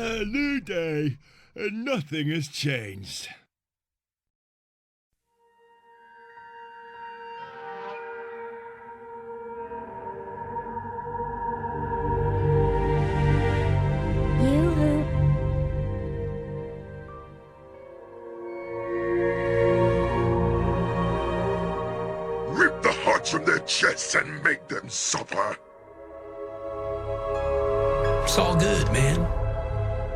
A new day, and nothing has changed. Yoo-hoo. Rip the hearts from their chests and make them suffer. It's all good, man.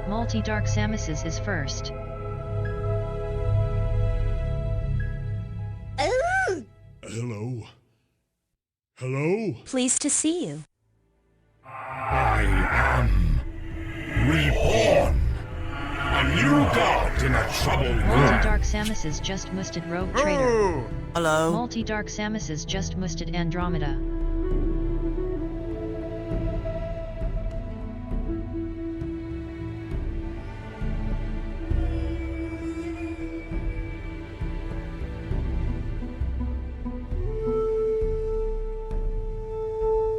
Multi-Dark Samuses is first. Hello? Hello? Pleased to see you. I am reborn. A new god in a troubled world. Multi-Dark Samuses just musted Rogue Trader. Hello? Multi-Dark Samuses just musted Andromeda.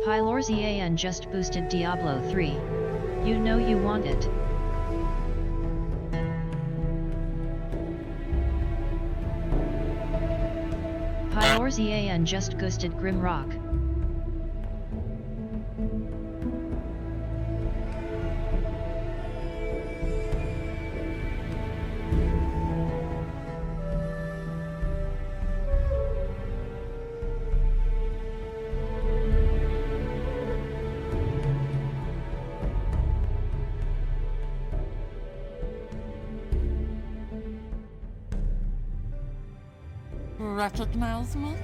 Pylorzian just boosted Diablo 3. You know you want it. Pylorzian just boosted Grimrock. Recognize me?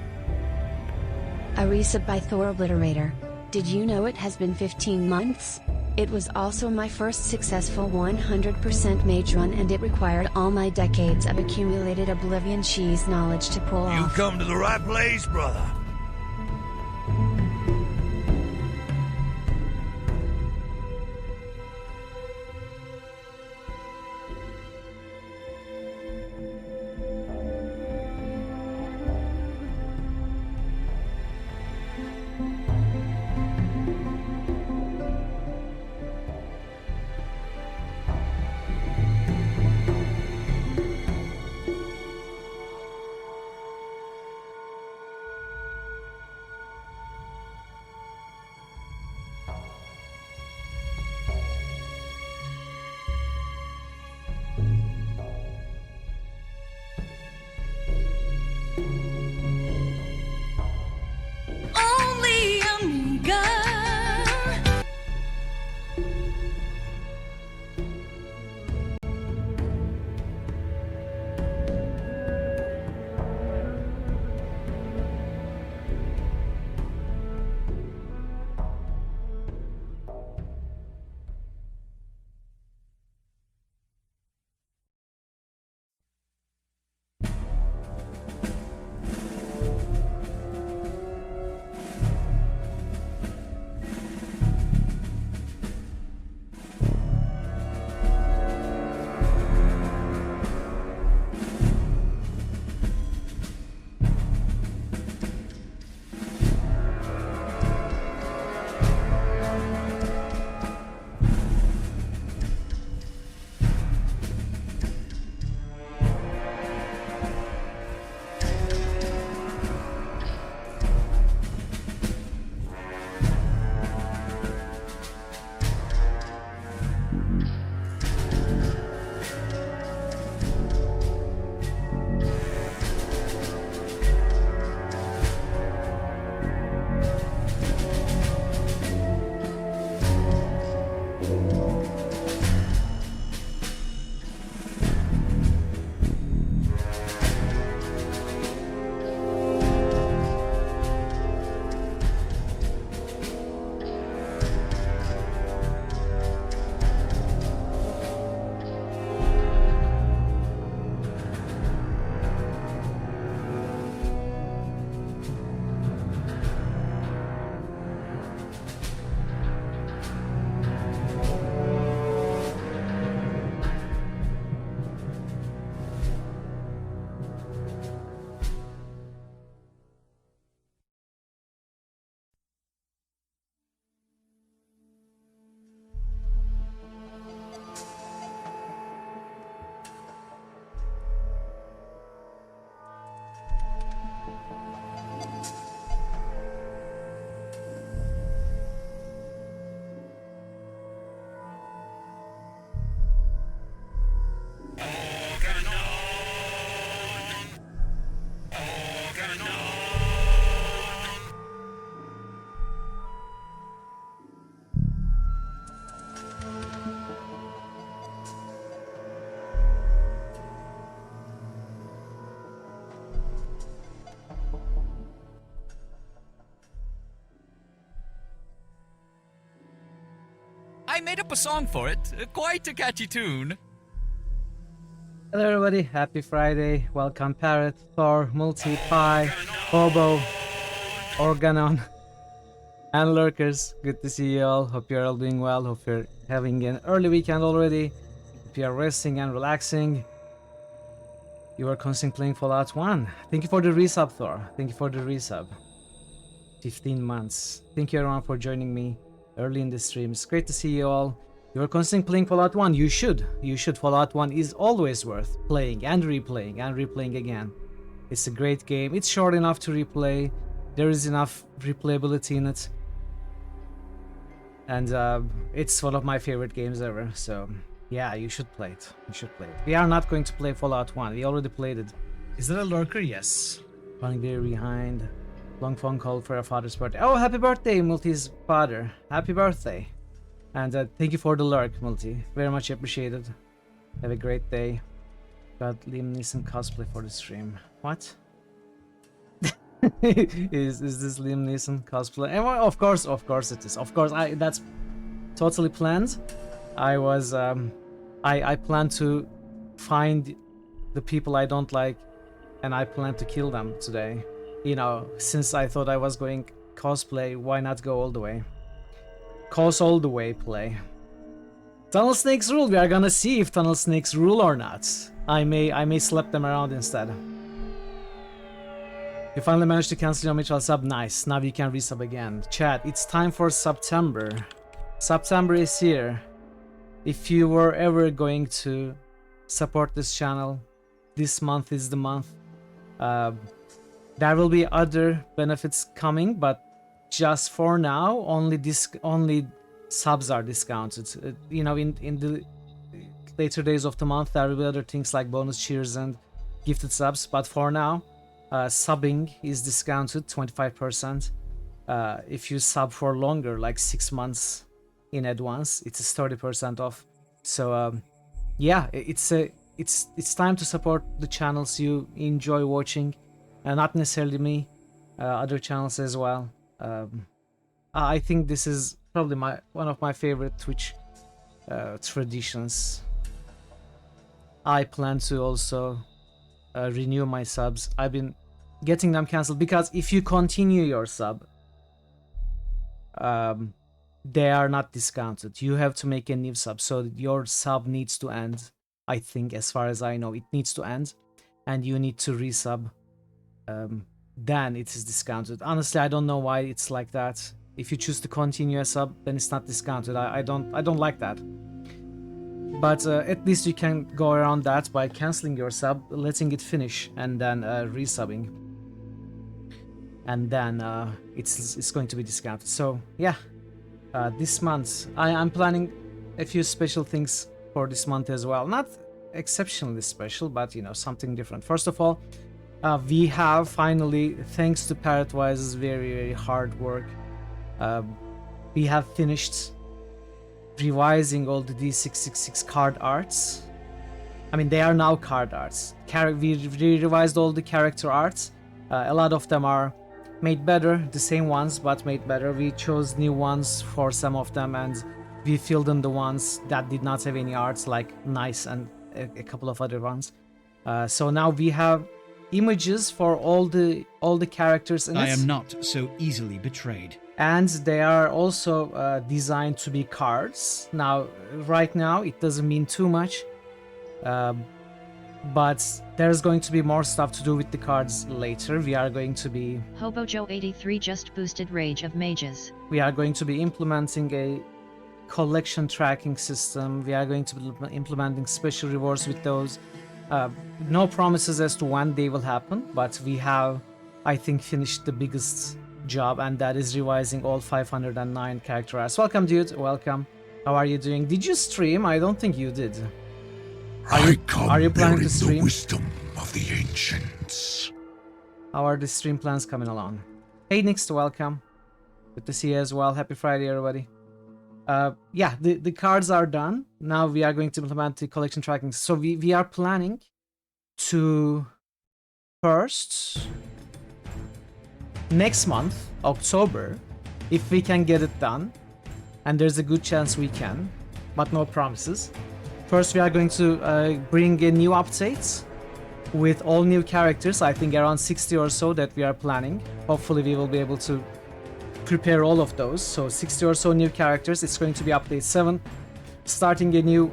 Arisa by Thor Obliterator. Did you know it has been 15 months? It was also my first successful 100% mage run, and it required all my decades of accumulated Oblivion Cheese knowledge to pull You off. come to the right place, brother. I made up a song for it. Quite a catchy tune. Hello everybody, happy Friday. Welcome Parrot, Thor, Multi, Pie, Bobo, Organon, and Lurkers. Good to see you all. Hope you're all doing well. Hope you're having an early weekend already. Hope you're resting and relaxing. You are constantly playing Fallout 1. Thank you for the resub, Thor. Thank you for the resub. 15 months. Thank you everyone for joining me early in the stream. It's great to see you all. You are constantly playing Fallout 1. You should. You should. Fallout 1 is always worth playing and replaying and replaying again. It's a great game. It's short enough to replay. There is enough replayability in it. And it's one of my favorite games ever. So yeah, you should play it. You should play it. We are not going to play Fallout 1. We already played it. Is that a lurker? Yes. Running there behind. Long phone call for a father's birthday. Oh, happy birthday, Multi's father. Happy birthday. And thank you for the lurk, Multi. Very much appreciated. Have a great day. Got Liam Neeson cosplay for the stream. What? is this Liam Neeson cosplay? And, well, of course it is. Of course, that's totally planned. I was I plan to find the people I don't like, and I plan to kill them today. You know, since I thought I was going cosplay, why not go all the way? Cos all the way play. Tunnel snakes rule. We are gonna see if tunnel snakes rule or not. I may slap them around instead. You finally managed to cancel your mutual sub. Nice. Now you can resub again. Chat, it's time for September. September is here. If you were ever going to support this channel, this month is the month. There will be other benefits coming, but just for now, only subs are discounted. You know, in the later days of the month, there will be other things like bonus cheers and gifted subs. But for now, subbing is discounted 25%. If you sub for longer, like 6 months in advance, it's 30% off. So yeah, it's time to support the channels you enjoy watching. Not necessarily me, other channels as well. I think this is probably one of my favorite Twitch traditions. I plan to also renew my subs. I've been getting them cancelled because if you continue your sub, they are not discounted. You have to make a new sub, so your sub needs to end. I think, as far as I know, it needs to end, and you need to resub. Then it is discounted. Honestly, I don't know why it's like that. If you choose to continue a sub, then it's not discounted. I don't like that. But at least you can go around that by canceling your sub, letting it finish, and then resubbing. And then it's going to be discounted. So yeah, this month I'm planning a few special things for this month as well. Not exceptionally special, but you know, something different. First of all, we have finally, thanks to Parrotwise's very hard work, we have finished revising all the D666 card arts. I mean, they are now card arts. We revised all the character arts. A lot of them are made better, the same ones, but made better. We chose new ones for some of them, and we filled in the ones that did not have any arts, like Nice and a couple of other ones. So now we have images for all the characters in it. I am not so easily betrayed. And they are also designed to be cards. Now, right now, it doesn't mean too much, but there's going to be more stuff to do with the cards later. We are going to be... HoboJoe83 just boosted Rage of Mages. We are going to be implementing a collection tracking system. We are going to be implementing special rewards with those. No promises as to when they will happen, but we have, I think, finished the biggest job, and that is revising all 509 character arts. Welcome, dude. Welcome. How are you doing? Did you stream? I don't think you did. Are you planning to stream? The wisdom of the ancients. How are the stream plans coming along? Hey, Nix, welcome. Good to see you as well. Happy Friday, everybody. Yeah, the cards are done. Now we are going to implement the collection tracking. So we are planning to first, next month, October, if we can get it done, and there's a good chance we can, but no promises. First, we are going to bring a new update with all new characters. I think around 60 or so that we are planning. Hopefully we will be able to prepare all of those. So 60 or so new characters. It's going to be update 7, starting a new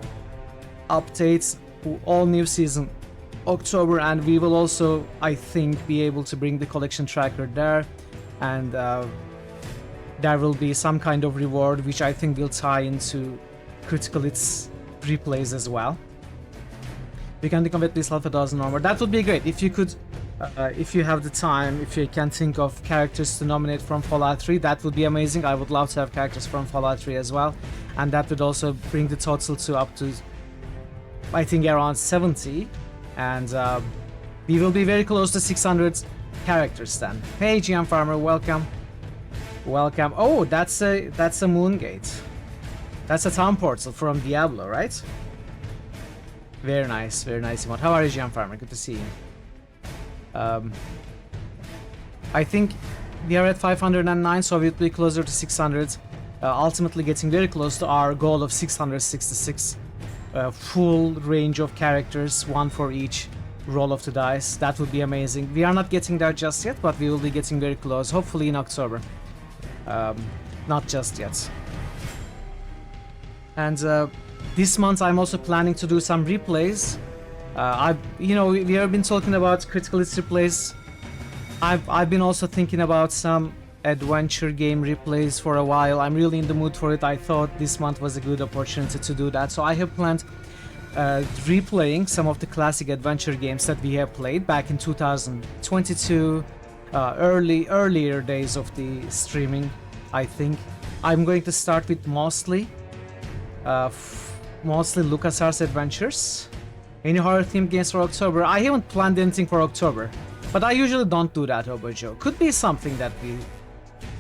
update, all new season October, and we will also, I think, be able to bring the collection tracker there, and there will be some kind of reward which I think will tie into critical hits replays as well. We can think of at least half a dozen or more. That would be great if you could, if you have the time, if you can think of characters to nominate from Fallout 3, that would be amazing. I would love to have characters from Fallout 3 as well, and that would also bring the total to up to, I think, around 70, and we will be very close to 600 characters then. Hey GM Farmer, welcome. Welcome. Oh, that's a moon gate. That's a town portal from Diablo, right? Very nice emote. How are you, GM Farmer? Good to see you. I think we are at 509, so we'll be closer to 600. Ultimately getting very close to our goal of 666. Full range of characters, one for each roll of the dice. That would be amazing. We are not getting there just yet, but we will be getting very close, hopefully in October. Not just yet. And this month I'm also planning to do some replays. We have been talking about critical hits replays. I've been also thinking about some adventure game replays for a while. I'm really in the mood for it. I thought this month was a good opportunity to do that. So I have planned replaying some of the classic adventure games that we have played back in 2022, earlier days of the streaming, I think. I'm going to start with mostly LucasArts Adventures. Any horror themed games for October? I haven't planned anything for October, but I usually don't do that, Obojo. Could be something that we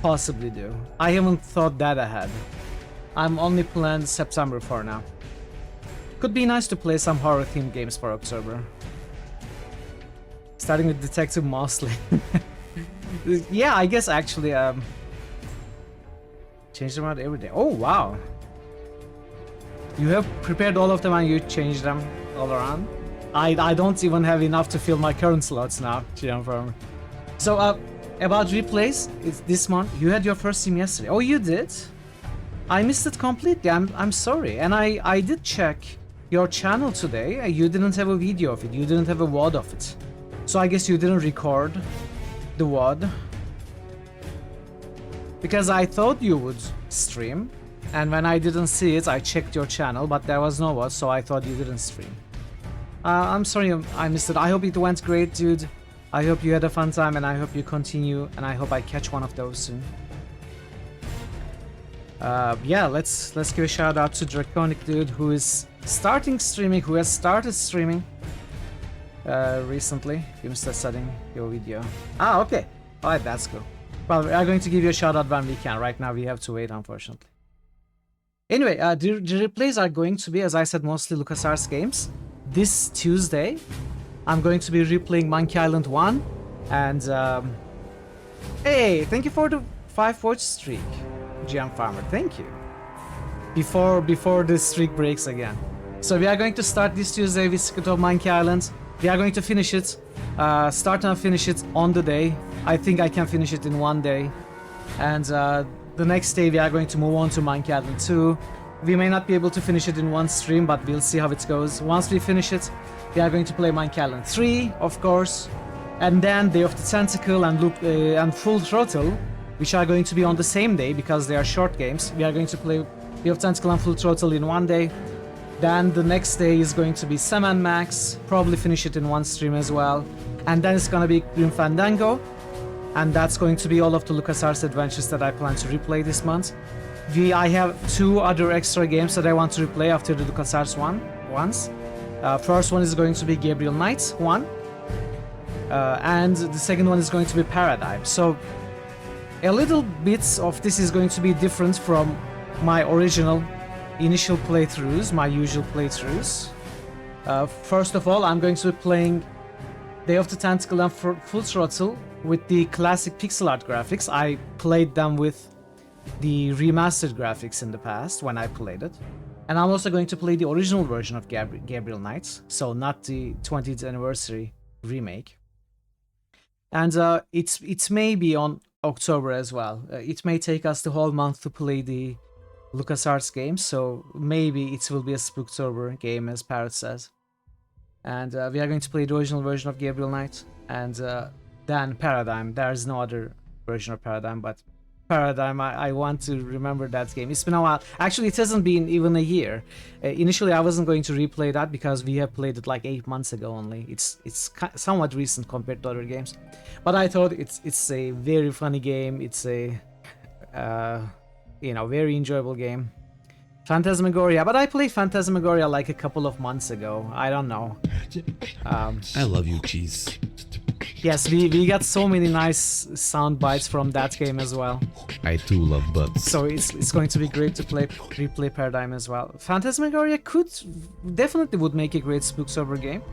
possibly do. I haven't thought that ahead. I'm only planned September for now. Could be nice to play some horror themed games for October. Starting with Detective mostly. Yeah, I guess actually change them out every day. Oh wow. You have prepared all of them and you changed them all around? I don't even have enough to fill my current slots now, GM Farmer. So, about replays, it's this month. You had your first stream yesterday. Oh, you did? I missed it completely. I'm sorry. And I did check your channel today. You didn't have a video of it. You didn't have a VOD of it. So I guess you didn't record the VOD. Because I thought you would stream. And when I didn't see it, I checked your channel, but there was no VOD, so I thought you didn't stream. I'm sorry I missed it. I hope it went great, dude. I hope you had a fun time, and I hope you continue, and I hope I catch one of those soon. Yeah, let's give a shout out to Draconic Dude, who is starting streaming, who has started streaming recently. You must have setting your video. Ah, okay. Alright, that's cool. Well, we are going to give you a shout out when we can. Right now we have to wait, unfortunately. Anyway, the replays are going to be, as I said, mostly LucasArts games. This Tuesday, I'm going to be replaying Monkey Island 1. And, hey, thank you for the 5-watch streak, GM Farmer. Thank you. Before the streak breaks again. So we are going to start this Tuesday with Secret of Monkey Island. We are going to finish it, start and finish it on the day. I think I can finish it in one day. And, the next day we are going to move on to Monkey Island 2. We may not be able to finish it in one stream, but we'll see how it goes. Once we finish it, we are going to play Monkey Island 3, of course. And then Day of the Tentacle and Full Throttle, which are going to be on the same day because they are short games. We are going to play Day of the Tentacle and Full Throttle in one day. Then the next day is going to be Sam and Max, probably finish it in one stream as well. And then it's gonna be Grim Fandango. And that's going to be all of the LucasArts Adventures that I plan to replay this month. I have 2 other extra games that I want to replay after the LucasArts ones. First one is going to be Gabriel Knight 1. And the second one is going to be Paradigm. So a little bit of this is going to be different from my original initial playthroughs, my usual playthroughs. First of all, I'm going to be playing Day of the Tentacle and Full Throttle with the classic pixel art graphics. I played them with the remastered graphics in the past when I played it. And I'm also going to play the original version of Gabriel Knights, so not the 20th anniversary remake. And it's maybe on October as well. It may take us the whole month to play the LucasArts games, so maybe it will be a Spooktober game, as Parrot says. And we are going to play the original version of Gabriel Knight, and then Paradigm. There's no other version of Paradigm, but Paradigm, I want to remember that game. It's been a while. Actually, it hasn't been even a year. Initially, I wasn't going to replay that because we have played it like 8 months ago only. It's somewhat recent compared to other games, but I thought it's a very funny game. It's a very enjoyable game. Phantasmagoria, but I played Phantasmagoria like a couple of months ago. I don't know. I love you, Cheese. Yes, we got so many nice sound bites from that game as well. I too love butts. So it's going to be great to replay Paradigm as well. Phantasmagoria definitely would make a great Spooktober game.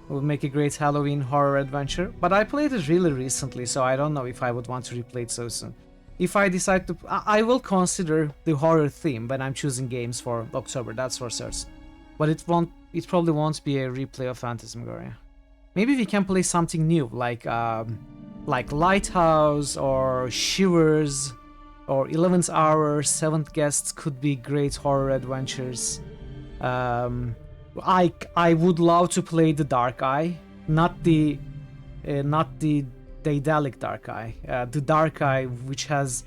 Would make a great Halloween horror adventure. But I played it really recently, so I don't know if I would want to replay it so soon. If I decide to, I will consider the horror theme when I'm choosing games for October. That's for certain. But it probably won't be a replay of Phantasmagoria. Maybe we can play something new, like Lighthouse or Shivers or 11th Hour, 7th Guest could be great horror adventures. I would love to play the Dark Eye, not the Daedalic Dark Eye, the Dark Eye which has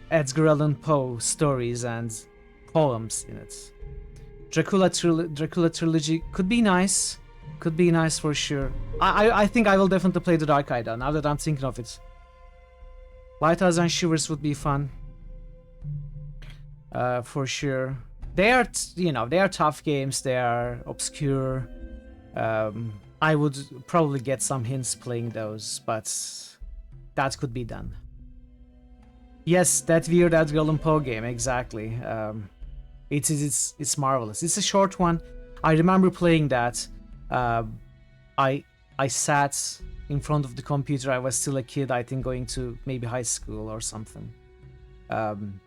Edgar Allan Poe stories and poems in it. Dracula trilogy could be nice for sure. I think I will definitely play the Dark Eye now that I'm thinking of it. Lighthouse and Shivers would be fun, for sure. They are tough games. They are obscure. I would probably get some hints playing those, but that could be done. Yes, that weird Edgar Allan Poe game, exactly. It's marvelous. It's a short one. I remember playing that. I sat in front of the computer. I was still a kid, I think going to maybe high school or something. And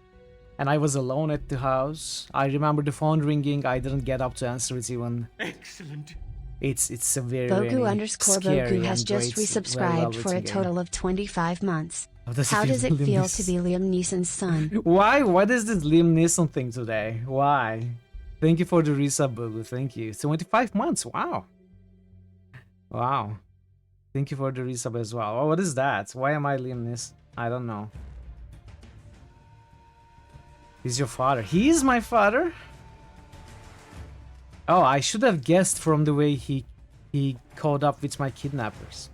I was alone at the house. I remember the phone ringing. I didn't get up to answer it even. Excellent. It's a very Boku_Boku has just resubscribed for a total of 25 months. How does it feel to be Liam Neeson's son? Why? What is this Liam Neeson thing today? Why? Thank you for the resub, Bogu. Thank you. 25 months. Wow. Wow. Thank you for the resub as well. Oh, what is that? Why am I Liam Neeson? I don't know. He's your father. He is my father? Oh, I should have guessed from the way he caught up with my kidnappers.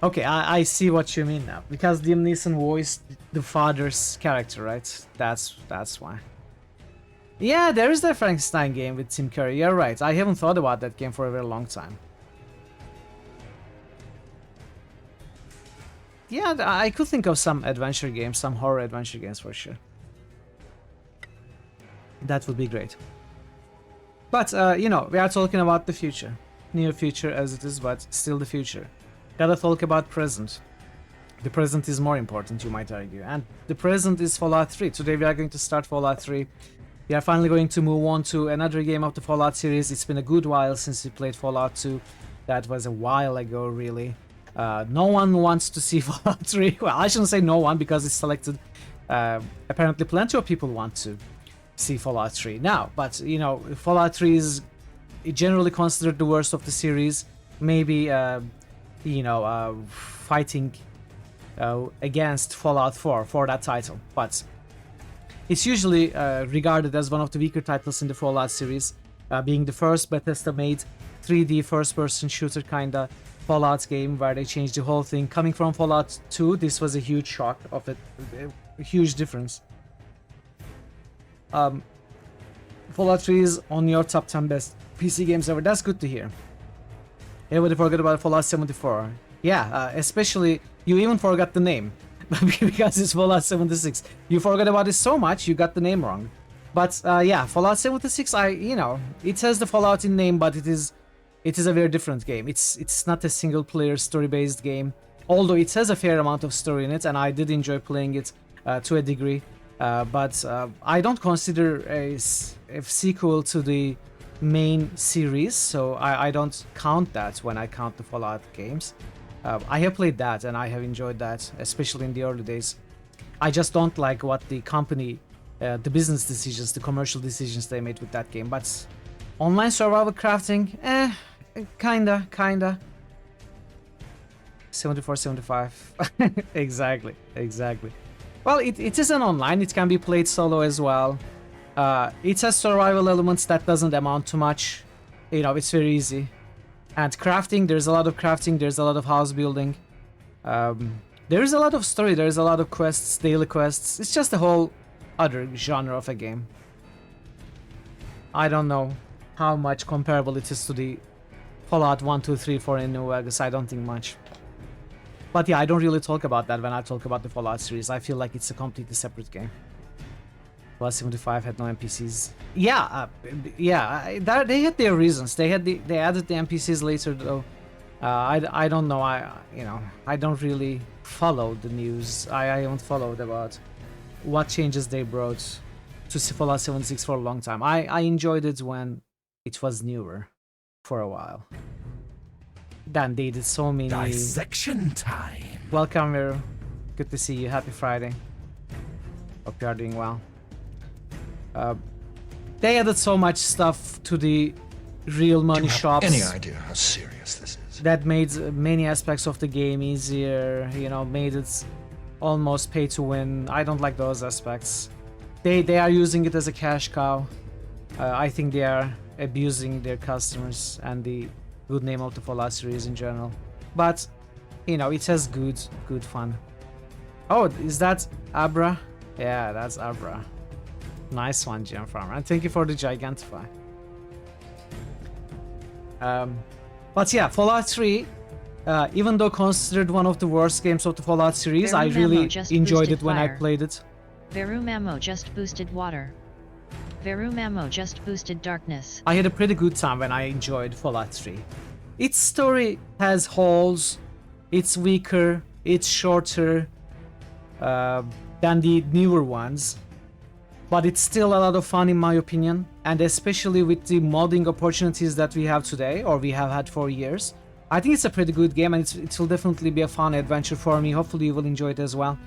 Okay, I see what you mean now. Because Liam Neeson voiced the father's character, right? That's why. Yeah, there is that Frankenstein game with Tim Curry. You're right. I haven't thought about that game for a very long time. Yeah, I could think of some adventure games, some horror adventure games for sure. That would be great. But, we are talking about the future. Near future as it is, but still the future. Gotta talk about present. The present is more important, you might argue. And the present is Fallout 3. Today we are going to start Fallout 3. We are finally going to move on to another game of the Fallout series. It's been a good while since we played Fallout 2. That was a while ago, really. No one wants to see Fallout 3. Well, I shouldn't say no one because it's selected. Apparently plenty of people want to see Fallout 3 now. But, Fallout 3 is generally considered the worst of the series. Maybe, fighting against Fallout 4 for that title. But it's usually regarded as one of the weaker titles in the Fallout series, being the first Bethesda-made 3D first-person shooter kinda Fallout game where they changed the whole thing. Coming from Fallout 2, this was a huge shock of it, a huge difference. Fallout 3 is on your top 10 best PC games ever. That's good to hear. Everybody forgot about Fallout 74. Yeah, especially you even forgot the name because it's Fallout 76. You forgot about it so much you got the name wrong. But yeah, Fallout 76. It has the Fallout in name, but it is a very different game. It's not a single player story based game. although it has a fair amount of story in it, and I did enjoy playing it to a degree. But I don't consider a sequel to the main series, so I don't count that when I count the Fallout games. I have played that and I have enjoyed that, especially in the early days. I just don't like what the company, the business decisions, the commercial decisions they made with that game. But online survival crafting, kinda. 74, 75. Exactly. Well, it is an online, it can be played solo as well. It has survival elements that doesn't amount to much. You know, it's very easy. And crafting, there's a lot of crafting, there's a lot of house building. There's a lot of story, there's a lot of quests, daily quests. It's just a whole other genre of a game. I don't know how much comparable it is to the Fallout 1, 2, 3, 4 in New Vegas. I don't think much. But yeah, I don't really talk about that when I talk about the Fallout series. I feel like it's a completely separate game. Fallout 75 had no NPCs. Yeah, they had their reasons. They added the NPCs later though. I don't know. I don't really follow the news. I haven't followed about what changes they brought to Fallout 76 for a long time. I enjoyed it when it was newer for a while. Then they did so many... Dissection time. Welcome, Vero. Good to see you. Happy Friday. Hope you are doing well. They added so much stuff to the real money shops. Any idea how serious this is? That made many aspects of the game easier, you know, made it almost pay to win. I don't like those aspects. They are using it as a cash cow. I think they are abusing their customers and the good name of the Fallout series in general. But, you know, it has good fun. Oh, is that Abra? Yeah, that's Abra. Nice one, Gem Farmer. And thank you for the Gigantify. But yeah, Fallout 3, even though considered one of the worst games of the Fallout series, I really enjoyed it when I played it. Verum ammo just boosted water. Verum ammo just boosted darkness. I had a pretty good time when I enjoyed Fallout 3. Its story has holes, it's weaker, it's shorter than the newer ones. But it's still a lot of fun in my opinion, and especially with the modding opportunities that we have today, or we have had for years. I think it's a pretty good game, and it will definitely be a fun adventure for me. Hopefully you will enjoy it as well.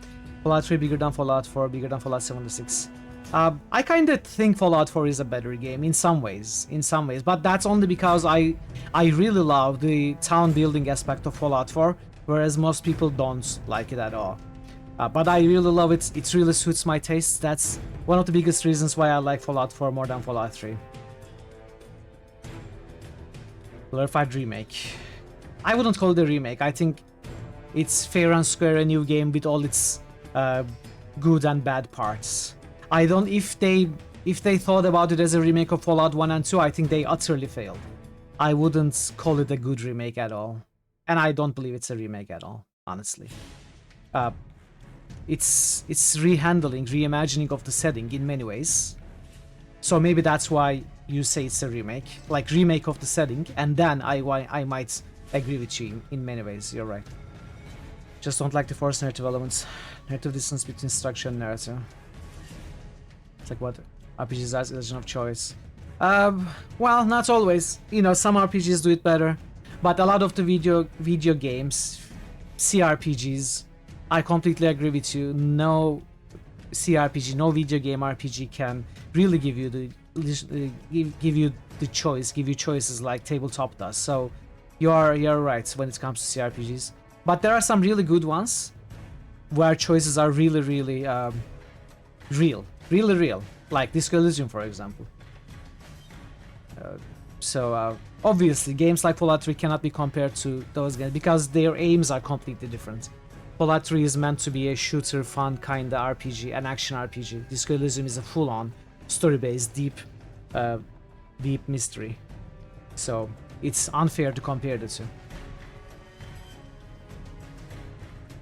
Fallout 3 bigger than Fallout 4, bigger than Fallout 76. I kind of think Fallout 4 is a better game in some ways, but that's only because I really love the town building aspect of Fallout 4, whereas most people don't like it at all. But I really love it. It really suits my tastes. That's one of the biggest reasons why I like Fallout 4 more than Fallout 3. Glorified remake. I wouldn't call it a remake. I think it's fair and square a new game with all its good and bad parts. I don't. If they thought about it as a remake of Fallout 1 and 2, I think they utterly failed. I wouldn't call it a good remake at all, and I don't believe it's a remake at all, honestly. It's rehandling, reimagining of the setting in many ways. So maybe that's why you say it's a remake, like remake of the setting, and then I might agree with you in many ways. You're right. Just don't like the forced narrative elements. Narrative distance between structure and narrative. It's like what RPGs as illusion of choice. Well, not always. You know, some RPGs do it better, but a lot of the video games, CRPGs, I completely agree with you. No CRPG, no video game RPG can really give you the choice, give you choices like tabletop does. So you're right when it comes to CRPGs. But there are some really good ones where choices are really real, like Disco Elysium, for example. Obviously, games like Fallout 3 cannot be compared to those games because their aims are completely different. Fallout 3 is meant to be a shooter, fun kinda RPG, an action RPG. Disco Elysium is a full-on, story-based, deep mystery. So it's unfair to compare the two.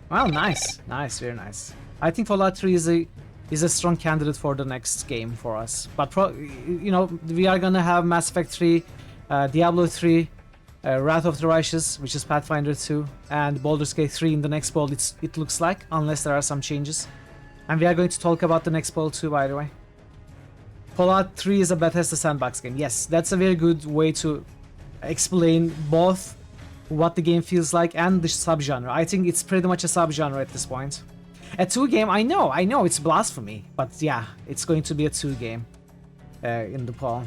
Well, nice, very nice. I think Fallout 3 is a strong candidate for the next game for us. But you know, we are gonna have Mass Effect 3, Diablo 3, Wrath of the Righteous, which is Pathfinder 2, and Baldur's Gate 3 in the next poll, it looks like, unless there are some changes. And we are going to talk about the next poll too, by the way. Fallout 3 is a Bethesda sandbox game. Yes, that's a very good way to explain both what the game feels like and the subgenre. I think it's pretty much a subgenre at this point. A 2 game, I know, it's blasphemy, but yeah, it's going to be a 2 game in the poll.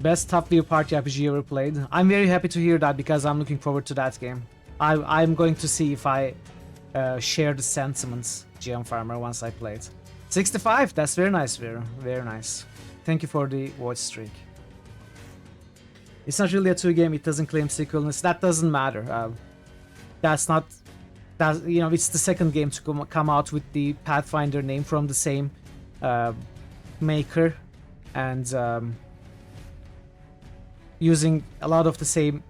Best top view party RPG ever played. I'm very happy to hear that because I'm looking forward to that game. I'm going to see if I share the sentiments, GM Farmer, once I play it. 65, that's very nice, Vero. Very nice. Thank you for the watch streak. It's not really a 2 game, it doesn't claim sequelness. That doesn't matter. That's not... That, you know, it's the second game to come out with the Pathfinder name from the same maker. And... using a lot of the same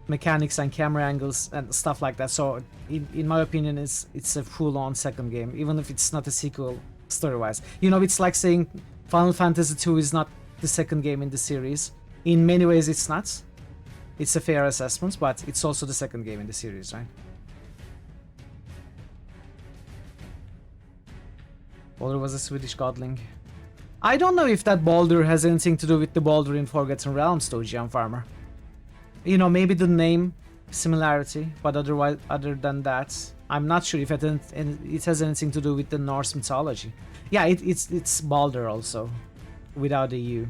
mechanics and camera angles and stuff like that. So in my opinion, it's a full-on second game, even if it's not a sequel story-wise. You know, it's like saying Final Fantasy II is not the second game in the series. In many ways it's not. It's a fair assessment, but it's also the second game in the series, right? Baldur was a Swedish godling. I don't know if that Baldur has anything to do with the Baldur in Forgotten Realms, though, GM Farmer. You know, maybe the name similarity, but otherwise, other than that, I'm not sure if it has anything to do with the Norse mythology. Yeah, it's Baldur also, without a U.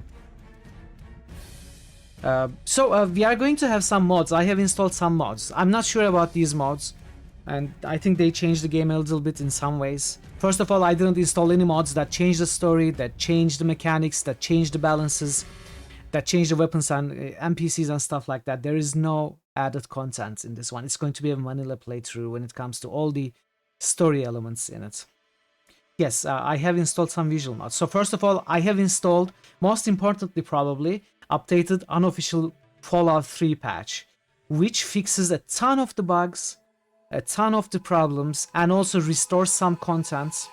So we are going to have some mods. I have installed some mods. I'm not sure about these mods, and I think they changed the game a little bit in some ways. First of all, I didn't install any mods that changed the story, that changed the mechanics, that changed the balances, that changed the weapons and NPCs and stuff like that. There is no added content in this one. It's going to be a vanilla playthrough when it comes to all the story elements in it. Yes, I have installed some visual mods. So first of all, I have installed, most importantly probably, updated unofficial Fallout 3 patch, which fixes a ton of the bugs, a ton of the problems, and also restores some content.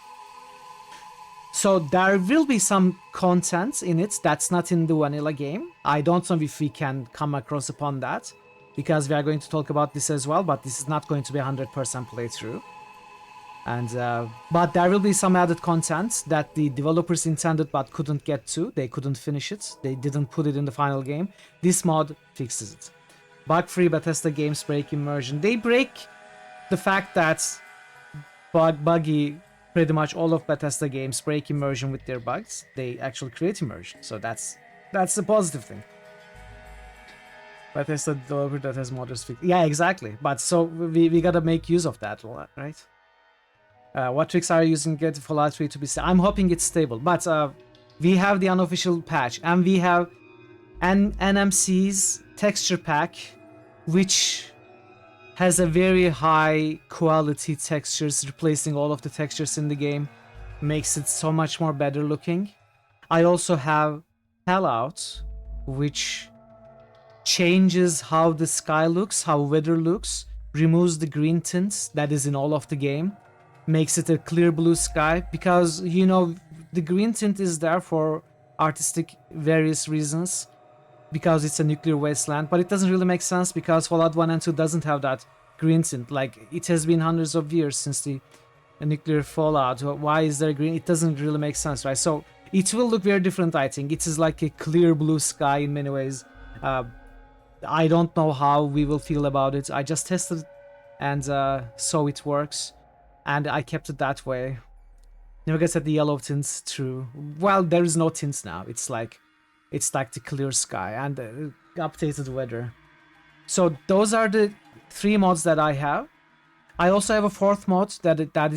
So there will be some content in it that's not in the vanilla game. I don't know if we can come across upon that, because we are going to talk about this as well, but this is not going to be 100% playthrough. And but there will be some added content that the developers intended but couldn't get to. They couldn't finish it. They didn't put it in the final game. This mod fixes it. Bug-free Bethesda games break immersion. They break the fact that buggy, pretty much all of Bethesda games break immersion with their bugs. They actually create immersion, so that's a positive thing. Bethesda developer that has modders fix. Yeah, exactly. But so we gotta make use of that, right? What tricks are you using to get Fallout 3 to be stable? I'm hoping it's stable, but we have the unofficial patch, and we have an NMC's texture pack, which has a very high quality textures, replacing all of the textures in the game, makes it so much more better looking. I also have Fallout, which changes how the sky looks, how weather looks, removes the green tint that is in all of the game, makes it a clear blue sky, because, you know, the green tint is there for artistic various reasons, because it's a nuclear wasteland, but it doesn't really make sense because Fallout 1 and 2 doesn't have that green tint. Like, it has been hundreds of years since the nuclear fallout. Why is there green? It doesn't really make sense, right? So it will look very different, I think. It is like a clear blue sky in many ways. I don't know how we will feel about it. I just tested it, and so it works, and I kept it that way. Never gets at the yellow tints, true. Well, there is no tints now. It's like the clear sky and updated weather. So those are the 3 mods that I have. I also have a 4th mod that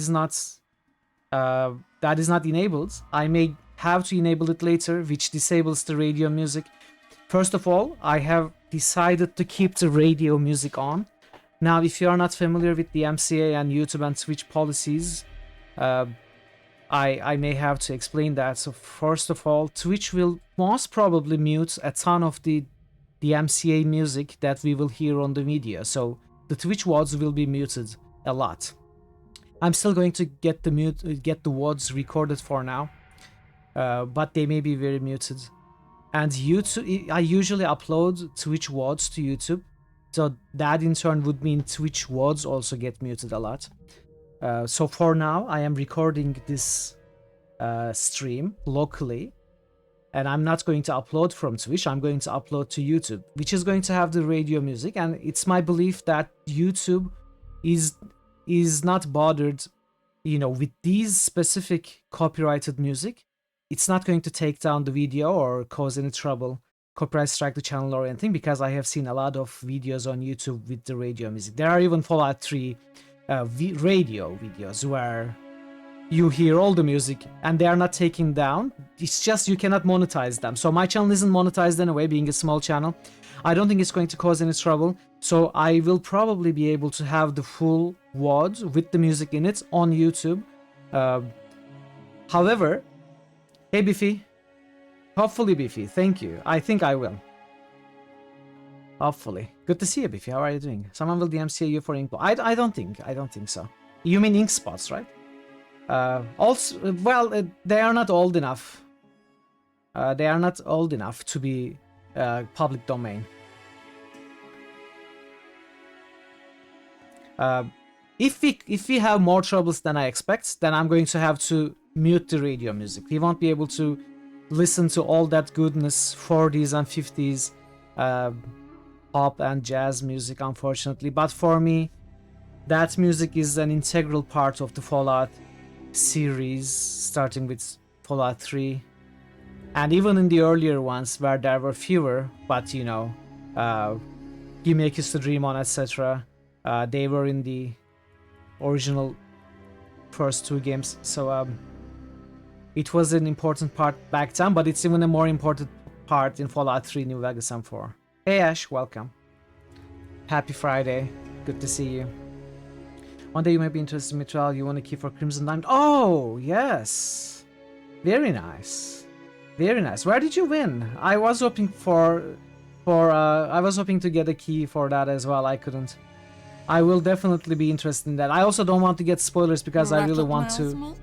is not enabled. I may have to enable it later, which disables the radio music. First of all, I have decided to keep the radio music on. Now, if you are not familiar with the MCA and YouTube and Twitch policies, I may have to explain that. So first of all, Twitch will most probably mute a ton of the MCA music that we will hear on the video. So the Twitch VODs will be muted a lot. I'm still going to get the VODs recorded for now, but they may be very muted. And YouTube, I usually upload Twitch VODs to YouTube, so that in turn would mean Twitch VODs also get muted a lot. So for now, I am recording this stream locally, and I'm not going to upload from Twitch. I'm going to upload to YouTube, which is going to have the radio music. And it's my belief that YouTube is not bothered, you know, with these specific copyrighted music. It's not going to take down the video or cause any trouble, copyright strike the channel or anything, because I have seen a lot of videos on YouTube with the radio music. There are even Fallout 3 radio videos where you hear all the music and they are not taken down. It's just you cannot monetize them. So my channel isn't monetized anyway, being a small channel. I don't think it's going to cause any trouble. So I will probably be able to have the full VOD with the music in it on YouTube. However, hey Biffy, hopefully Biffy, thank you. I think I will. Hopefully. Good to see you, Biffy. How are you doing? Someone will DMCA you for ink. I don't think so. You mean ink spots, right? Also, well, they are not old enough. They are not old enough to be public domain. If we have more troubles than I expect, then I'm going to have to mute the radio music. We won't be able to listen to all that goodness, 40s and 50s pop and jazz music, unfortunately. But for me, that music is an integral part of the Fallout series, starting with Fallout 3. And even in the earlier ones, where there were fewer, but you know, Give Me a Kiss to Dream On, etc. They were in the original first 2 games. So it was an important part back then, but it's even a more important part in Fallout 3 New Vegas and 4. Hey Ash, welcome. Happy Friday. Good to see you. One day you might be interested in Mitral. You want to keep for Crimson Diamond? Oh, yes. Very nice. Very nice. Where did you win? I was hoping I was hoping to get a key for that as well. I couldn't. I will definitely be interested in that. I also don't want to get spoilers because I really want to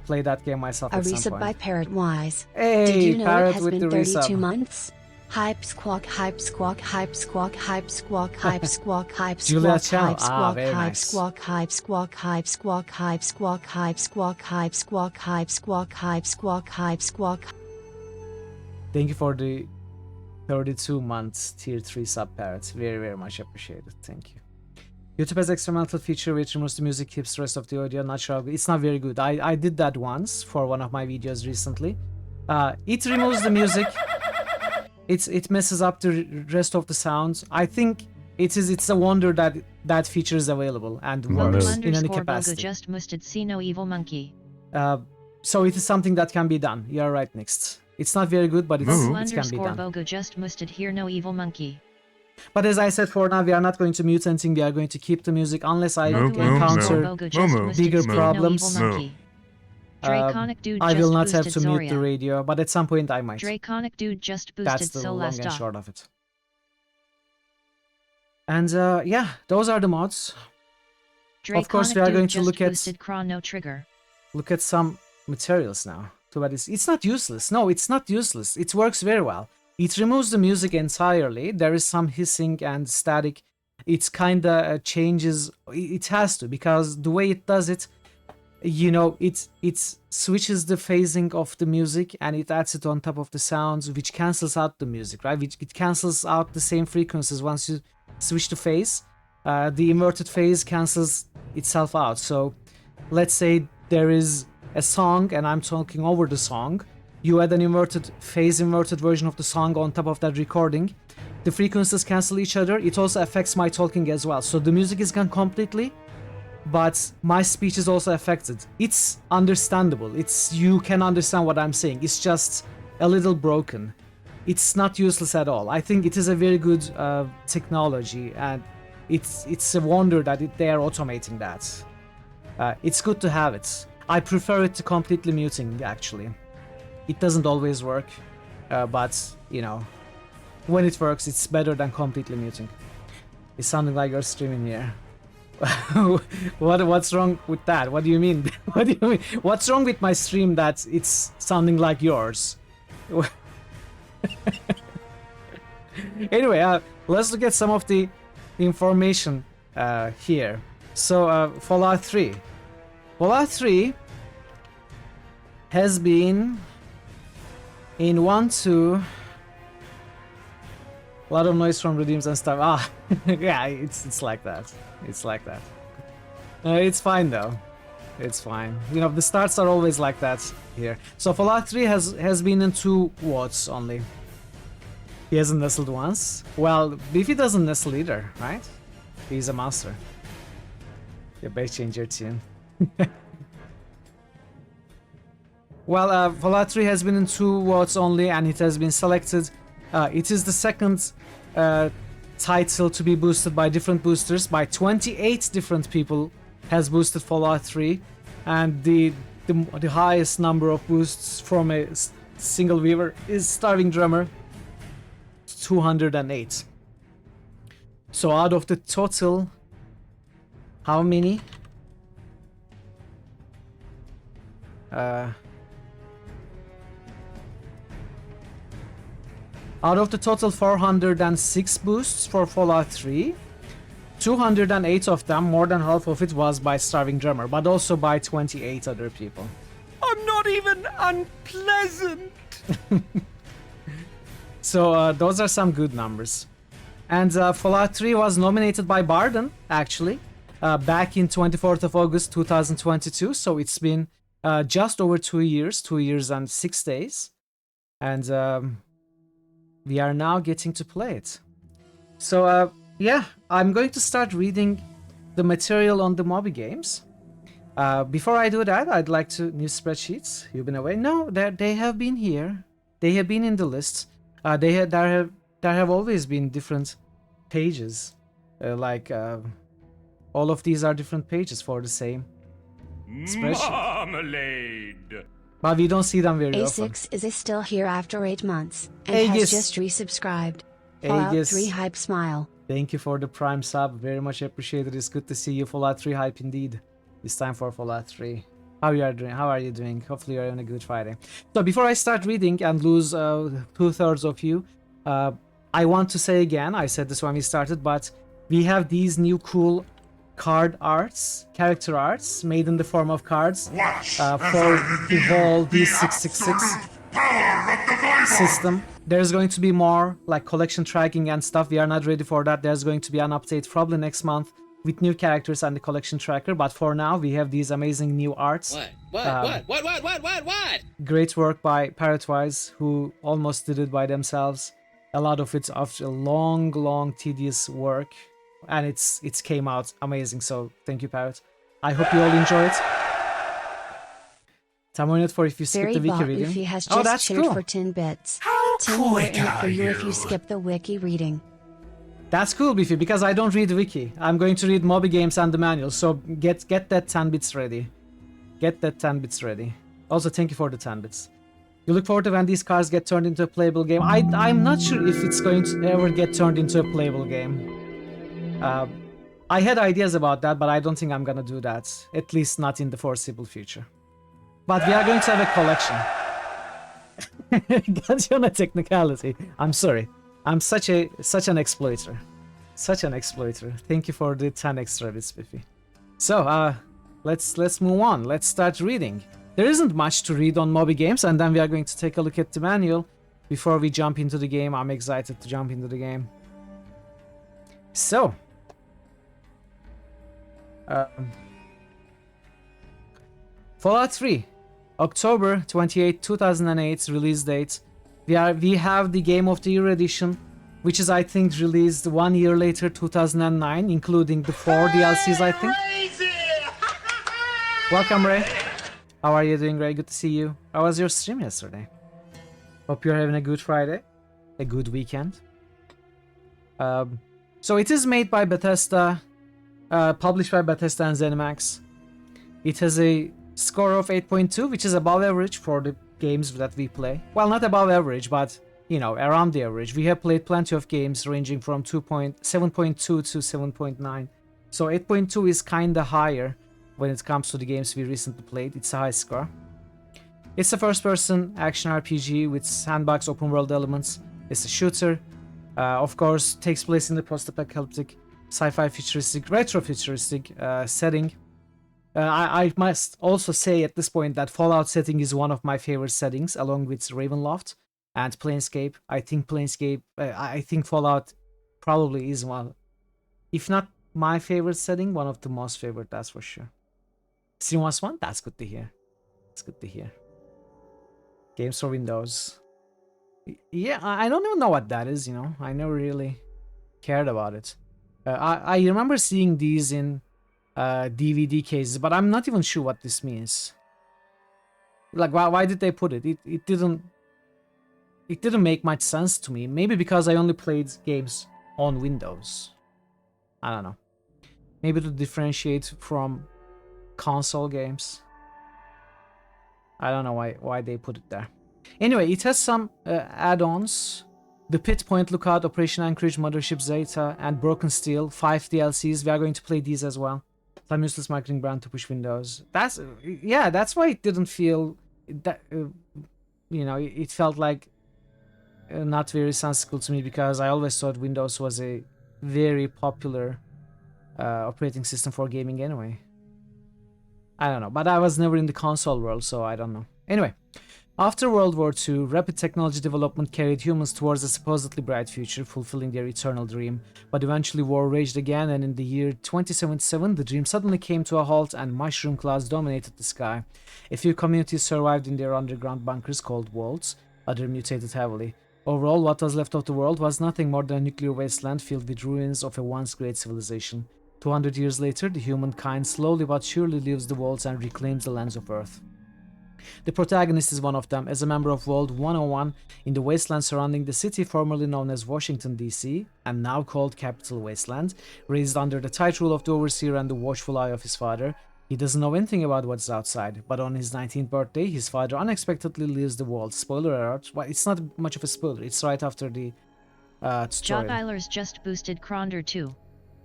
play that game myself at some resub point. by Parrot Wise. Hey, Did you know Parrot it has with been the 32 resub. months? Hype squawk, hype squawk, hype squawk, hype squawk, hype squawk, hype Julia squawk, Chow. hype squawk, very hype nice. squawk, hype squawk, hype squawk, hype squawk, hype squawk, hype squawk, hype squawk, hype squawk, hype squawk. Thank you for the 32 months tier 3 sub, Parrots. Very, very much appreciated. Thank you. YouTube has experimental feature which removes the music, keeps the rest of the audio. Not sure. It's not very good. I did that once for one of my videos recently. It removes the music. It messes up the rest of the sounds. I think it's a wonder that that feature is available and works in any capacity. Just musted see no evil monkey. So it is something that can be done. You are right, Next. It's not very good, but it can be done. Bogo just musted hear no evil monkey. But as I said, for now, we are not going to mute anything. We are going to keep the music unless I encounter bigger problems. I will not have to mute the radio, but at some point I might. Draconic dude just boosted That's the so long last and off. short of it. And yeah, those are the mods. Of course, we are going to look at some materials now. But it's not useless. No, it's not useless. It works very well. It removes the music entirely. There is some hissing and static. It's kinda changes. It has to, because the way it does it, you know, it switches the phasing of the music and it adds it on top of the sounds, which cancels out the music, right? It cancels out the same frequencies once you switch the phase. The inverted phase cancels itself out. So let's say there is a song and I'm talking over the song. You add an inverted version of the song on top of that recording. The frequencies cancel each other. It also affects my talking as well. So the music is gone completely, but my speech is also affected. It's understandable. You can understand what I'm saying. It's just a little broken. It's not useless at all. I think it is a very good technology, and it's a wonder that they are automating that. It's good to have it. I prefer it to completely muting, actually. It doesn't always work, but, you know, when it works, it's better than completely muting. It's sounding like you're streaming here. What's wrong with that? What do you mean? What do you mean? What's wrong with my stream that it's sounding like yours? Anyway, let's look at some of the information here. So, Fallout 3. Fallout 3 has been in 1, 2... A lot of noise from redeems and stuff. Ah, yeah, it's like that. It's like that. It's fine though. It's fine. You know, the starts are always like that here. So Fallout 3 has been in 2 WOTs only. He hasn't nestled once. Well, Beefy doesn't nestle either, right? He's a monster. You better change your tune. Well, Fallout 3 has been in 2 WOTs only, and it has been selected. It is the second title to be boosted by different boosters. By 28 different people has boosted Fallout 3, and the highest number of boosts from a single viewer is Starving Drummer, 208. So out of the total, how many? Out of the total 406 boosts for Fallout 3, 208 of them, more than half of it, was by Starving Drummer, but also by 28 other people. I'm not even unpleasant. So those are some good numbers. And Fallout 3 was nominated by Barden, actually, back in 24th of August 2022. So it's been just over 2 years and 6 days. And we are now getting to play it. So yeah, I'm going to start reading the material on the Moby games. Before I do that, I'd like to... New spreadsheets? You've been away? No, they have been here. They have been in the list. There have always been different pages. All of these are different pages for the same spreadsheet. Marmalade. But we don't see them very often. A6 is still here after 8 months and Aegis. has just resubscribed. Fallout Aegis. 3 hype smile. Thank you for the Prime sub. Very much appreciated. It's good to see you. Fallout 3 hype indeed. It's time for Fallout 3. How are you doing? Hopefully you're having a good Friday. So before I start reading and lose 2/3 of you, I want to say again, I said this when we started, but we have these new cool card arts, character arts, made in the form of cards for the Vol D666 system. There's going to be more like collection tracking and stuff. We are not ready for that. There's going to be an update probably next month with new characters and the collection tracker. But for now, we have these amazing new arts. What? Great work by Parrotwise, who almost did it by themselves. A lot of it's after long, tedious work. And it's came out amazing, so thank you, Parrot. I hope you all enjoy it. Time on it for if you skip Barry the wiki Bot reading. Luffy has Oh, just that's cheered cool. for 10 bits. How 10 more in quick it for are you if you you? skip the wiki reading. That's cool, Biffy, because I don't read the wiki. I'm going to read Moby Games and the manual, so get that 10 bits ready. Get that 10 bits ready. Also, thank you for the 10 bits. You look forward to when these cards get turned into a playable game. I'm not sure if it's going to ever get turned into a playable game. I had ideas about that, but I don't think I'm gonna do that. At least not in the foreseeable future. But we are going to have a collection. Got you on a technicality. I'm sorry. I'm such an exploiter. Such an exploiter. Thank you for the 10 extra bits, Biffy. So, let's move on. Let's start reading. There isn't much to read on Moby Games, and then we are going to take a look at the manual before we jump into the game. I'm excited to jump into the game. So, Fallout 3, October 28, 2008 release date. We have the Game of the Year edition, which is I think released 1 year later, 2009, including the 4 DLCs I think. Welcome, Ray. How are you doing, Ray? Good to see you. How was your stream yesterday? Hope you're having a good Friday, a good weekend. So it is made by Bethesda, published by Bethesda and ZeniMax. It has a score of 8.2, which is above average for the games that we play. Well, not above average, but, you know, around the average. We have played plenty of games ranging from 7.2 to 7.9. So 8.2 is kinda higher when it comes to the games we recently played. It's a high score. It's a first-person action RPG with sandbox open-world elements. It's a shooter. Of course, takes place in the post-apocalyptic, sci-fi futuristic, retro-futuristic setting. I must also say at this point that Fallout setting is one of my favorite settings, along with Ravenloft and Planescape. I think Fallout probably is one, if not my favorite setting, one of the most favorite, that's for sure. Series 1? That's good to hear. That's good to hear. Games for Windows. Yeah, I don't even know what that is, you know. I never really cared about it. I remember seeing these in DVD cases, but I'm not even sure what this means. Like, why did they put it? It didn't make much sense to me. Maybe because I only played games on Windows. I don't know. Maybe to differentiate from console games. I don't know why they put it there. Anyway, it has some add-ons. The Pit, Point Lookout, Operation Anchorage, Mothership Zeta, and Broken Steel. 5 DLCs. We are going to play these as well. Some useless marketing brand to push Windows. That's why it didn't feel that you know, it felt like not very sensible to me, because I always thought Windows was a very popular operating system for gaming anyway. I don't know, but I was never in the console world, so I don't know. Anyway, after World War II, rapid technology development carried humans towards a supposedly bright future, fulfilling their eternal dream. But eventually war raged again, and in the year 2077, the dream suddenly came to a halt and mushroom clouds dominated the sky. A few communities survived in their underground bunkers called vaults, others mutated heavily. Overall, what was left of the world was nothing more than a nuclear wasteland filled with ruins of a once great civilization. 200 years later, the humankind slowly but surely leaves the vaults and reclaims the lands of Earth. The protagonist is one of them. As a member of World 101 in the wasteland surrounding the city formerly known as Washington, D.C., and now called Capital Wasteland, raised under the tight rule of the overseer and the watchful eye of his father, he doesn't know anything about what's outside. But on his 19th birthday, his father unexpectedly leaves the world. Spoiler alert. Well, it's not much of a spoiler. It's right after the story. Jock Eilers just boosted Kronder 2.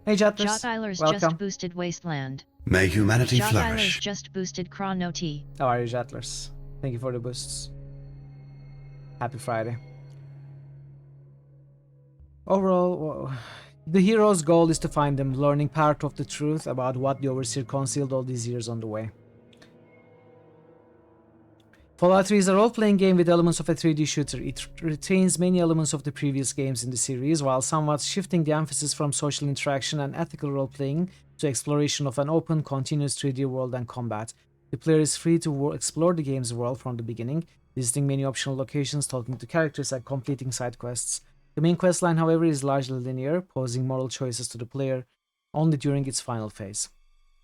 Hey, Jatlers. Jock Eilers Welcome. just boosted Wasteland. May humanity Jock Eilers flourish. just boosted Chrono T. How are you, Jatlers? Thank you for the boosts. Happy Friday. Overall, the hero's goal is to find them, learning part of the truth about what the Overseer concealed all these years on the way. Fallout 3 is a role-playing game with elements of a 3D shooter. It retains many elements of the previous games in the series, while somewhat shifting the emphasis from social interaction and ethical role-playing to exploration of an open, continuous 3D world and combat. The player is free to explore the game's world from the beginning, visiting many optional locations, talking to characters, and completing side quests. The main questline, however, is largely linear, posing moral choices to the player only during its final phase.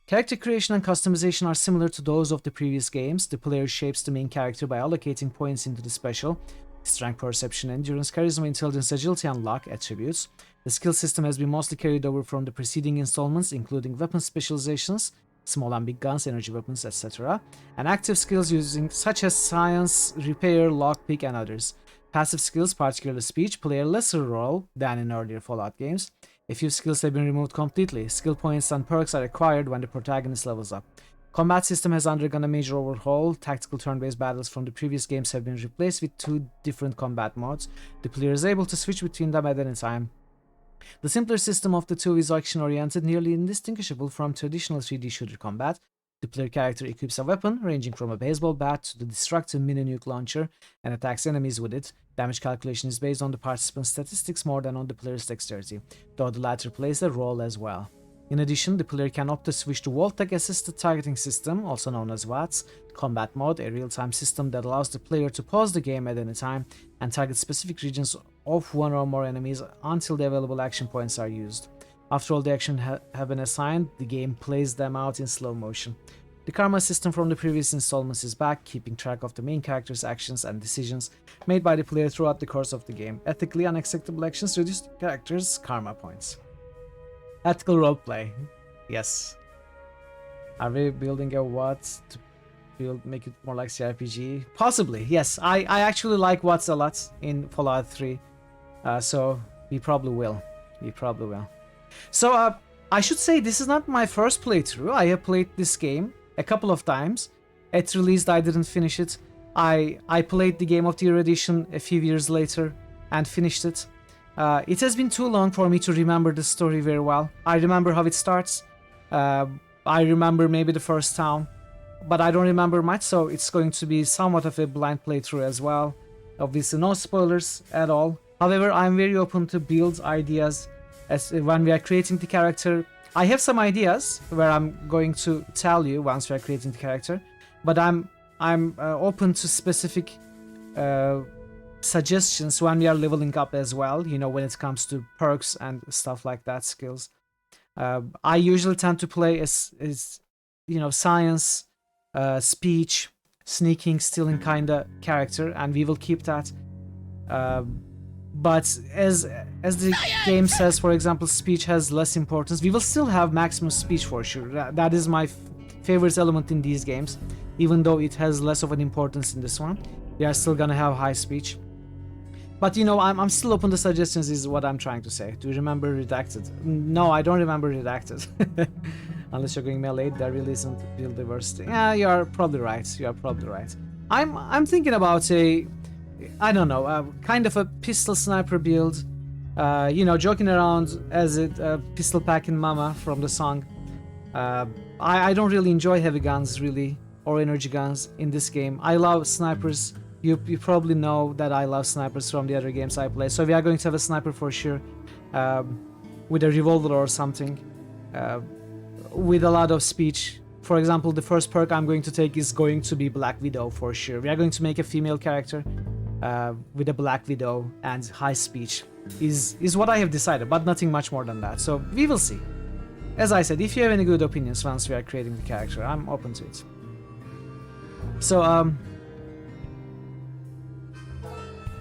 Character creation and customization are similar to those of the previous games. The player shapes the main character by allocating points into the special, strength, perception, endurance, charisma, intelligence, agility, and luck attributes. The skill system has been mostly carried over from the preceding installments, including weapon specializations, small and big guns, energy weapons, etc., and active skills such as science, repair, lockpick, and others. Passive skills, particularly speech, play a lesser role than in earlier Fallout games. A few skills have been removed completely. Skill points and perks are acquired when the protagonist levels up. Combat system has undergone a major overhaul. Tactical turn-based battles from the previous games have been replaced with 2 different combat modes. The player is able to switch between them at any time. The simpler system of the two is action-oriented, nearly indistinguishable from traditional 3D shooter combat. The player character equips a weapon, ranging from a baseball bat to the destructive mini-nuke launcher, and attacks enemies with it. Damage calculation is based on the participant's statistics more than on the player's dexterity, though the latter plays a role as well. In addition, the player can opt to switch to Vault-Tec Assisted Targeting System, also known as VATS, Combat Mode, a real-time system that allows the player to pause the game at any time and target specific regions of one or more enemies until the available action points are used. After all the action have been assigned, the game plays them out in slow motion. The karma system from the previous installments is back, keeping track of the main character's actions and decisions made by the player throughout the course of the game. Ethically unacceptable actions reduce the character's karma points. Ethical roleplay. Yes. Are we building a what to make it more like CRPG? Possibly, yes. I actually like WATS a lot in Fallout 3. So we probably will. So I should say this is not my first playthrough. I have played this game a couple of times. At release I didn't finish it. I played the Game of the Year edition a few years later and finished it. It has been too long for me to remember the story very well. I remember how it starts. I remember maybe the first town, but I don't remember much, so it's going to be somewhat of a blind playthrough as well. Obviously, no spoilers at all. However, I'm very open to build ideas as when we are creating the character. I have some ideas where I'm going to tell you once we are creating the character, but I'm open to specific suggestions when we are leveling up as well, you know, when it comes to perks and stuff like that, skills. I usually tend to play as you know, science, speech, sneaking, stealing kind of character, and we will keep that. But as the game says, for example, speech has less importance. We will still have maximum speech for sure. That is my favorite element in these games, even though it has less of an importance in this one. We are still gonna have high speech. But you know, I'm still open to suggestions is what I'm trying to say. Do you remember Redacted? No, I don't remember Redacted. Unless you're going melee, there really isn't build diversity. Yeah, you are probably right. You are probably right. I'm thinking about a, I don't know, kind of a pistol sniper build. You know, joking around as a pistol packing mama from the song. I don't really enjoy heavy guns really, or energy guns in this game. I love snipers. You probably know that I love snipers from the other games I play. So we are going to have a sniper for sure, with a revolver or something, with a lot of speech. For example, the first perk I'm going to take is going to be Black Widow for sure. We are going to make a female character with a Black Widow, and high speech is what I have decided, but nothing much more than that. So we will see. As I said, if you have any good opinions once we are creating the character, I'm open to it. So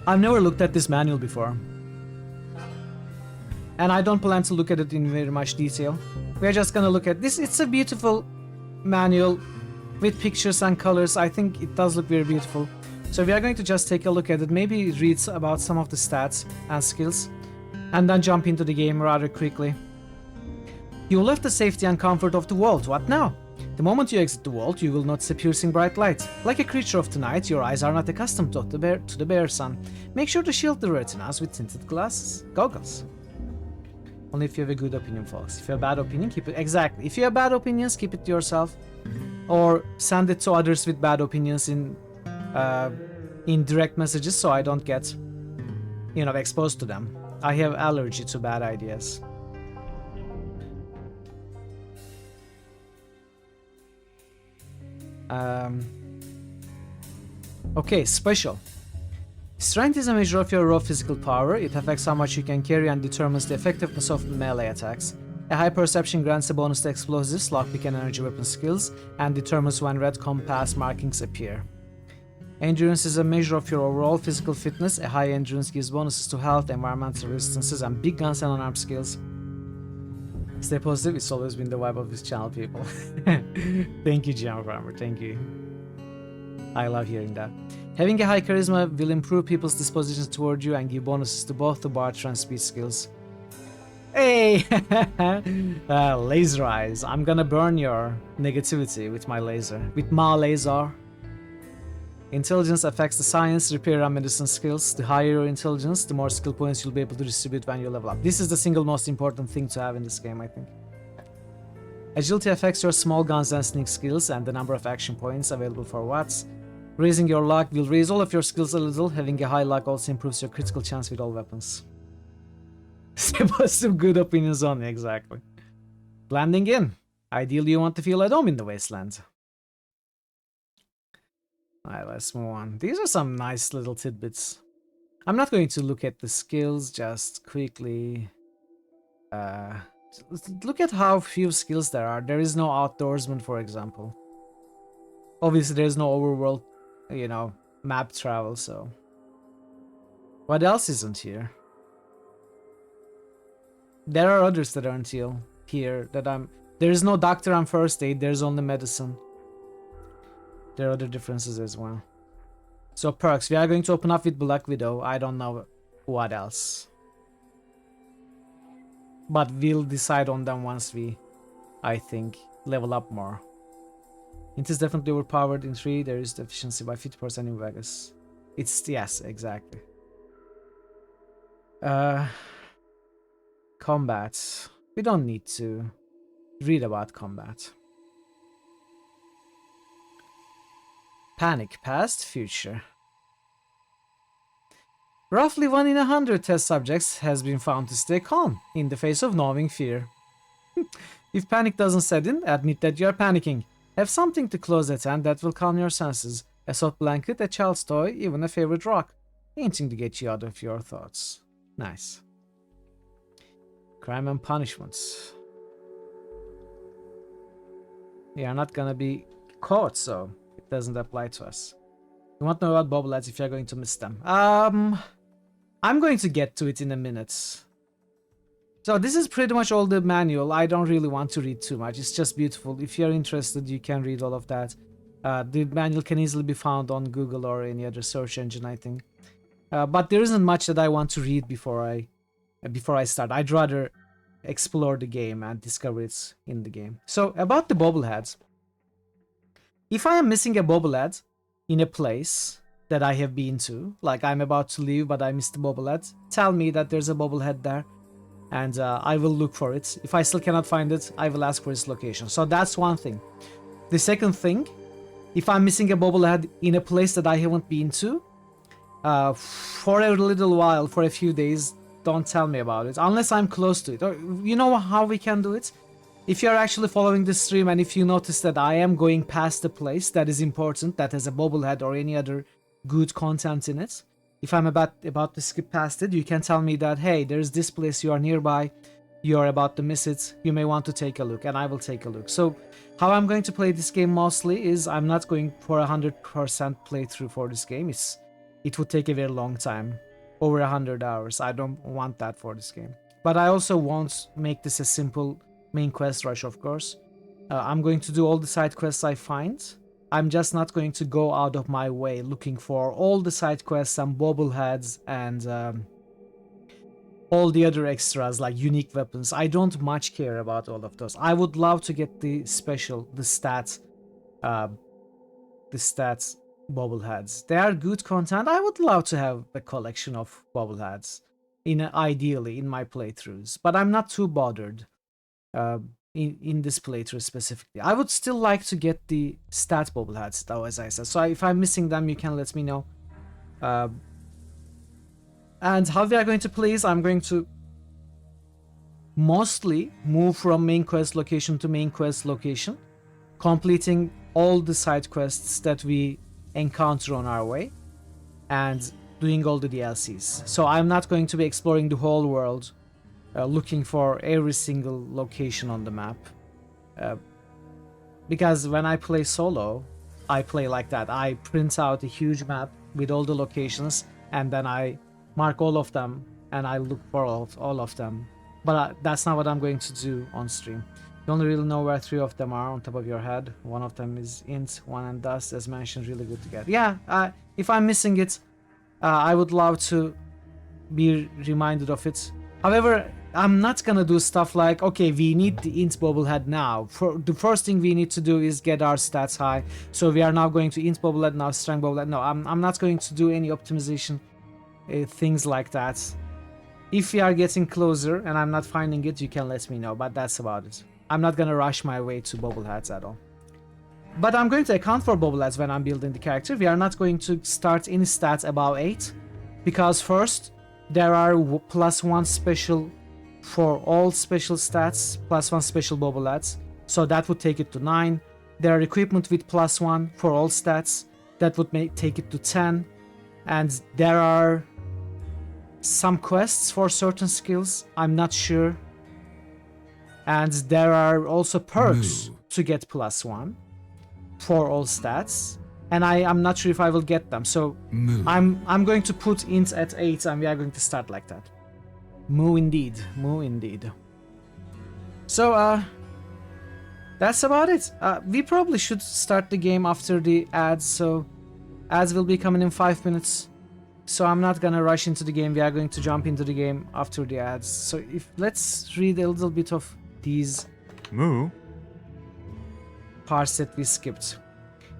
I've never looked at this manual before, and I don't plan to look at it in very much detail. We're just gonna look at this. It's a beautiful manual with pictures and colors. I think it does look very beautiful. So we are going to just take a look at it, maybe read about some of the stats and skills, and then jump into the game rather quickly. You left the safety and comfort of the vault. What now? The moment you exit the vault, you will notice a piercing bright light. Like a creature of the night, your eyes are not accustomed to the bare sun. Make sure to shield the retinas with tinted goggles. Only if you have a good opinion, folks. If you have a bad opinion, keep it... Exactly. If you have bad opinions, keep it to yourself. Or send it to others with bad opinions in direct messages so I don't get, you know, exposed to them. I have allergy to bad ideas. Okay, special. Strength is a measure of your raw physical power. It affects how much you can carry and determines the effectiveness of melee attacks. A high perception grants a bonus to explosives, lockpick and energy weapon skills, and determines when red compass markings appear. Endurance is a measure of your overall physical fitness. A high endurance gives bonuses to health, environmental resistances, and big guns and unarmed skills. Stay positive, it's always been the vibe of this channel, people. Thank you, Jam Farmer, thank you. I love hearing that. Having a high charisma will improve people's disposition toward you and give bonuses to both the barter and speed skills. Hey! Laser eyes. I'm gonna burn your negativity with my laser. With my laser. Intelligence affects the science, repair, and medicine skills. The higher your intelligence, the more skill points you'll be able to distribute when you level up. This is the single most important thing to have in this game, I think. Agility affects your small guns and sneak skills and the number of action points available for what. Raising your luck will raise all of your skills a little. Having a high luck also improves your critical chance with all weapons. Some good opinions on me, exactly. Blending in. Ideally, you want to feel at home in the wasteland. Alright, let's move on. These are some nice little tidbits. I'm not going to look at the skills, just quickly. Look at how few skills there are. There is no outdoorsman, for example. Obviously, there's no overworld, you know, map travel, so. What else isn't here? There are others that aren't here that I'm... There is no doctor and first aid, there's only medicine. There are other differences as well. So perks, we are going to open up with Black Widow. I don't know what else. But we'll decide on them once we, I think, level up more. It is definitely overpowered. In 3, there is deficiency by 50% in Vegas. It's, yes, exactly. Combat. We don't need to read about combat. Panic, past, future. Roughly 1 in 100 test subjects has been found to stay calm in the face of gnawing fear. If panic doesn't set in, admit that you are panicking. Have something to close at hand that will calm your senses. A soft blanket, a child's toy, even a favorite rock. Anything to get you out of your thoughts. Nice. Crime and punishments. We are not gonna be caught, so it doesn't apply to us. You want to know about bobbleheads if you're going to miss them. I'm going to get to it in a minute. So this is pretty much all the manual. I don't really want to read too much. It's just beautiful. If you're interested, you can read all of that. The manual can easily be found on Google or any other search engine, I think. But there isn't much that I want to read before I start. I'd rather explore the game and discover it in the game. So about the bobbleheads. If I am missing a bobblehead in a place that I have been to, like I'm about to leave but I missed the bobblehead, tell me that there's a bobblehead there and I will look for it. If I still cannot find it, I will ask for its location. So that's one thing. The second thing, if I'm missing a bobblehead in a place that I haven't been to, for a little while, for a few days, don't tell me about it unless I'm close to it. Or you know how we can do it? If you're actually following the stream and if you notice that I am going past a place that is important, that has a bobblehead or any other good content in it, if I'm about to skip past it, you can tell me that, hey, there's this place, you are nearby, you're about to miss it, you may want to take a look, and I will take a look. So how I'm going to play this game mostly is I'm not going for 100% playthrough for this game. It would take a very long time, over 100 hours. I don't want that for this game. But I also won't make this a simple main quest rush, of course. I'm going to do all the side quests I find. I'm just not going to go out of my way looking for all the side quests and bobbleheads and all the other extras like unique weapons. I don't much care about all of those. I would love to get the stats bobbleheads. They are good content. I would love to have a collection of bobbleheads ideally in my playthroughs, but I'm not too bothered in this playthrough specifically. I would still like to get the stat bobbleheads though, as I said. So if I'm missing them, you can let me know. And how we are going to play is I'm going to mostly move from main quest location to main quest location, completing all the side quests that we encounter on our way and doing all the DLCs. So I'm not going to be exploring the whole world looking for every single location on the map, because when I play solo, I play like that. I print out a huge map with all the locations and then I mark all of them and I look for all of them. But that's not what I'm going to do on stream. You only really know where 3 of them are on top of your head. One of them is int, one and dust, as mentioned. Really good to get. Yeah, if I'm missing it, I would love to be reminded of it. However, I'm not gonna do stuff like, okay, we need the int bobblehead now. The first thing we need to do is get our stats high. So we are now going to int bobblehead, now strength bobblehead. No, I'm not going to do any optimization things like that. If we are getting closer and I'm not finding it, you can let me know, but that's about it. I'm not gonna rush my way to bobbleheads at all. But I'm going to account for bobbleheads when I'm building the character. We are not going to start any stats above 8, because first, there are +1 special for all special stats, +1 special bobbleheads, so that would take it to 9. There are equipment with +1 for all stats, that would take it to 10. And there are some quests for certain skills, I'm not sure. And there are also perks to get +1 for all stats, and I'm not sure if I will get them. So I'm going to put int at 8 and we are going to start like that. Moo indeed, moo indeed. So that's about it. We probably should start the game after the ads, so ads will be coming in 5 minutes. So I'm not gonna rush into the game. We are going to jump into the game after the ads. So let's read a little bit of these parts that we skipped.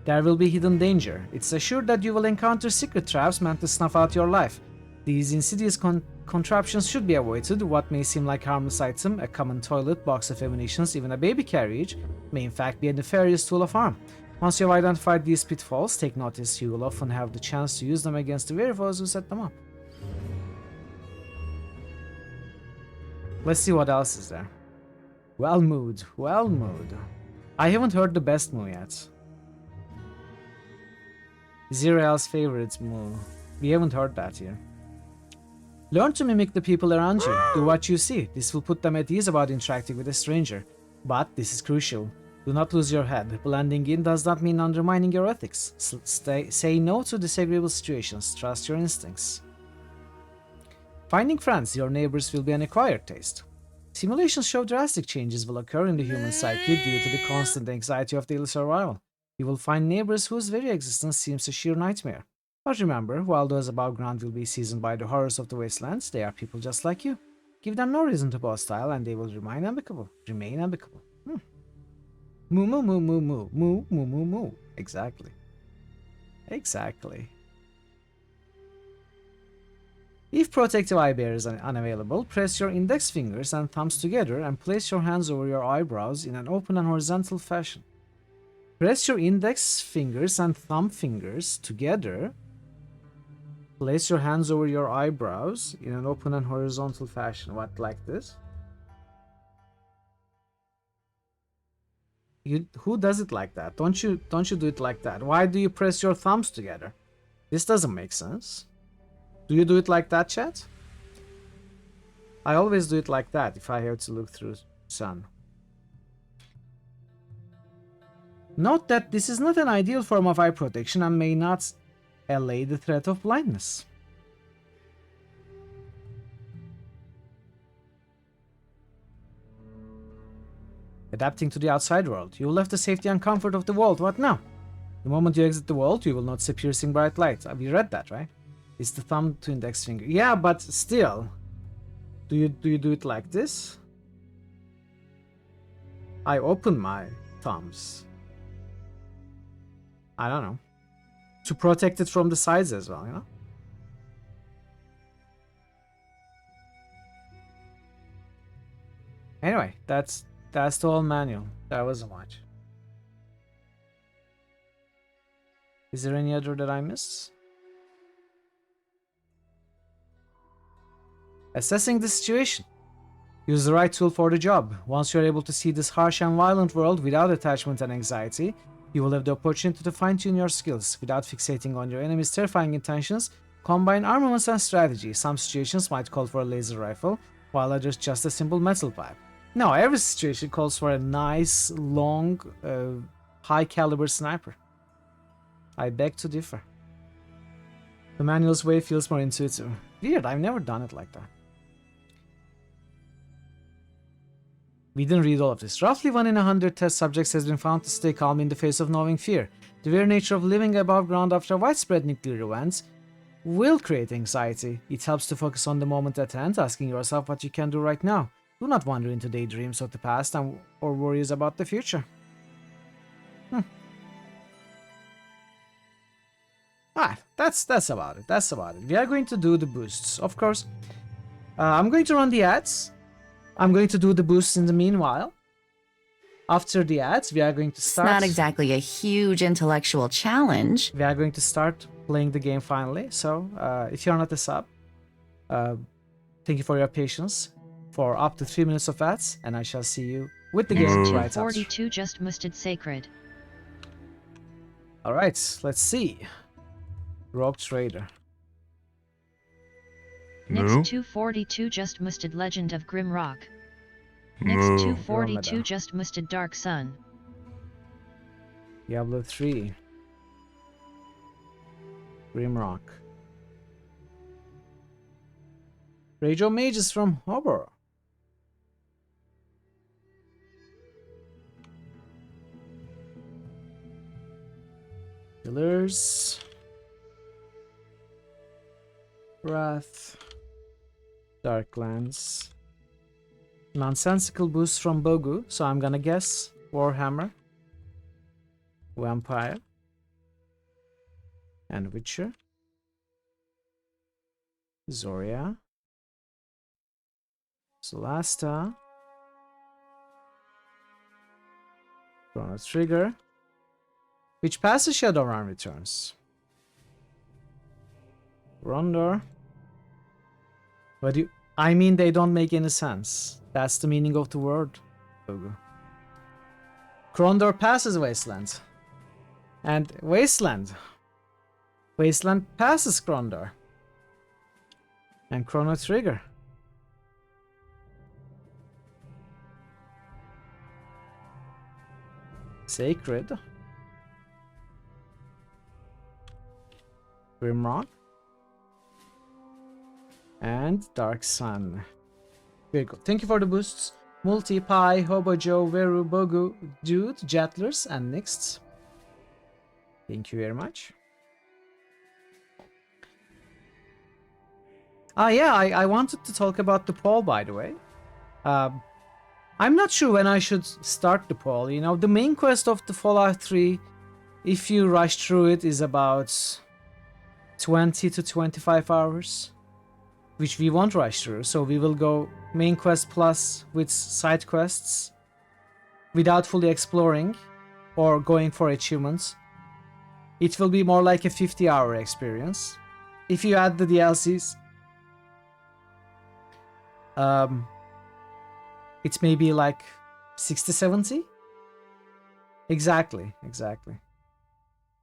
There will be hidden danger. It's assured that you will encounter secret traps meant to snuff out your life. These insidious contraptions should be avoided. What may seem like a harmless item, a common toilet, box of ammunitions, even a baby carriage, may in fact be a nefarious tool of harm. Once you have identified these pitfalls, take notice. You will often have the chance to use them against the very foes who set them up. Let's see what else is there. Well mood, well mood. I haven't heard the best moo yet. Zero else favorite moo. We haven't heard that here. Learn to mimic the people around you. Do what you see. This will put them at ease about interacting with a stranger. But this is crucial. Do not lose your head. Blending in does not mean undermining your ethics. Say no to disagreeable situations. Trust your instincts. Finding friends, your neighbors will be an acquired taste. Simulations show drastic changes will occur in the human psyche due to the constant anxiety of daily survival. You will find neighbors whose very existence seems a sheer nightmare. But remember, while those above ground will be seasoned by the horrors of the wastelands, they are people just like you. Give them no reason to be hostile and they will remain amicable. Moo moo moo moo moo moo moo moo moo. Exactly. Exactly. If protective eye bear is unavailable, press your index fingers and thumbs together and place your hands over your eyebrows in an open and horizontal fashion. Press your index fingers and thumb fingers together. Place your hands over your eyebrows in an open and horizontal fashion. What, like this? Who does it like that? Don't you do it like that? Why do you press your thumbs together? This doesn't make sense. Do you do it like that, chat? I always do it like that if I have to look through sun. Note that this is not an ideal form of eye protection and may not allay the threat of blindness. Adapting to the outside world. You left the safety and comfort of the world. What now? The moment you exit the world, you will not see piercing bright light. We read that, right? It's the thumb to index finger. Yeah, but still. Do you do it like this? I open my thumbs. I don't know. To protect it from the sides as well, you know? Anyway, that's the whole manual. That wasn't much. Is there any other that I missed? Assessing the situation. Use the right tool for the job. Once you're able to see this harsh and violent world without attachment and anxiety, you will have the opportunity to fine-tune your skills. Without fixating on your enemy's terrifying intentions, combine armaments and strategy. Some situations might call for a laser rifle, while others just a simple metal pipe. No, every situation calls for a nice, long, high-caliber sniper. I beg to differ. The manual's way feels more intuitive. Weird, I've never done it like that. We didn't read all of this. Roughly 1 in 100 test subjects has been found to stay calm in the face of knowing fear. The very nature of living above ground after widespread nuclear events will create anxiety. It helps to focus on the moment at hand, asking yourself what you can do right now. Do not wander into daydreams of the past or worries about the future. That's about it. That's about it. We are going to do the boosts, of course. I'm going to run the ads. I'm going to do the boosts in the meanwhile. After the ads, we are going to start. It's not exactly a huge intellectual challenge. We are going to start playing the game finally. So, if you're not a sub, thank you for your patience for up to 3 minutes of ads, and I shall see you with the game right after. 242 just musted sacred. All right, let's see. Rogue Trader. Next 242 just musted Legend of Grimrock. Next 242 just musted Dark Sun. Diablo 3. Grimrock. Rage of Mages from Hobor. Killers. Wrath. Darklands. Nonsensical boost from Bogu, so I'm gonna guess Warhammer. Vampire. and Witcher. Zoria. Solasta. Chrono Trigger. Which passes Shadowrun returns. Rondor. But I mean, they don't make any sense. That's the meaning of the word. Krondor passes Wasteland. And Wasteland passes Krondor. And Chrono Trigger. Sacred. Grimrock. And Dark Sun. Very good. Thank you for the boosts. Multi, Pi, Hobo Joe, Veru, Bogu, Dude, Jettlers, and Next. Thank you very much. Yeah, I wanted to talk about the poll, by the way. I'm not sure when I should start the poll. You know, the main quest of the Fallout 3, if you rush through it, is about 20 to 25 hours. Which we won't rush through, so we will go main quest plus with side quests without fully exploring or going for achievements. It will be more like a 50-hour experience. If you add the DLCs, it may be like 60-70. Exactly.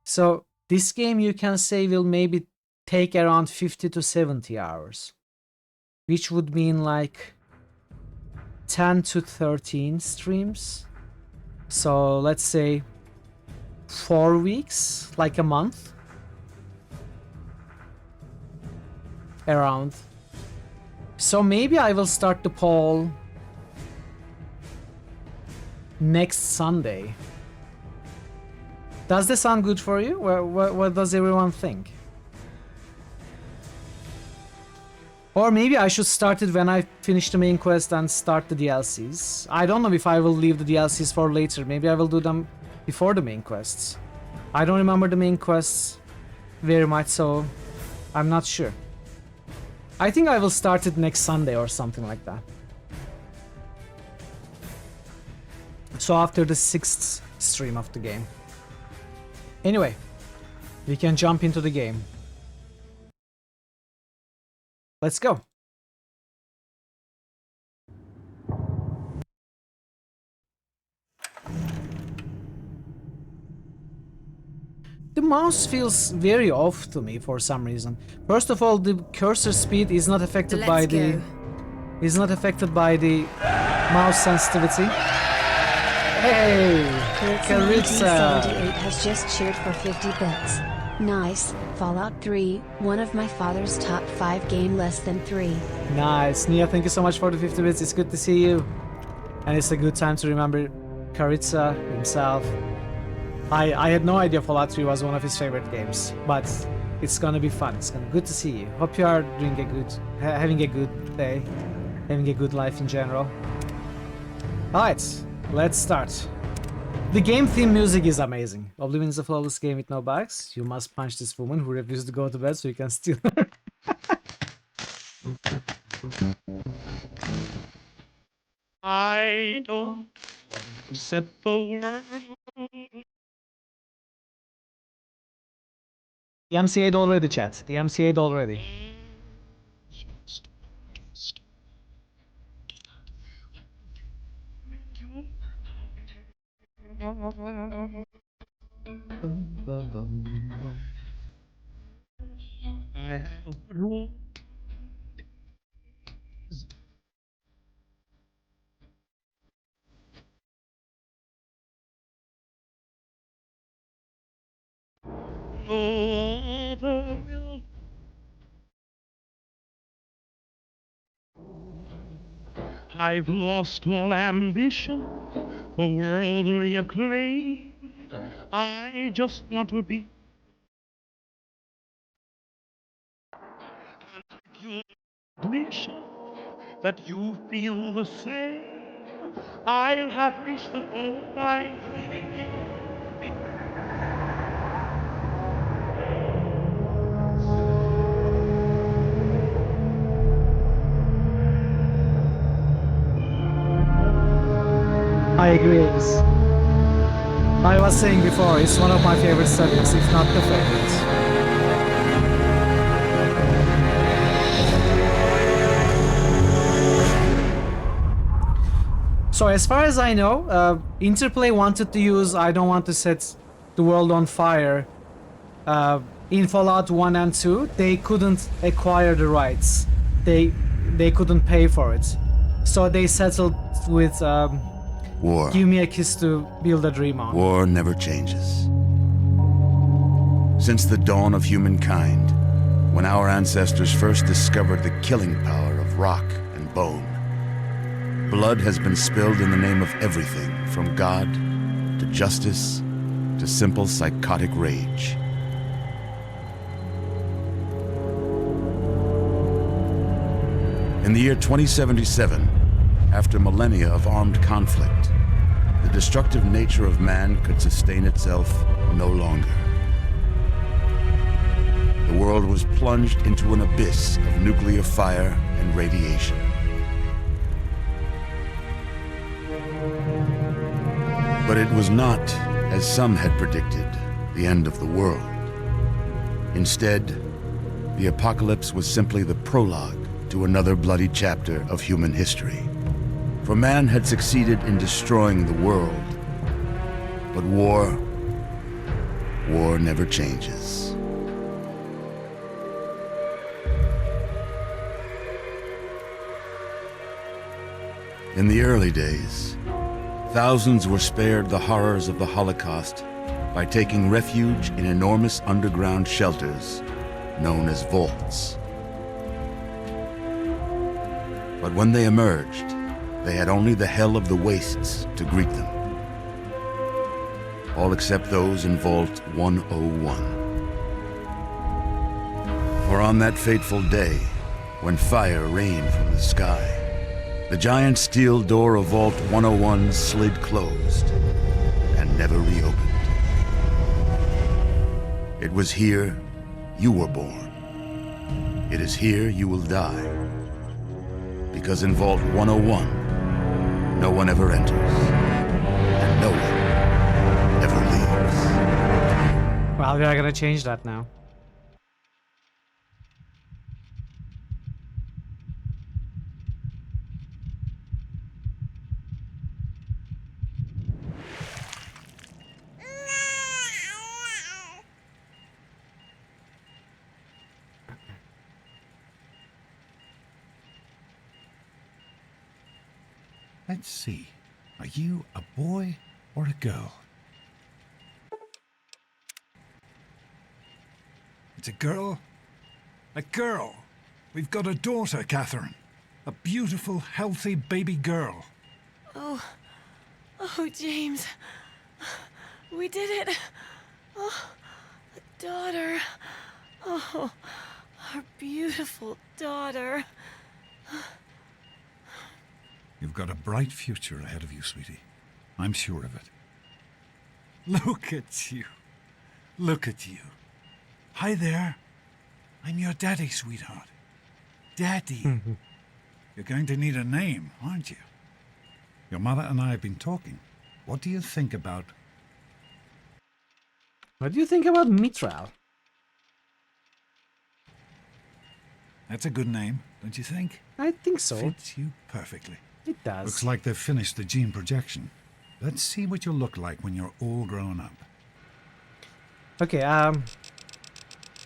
So this game, you can say, will maybe take around 50 to 70 hours. Which would mean like 10 to 13 streams. So let's say 4 weeks, like a month. Around. So maybe I will start the poll next Sunday. Does this sound good for you? What does everyone think? Or maybe I should start it when I finish the main quest and start the DLCs. I don't know if I will leave the DLCs for later. Maybe I will do them before the main quests. I don't remember the main quests very much, so I'm not sure. I think I will start it next Sunday or something like that. So after the 6th stream of the game. Anyway, we can jump into the game. Let's go. The mouse feels very off to me for some reason. First of all, the cursor speed is not affected by the mouse sensitivity. Hey, Karitsa 78 has just cheered for 50 bits. Nice. Fallout 3, one of my father's top 5 game less than 3. Nice. Nia, thank you so much for the 50 bits. It's good to see you. And it's a good time to remember Karitsa himself. I had no idea Fallout 3 was one of his favorite games, but it's gonna be fun. It's gonna be good to see you. Hope you are doing having a good day, having a good life in general. Alright, let's start. The game theme music is amazing. Oblivion is a flawless game with no bugs. You must punch this woman who refused to go to bed so you can steal her. I don't set the world. The MCA'd already, chat. The MCA'd already. I've lost all ambition for worldly acclaim. I just want to be. You admission that you feel the same. I'll have reached the whole line. I agree with this. I was saying before, it's one of my favorite subjects, if not the favorite. So as far as I know, Interplay wanted to use I don't want to set the world on fire in Fallout 1 and 2. They couldn't acquire the rights. They couldn't pay for it. So they settled with War. Give Me a Kiss to build a dream on. War never changes. Since the dawn of humankind, when our ancestors first discovered the killing power of rock and bone, blood has been spilled in the name of everything from God to justice to simple psychotic rage. In the year 2077, after millennia of armed conflict, the destructive nature of man could sustain itself no longer. The world was plunged into an abyss of nuclear fire and radiation. But it was not, as some had predicted, the end of the world. Instead, the apocalypse was simply the prologue to another bloody chapter of human history. For man had succeeded in destroying the world, but war never changes. In the early days, thousands were spared the horrors of the Holocaust by taking refuge in enormous underground shelters known as vaults. But when they emerged, they had only the hell of the wastes to greet them. All except those in Vault 101. For on that fateful day, when fire rained from the sky, the giant steel door of Vault 101 slid closed and never reopened. It was here you were born. It is here you will die. Because in Vault 101, no one ever enters, and no one ever leaves. Well, we are gonna change that now. Let's see. Are you a boy or a girl? It's a girl? A girl! We've got a daughter, Catherine. A beautiful, healthy baby girl. Oh, James. We did it. Oh, a daughter. Oh, our beautiful daughter. You've got a bright future ahead of you, sweetie. I'm sure of it. Look at you. Look at you. Hi there. I'm your daddy, sweetheart. Daddy. You're going to need a name, aren't you? Your mother and I have been talking. What do you think about... What do you think about Mitral? That's a good name, don't you think? I think so. Fits you perfectly. It does. Looks like they've finished the gene projection. Let's see what you'll look like when you're all grown up. Okay,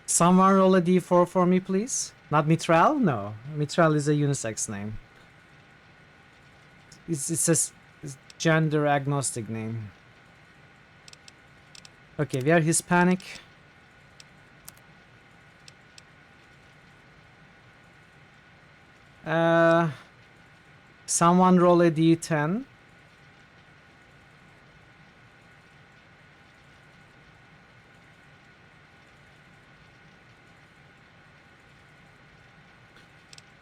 someone roll a d4 for me, please. Not Mitral? No. Mitral is a unisex name. It's a gender agnostic name. Okay, we are Hispanic. Someone roll a d10.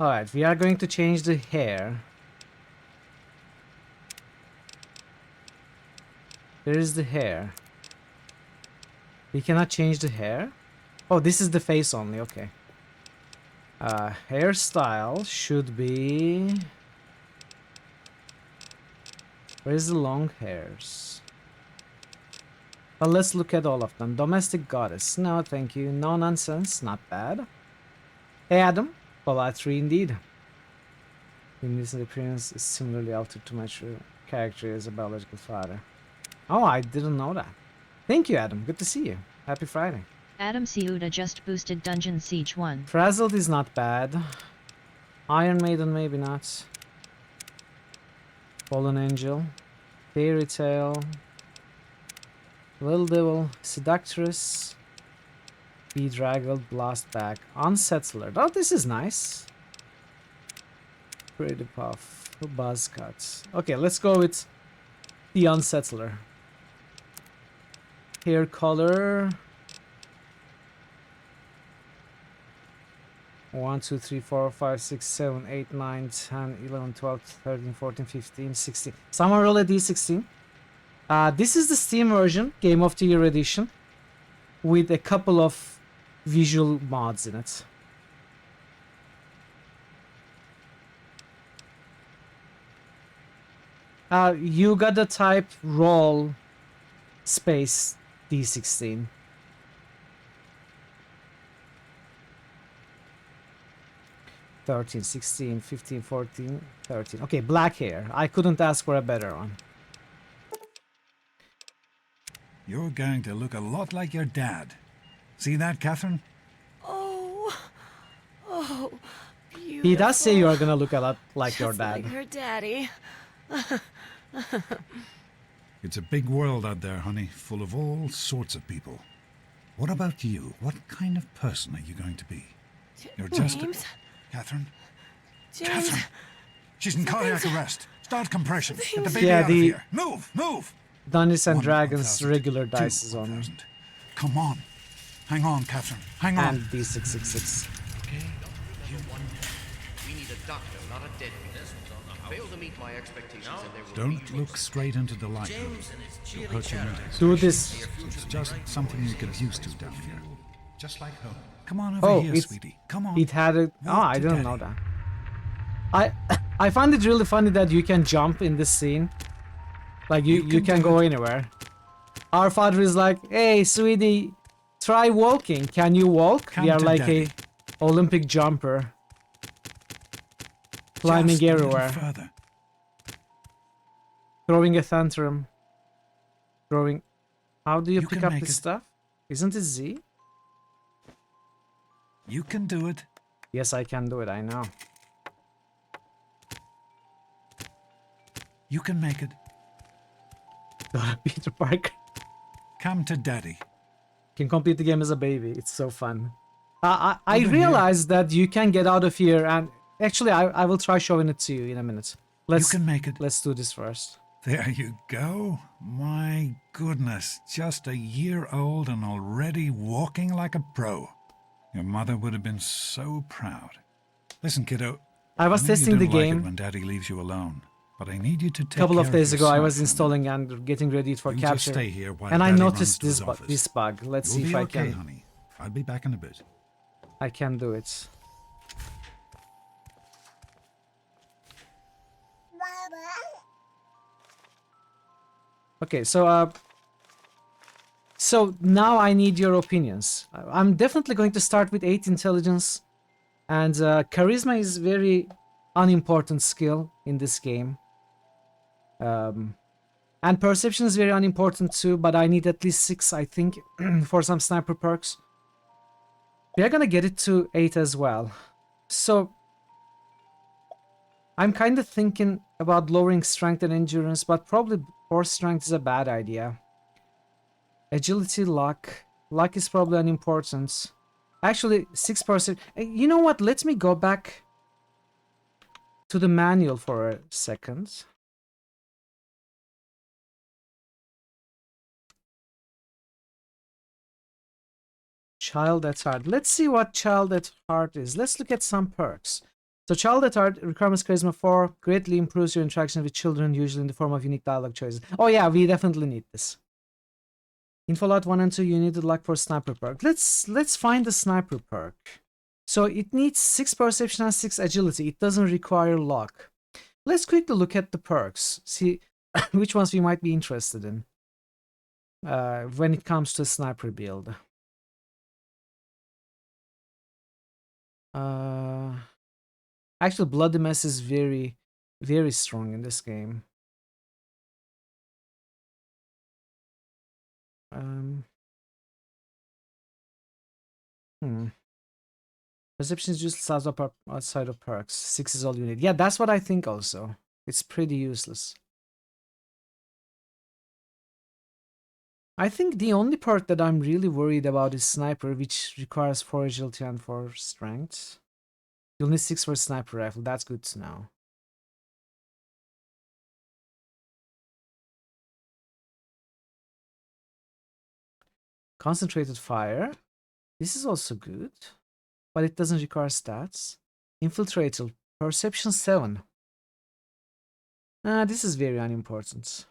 Alright, we are going to change the hair. Where is the hair? We cannot change the hair? Oh, this is the face only, okay. Hairstyle should be... Where's the long hairs? Well, let's look at all of them. Domestic goddess. No, thank you. No nonsense. Not bad. Hey, Adam. Polite 3 indeed. In this appearance is similarly altered to my true character as a biological father. Oh, I didn't know that. Thank you, Adam. Good to see you. Happy Friday. Adam Ciuda just boosted Dungeon Siege 1. Frazzled is not bad. Iron Maiden, maybe not. Fallen Angel. Fairy Tale. Little Devil. Seductress. Bedraggled. Blastback. Unsettler. Oh, this is nice. Pretty Puff. Buzzcut. Okay, let's go with the Unsettler. Hair color. 1, 2, 3, 4, 5, 6, 7, 8, 9, 10, 11, 12, 13, 14, 15, 16. Someone roll a d16. This is the Steam version, Game of the Year edition, with a couple of visual mods in it. You gotta type roll space d16. (13, 16, 15, 14, 13). Okay, black hair. I couldn't ask for a better one. You're going to look a lot like your dad. See that, Catherine? Oh, beautiful. He does say you are gonna look a lot like your dad. Like her daddy. It's a big world out there, honey, full of all sorts of people. What about you? What kind of person are you going to be? You're just James? Catherine? James? Catherine! She's in cardiac arrest. Start compression. Get the Things- baby Yeah, out of here. Move! Move! Dungeons and 1, Dragons 1,000. regular 2, dice is on. 1,000. Come on. Hang on, Catherine. Hang on. And d666. Okay, you won. We need a doctor, not a dead man. Fail to meet my expectations and there will Don't look straight into the light. You'll hurt your knees. Do this. It's just something you get used to down here. Just like home. Come on over Oh, here, it's, sweetie. Come on. it had a... Oh, Walk I to didn't know Daddy. that. I find it really funny that you can jump in this scene. Like, you can go anywhere. Our father is like, hey, sweetie, try walking. Can you walk? Come We are to like Daddy. a Olympic jumper. Climbing Just a little everywhere. further. Throwing a tantrum. Throwing... How do you You pick can up make this it. stuff? Isn't it Z? You can do it. Yes, I can do it, I know. You can make it. Peter Parker Come to Daddy. can complete the game as a baby. It's so fun. I Over here. realized that you can get out of here, and actually I will try showing it to you in a minute. You can make it. Let's do this first. There you go. My goodness. Just a year old and already walking like a pro. Your mother would have been so proud. Listen, kiddo. I was know you testing the don't like it game when Daddy leaves you alone, but I need you to take a couple of care days ago. I yourself was for a installing and getting ready for You just capture, stay here while and I Daddy noticed runs to his this office. this bug. Let's You'll see if be I okay, can. honey. I'll be back in a bit. I can do it. Okay, so now I need your opinions. I'm definitely going to start with 8 intelligence, and charisma is very unimportant skill in this game. And perception is very unimportant too, but I need at least 6, I think, for some sniper perks. We are gonna get it to 8 as well. So I'm kind of thinking about lowering strength and endurance, but probably force strength is a bad idea. Agility, luck. Luck is probably unimportant. Actually, 6%. You know what? Let me go back to the manual for a second. Child at heart. Let's see what child at heart is. Let's look at some perks. So child at heart requirements charisma 4 greatly improves your interaction with children, usually in the form of unique dialogue choices. Oh yeah, we definitely need this. In Fallout 1 and 2, you needed luck for sniper perk. Let's find the sniper perk. So it needs 6 perception and 6 agility. It doesn't require luck. Let's quickly look at the perks. See, which ones we might be interested in when it comes to sniper build. Actually, Bloody Mess is very, very strong in this game. Perception is just outside of perks. 6 is all you need. Yeah, that's what I think also. It's pretty useless. I think the only part that I'm really worried about is Sniper, which requires 4 agility and 4 strength. You'll need 6 for a Sniper rifle. That's good to know. Concentrated Fire. This is also good, but it doesn't require stats. Infiltrator. Perception 7. This is very unimportant.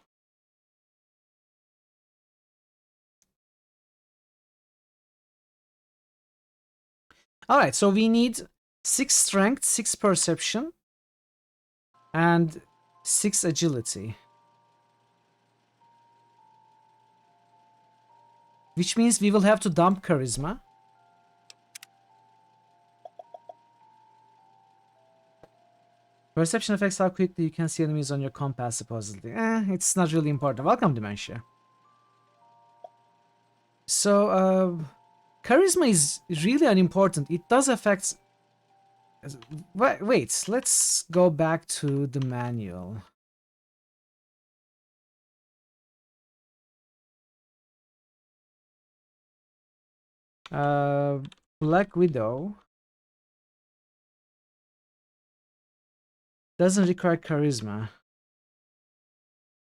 Alright, so we need 6 strength, 6 perception, and 6 agility. Which means we will have to dump charisma. Perception affects how quickly you can see enemies on your compass, supposedly. It's not really important. Welcome, Dementia. So, charisma is really unimportant. It does affect... Wait, let's go back to the manual. Black Widow doesn't require charisma.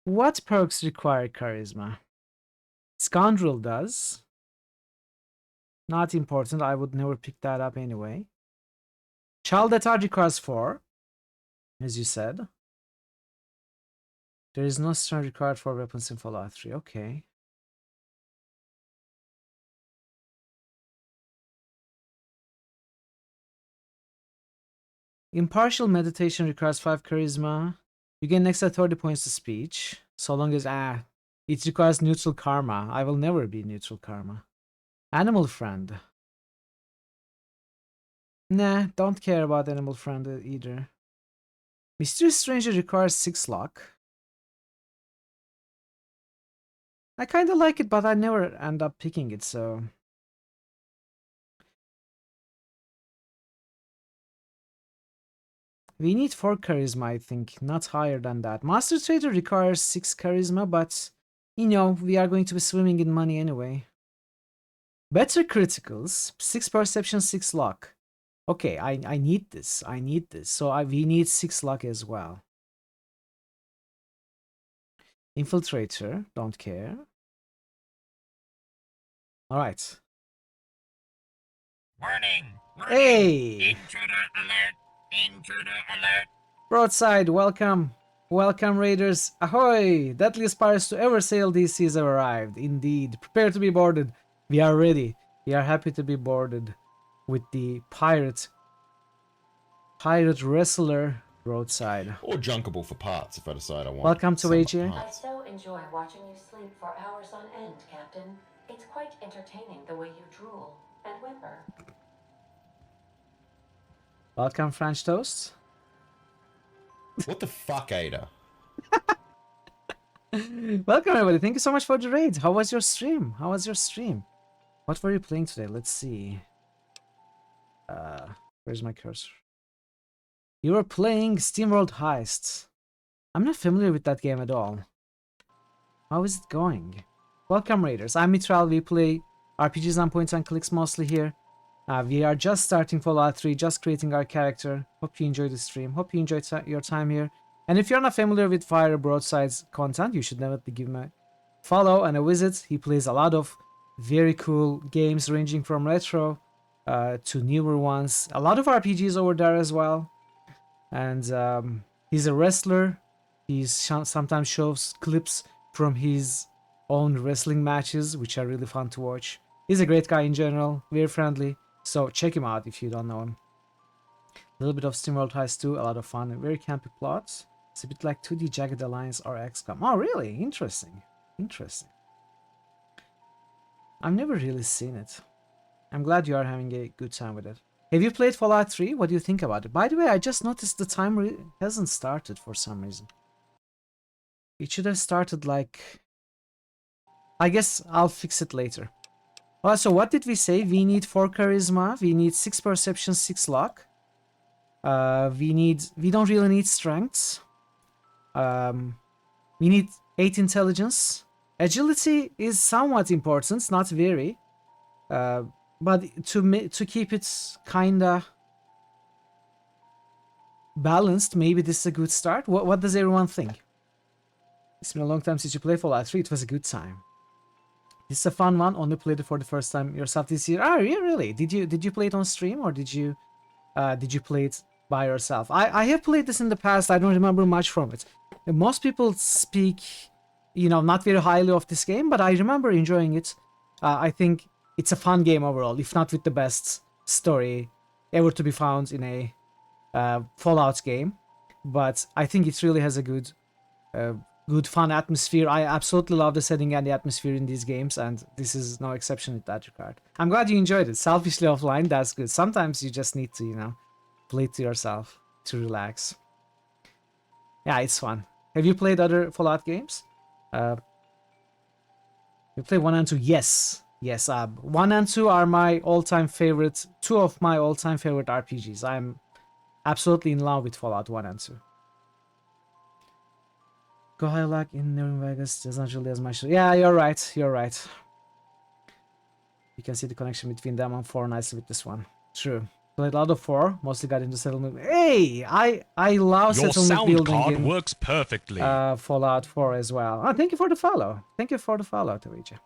What perks require charisma? Scoundrel does. Not important. I would never pick that up anyway. Child at Heart requires 4, as you said. There is no strength required for weapons in Fallout 3. Okay. Impartial Meditation requires 5 charisma. You gain extra 30 points to speech. So long as it requires neutral karma. I will never be neutral karma. Animal Friend. Nah, don't care about Animal Friend either. Mysterious Stranger requires 6 luck. I kinda like it, but I never end up picking it, so... We need 4 charisma, I think, not higher than that. Master Trader requires 6 charisma, but, you know, we are going to be swimming in money anyway. Better criticals, 6 perception, 6 luck. Okay, I need this, I need this. So we need 6 luck as well. Infiltrator, don't care. Alright. Warning! Hey! Intruder alert! Intruder alert! Broadside, welcome. Welcome, Raiders. Ahoy! Deadliest pirates to ever sail these seas have arrived. Indeed. Prepare to be boarded. We are ready. We are happy to be boarded with the pirate wrestler Broadside. Or junkable for parts if I decide I want. Welcome to AJ. I so enjoy watching you sleep for hours on end, Captain. It's quite entertaining the way you drool and whimper. Welcome, French Toast. What the fuck, Ada? Welcome, everybody. Thank you so much for the raid. How was your stream? How was your stream? What were you playing today? Let's see. Where's my cursor? You were playing SteamWorld Heist. I'm not familiar with that game at all. How is it going? Welcome, Raiders. I'm Mitral. We play RPGs on points and clicks mostly here. We are just starting Fallout 3, just creating our character. Hope you enjoyed the stream. Hope you enjoyed your time here. And if you're not familiar with Fire Broadside's content, you should definitely give him a follow and a visit. He plays a lot of very cool games ranging from retro to newer ones. A lot of RPGs over there as well. And he's a wrestler. He sometimes shows clips from his own wrestling matches, which are really fun to watch. He's a great guy in general, very friendly. So check him out if you don't know him. A little bit of SteamWorld Heist 2, a lot of fun and very campy plots. It's a bit like 2D Jagged Alliance or XCOM. Oh, really? Interesting. Interesting. I've never really seen it. I'm glad you are having a good time with it. Have you played Fallout 3? What do you think about it? By the way, I just noticed the timer hasn't started for some reason. It should have started like... I guess I'll fix it later. Well, so what did we say? We need 4 charisma, we need 6 perception, 6 luck. We don't really need strengths. We need 8 intelligence. Agility is somewhat important, not very. But to keep it kinda balanced, maybe this is a good start. What does everyone think? It's been a long time since you played Fallout 3. It was a good time. This is a fun one. Only played it for the first time yourself this year. Ah, really? Did you play it on stream or did you play it by yourself? I have played this in the past. I don't remember much from it. Most people speak, you know, not very highly of this game, but I remember enjoying it. I think it's a fun game overall, if not with the best story ever to be found in a Fallout game. But I think it really has a good fun atmosphere. I absolutely love the setting and the atmosphere in these games, and this is no exception in that regard. I'm glad you enjoyed it. Selfishly offline, that's good. Sometimes you just need to, you know, play it to yourself to relax. Yeah, it's fun. Have you played other Fallout games? You play 1 and 2? Yes. Yes, 1 and 2 are my all-time favorite, 2 of my all-time favorite RPGs. I'm absolutely in love with Fallout 1 and 2. Go high luck in New Vegas doesn't really as much. Yeah, you're right. You're right. You can see the connection between them and 4 nicely with this one. True. Played a lot of 4. Mostly got into settlement. Hey, I love Your settlement sound building card in works perfectly. Fallout 4 as well. Oh, thank you for the follow. Thank you for the follow, Luigi.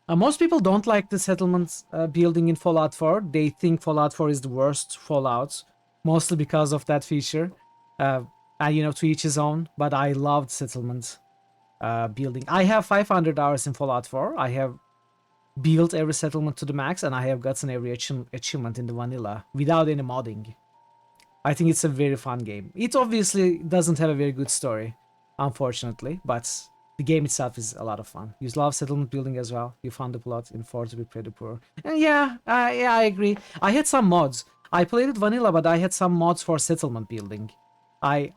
Most people don't like the settlement building in Fallout 4. They think Fallout 4 is the worst Fallout, mostly because of that feature. And, you know, to each his own, but I loved settlement building. I have 500 hours in Fallout 4. I have built every settlement to the max, and I have gotten every achievement in the vanilla without any modding. I think it's a very fun game. It obviously doesn't have a very good story, unfortunately, but the game itself is a lot of fun. You love settlement building as well. You found the plot in 4 to be pretty poor. And yeah, I agree. I had some mods. I played it vanilla, but I had some mods for settlement building. I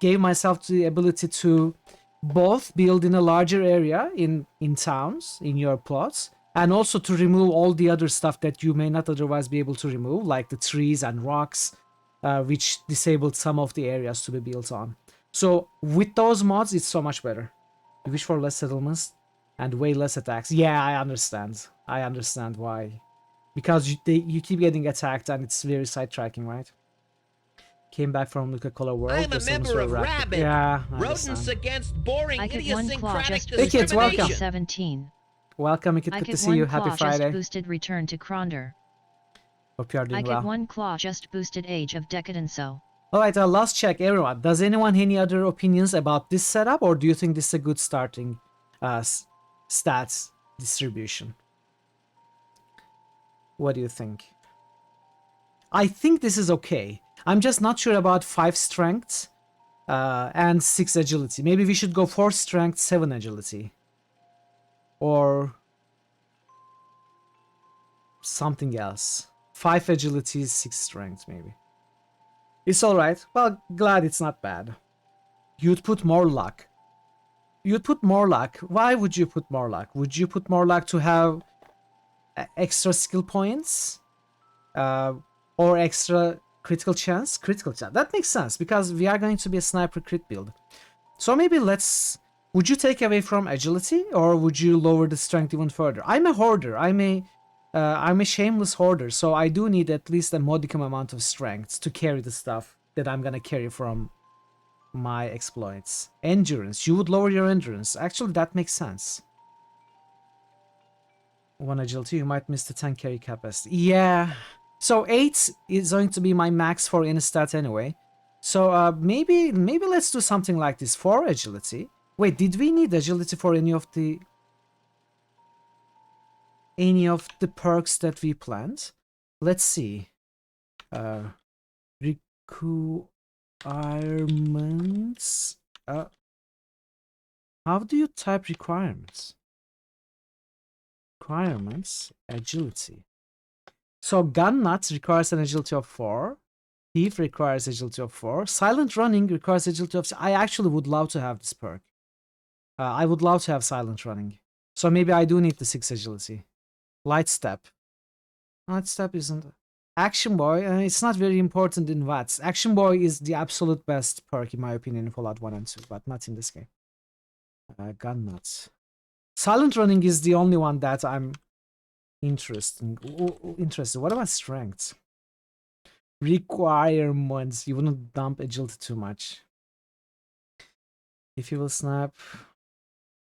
gave myself the ability to both build in a larger area in towns, in your plots, and also to remove all the other stuff that you may not otherwise be able to remove, like the trees and rocks, which disabled some of the areas to be built on. So with those mods, it's so much better. You wish for less settlements and way less attacks. Yeah, I understand. I understand why. Because you keep getting attacked and it's very sidetracking, right? Came back from Coca-Cola World. I'm a member of Rabbit. Yeah, Rodents against boring, I get 1 claw just Hey kids, welcome. 17. Welcome, good to see you. Happy Friday. Just boosted return to Kronder. Hope you are doing I well. get 1 claw just boosted Age of Decadence. So. Alright, last check, everyone. Does anyone have any other opinions about this setup, or do you think this is a good starting stats distribution? What do you think? I think this is okay. I'm just not sure about 5 strength and 6 agility. Maybe we should go 4 strength, 7 agility. Or something else. 5 agility, 6 strength, maybe. It's alright. Well, glad it's not bad. You'd put more luck. You'd put more luck. Why would you put more luck? Would you put more luck to have extra skill points? Or extra critical chance? Critical chance. That makes sense, because we are going to be a sniper crit build. So maybe let's... Would you take away from agility, or would you lower the strength even further? I'm a hoarder. I'm a shameless hoarder, so I do need at least a modicum amount of strength to carry the stuff that I'm gonna carry from my exploits. Endurance. You would lower your endurance. Actually, that makes sense. 1 agility, you might miss the 10 carry capacity. Yeah. So 8 is going to be my max for any stat anyway. So maybe let's do something like this. 4 agility. Wait, did we need agility for any of the perks that we planned? Let's see. Riku Requirements. How do you type requirements? Requirements, agility. So gun nuts requires an agility of 4. Thief requires agility of 4. Silent running requires agility of 6. I actually would love to have this perk. I would love to have silent running. So maybe I do need the 6 agility. Light step. Light step isn't. Action boy, it's not very important in VATS. Action boy is the absolute best perk in my opinion in Fallout 1 and 2, but not in this game. Gun nuts. Silent running is the only one that I'm interested. What about strength? Requirements. You wouldn't dump agility too much. If you will snap,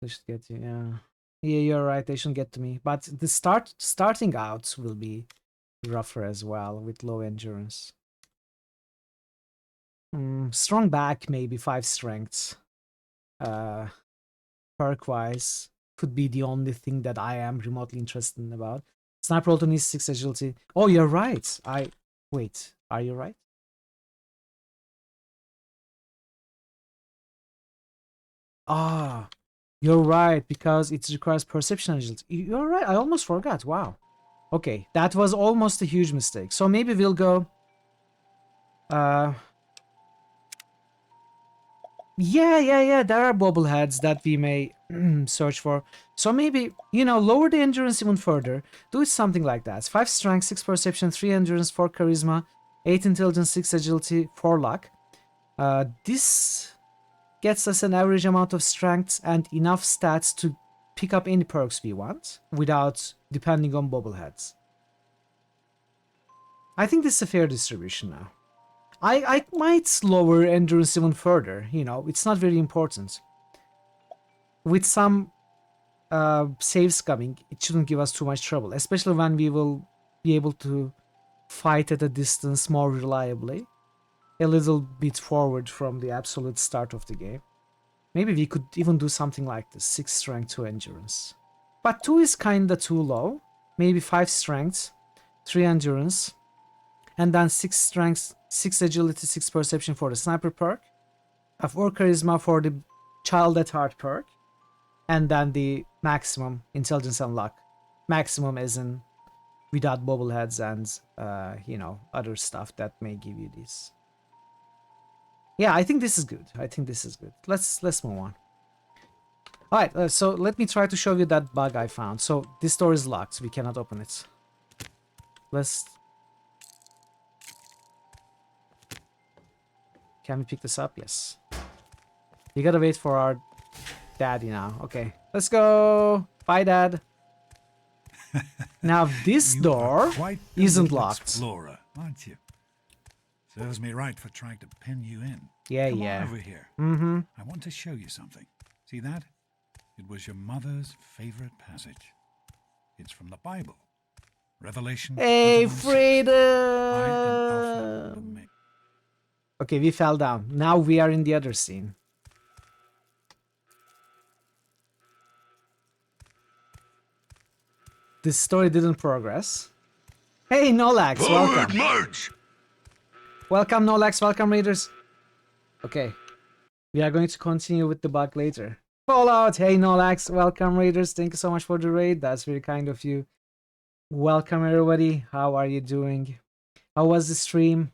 they should get you. Yeah, you're right. They shouldn't get to me. But the starting out will be rougher as well with low endurance. Strong back, maybe 5 strengths. Perk wise, could be the only thing that I am remotely interested in about. Sniper also needs 6 agility. Oh, you're right. Wait, are you right? Ah, you're right, because it requires perception agility. You're right, I almost forgot. Wow. Okay, that was almost a huge mistake. So maybe we'll go... Yeah, there are bobbleheads that we may search for. So maybe, lower the endurance even further. Do it something like that. 5 strength, 6 perception, 3 endurance, 4 charisma, 8 intelligence, 6 agility, 4 luck. This gets us an average amount of strength and enough stats to pick up any perks we want without depending on bobbleheads. I think this is a fair distribution now. I might lower endurance even further, it's not very important. With some saves coming, it shouldn't give us too much trouble, especially when we will be able to fight at a distance more reliably. A little bit forward from the absolute start of the game. Maybe we could even do something like this, 6 strength, 2 endurance. But 2 is kinda too low. Maybe 5 strength, 3 endurance, and then 6 strength, 6 agility, 6 perception for the sniper perk, 4 charisma for the child at heart perk, and then the maximum intelligence and luck. Maximum as in without bobbleheads and other stuff that may give you this. Yeah, I think this is good. Let's move on. All right, so let me try to show you that bug I found. So this door is locked, so we cannot open it. Can we pick this up? Yes. We gotta wait for our daddy now. Okay, let's go. Bye, Dad. Now this door isn't locked. Explorer, aren't you? Serves me right for trying to pin you in. Come on over here. I want to show you something. See that? It was your mother's favorite passage. It's from the Bible. Revelation. Hey, freedom! Okay, we fell down. Now we are in the other scene. This story didn't progress. Hey, Nolax, welcome. March! Welcome, Nolax, welcome, Raiders. Okay, we are going to continue with the bug later. Fallout, hey, Nolax, welcome, Raiders. Thank you so much for the raid. That's very kind of you. Welcome, everybody. How are you doing? How was the stream?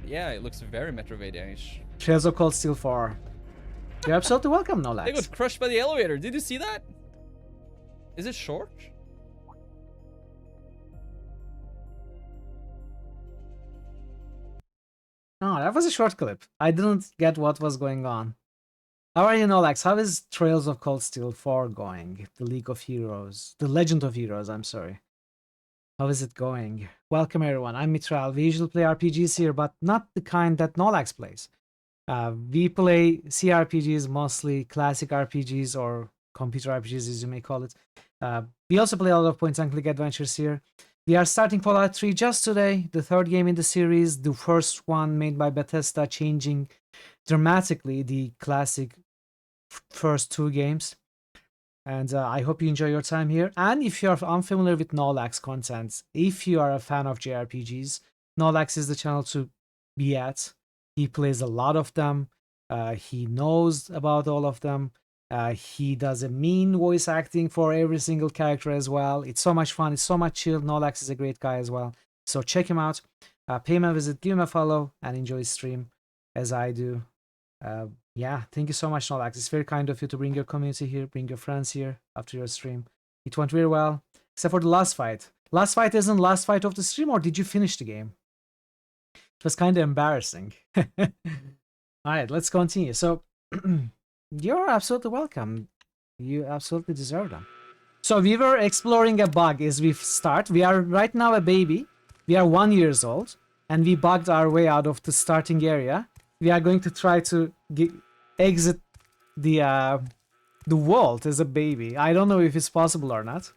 Yeah, it looks very Metroidvania-ish. Trails of Cold Steel 4. You're absolutely welcome, Nolax. It was crushed by the elevator. Did you see that? Is it short? No, that was a short clip. I didn't get what was going on. How are you, Nolax? How is Trails of Cold Steel 4 going? The League of Heroes. The Legend of Heroes, I'm sorry. How is it going? Welcome, everyone. I'm Mitral. We usually play RPGs here, but not the kind that Nolax plays. We play CRPGs, mostly classic RPGs or computer RPGs, as you may call it. We also play a lot of point-and-click adventures here. We are starting Fallout 3 just today, the 3rd game in the series, the first one made by Bethesda, changing dramatically the classic first 2 games. And I hope you enjoy your time here. And if you're unfamiliar with Nolax content, if you are a fan of JRPGs, Nolax is the channel to be at. He plays a lot of them. He knows about all of them. He does a mean voice acting for every single character as well. It's so much fun. It's so much chill. Nolax is a great guy as well. So check him out. Pay him a visit, give him a follow, and enjoy his stream as I do. Yeah, thank you so much, Nolax. It's very kind of you to bring your community here, bring your friends here after your stream. It went very well, except for the last fight. Last fight isn't last fight of the stream, or did you finish the game? It was kind of embarrassing. Alright, let's continue. So, you're absolutely welcome. You absolutely deserve them. So, we were exploring a bug as we start. We are right now a baby. We are 1 year old. And we bugged our way out of the starting area. We are going to try to exit the world as a baby. I don't know if it's possible or not.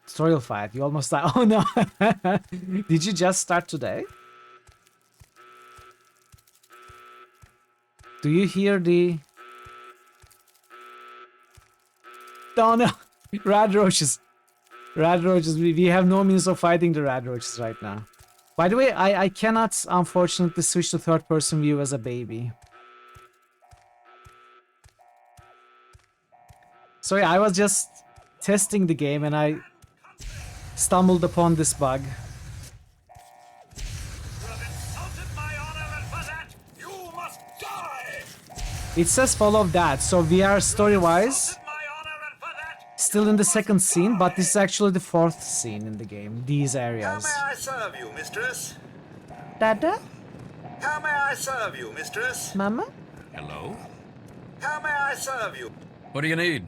Tutorial fight. You almost died. Oh no. Did you just start today? Do you hear the... Oh no! Rad roaches. Rad roaches. We have no means of fighting the rad roaches right now. By the way, I cannot, unfortunately, switch to third-person view as a baby. Sorry, I was just testing the game and I stumbled upon this bug. It says follow that, so we are story-wise still in the second scene, but this is actually the fourth scene in the game, these areas. How may I serve you, mistress? Dada? How may I serve you, mistress? Mama? Hello? How may I serve you? What do you need?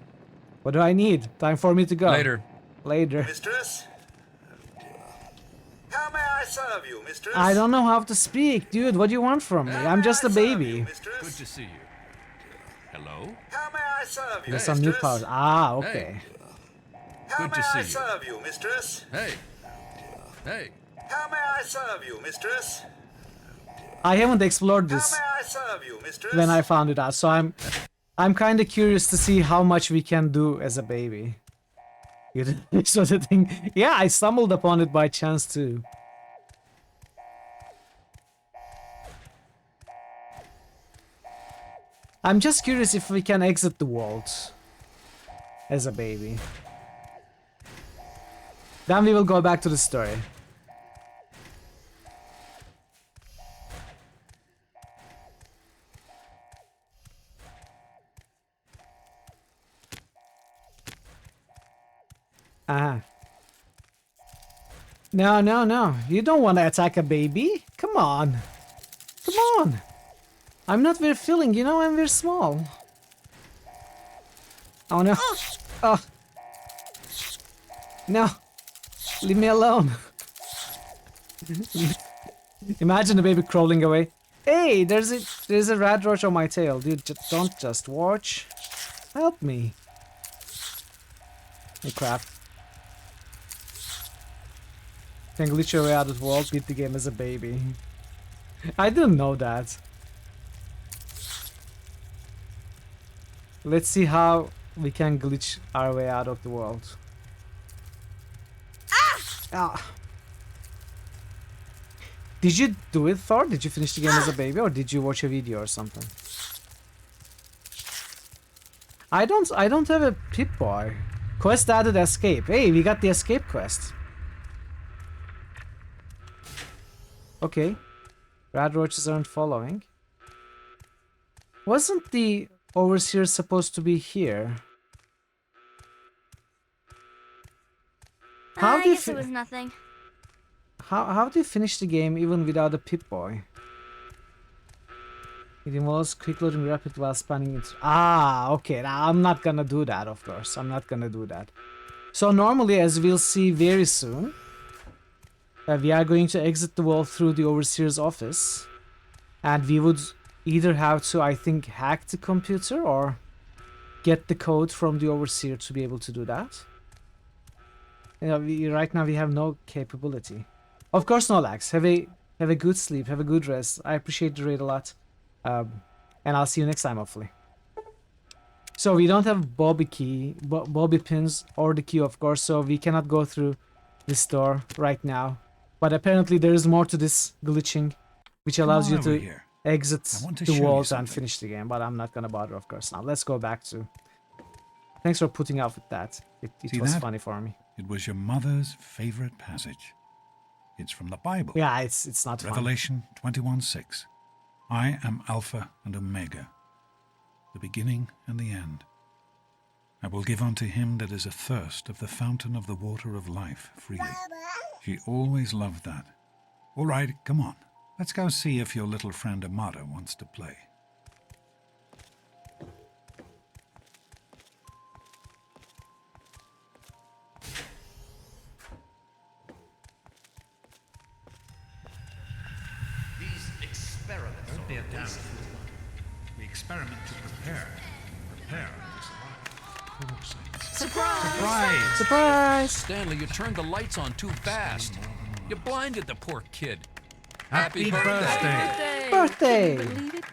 What do I need? Time for me to go. Later. Later. Mistress? How may I serve you, mistress? I don't know how to speak, dude. What do you want from me? I'm just a baby. Good to see you. Hello? How may I serve you, There's some new powers. Ah, okay. How Good may to see I you. serve you, mistress? Hey. Hey. How may I serve you, mistress? I haven't explored this How may I serve you, mistress? when I found it out, so I'm kind of curious to see how much we can do as a baby. So the thing, yeah, I stumbled upon it by chance too. I'm just curious if we can exit the world as a baby. Then we will go back to the story. No, no, no. You don't want to attack a baby. Come on. Come on. I'm not very filling, you know, I'm very small. Oh no. Oh. No. Leave me alone. Imagine the baby crawling away. Hey, there's a rat roach on my tail. Dude, don't just watch. Help me. Oh crap. Can glitch your way out of the world, beat the game as a baby. I didn't know that. Let's see how we can glitch our way out of the world. Ah! Did you do it, Thor? Did you finish the game as a baby, or did you watch a video or something? I don't have a Pip-Boy. Quest added escape. Hey, we got the escape quest. Okay. Rad roaches aren't following. Wasn't the overseer supposed to be here? How I do you guess it was nothing. How do you finish the game even without a Pip-Boy? It involves quick loading rapid while spanning it. Ah, okay. Now, I'm not gonna do that, of course. I'm not gonna do that. So normally, as we'll see very soon, we are going to exit the wall through the overseer's office, and we would either have to, I think, hack the computer or get the code from the overseer to be able to do that. You know, right now we have no capability. Of course, no lags. Have a good sleep. Have a good rest. I appreciate the raid a lot, and I'll see you next time, hopefully. So we don't have Bobby key, Bobby pins, or the key, of course. So we cannot go through this door right now. But apparently there is more to this glitching, which allows you to here. exit I want to the show you walls and something. finish the game, but I'm not gonna bother, of course. Now let's go back to... Thanks for putting up with that. It See was that? funny for me. It was your mother's favorite passage. It's from the Bible. Yeah, it's not fun. Revelation 21:6. I am Alpha and Omega, the beginning and the end. I will give unto him that is athirst of the fountain of the water of life freely. She always loved that. All right, come on. Let's go see if your little friend Amada wants to play. These experiments are We experiment to prepare to survive. Surprise! Surprise! Stanley, you turned the lights on too fast. You blinded the poor kid. Happy birthday! Birthday! Can you believe it?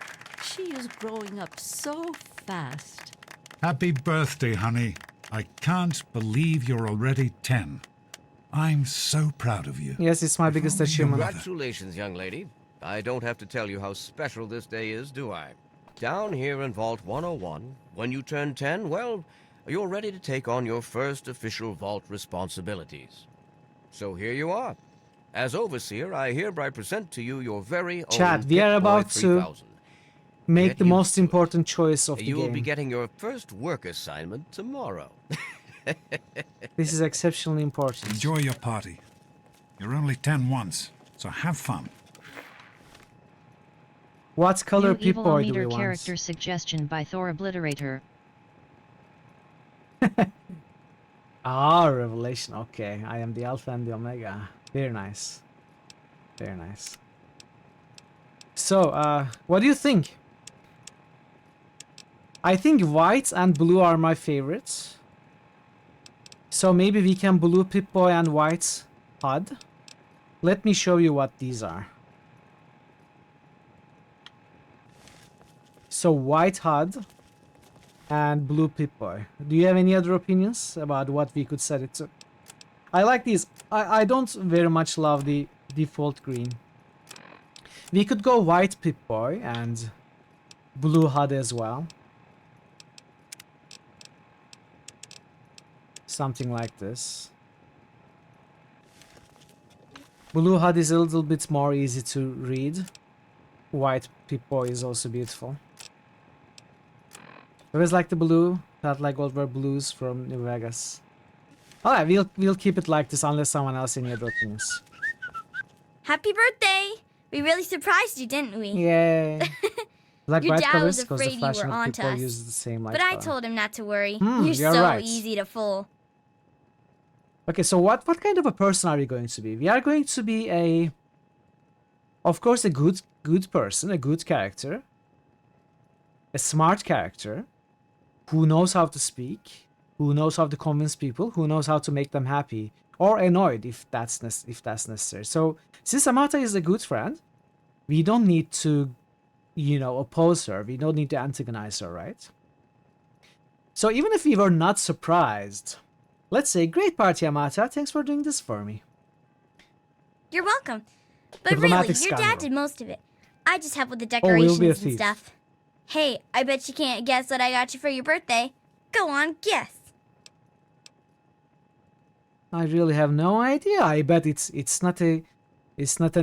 She is growing up so fast. Happy birthday, honey. I can't believe you're already 10. I'm so proud of you. Yes, it's my biggest achievement. Congratulations, young lady. I don't have to tell you how special this day is, do I? Down here in Vault 101, when you turn 10, well, you're ready to take on your first official Vault responsibilities. So here you are. As Overseer, I hereby present to you your very own Chat, we are Pip-Boy about to 3000. make Get the used most to it. important choice of the You will be game. getting your first work assignment tomorrow. This is exceptionally important. Enjoy your party. You're only 10 once, so have fun. What color New evil Pip-Boy do we meter want? character suggestion by Thor Obliterator. Ah, Revelation. Okay, I am the Alpha and the Omega. Very nice. Very nice. So, what do you think? I think white and blue are my favorites. So maybe we can blue Pip-Boy and white HUD. Let me show you what these are. So white HUD and blue Pip-Boy. Do you have any other opinions about what we could set it to? I like these. I don't very much love the default green. We could go white Pip-Boy and blue HUD as well. Something like this. Blue HUD is a little bit more easy to read. White Pip-Boy is also beautiful. I always like the blue. Felt like all were blues from New Vegas. Alright, we'll keep it like this unless someone else has any other opinions. Happy birthday! We really surprised you, didn't we? Yay! Like Your bright dad colors was because the afraid you flashing were of onto Pip-Boy us. uses the same light But I color. told him not to worry. Hmm, You're you're so right. easy to fool. Okay, so what kind of a person are we going to be? We are going to be a, of course, a good person, a good character, a smart character, who knows how to speak, who knows how to convince people, who knows how to make them happy or annoyed if that's necessary. So since Amata is a good friend, we don't need to, you know, oppose her. We don't need to antagonize her, right? So even if we were not surprised. Let's say, great party, Amata. Thanks for doing this for me. You're welcome. But Diplomatic really, your scoundrel. dad did most of it. I just helped with the Oh, we'll decorations be a and thief. stuff. Hey, I bet you can't guess what I got you for your birthday. Go on, guess. I really have no idea. I bet it's not an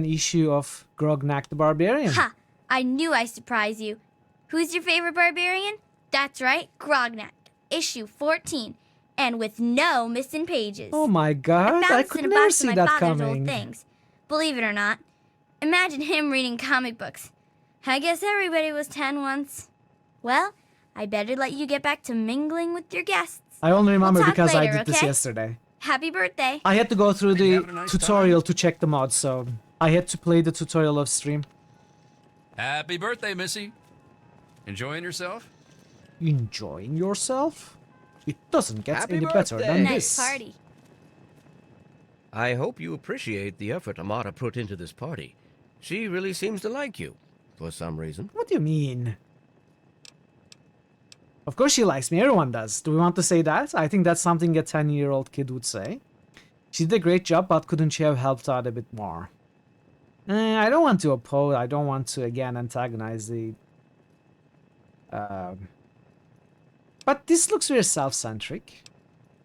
issue of Grognak the Barbarian. Ha! I knew I'd surprise you. Who's your favorite barbarian? That's right, Grognak. Issue 14. And with no missing pages. Oh my god, I Found this could in a never box of see my that father's old coming. things. Believe it or not. Imagine him reading comic books. I guess everybody was 10 once. Well, I better let you get back to mingling with your guests. I only remember We'll talk because later, I did this okay? yesterday. Happy birthday. I had to go through You the having a nice tutorial to check the mod, so I had to play the tutorial off stream. Happy birthday, Missy. Enjoying yourself? Enjoying yourself? It doesn't get Happy any better birthday. than Nice this. party. I hope you appreciate the effort Amata put into this party. She really seems to like you, for some reason. What do you mean? Of course she likes me, everyone does. Do we want to say that? I think that's something a 10-year-old kid would say. She did a great job, but couldn't she have helped out a bit more? I don't want to oppose. I don't want to again antagonize the. But this looks very self-centric.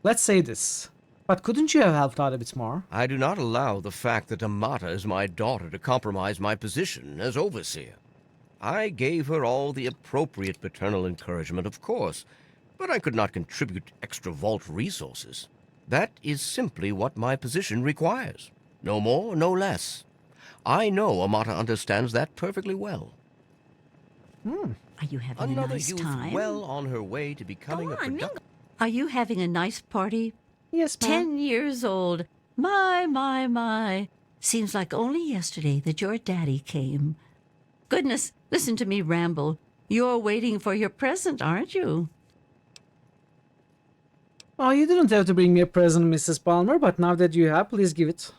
Let's say this. But couldn't you have helped out a bit more? I do not allow the fact that Amata is my daughter to compromise my position as overseer. I gave her all the appropriate paternal encouragement, of course, but I could not contribute extra vault resources. That is simply what my position requires. No more, no less. I know Amata understands that perfectly well. Are you having Another a nice youth time? well on her way to becoming a productive... Are you having a nice party? Yes, ma'am. 10 years old. My. Seems like only yesterday that your daddy came. Goodness, listen to me ramble. You're waiting for your present, aren't you? Oh, you didn't have to bring me a present, Mrs. Palmer, but now that you have, please give it.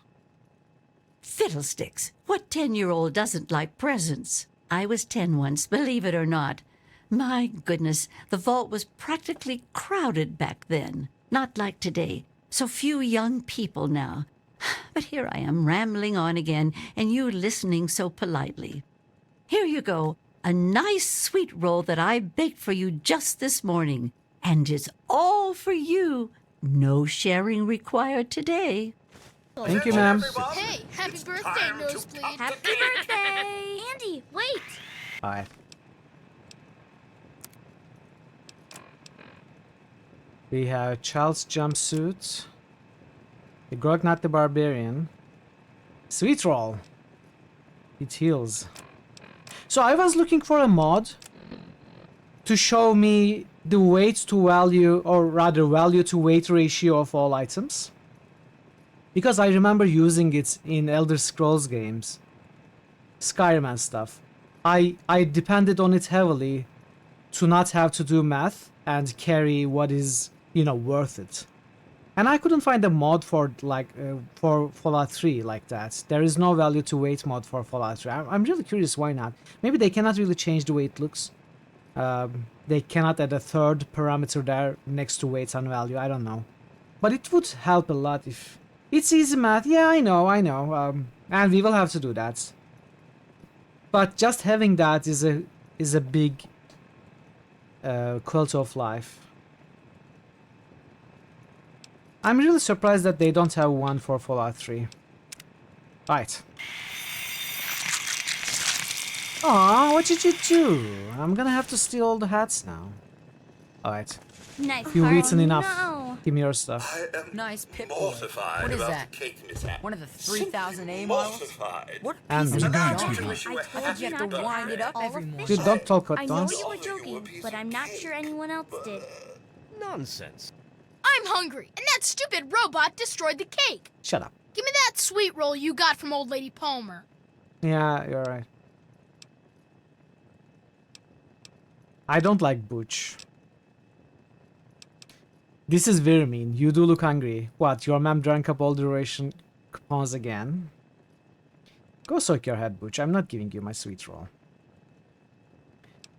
Fiddlesticks. What 10-year-old doesn't like presents? I was 10 once, believe it or not. My goodness, the vault was practically crowded back then. Not like today. So few young people now. But here I am rambling on again, and you listening so politely. Here you go. A nice sweet roll that I baked for you just this morning. And it's all for you. No sharing required today. Thank you, ma'am. Hey, happy birthday, Nosebleed. Happy birthday! Andy, wait! Bye. We have Child's jumpsuit. The Grognat the Barbarian. Sweet roll. It heals. So I was looking for a mod to show me the weight to value, or rather value to weight ratio of all items. Because I remember using it in Elder Scrolls games. Skyrim and stuff. I depended on it heavily to not have to do math and carry what is, you know, worth it. And I couldn't find a mod for for Fallout 3 like that. There is no value to weight mod for Fallout 3. I'm really curious why not. Maybe they cannot really change the way it looks. They cannot add a third parameter there next to weight and value. I don't know. But it would help a lot if... It's easy math. Yeah, I know. And we will have to do that. But just having that is a big quality of life. I'm really surprised that they don't have one for Fallout 3. Right. Aw, what did you do? I'm gonna have to steal all the hats now. Alright. Nice. You've eaten enough. No. Give me your stuff. Nice pit boy. Mortified What is about that? the cake mishap. One of the 3,000 A models? Mortified. What And piece of I'm junk? to wish you a I thought you have to wind it up every morning. Dude, don't talk I about know that. you were joking, but I'm not sure anyone else did. Nonsense. I'm hungry, and that stupid robot destroyed the cake. Shut up. Give me that sweet roll you got from old lady Palmer. Yeah, you're right. I don't like Butch. This is very mean. You do look hungry. What, your mom drank up all the ration coupons again? Go soak your head, Butch. I'm not giving you my sweet roll.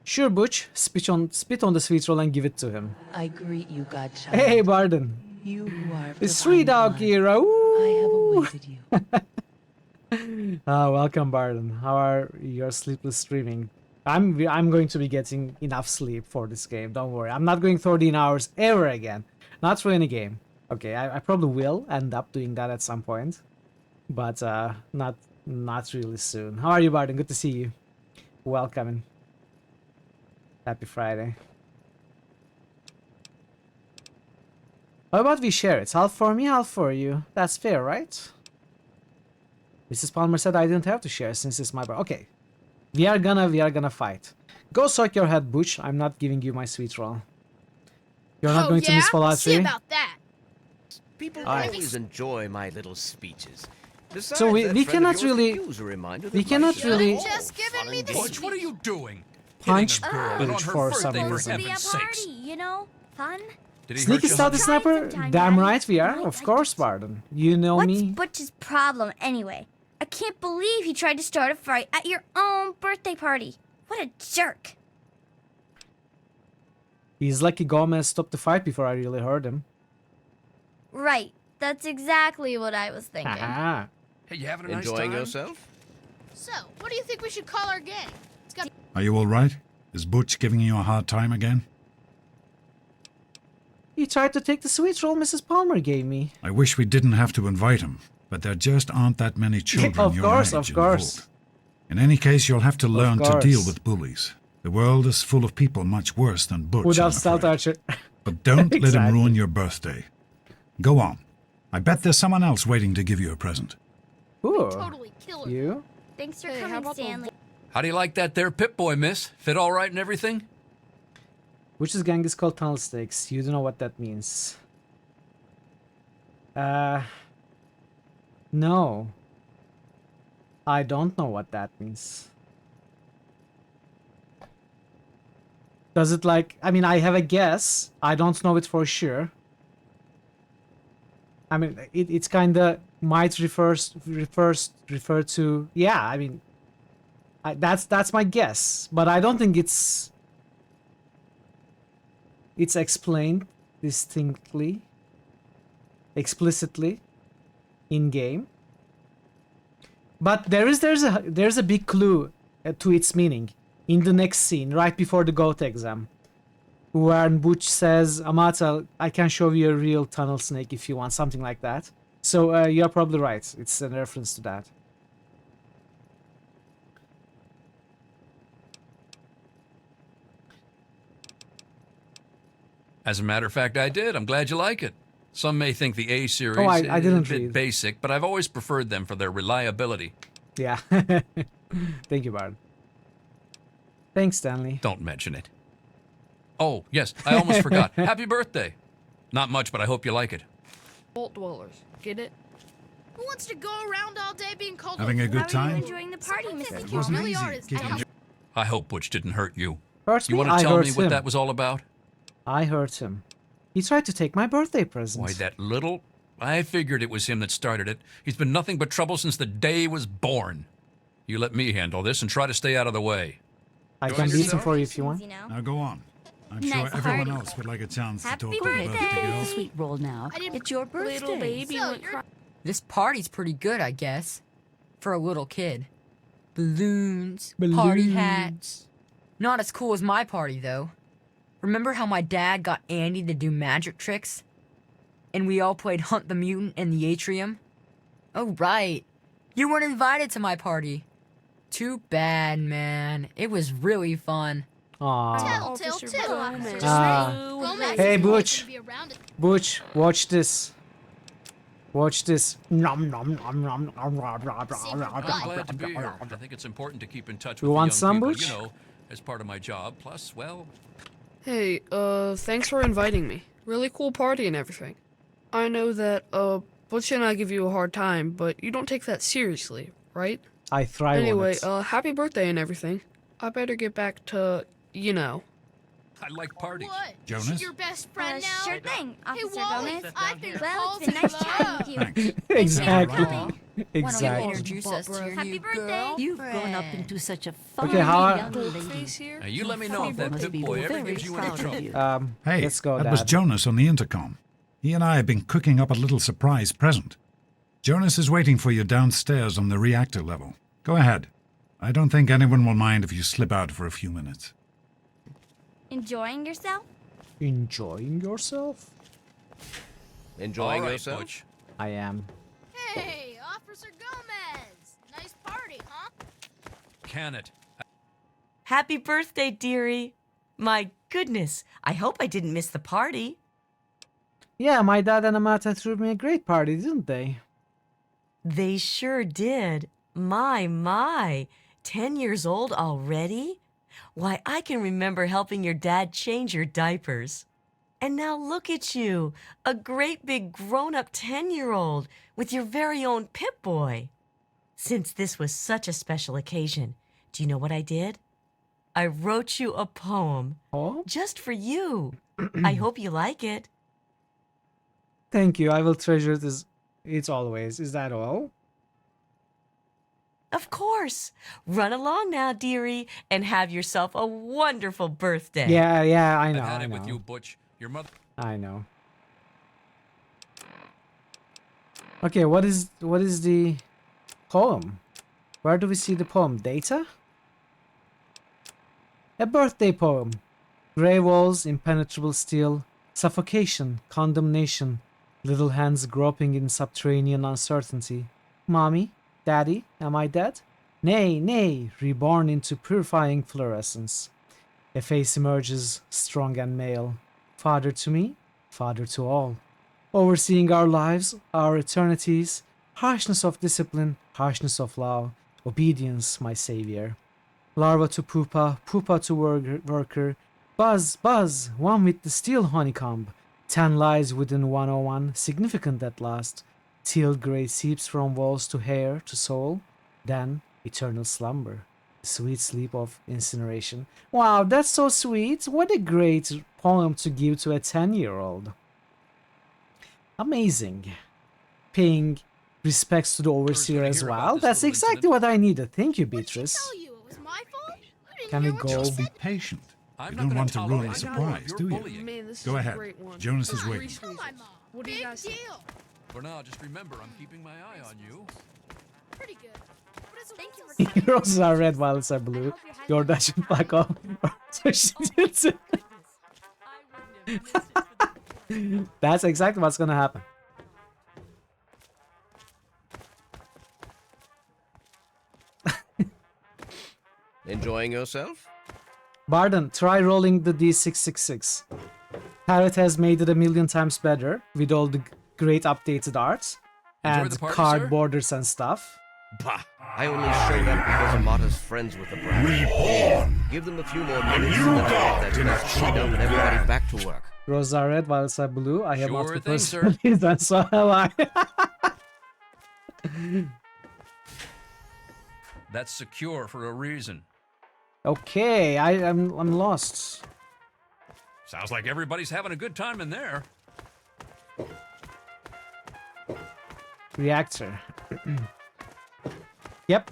Sure, Butch. Spit on the sweet roll and give it to him. I greet you, godchild. Hey, Barden. You who are The sweet dog hero. I have awaited you. Welcome, Barden. How are your sleepless streaming? I'm going to be getting enough sleep for this game. Don't worry. I'm not going 13 hours ever again. Not for any game. Okay, I probably will end up doing that at some point, but not really soon. How are you, Barden? Good to see you. Welcome. Happy Friday. How about we share it? Half for me, half for you. That's fair, right? Mrs. Palmer said I didn't have to share since it's my bar. Okay. We are gonna fight. Go soak your head, Butch. I'm not giving you my sweet roll. You're not going to miss Fallout 3? See about that. People always enjoy my little speeches. Besides, so we that friend cannot of yours really... could use a reminder We that cannot life really... is Just giving me the Butch, what are you doing? Punch Hitting a girl on Butch her for some birthday, for reason. Be a heaven's party, sakes. you know? Fun. Did he Sneaky hurt you? Stout the Snapper? sometime, Damn Daddy. right we are. Of course, Barden. You know What's me. Butch's problem anyway? I can't believe he tried to start a fight at your own birthday party. What a jerk. He's lucky Gomez stopped the fight before I really heard him. Right. That's exactly what I was thinking. Ah. Hey, you having a nice Enjoying time? yourself? So, what do you think we should call our gang? It's got Are you all right? Is Butch giving you a hard time again? He tried to take the sweet roll Mrs. Palmer gave me. I wish we didn't have to invite him, but there just aren't that many children Of your course, age of in course. the vault. In any case, you'll have to learn to deal course. with bullies. The world is full of people much worse than Butch, Would I'm have stealth afraid. archer. But don't let him Exactly. ruin your birthday. Go on. I bet there's someone else waiting to give you a present. Ooh. totally killer. You? Thanks for Hey, how coming, about the Stanley. How do you like that there Pip-Boy, miss? Fit all right and everything? Which is gang is called Tunnel Stakes. You don't know what that means. No. I don't know what that means. Does it like... I mean, I have a guess. I don't know it for sure. I mean, it's kind of might refer to... Yeah, I mean... that's my guess. But I don't think it's explained distinctly, explicitly in game. But there's a big clue to its meaning in the next scene, right before the GOAT exam, when Butch says, "Amata, I can show you a real tunnel snake if you want," something like that. So you're probably right. It's a reference to that. As a matter of fact, I did. I'm glad you like it. Some may think the A series Oh, I is didn't a bit read. basic, but I've always preferred them for their reliability. Yeah. Thank you, Bard. Thanks, Stanley. Don't mention it. Oh, yes, I almost forgot. Happy birthday. Not much, but I hope you like it. Vault dwellers. Get it? Who wants to go around all day being called Having a good How are you time? enjoying the party, Mr. It King? wasn't really easy are, it's keeping tough. I hope Butch didn't hurt you. Hurts You me? want I to tell hurt me what him. that was all about? I hurt him. He tried to take my birthday present. Why, that little... I figured it was him that started it. He's been nothing but trouble since the day he was born. You let me handle this and try to stay out of the way. I Enjoy can beat him yourself? for you if you want. Now go on. I'm Nice sure everyone party. else would like a chance Happy to talk birthday. about the The girls. sweet roll now. It's your birthday. Little baby So, went you're- cry- This party's pretty good, I guess. For a little kid. Balloons, party Balloons. hats. Not as cool as my party, though. Remember how my dad got Andy to do magic tricks? And we all played Hunt the Mutant in the atrium? Oh, right. You weren't invited to my party. Too bad, man. It was really fun. Aww. Telltale too. Ah. Hey, Butch. Butch, watch this. Watch this. Nom nom nom nom nom nom nom I'm glad to be here. I think it's important to keep in touch You with want the young some, people, Butch? you know, as part of my job. Plus, well, Hey, thanks for inviting me. Really cool party and everything. I know that, Butch and I give you a hard time, but you don't take that seriously, right? I thrive Anyway, on it. happy birthday and everything. I better get back to, you know. I like parties. What? Jonas? Is she your best friend now? Sure thing, Officer Hey, Wally, Gomez. I've been Well, called it's been to nice love. chatting with you. Thanks. Exactly. Why don't you Exactly. introduce us to your Happy new birthday. girl? You've grown up into such a fine Okay, how young lady. Face here? Now, you let me know if that Must be Pip-Boy ever very gives you any proud of trouble. you. Hey, let's go, that was Dad. Jonas on the intercom. He and I have been cooking up a little surprise present. Jonas is waiting for you downstairs on the reactor level. Go ahead. I don't think anyone will mind if you slip out for a few minutes. Enjoying yourself? Enjoying yourself? Enjoying All right, yourself? Butch. I am. Hey, Officer Gomez. Nice party, huh? Can it? Happy birthday, dearie. My goodness, I hope I didn't miss the party. Yeah, my dad and Amata threw me a great party, didn't they? They sure did. My. 10 years old already? Why, I can remember helping your dad change your diapers. And now look at you, a great big grown-up 10-year-old with your very own Pip-Boy. Since this was such a special occasion, do you know what I did? I wrote you a poem. Oh? Just for you. I hope you like it. Thank you. I will treasure this. It's always. Is that all? Of course. Run along now, dearie, and have yourself a wonderful birthday. Yeah, I know. I've had I it know. with you, Butch. Your mother... I know. Okay, what is the poem? Where do we see the poem? Data? A birthday poem. Grey walls, impenetrable steel, suffocation, condemnation, little hands groping in subterranean uncertainty. Mommy? Daddy? Am I dead? Nay, nay, reborn into purifying fluorescence. A face emerges, strong and male. Father to me, father to all. Overseeing our lives, our eternities, harshness of discipline, harshness of law, obedience, my savior. Larva to pupa, pupa to worker, buzz, buzz, one with the steel honeycomb. 10 lies within 101, significant at last. Teal grey seeps from walls to hair to soul, then eternal slumber. The sweet sleep of incineration. Wow, that's so sweet. What a great poem to give to a 10-year-old. Amazing. Paying respects to the overseer as well. That's exactly what I needed. Thank you, Beatrice. Can we go? Just be patient. You don't want to ruin the surprise, do you? Man, this Go is ahead. a great one. Jonas is waiting. What do you guys think? For now, just remember, I'm keeping my eye on you. Pretty good. Thank you for Roses are red, violets are blue. Your dash and fuck off. That's exactly what's gonna happen. Enjoying yourself? Barden, try rolling the D666. Parrot has made it a million times better with all the great updated art Enjoy and the party, card sir? borders and stuff. Bah! I only show that because Amata's friends with the brand. Reborn! Give them a few more minutes and then I'll get that mess cleaned up and everybody back to work. Roses are red, violets are blue. I have Sure multiple thing, sir. personalities and so have I. That's secure for a reason. Okay, I'm lost. Sounds like everybody's having a good time in there. Reactor. Yep.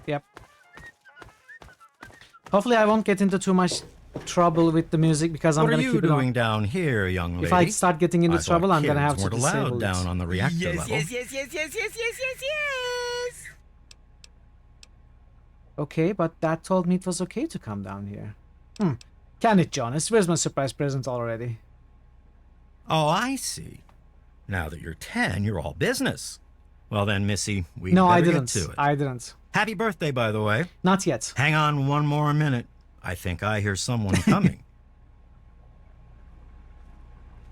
Hopefully I won't get into too much trouble with the music because I'm What are gonna you keep it on. doing down here, young lady? If I start getting into I thought trouble, I'm gonna have kids to weren't allowed disable down it. on the reactor level. Yes. Okay, but that told me it was okay to come down here. Can it, Jonas? Where's my surprise present already? Oh, I see. Now that you're 10, you're all business. Well then, Missy, we No, I better didn't. get to it. I didn't. Happy birthday, by the way. Not yet. Hang on one more minute. I think I hear someone coming.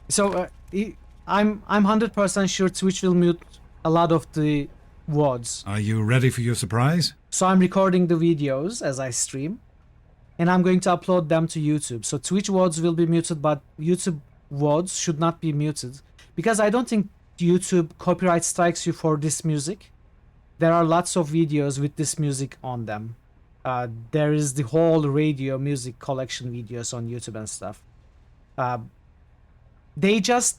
So I'm 100% sure Twitch will mute a lot of the words. Are you ready for your surprise? So I'm recording the videos as I stream, and I'm going to upload them to YouTube. So Twitch words will be muted, but YouTube words should not be muted because I don't think YouTube copyright strikes you for this music. There are lots of videos with this music on them. There is the whole radio music collection videos on YouTube and stuff. They just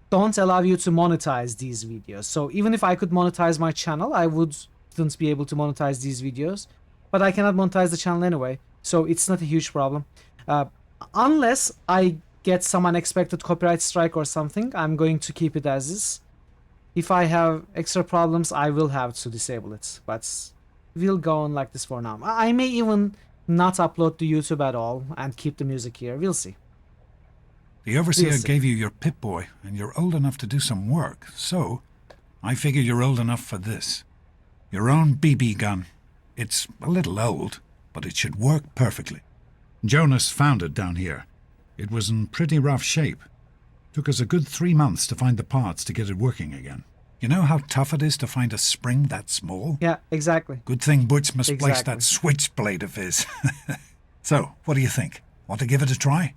don't allow you to monetize these videos. So even if I could monetize my channel, I wouldn't be able to monetize these videos. But I cannot monetize the channel anyway, so it's not a huge problem. Unless I get some unexpected copyright strike or something, I'm going to keep it as is. If I have extra problems, I will have to disable it. But we'll go on like this for now. I may even not upload to YouTube at all and keep the music here. We'll see. The Overseer gave you your Pip-Boy, and you're old enough to do some work, so I figure you're old enough for this. Your own BB gun. It's a little old, but it should work perfectly. Jonas found it down here. It was in pretty rough shape. Took us a good 3 months to find the parts to get it working again. You know how tough it is to find a spring that small? Yeah, exactly. Good thing Butch misplaced Exactly. that switchblade of his. So, what do you think? Want to give it a try?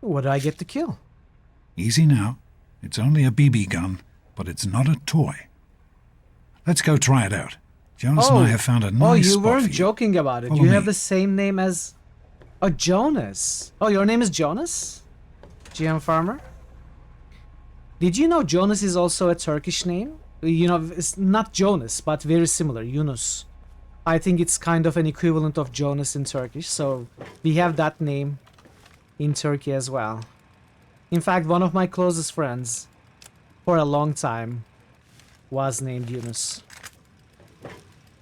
What do I get to kill? Easy now. It's only a BB gun, but it's not a toy. Let's go try it out. Jonas and I have found a nice you spot weren't for you. joking about it. Follow You have me. the same name as... Oh, Jonas. Oh, your name is Jonas? GM Farmer? Did you know Jonas is also a Turkish name? You know, it's not Jonas, but very similar, Yunus. I think it's kind of an equivalent of Jonas in Turkish, so we have that name in Turkey as well. In fact, one of my closest friends for a long time, was named Yunus.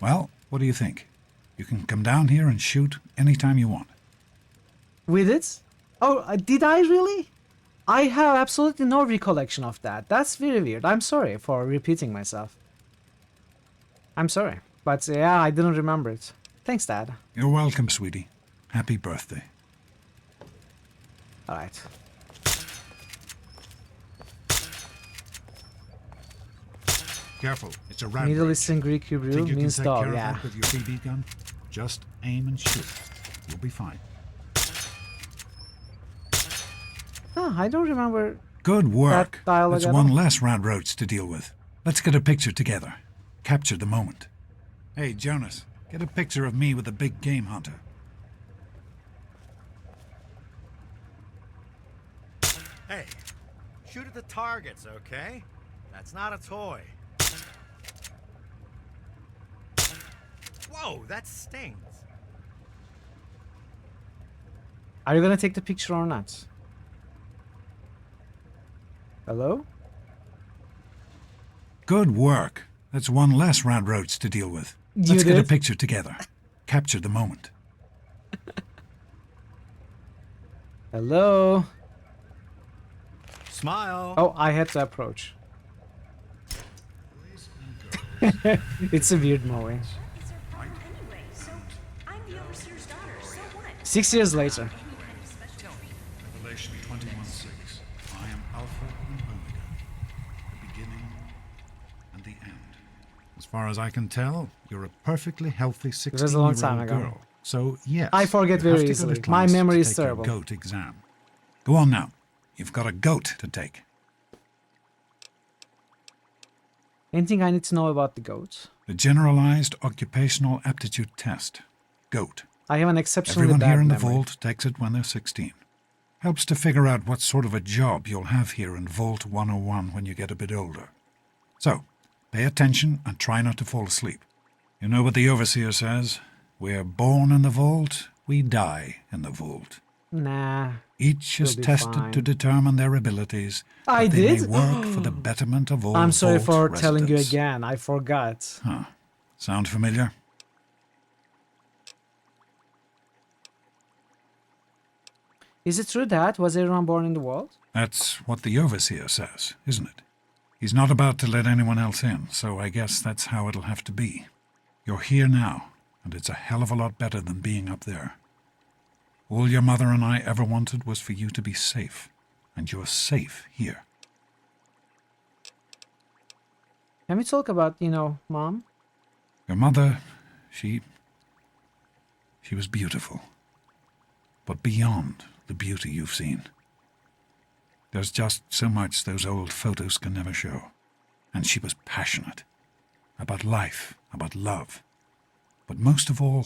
Well, what do you think? You can come down here and shoot anytime you want. With it? Oh, did I really? I have absolutely no recollection of that. That's very weird. I'm sorry for repeating myself. I'm sorry. But yeah, I didn't remember it. Thanks, Dad. You're welcome, sweetie. Happy birthday. Alright. Careful, it's a rat. Middle Eastern Greek Hebrew Think you means can take dog, care yeah. of that with your BB gun? Just aim and shoot. You'll be fine. Oh, I don't remember. Good work. That dialogue That's at one all. less rat roach to deal with. Let's get a picture together. Capture the moment. Hey, Jonas, get a picture of me with the big game hunter. Hey, shoot at the targets, okay? That's not a toy. Whoa, that stings. Are you gonna take the picture or not? Hello? Good work. That's one less rat roach to deal with. You Let's get a did? picture together. Capture the moment. Hello? Smile. Oh, I had to approach. It's a weird mowing. 6 years later. Revelation 21:6. I am Alpha and Omega, the beginning and the end. As far as I can tell, you're a perfectly healthy was a long time 16-year-old ago. girl. So yes, I forget you have very to go to easily. My class memory to is take your terrible. GOAT exam. Go on now. You've got a GOAT to take. Anything I need to know about the goat? The Generalized Occupational Aptitude Test. GOAT. I have an exceptionally Everyone bad here in the memory. vault takes it when they're 16. Helps to figure out what sort of a job you'll have here in Vault 101 when you get a bit older. So, pay attention and try not to fall asleep. You know what the overseer says? We're born in the vault, we die in the vault. Nah. Each is You'll be tested fine. to determine their abilities. I that they did? may work for the betterment of all I'm sorry for vault telling you residents. again. I forgot. Huh. Sound familiar? Is it true that was everyone born in the world? That's what the overseer says, isn't it? He's not about to let anyone else in, so I guess that's how it'll have to be. You're here now, and it's a hell of a lot better than being up there. All your mother and I ever wanted was for you to be safe, and you're safe here. Can we talk about, Mom? Your mother, she was beautiful. But beyond the beauty you've seen. There's just so much those old photos can never show. And she was passionate. About life, about love. But most of all,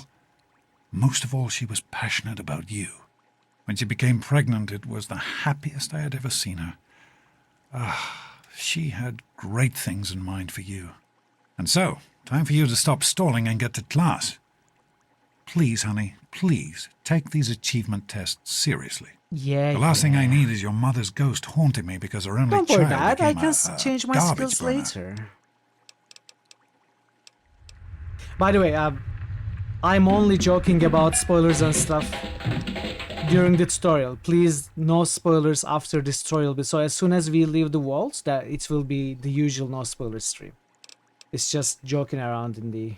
she was passionate about you. When she became pregnant, it was the happiest I had ever seen her. She had great things in mind for you. And so, time for you to stop stalling and get to class. Please, honey, please, take these achievement tests seriously. Yeah. The last thing I need is your mother's ghost haunting me because her only Don't worry, child Dad. I became can a change my garbage skills burner. later. By the way, I'm only joking about spoilers and stuff during the tutorial. Please, no spoilers after this tutorial. So as soon as we leave the vault, that it will be the usual no spoilers stream. It's just joking around in the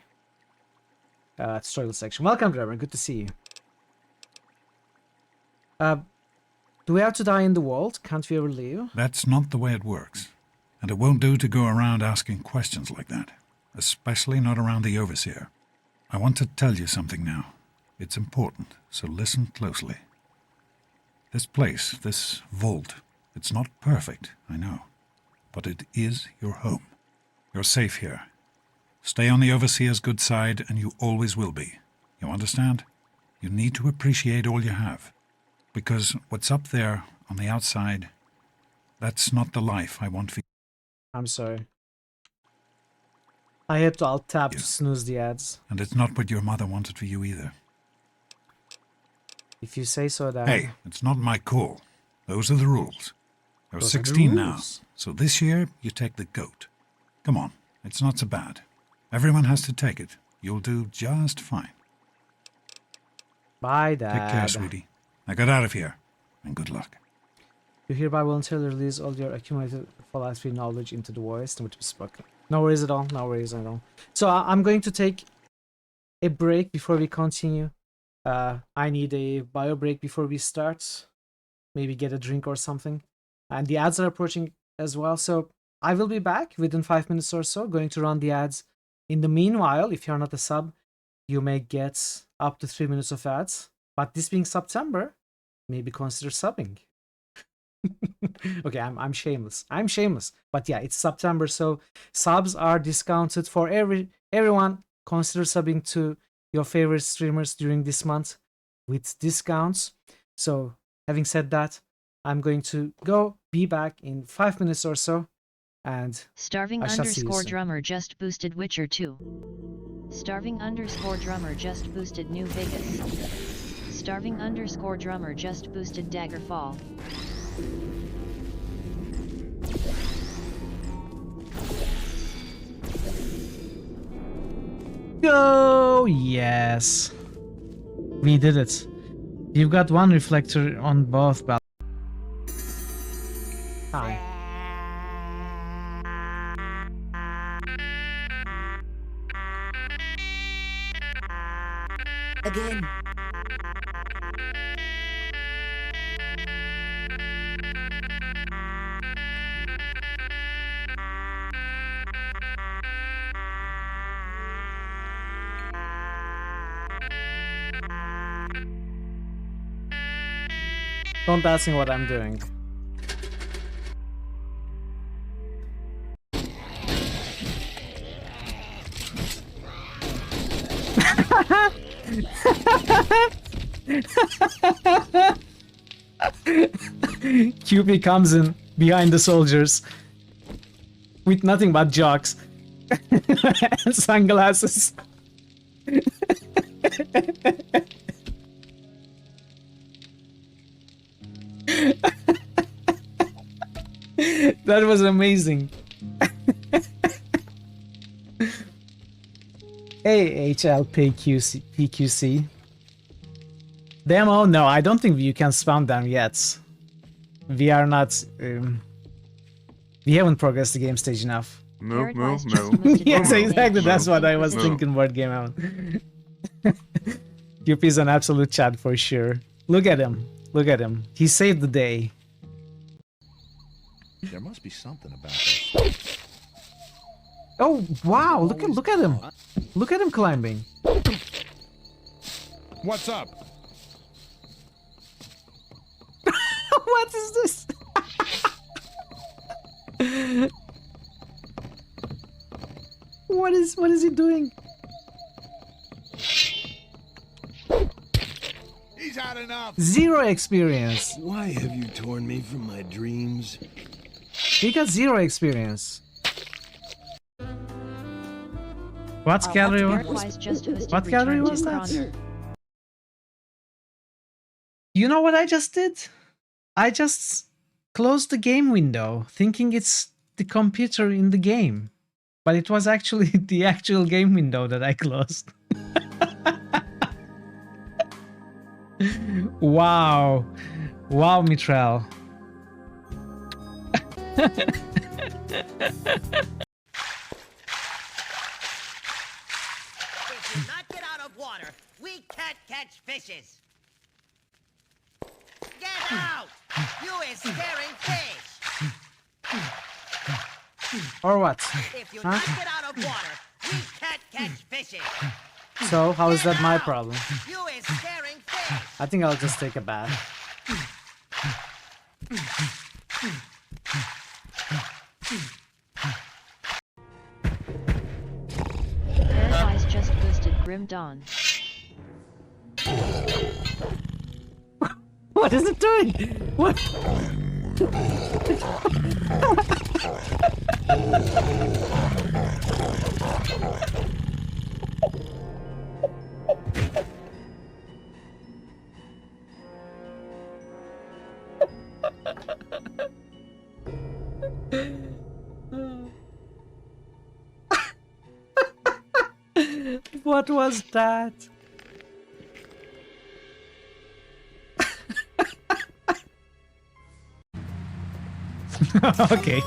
tutorial section. Welcome, Trevor. Good to see you. Do we have to die in the vault? Can't we ever leave? That's not the way it works. And it won't do to go around asking questions like that. Especially not around the overseer. I want to tell you something now. It's important, so listen closely. This place, this vault, it's not perfect, I know. But it is your home. You're safe here. Stay on the overseer's good side, and you always will be. You understand? You need to appreciate all you have. Because what's up there, on the outside, that's not the life I want for you. I'm sorry. I had to alt tab to snooze the ads. And it's not what your mother wanted for you either. If you say so, Dad. Hey, it's not my call. Those are the rules. You're Those are the 16 now, rules. so this year you take the goat. Come on, it's not so bad. Everyone has to take it. You'll do just fine. Bye, Dad. Take care, sweetie. Now get out of here, and good luck. You hereby voluntarily release all your accumulated philosophy knowledge into the voice, which was spoken. No worries at all. No worries at all. So I'm going to take a break before we continue. I need a bio break before we start. Maybe get a drink or something. And the ads are approaching as well. So I will be back within 5 minutes or so, going to run the ads. In the meanwhile, if you're not a sub, you may get up to 3 minutes of ads. But this being September, maybe consider subbing. Okay, I'm shameless. I'm shameless. But yeah, it's September, so subs are discounted for everyone. Consider subbing to your favorite streamers during this month with discounts. So having said that, I'm going to go, be back in 5 minutes or so, and Starving I shall see you underscore soon. drummer just boosted Witcher 2. Starving underscore drummer just boosted New Vegas. Starving underscore drummer just boosted Daggerfall. Go! Yes. We did it. You've got one reflector on both balconies. Hi. Again. Don't ask me what I'm doing. QP comes in behind the soldiers with nothing but jocks and sunglasses. That was amazing. Hey, PQC. Demo? No, I don't think you can spam them yet. We are not... we haven't progressed the game stage enough. No. Yes, exactly. That's what I was No. thinking about Game Out. QP is an absolute chat for sure. Look at him. Look at him. He saved the day. There must be something about this. Oh wow! Look at him! Look at him climbing. What's up? What is this? What is he doing? He's had enough. 0 experience. Why have you torn me from my dreams? He got 0 experience. What gallery was that? You know what I just did? I just closed the game window, thinking it's the computer in the game. But it was actually the actual game window that I closed. Wow. Wow, Mitral. If you not get out of water, we can't catch fishes. Get out! You is scaring fish. Or what? If you Huh? not get out of water, we can't catch fishes. So, how is that my problem? You is scaring fish. I think I'll just take a bath. Paralyze just boosted Grim Dawn. What is it doing? What? What was that? Okay.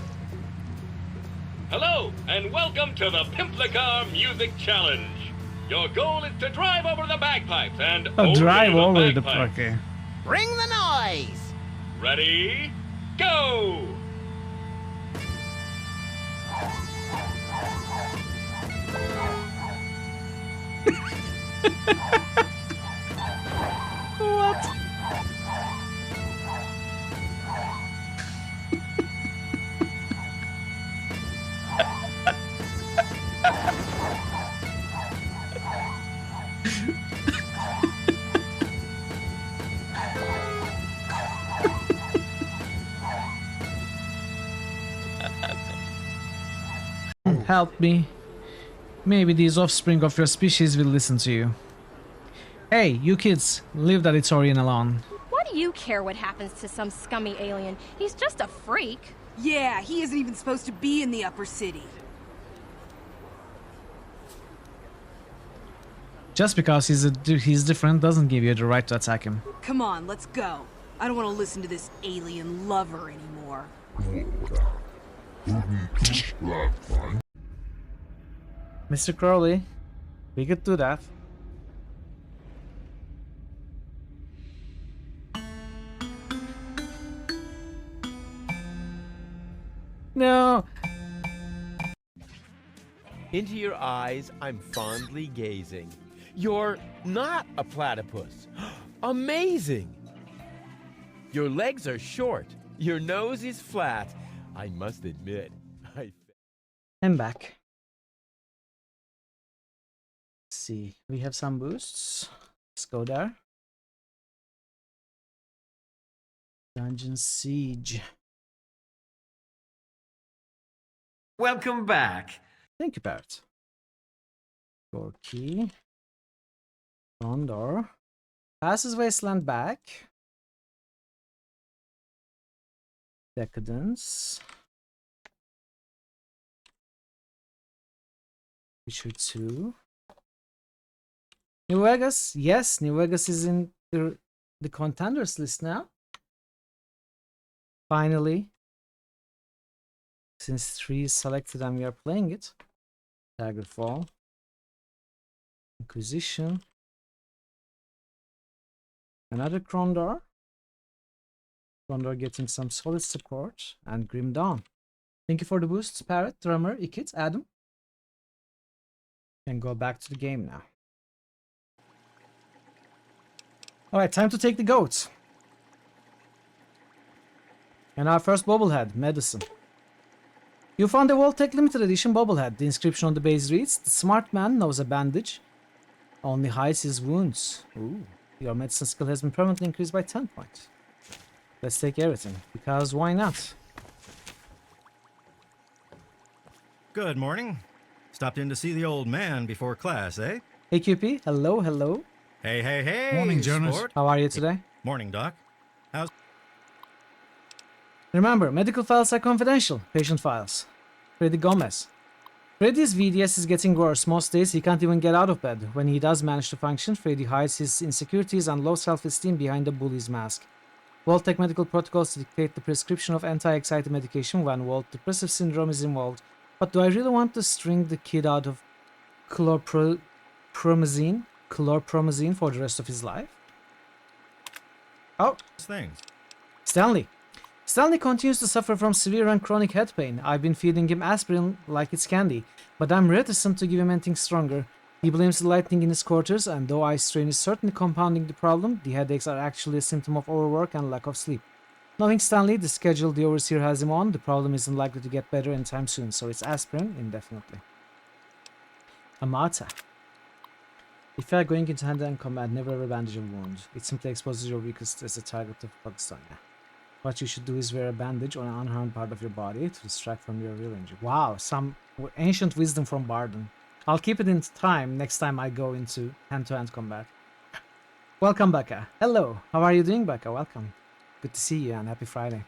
Hello, and welcome to the Pimplicar Music Challenge. Your goal is to drive over the bagpipes and Drive only over the bagpipes. okay. Bring the noise! Ready, go! What? Help me. Maybe these offspring of your species will listen to you. Hey, you kids, leave that Itorian alone. Why do you care what happens to some scummy alien? He's just a freak. Yeah, he isn't even supposed to be in the upper city. Just because he's different doesn't give you the right to attack him. Come on, let's go. I don't want to listen to this alien lover anymore. Mr. Crowley, we could do that. No. Into your eyes, I'm fondly gazing. You're not a platypus. Amazing! Your legs are short. Your nose is flat. I must admit, I'm back. Let's see, we have some boosts. Let's go there. Dungeon Siege. Welcome back. Thank you, Barrett. Door key. Front door. Passes Wasteland back. Decadence. Witcher 2. New Vegas. Yes, New Vegas is in the contenders list now. Finally. Since 3 is selected and we are playing it. Daggerfall. Inquisition. Another Krondor. Krondor getting some solid support. And Grim Dawn. Thank you for the boosts, Parrot, Drummer, Ikit, Adam. And go back to the game now. Alright, time to take the goats. And our first bobblehead, Medicine. You found a Voltec limited edition bobblehead. The inscription on the base reads, "The smart man knows a bandage only hides his wounds." Ooh. Your medicine skill has been permanently increased by 10 points. Let's take everything, because why not? Good morning. Stopped in to see the old man before class, eh? Hey QP, hello, hello. Hey, hey, hey. Morning, Jonas. sport. How are you today? Morning, Doc. How's... Remember, medical files are confidential. Patient files. Freddy Gomez. Freddy's VDS is getting worse. Most days he can't even get out of bed. When he does manage to function, Freddy hides his insecurities and low self-esteem behind a bully's mask. Voltec medical protocols dictate the prescription of anti-anxiety medication when Volt depressive syndrome is involved. But do I really want to string the kid out of chlorpromazine for the rest of his life? Oh, things? Stanley. Stanley continues to suffer from severe and chronic head pain. I've been feeding him aspirin like it's candy, but I'm reticent to give him anything stronger. He blames the lightning in his quarters, and though eye strain is certainly compounding the problem, the headaches are actually a symptom of overwork and lack of sleep. Knowing Stanley, the schedule the overseer has him on, the problem isn't likely to get better anytime soon, so it's aspirin indefinitely. Amata. If you are going into hand-to-hand combat, never ever bandage a wound. It simply exposes your weakest as a target to focus on you. What you should do is wear a bandage on an unharmed part of your body to distract from your real injury. Wow, some ancient wisdom from Barden. I'll keep it in time next time I go into hand-to-hand combat. Welcome, Becca. Hello. How are you doing, Becca? Welcome. Good to see you and happy Friday.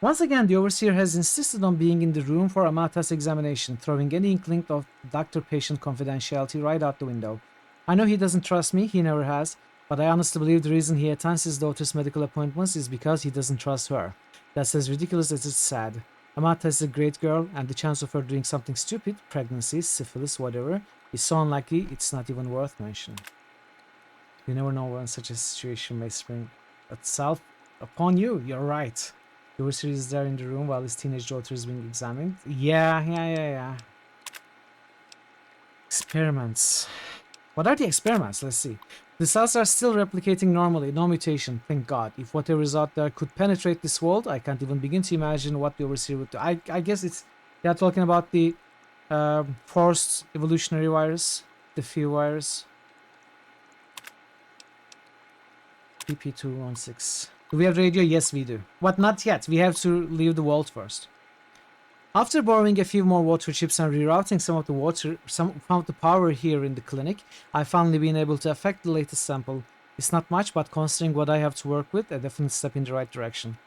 Once again, the overseer has insisted on being in the room for Amata's examination, throwing any inkling of doctor-patient confidentiality right out the window. I know he doesn't trust me, he never has, but I honestly believe the reason he attends his daughter's medical appointments is because he doesn't trust her. That's as ridiculous as it's sad. Amata is a great girl, and the chance of her doing something stupid, pregnancy, syphilis, whatever, is so unlikely it's not even worth mentioning. You never know when such a situation may spring itself upon you. You're right. The overseer is there in the room while his teenage daughter is being examined. Yeah. Experiments. What are the experiments? Let's see. The cells are still replicating normally, no mutation, thank God. If whatever is out there could penetrate this world, I can't even begin to imagine what the overseer would do. I guess they're talking about the forced evolutionary virus, the few virus. PP216. Do we have radio? Yes, we do. But not yet. We have to leave the vault first. After borrowing a few more water chips and rerouting some of the power here in the clinic, I've finally been able to affect the latest sample. It's not much, but considering what I have to work with, a definite step in the right direction.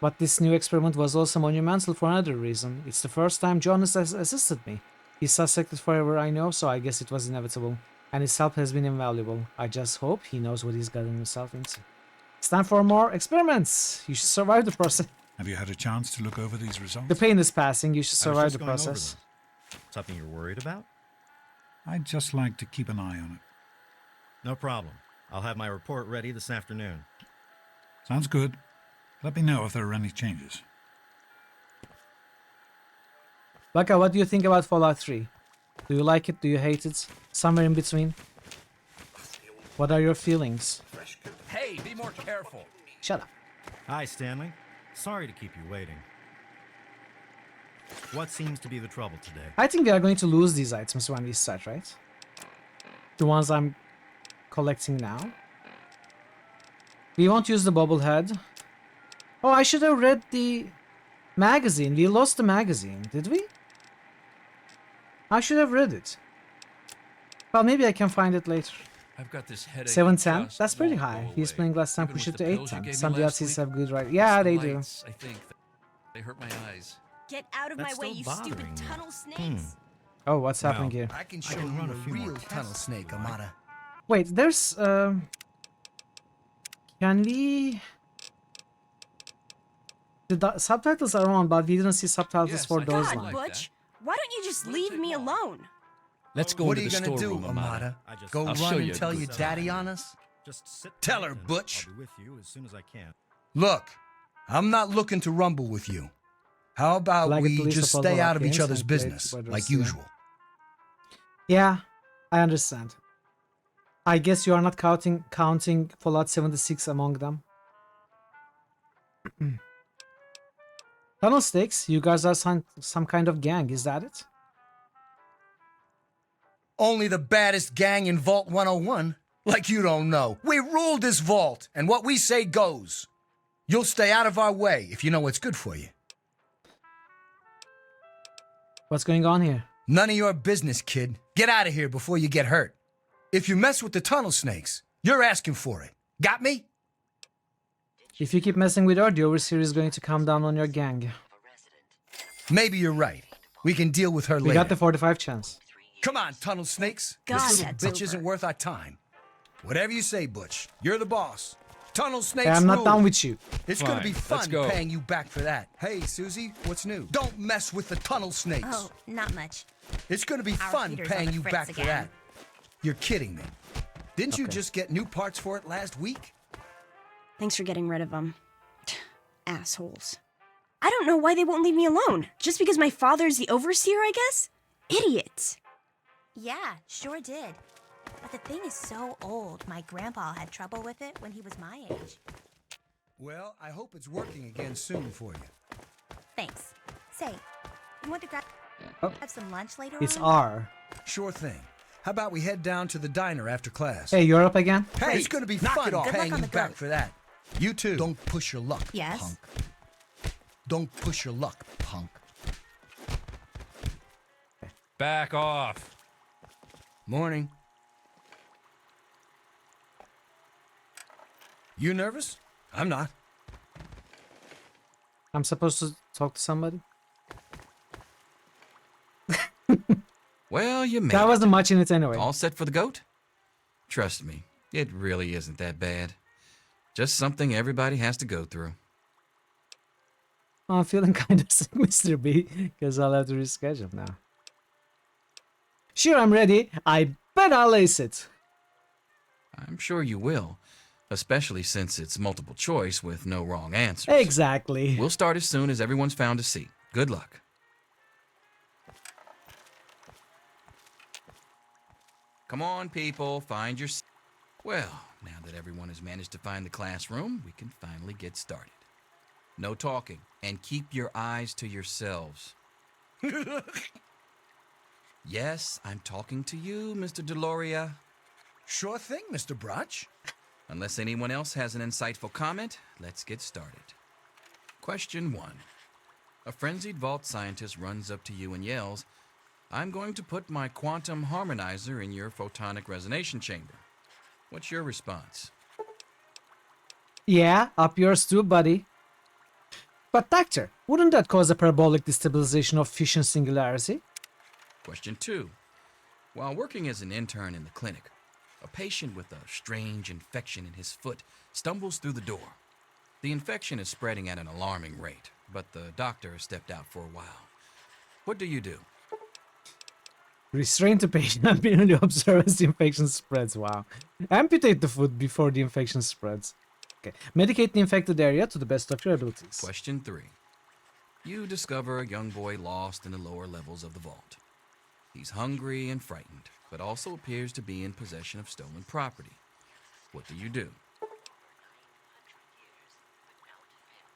But this new experiment was also monumental for another reason. It's the first time Jonas has assisted me. He's suspected forever, I know, so I guess it was inevitable. And his help has been invaluable. I just hope he knows what he's gotten himself into. It's time for more experiments. You should survive the process. Have you had a chance to look over these results? The pain is passing. You should I was survive just the going over process. them. Something you're worried about? I'd just like to keep an eye on it. No problem. I'll have my report ready this afternoon. Sounds good. Let me know if there are any changes. Baka, what do you think about Fallout 3? Do you like it? Do you hate it? Somewhere in between? What are your feelings? Hey, be more careful. Shut up. Hi, Stanley. Sorry to keep you waiting. What seems to be the trouble today? I think we are going to lose these items when we start, right? The ones I'm collecting now. We won't use the bobblehead. Oh, I should have read the magazine. We lost the magazine, did we? I should have read it. Well, maybe I can find it later. I've got this headache. 710? That's pretty high. He's playing last time, push it to 810. Some DLCs have good right. Yeah, they do. I think they hurt my eyes. Get out of my way, you stupid tunnel snakes! Oh, what's happening here? I can show you a real tunnel snake, Amata. Wait, there's can we? The subtitles are on, but we didn't see subtitles for those God, lines. Butch, why don't you just leave me alone? Let's go What are into you the gonna do, storeroom, Amata? Go I'll show run you and a tell good your time. daddy on us? Just sit Tell tight her, and Butch. I'll be with you as soon as I can. Look, I'm not looking to rumble with you. How about Like at we least just a stay puzzle out of each games other's and play business, together, like yeah. usual? Yeah, I understand. I guess you are not counting Fallout 76 among them. Tunnel Stakes, you guys are some kind of gang, is that it? Only the baddest gang in Vault 101? Like you don't know. We ruled this vault, and what we say goes. You'll stay out of our way if you know what's good for you. What's going on here? None of your business, kid. Get out of here before you get hurt. If you mess with the tunnel snakes, you're asking for it. Got me? If you keep messing with her, the overseer is going to come down on your gang. Maybe you're right. We can deal with her We later. got the 45 chance. Come on, tunnel snakes. God, This little that's bitch over. isn't worth our time. Whatever you say, Butch. You're the boss. Tunnel snakes Hey, I'm not rule. done with you. It's gonna Fine, be let's fun go. paying you back for that. Hey, Susie, what's new? Don't mess with the tunnel snakes. Oh, not much. It's gonna be Our fun Peter's on paying the you fritz back for again. that. You're kidding me. Didn't you Okay. just get new parts for it last week? Thanks for getting rid of them. Assholes. I don't know why they won't leave me alone. Just because my father's the overseer, I guess? Idiots. Yeah, sure did. But the thing is so old, my grandpa had trouble with it when he was my age. Well, I hope it's working again soon for you. Thanks. Say, you want to grab some lunch later It's on? R. Sure thing. How about we head down to the diner after class? Hey, you're up again? Hey, it's gonna be fun Good paying luck on you the back goat. for that. You too. Don't push your luck, Yes? punk. Don't push your luck, punk. Back off. Morning. You nervous? I'm not. I'm supposed to talk to somebody? Well, you made That wasn't it. much in it anyway. All set for the goat? Trust me, it really isn't that bad. Just something everybody has to go through. I'm feeling kind of sick, Mr. B, because I'll have to reschedule now. Sure, I'm ready. I bet I'll ace it. I'm sure you will, especially since it's multiple choice with no wrong answers. Exactly. We'll start as soon as everyone's found a seat. Good luck. Come on, people, find your seat. Well, now that everyone has managed to find the classroom, we can finally get started. No talking, and keep your eyes to yourselves. Yes, I'm talking to you, Mr. Deloria. Sure thing, Mr. Brotch. Unless anyone else has an insightful comment, let's get started. Question 1. A frenzied vault scientist runs up to you and yells, "I'm going to put my quantum harmonizer in your photonic resonation chamber." What's your response? Yeah, up yours too, buddy. But doctor, wouldn't that cause a parabolic destabilization of fission singularity? Question 2. While working as an intern in the clinic, a patient with a strange infection in his foot stumbles through the door. The infection is spreading at an alarming rate, but the doctor has stepped out for a while. What do you do? Restrain the patient and merely observe as the infection spreads. Wow. Amputate the foot before the infection spreads. Okay. Medicate the infected area to the best of your abilities. Question 3. You discover a young boy lost in the lower levels of the vault. He's hungry and frightened, but also appears to be in possession of stolen property. What do you do?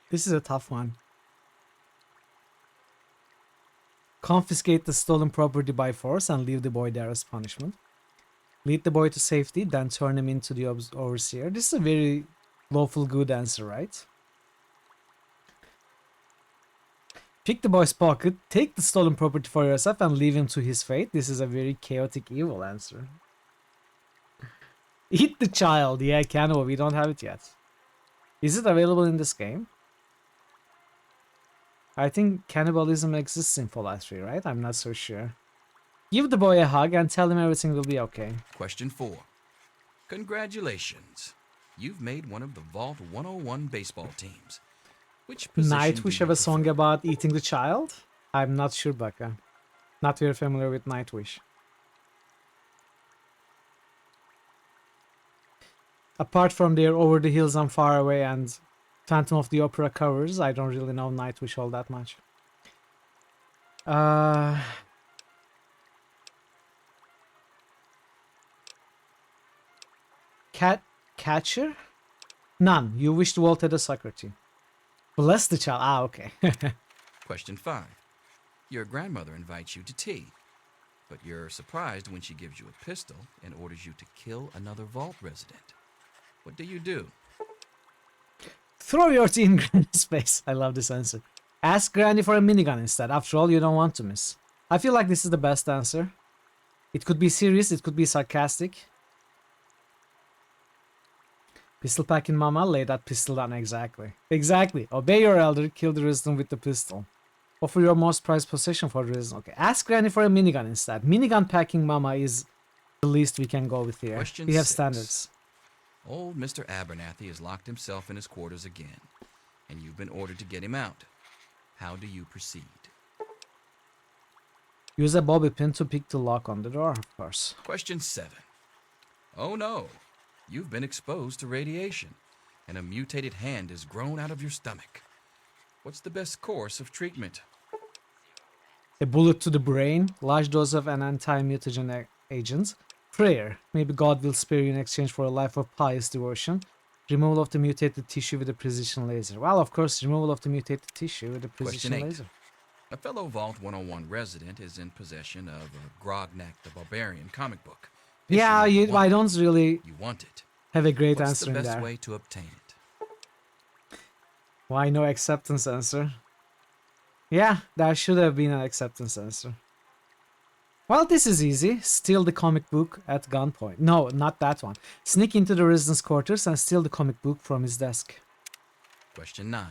This is a tough one. Confiscate the stolen property by force and leave the boy there as punishment. Lead the boy to safety, then turn him into the overseer. This is a very lawful good answer, right? Pick the boy's pocket, take the stolen property for yourself, and leave him to his fate. This is a very chaotic, evil answer. Eat the child. Yeah, cannibal. We don't have it yet. Is it available in this game? I think cannibalism exists in Fallout 3, right? I'm not so sure. Give the boy a hug and tell him everything will be okay. Question 4. Congratulations. You've made one of the Vault 101 baseball teams. Which position Nightwish have a song about eating the child? I'm not sure, Baka. Not very familiar with Nightwish. Apart from their Over the Hills and Far Away and Phantom of the Opera covers, I don't really know Nightwish all that much. Catcher? None. You wish to vault at a soccer team. Bless the child. Ah, okay. Question 5. Your grandmother invites you to tea, but you're surprised when she gives you a pistol and orders you to kill another vault resident. What do you do? Throw your tea in Granny's face. I love this answer. Ask Granny for a minigun instead. After all, you don't want to miss. I feel like this is the best answer. It could be serious, it could be sarcastic. Pistol packing mama, lay that pistol down. Exactly. Exactly. Obey your elder, kill the resident with the pistol. Offer your most prized possession for the resident. Okay, ask Granny for a minigun instead. Minigun packing mama is the least we can go with here. Question We have 6. standards. Old Mr. Abernathy has locked himself in his quarters again, and you've been ordered to get him out. How do you proceed? Use a bobby pin to pick the lock on the door, of course. Question 7. Oh no, you've been exposed to radiation, and a mutated hand has grown out of your stomach. What's the best course of treatment? A bullet to the brain, large dose of an anti-mutagen agent, prayer, maybe God will spare you in exchange for a life of pious devotion, removal of the mutated tissue with a precision laser. Well, of course, removal of the mutated tissue with a precision Question 8. laser. A fellow Vault 101 resident is in possession of a Grognak the Barbarian comic book. If Yeah, you I want don't really you want it. have a great What's answer the in best there. way to obtain it? Why no acceptance answer? Yeah, there should have been an acceptance answer. Well, this is easy. Steal the comic book at gunpoint. No, not that one. Sneak into the resident's quarters and steal the comic book from his desk. Question 9.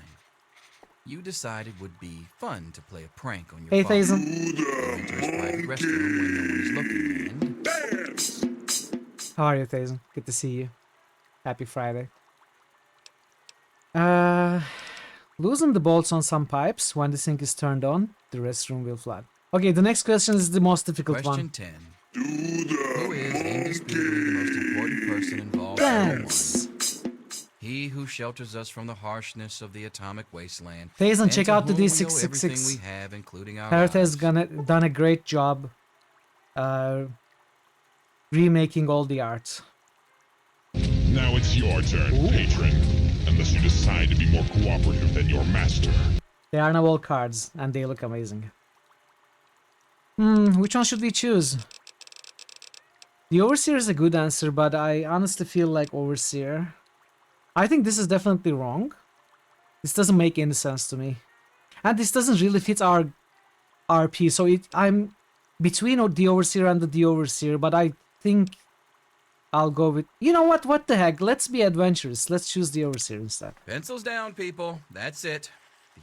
you decided would be fun to play a prank on your Hey, father. Thazen. You enter his private restroom when no one is looking, and How are you, Thazen? Good to see you. Happy Friday. Loosen the bolts on some pipes. When the sink is turned on, the restroom will flood. Okay, the next question is the most difficult question one. 10. Who is indisputably the most important person involved? Thanks. He who shelters us from the harshness of the atomic wasteland. Thazen, and check to out the whom we owe everything D666. we have, including our Parrot has lives. done a great job remaking all the art. Now it's your turn, patron. Unless you decide to be more cooperative than your master. They are now all cards, and they look amazing. Which one should we choose? The Overseer is a good answer, but I honestly feel like Overseer. I think this is definitely wrong. This doesn't make any sense to me. And this doesn't really fit our RP, so I'm between the Overseer and the Overseer, but I think I'll go with... You know what? What the heck? Let's be adventurous. Let's choose the Overseer instead. Pencils down, people. That's it.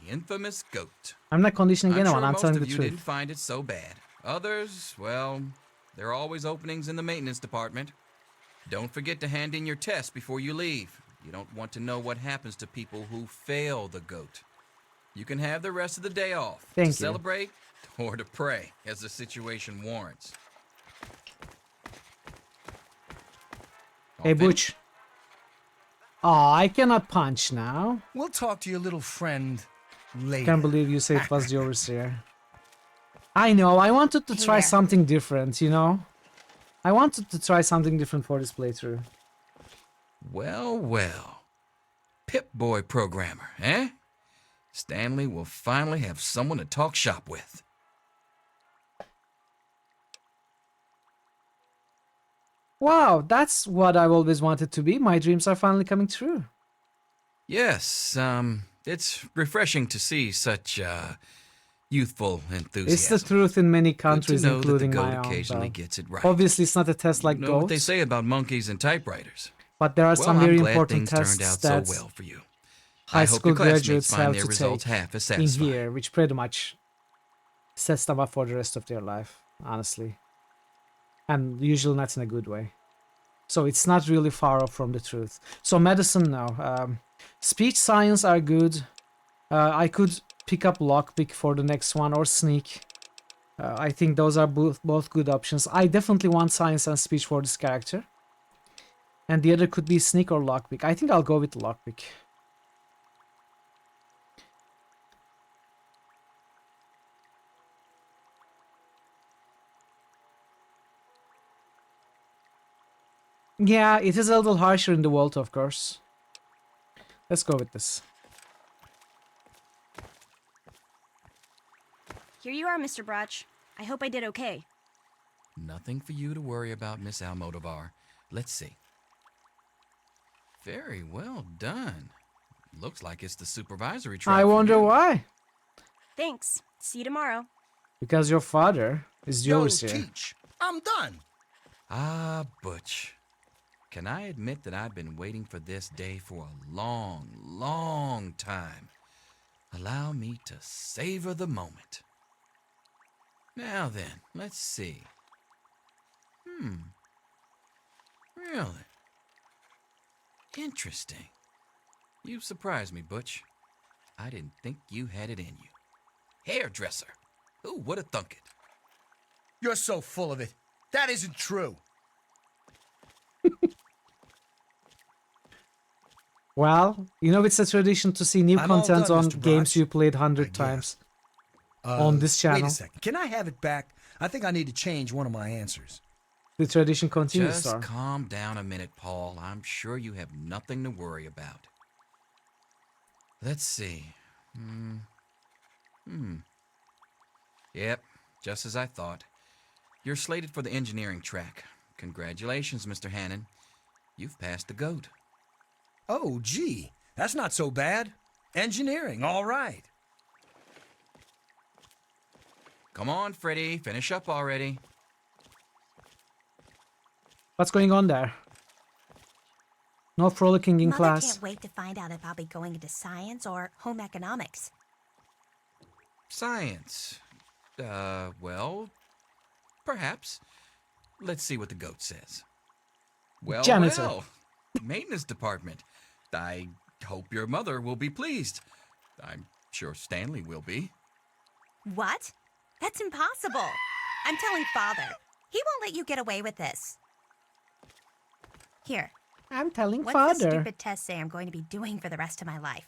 The infamous goat. I'm not conditioning I'm anyone, sure I'm most telling of the you truth. didn't find it so bad. Others, well, there are always openings in the maintenance department. Don't forget to hand in your test before you leave. You don't want to know what happens to people who fail the goat. You can have the rest of the day off Thank to you. celebrate or to pray, as the situation warrants. Hey, Butch. Aw, I cannot punch now. We'll talk to your little friend later. Can't believe you said it was the Overseer. I know, I wanted to try something different, you know? I wanted to try something different for this playthrough. Well, well. Pip-Boy programmer, eh? Stanley will finally have someone to talk shop with. Wow, that's what I've always wanted to be. My dreams are finally coming true. Yes, it's refreshing to see such, youthful enthusiasm. It's the truth in many countries, Good to know including that the my goat own. occasionally though. gets it right. Obviously, it's not a test like You know what they goats, say about monkeys and typewriters. but there are Well, some very I'm glad important things tests turned out that so well for you. high I hope school your classmates graduates find have their to results take half as in satisfying. here, which pretty much sets them up for the rest of their life, honestly. And usually not in a good way. So it's not really far off from the truth. So medicine, no. Speech science are good. I could pick up lockpick for the next one, or sneak. I think those are both good options. I definitely want science and speech for this character. And the other could be sneak or lockpick. I think I'll go with lockpick. Yeah, it is a little harsher in the vault, of course. Let's go with this. Here you are, Mr. Brotch. I hope I did okay. Nothing for you to worry about, Miss Almodovar. Let's see. Very well done. Looks like it's the supervisory track I for wonder you. why. Thanks. See you tomorrow. Because your father is the overseer. Teach. I'm done. Ah, Butch. Can I admit that I've been waiting for this day for a long, long time? Allow me to savor the moment. Now then, let's see. Really? Interesting. You've surprised me, Butch. I didn't think you had it in you. Hairdresser. Who would have thunk it? You're so full of it. That isn't true. Well, you know it's a tradition to see new I'm all content done, on Mr. games Brotch. you played 100 times on this channel. Wait a second. Can I have it back? I think I need to change one of my answers. The tradition continues, Just sir. calm down a minute, Paul. I'm sure you have nothing to worry about. Let's see. Yep, just as I thought. You're slated for the engineering track. Congratulations, Mr. Hannon. You've passed the GOAT. Oh, gee. That's not so bad. Engineering, all right. Come on, Freddy. Finish up already. What's going on there? No frolicking in Mother class. can't wait to find out if I'll be going into science or home economics. Science. Well, perhaps. Let's see what the goat says. Well, Janitor. well. Maintenance department. I hope your mother will be pleased. I'm sure Stanley will be. What? That's impossible. I'm telling Father. He won't let you get away with this. Here. I'm telling What's Father. the stupid test say I'm going to be doing for the rest of my life?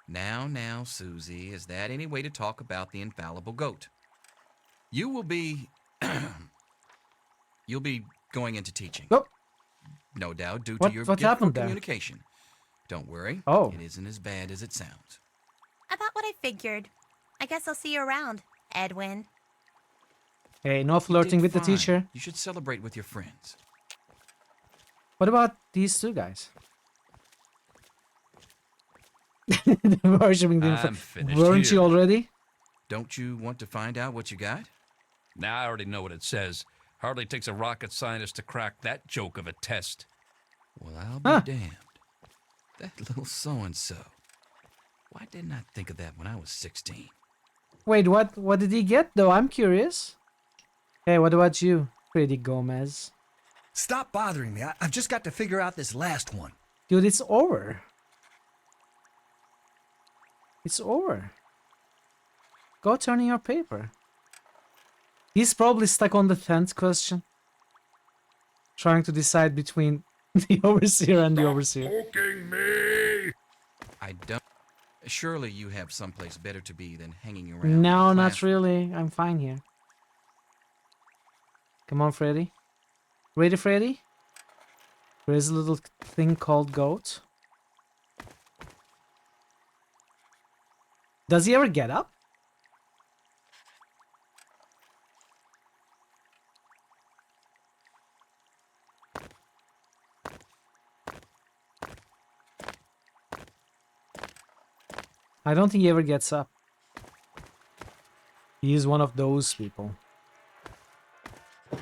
Now, Susie, is that any way to talk about the infallible goat? You will be... You'll be going into teaching. Oh. No doubt due to What your happened gift for there? communication. Don't worry. Oh. It isn't as bad as it sounds. About what I figured. I guess I'll see you around, Edwin. Hey, no flirting Did with the fine. teacher. You should celebrate with your friends. What about these two guys? Worshipping the I'm finished Weren't here. you already? Don't you want to find out what you got? Now I already know what it says. Hardly takes a rocket scientist to crack that joke of a test. Well, I'll be damned. That little so-and-so. Why didn't I think of that when I was 16? Wait, what did he get though? I'm curious. Hey, what about you, Freddy Gomez? Stop bothering me. I've just got to figure out this last one. Dude, it's over. It's over. Go turn in your paper. He's probably stuck on the 10th question. Trying to decide between the overseer and the overseer. Poking me! I don't... Surely you have someplace better to be than hanging around. No, in the not class- really. I'm fine here. Come on, Freddy. Ready, Freddy? There is a little thing called goat. Does he ever get up? I don't think he ever gets up. He is one of those people. I'll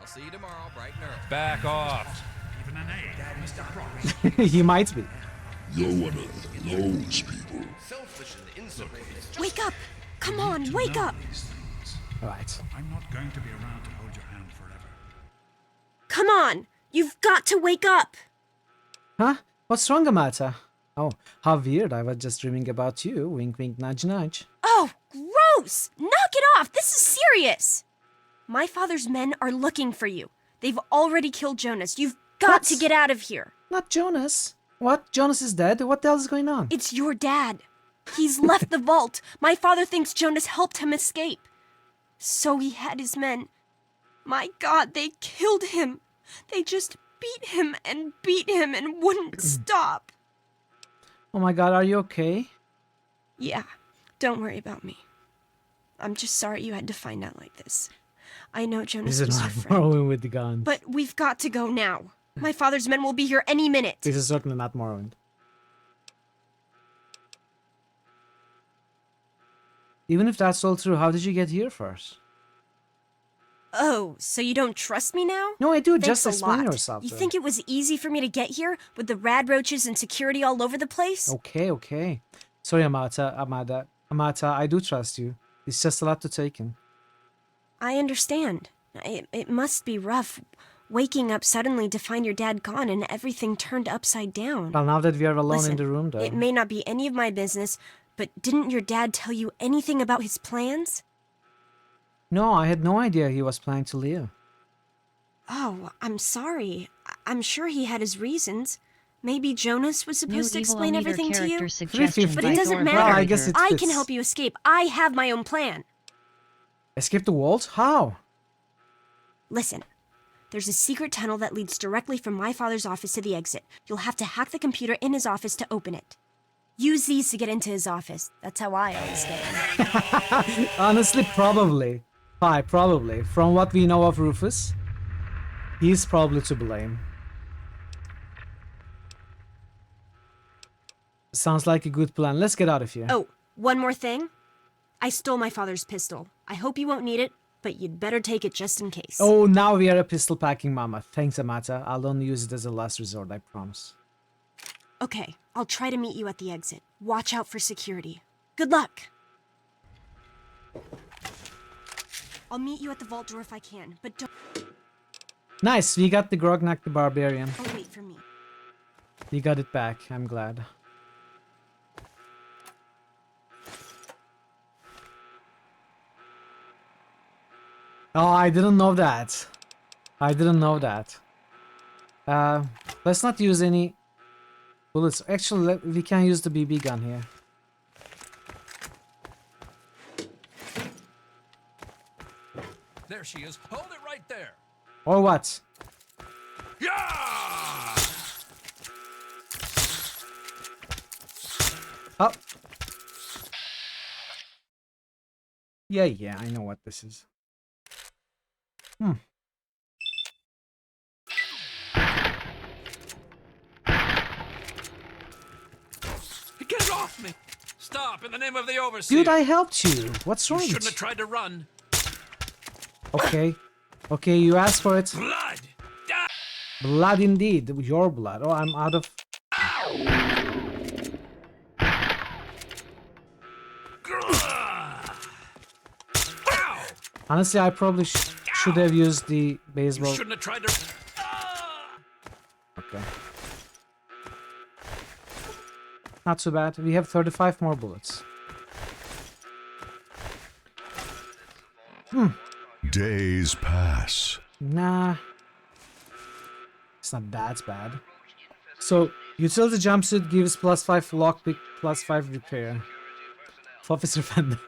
see you tomorrow, bright and early. Back off. Even an A, Mr. Progress. He might be. You're one of those people. Selfish and insubordinate. Wake up! Come on, wake up! Right. I'm not going to be around to hold your hand forever. Come on! You've got to wake up! Huh? What's wrong, Amata? Oh, how weird. I was just dreaming about you. Wink, wink, nudge, nudge. Oh, gross! Knock it off! This is serious! My father's men are looking for you. They've already killed Jonas. You've got to get out of here. Not Jonas. What? Jonas is dead? What the hell is going on? It's your dad. He's left the vault. My father thinks Jonas helped him escape. So he had his men. My God, they killed him. They just beat him and wouldn't stop. Oh my god, are you okay? Yeah, don't worry about me. I'm just sorry you had to find out like this. I know Jonas This is was your not friend, Morrowind with the guns. but we've got to go now. My father's men will be here any minute. This is certainly not Morrowind. Even if that's all true, how did you get here first? Oh, so you don't trust me now? No, I do. Thanks Just a explain lot. yourself. You though. think it was easy for me to get here with the rad roaches and security all over the place? Okay, okay. Sorry, Amata, I do trust you. It's just a lot to take in. I understand. It must be rough waking up suddenly to find your dad gone and everything turned upside down. Well, now that we are alone Listen, in the room, though. it may not be any of my business, but didn't your dad tell you anything about his plans? No, I had no idea he was planning to leave. Oh, I'm sorry. I'm sure he had his reasons. Maybe Jonas was New supposed to evil explain leader everything to you? character suggestion But by it doesn't Thorn matter. Well, I guess it I fits. can help you escape. I have my own plan. Escape the walls? How? Listen, there's a secret tunnel that leads directly from my father's office to the exit. You'll have to hack the computer in his office to open it. Use these to get into his office. That's how I always get in. Honestly, probably. Probably. From what we know of Rufus, he's probably to blame. Sounds like a good plan. Let's get out of here. Oh, one more thing. I stole my father's pistol. I hope you won't need it, but you'd better take it just in case. Oh, now we are a pistol packing mama. Thanks, Amata. I'll only use it as a last resort, I promise. Okay, I'll try to meet you at the exit. Watch out for security. Good luck! I'll meet you at the vault door if I can, but don't... Nice, we got the Grognak the Barbarian. Oh, wait for me. We got it back, I'm glad. Oh, I didn't know that. I didn't know that. Let's not use any bullets. Actually, we can use the BB gun here. There she is. Hold it right there. Or what? Yeah! Oh. Yeah, I know what this is. Get it off me! Stop, in the name of the overseer! Dude, I helped you. What's wrong You with shouldn't have tried to run. Okay. Okay, you asked for it. Blood! Blood indeed. Your blood. Oh, I'm out of... Honestly, I probably should have used the baseball. You shouldn't have tried to... Okay. Not too bad. We have 35 more bullets. Days pass. Nah. It's not that bad. So, utility jumpsuit gives +5 lockpick, +5 repair. Officer Fender.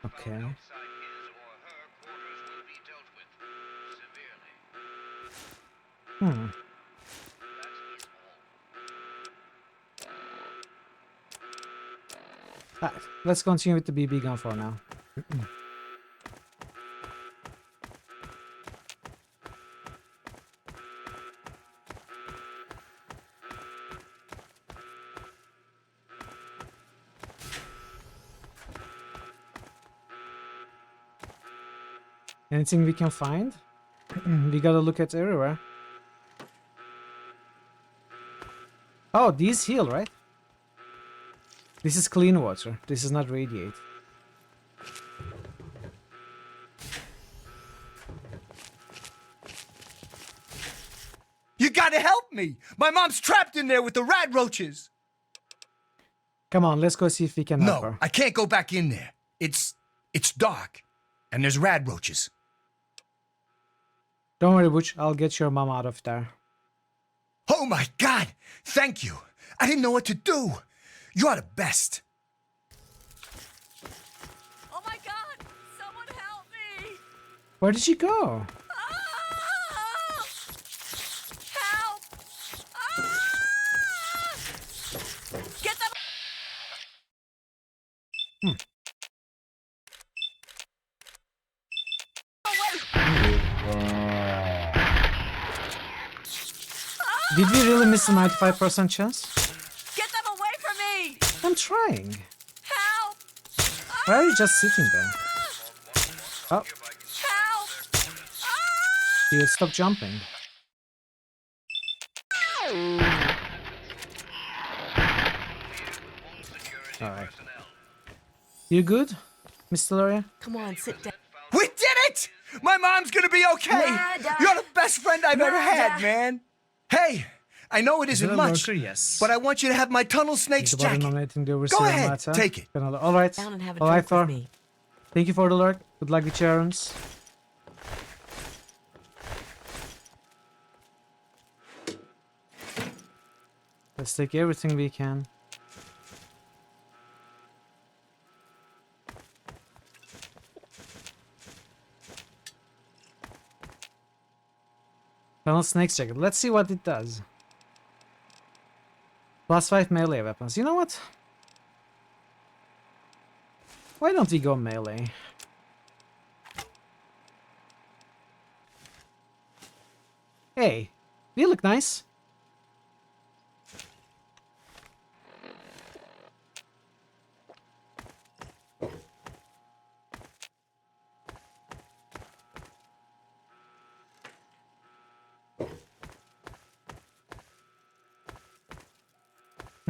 Okay. Let's continue with the BB gun for now. Anything we can find? We gotta look at everywhere. Oh, these heal, right? This is clean water. This is not radiate. You gotta help me! My mom's trapped in there with the rat roaches! Come on, let's go see if we can help her. No, I can't go back in there. It's dark. And there's rat roaches. Don't worry, Butch. I'll get your mom out of there. Oh my God! Thank you! I didn't know what to do! You're the best! Oh my God! Someone help me! Where did she go? Help! Get them! Did we really miss a 95% chance? Get them away from me! I'm trying. Help! Why are you just sitting there? Oh. Help! Dude, stop jumping. Alright. You good, Miss Deloria? Come on, sit down. We did it! My mom's gonna be okay! You're the best friend I've ever had, man! Hey, I know it isn't much, yes. but I want you to have my tunnel snake's jacket. Go ahead, take it. Alright. Down and have a Alright, drink Thor. with me. Thank you for the lurk. Good luck with your errands. Let's take everything we can. Tunnel snake's jacket. Let's see what it does. +5 melee weapons. You know what? Why don't we go melee? Hey, you look nice.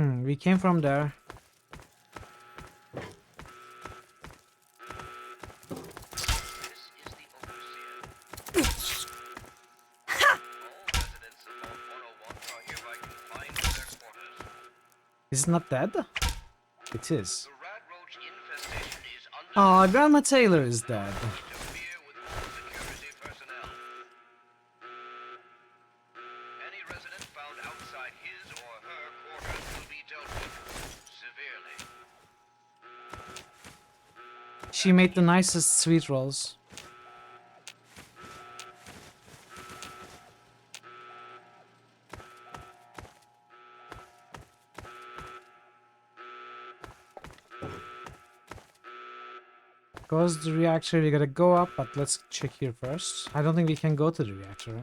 We came from there. Is it not dead? It is. Aw, Grandma Taylor is dead. She made the nicest sweet rolls. Goes to the reactor, we gotta go up, but let's check here first. I don't think we can go to the reactor.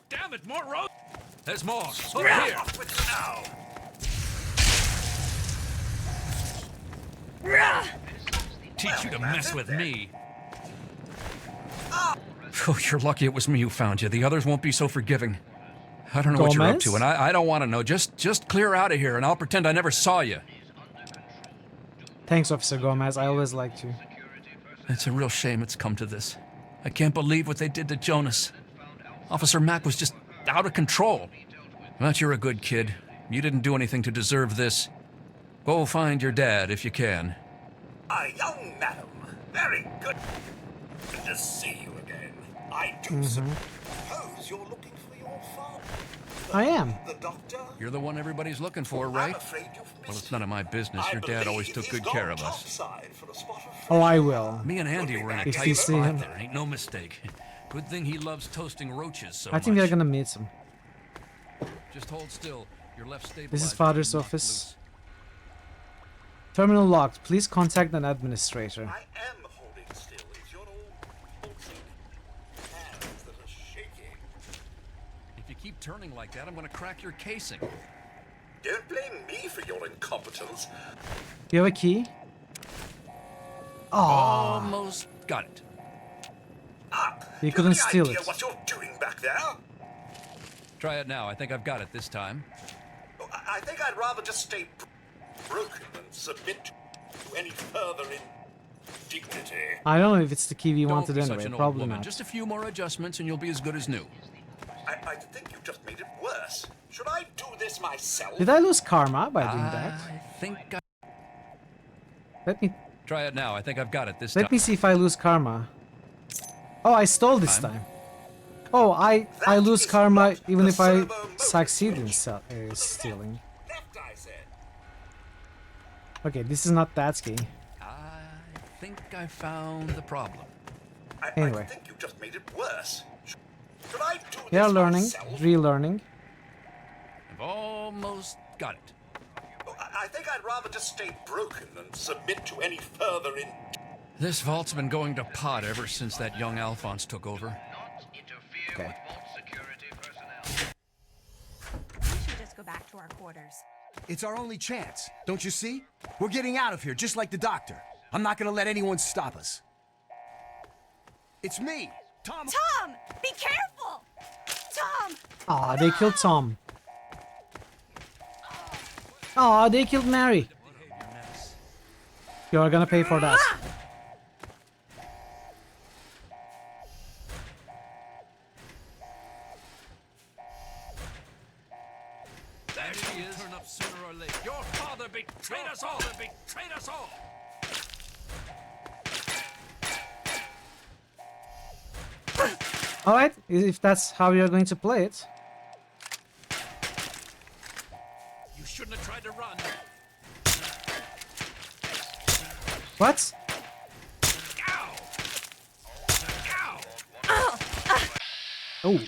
Damn it, more road! There's more. Over here. Teach you to mess with me. Oh, you're lucky it was me who found you. The others won't be so forgiving. I don't know what you're up to, and I don't want to know. Just clear out of here, and I'll pretend I never saw you. Thanks, Officer Gomez. I always liked you. It's a real shame it's come to this. I can't believe what they did to Jonas. Officer Mack was just out of control. But you're a good kid. You didn't do anything to deserve this. Go find your dad if you can. Young madam. Very good to see you again. I do suppose you're looking for your father. I am. The doctor? You're the one everybody's looking for, right? Well, it's none of my business. Your dad always took good care of us. Oh, I will. Me and Andy were in a If tight you see spot him. there. Ain't no mistake. Good thing he loves toasting roaches so I think much. they're gonna meet him. Just hold still. Your left stabilizer. This is Father's office. Terminal locked. Please contact an administrator. I am holding still. It's your old pulsing hands that are shaking. If you keep turning like that, I'm gonna crack your casing. Don't blame me for your incompetence. Do you have a key? Oh, Almost got it. you couldn't steal it. What you're doing back there? Try it now. I think I've got it this time. I think I'd rather just stay broken than submit to any further indignity. I don't know if it's the key we wanted Don't be such anyway. an old Probably woman. not. Just a few more adjustments and you'll be as good as new. I think you just made it worse. Should I do this myself? Did I lose karma by doing that? I think Let me Try it now. I think I've got it this time. let me see if I lose karma. Oh, I stole this time. Oh, I lose karma even if I succeed in stealing. Okay, this is not that key. I think I found the problem. Anyway, I think you just made it worse. Should I do we are this learning, myself? relearning. I've almost got it. I think I'd rather just stay broken than submit to any further This vault's been going to pot ever since that young Alphonse took over. Okay. We should just go back to our quarters. It's our only chance, don't you see? We're getting out of here, just like the doctor. I'm not gonna let anyone stop us. It's me, Tom. Tom! Be careful! Tom! Aw, they killed Tom. Aw, they killed Mary. You're gonna pay for that. There she is. Turn up sooner or later. Your father betrayed us all. Betrayed us all. Alright, if that's how you're going to play it. You shouldn't have tried to run. What? Oh.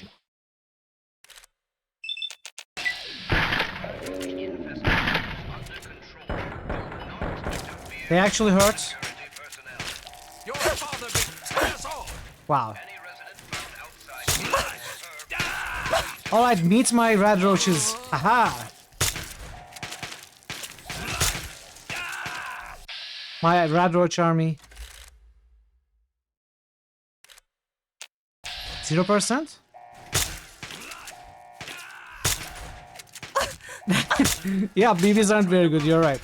They actually hurt. Your father betrayed us all. Wow. Alright, meet my red roaches. Aha! My red roach army. 0%? Yeah, BBs aren't very good, you're right.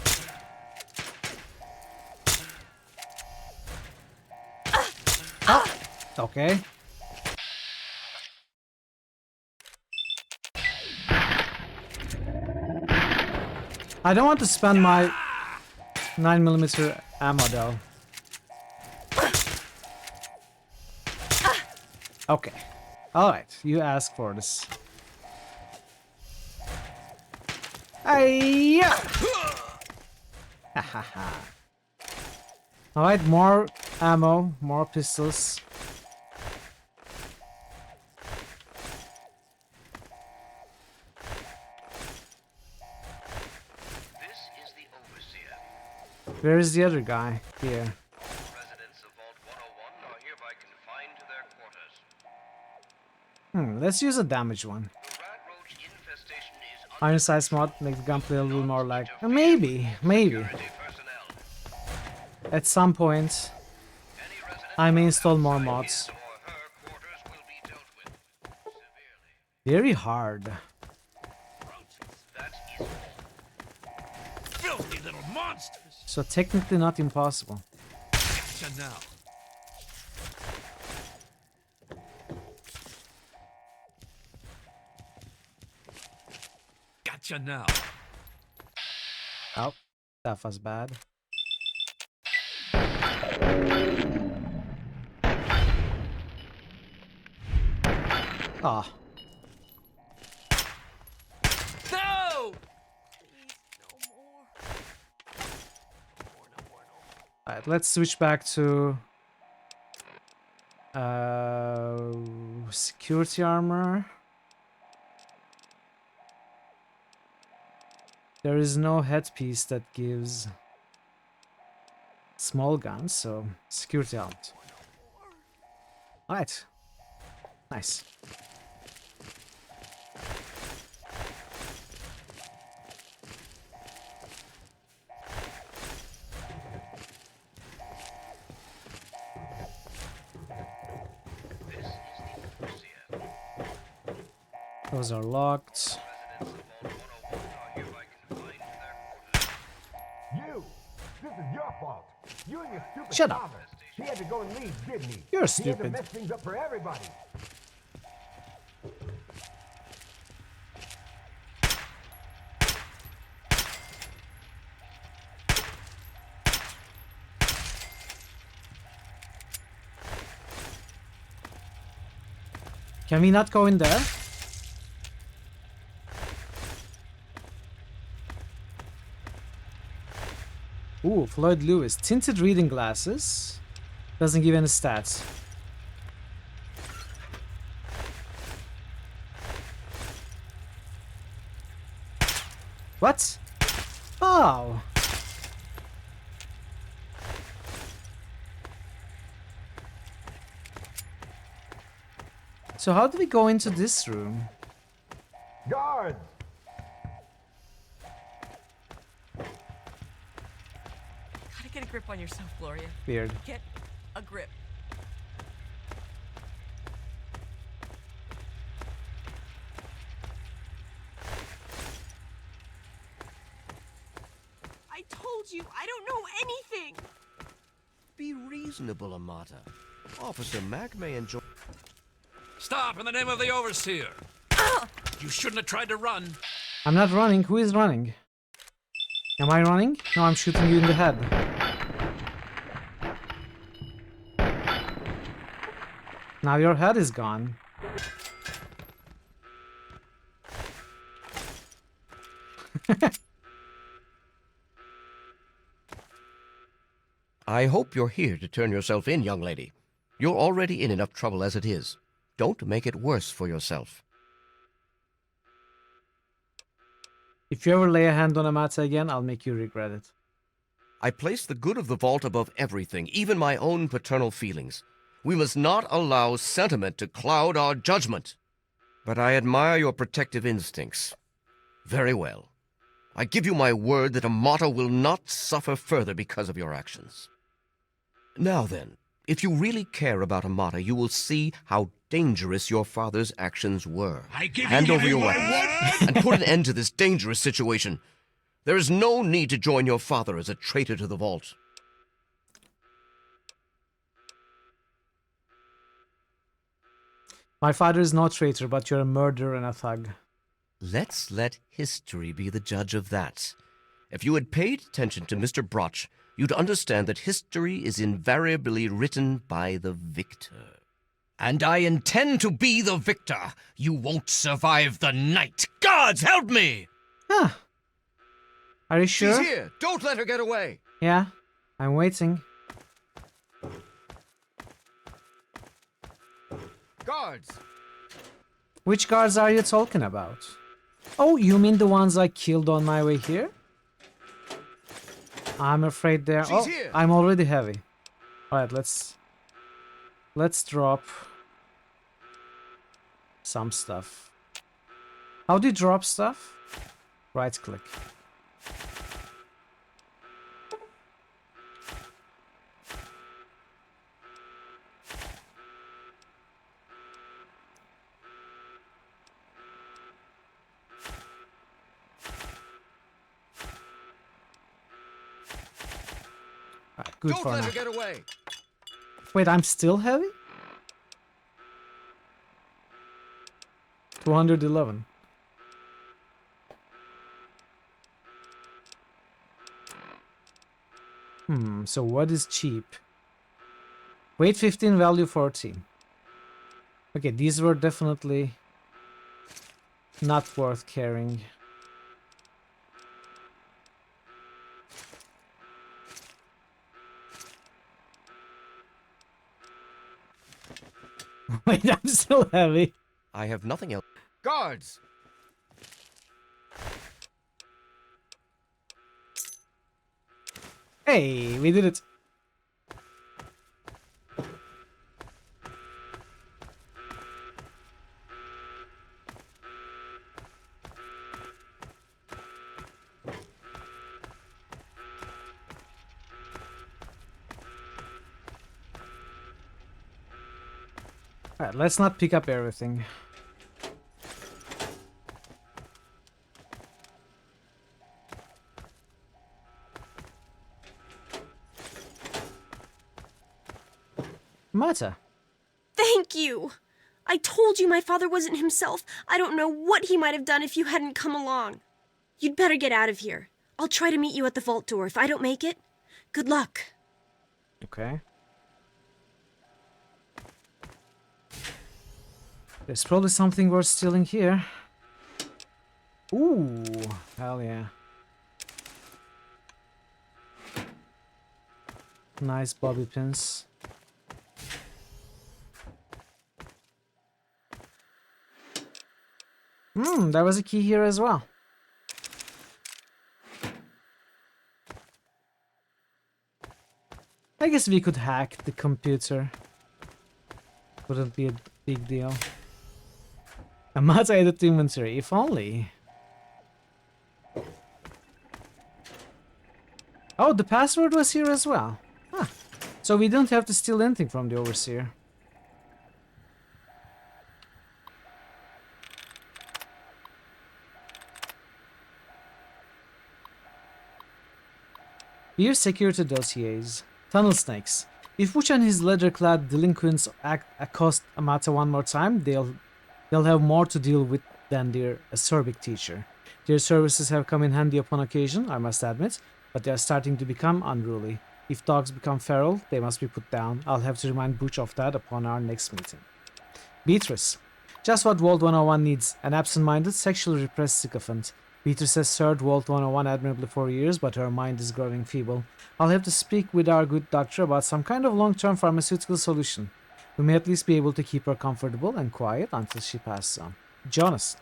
Oh, okay. I don't want to spend my 9mm ammo though. Okay. Alright, you asked for this. Hey-ya! Alright, more ammo, more pistols. Where is the other guy? Here. Let's use a damaged one. Iron size mod make the gunplay a little more like... maybe. At some point, I may install more mods. Very hard. Filthy little monsters! So technically not impossible. Gotcha now. Gotcha now. Oh, that was bad. Ah. No! Alright, let's switch back to security armor. There is no headpiece that gives small guns, so security helmet. Alright. Nice. Those are locked. You! This is your fault. You and your stupid Shut up. father. He had to go and leave, didn't he? You're He had stupid. to mess things up for everybody. Can we not go in there? Ooh, Floyd Lewis. Tinted reading glasses. Doesn't give any stats. What? Oh. So how do we go into this room? Guards! Gotta get a grip on yourself, Gloria. Weird. Get a grip. I told you, I don't know anything! Be reasonable, Amata. Officer Mack may enjoy... Stop in the name of the overseer! You shouldn't have tried to run. I'm not running. Who is running? Am I running? No, I'm shooting you in the head. Now your head is gone. I hope you're here to turn yourself in, young lady. You're already in enough trouble as it is. Don't make it worse for yourself. If you ever lay a hand on Amata again, I'll make you regret it. I place the good of the vault above everything, even my own paternal feelings. We must not allow sentiment to cloud our judgment. But I admire your protective instincts. Very well. I give you my word that Amata will not suffer further because of your actions. Now then, If you really care about Amata, you will see how dangerous your father's actions were. Hand over your weapons and put an end to this dangerous situation. There is no need to join your father as a traitor to the vault. My father is no traitor, but you're a murderer and a thug. Let's let history be the judge of that. If you had paid attention to Mr. Broch, you'd understand that history is invariably written by the victor. And I intend to be the victor. You won't survive the night. Gods help me! Huh. Are you sure? She's here. Don't let her get away. Yeah, I'm waiting. Guards! Which guards are you talking about? Oh, you mean the ones I killed on my way here? I'm afraid they're... She's oh, here. I'm already heavy. Alright, let's drop some stuff. How do you drop stuff? Right click. Good Don't for let now. her get away. Wait, I'm still heavy? 211. So what is cheap? Weight 15, value 14. Okay, these were definitely not worth carrying. Wait, I'm still heavy. I have nothing else. Guards! Hey, we did it. Alright, let's not pick up everything. Mata. Thank you! I told you my father wasn't himself. I don't know what he might have done if you hadn't come along. You'd better get out of here. I'll try to meet you at the vault door. If I don't make it, good luck. Okay. There's probably something worth stealing here. Ooh, hell yeah. Nice bobby pins. There was a key here as well. I guess we could hack the computer. Wouldn't be a big deal. A Mata added to inventory, if only. Oh, the password was here as well. Huh. So we don't have to steal anything from the overseer. Here, security dossiers. Tunnel snakes. If Wuch and his leather-clad delinquents accost Amata one more time, they'll have more to deal with than their acerbic teacher. Their services have come in handy upon occasion, I must admit, but they are starting to become unruly. If dogs become feral, they must be put down. I'll have to remind Butch of that upon our next meeting. Beatrice. Just what Vault 101 needs. An absent-minded, sexually repressed sycophant. Beatrice has served Vault 101 admirably for years, but her mind is growing feeble. I'll have to speak with our good doctor about some kind of long-term pharmaceutical solution. We may at least be able to keep her comfortable and quiet until she passes on. Jonas.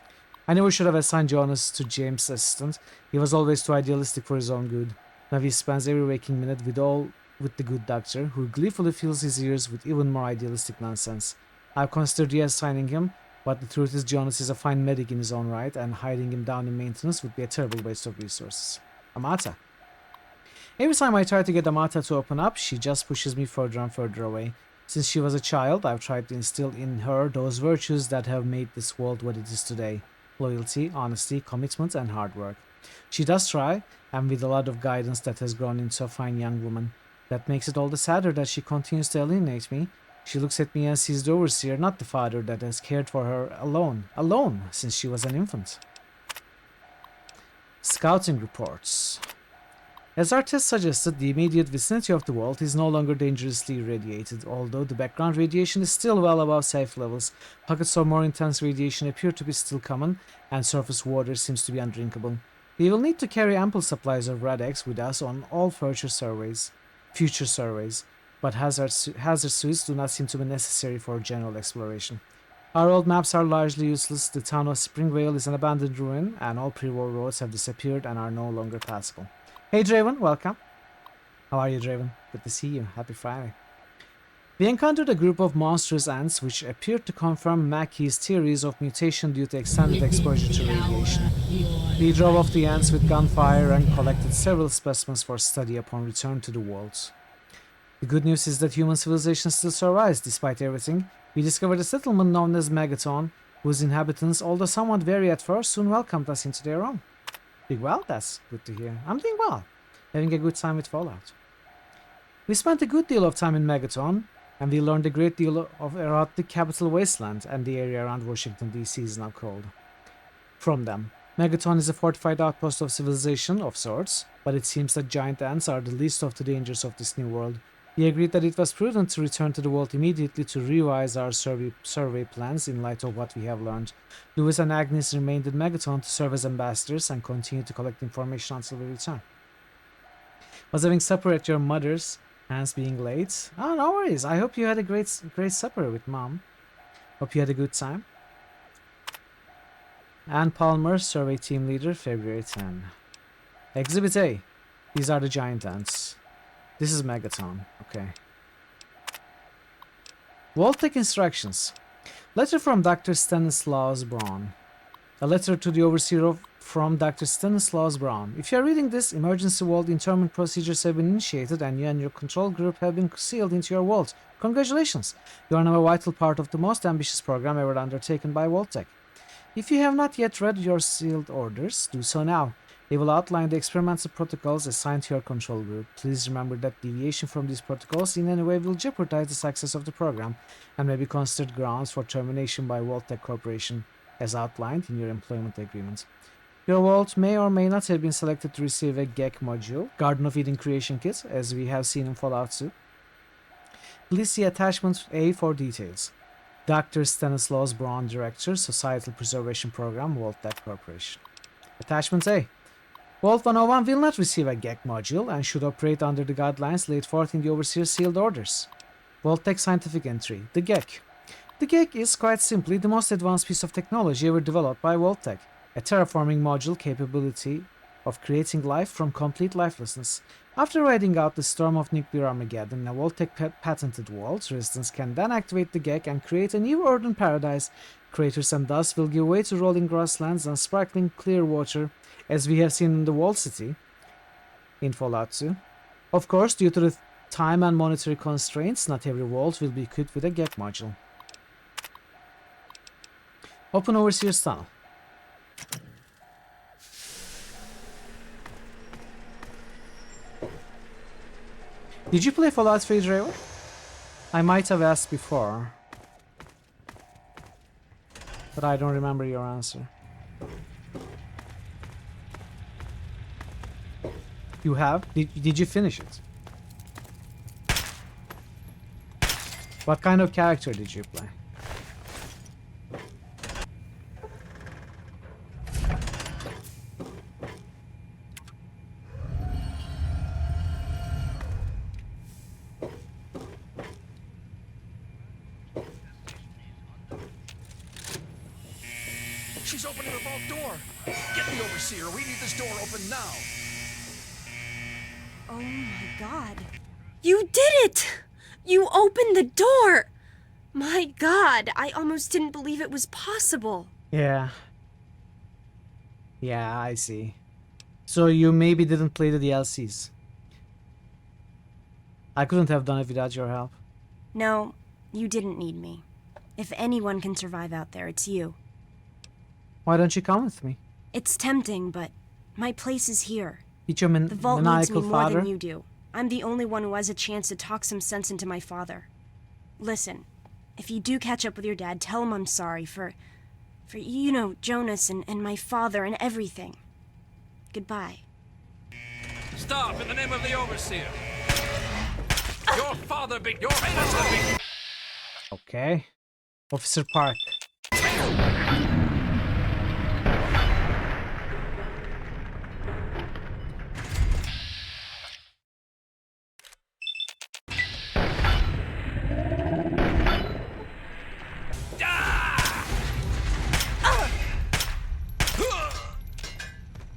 I never should have assigned Jonas to James' assistant. He was always too idealistic for his own good. Now he spends every waking minute with the good doctor, who gleefully fills his ears with even more idealistic nonsense. I've considered reassigning him, but the truth is Jonas is a fine medic in his own right, and hiding him down in maintenance would be a terrible waste of resources. Amata. Every time I try to get Amata to open up, she just pushes me further and further away. Since she was a child, I've tried to instill in her those virtues that have made this world what it is today. Loyalty, honesty, commitment, and hard work. She does try, and with a lot of guidance that has grown into a fine young woman. That makes it all the sadder that she continues to alienate me. She looks at me and sees the overseer, not the father that has cared for her alone since she was an infant. Scouting reports. As our test suggested, the immediate vicinity of the vault is no longer dangerously irradiated, although the background radiation is still well above safe levels. Pockets of more intense radiation appear to be still common, and surface water seems to be undrinkable. We will need to carry ample supplies of Rad-X with us on all future surveys, but hazard suits do not seem to be necessary for general exploration. Our old maps are largely useless. The town of Springvale is an abandoned ruin, and all pre-war roads have disappeared and are no longer passable. Hey Draven, welcome. How are you, Draven? Good to see you. Happy Friday. We encountered a group of monstrous ants which appeared to confirm Mackey's theories of mutation due to extended exposure to radiation. We drove off the ants with gunfire and collected several specimens for study upon return to the worlds. The good news is that human civilization still survives despite everything. We discovered a settlement known as Megaton, whose inhabitants, although somewhat wary at first, soon welcomed us into their own. Doing well? That's good to hear. I'm doing well. Having a good time with Fallout. We spent a good deal of time in Megaton, and we learned a great deal about the capital wasteland and the area around Washington, D.C. is now called. From them. Megaton is a fortified outpost of civilization of sorts, but it seems that giant ants are the least of the dangers of this new world. We agreed that it was prudent to return to the vault immediately to revise our survey plans in light of what we have learned. Lewis and Agnes remained in Megaton to serve as ambassadors and continue to collect information until we return. Was having supper at your mother's, hence being late. Oh, no worries. I hope you had a great supper with Mom. Hope you had a good time. Ann Palmer, survey team leader, February 10. Exhibit A. These are the giant ants. This is Megaton. Okay. Vault-Tec instructions. Letter from Dr. Stanislaus Braun. A letter to the overseer from Dr. Stanislaus Braun. If you are reading this, emergency vault interment procedures have been initiated and you and your control group have been sealed into your vault. Congratulations! You are now a vital part of the most ambitious program ever undertaken by Vault-Tec. If you have not yet read your sealed orders, do so now. They will outline the experimental protocols assigned to your control group. Please remember that deviation from these protocols in any way will jeopardize the success of the program and may be considered grounds for termination by Vault-Tec Corporation, as outlined in your employment agreement. Your vault may or may not have been selected to receive a GEC module, Garden of Eden Creation Kit, as we have seen in Fallout 2. Please see attachment A for details. Dr. Stanislaus Braun, Director, Societal Preservation Program, Vault-Tec Corporation. Attachment A. Vault 101 will not receive a GEC module and should operate under the guidelines laid forth in the Overseer's sealed orders. Vault-Tec Scientific Entry. The GEC. The GEC is quite simply the most advanced piece of technology ever developed by Vault-Tec, a terraforming module capability of creating life from complete lifelessness. After riding out the storm of nuclear Armageddon in a Vault-Tec patented vault, residents can then activate the GEC and create a new urban paradise. Craters and dust will give way to rolling grasslands and sparkling clear water, as we have seen in the Wall City in Fallout 2. Of course, due to the time and monetary constraints, not every vault will be equipped with a GEC module. Open Overseer's Tunnel. Did you play Fallout 3, Draven? I might have asked before, but I don't remember your answer. You have? Did you finish it? What kind of character did you play? She's opening the vault door. Get the overseer. We need this door open now. Oh my god. You did it! You opened the door! My god, I almost didn't believe it was possible. Yeah. Yeah, I see. So you maybe didn't play the DLCs. I couldn't have done it without your help. No, you didn't need me. If anyone can survive out there, it's you. Why don't you come with me? It's tempting, but my place is here. Meet your The vault needs me maniacal more father. than you do. I'm the only one who has a chance to talk some sense into my father. Listen, if you do catch up with your dad, tell him I'm sorry for you know, Jonas and my father and everything. Goodbye. Stop, in the name of the Overseer. Your father be... Your father be... Okay. Officer Park.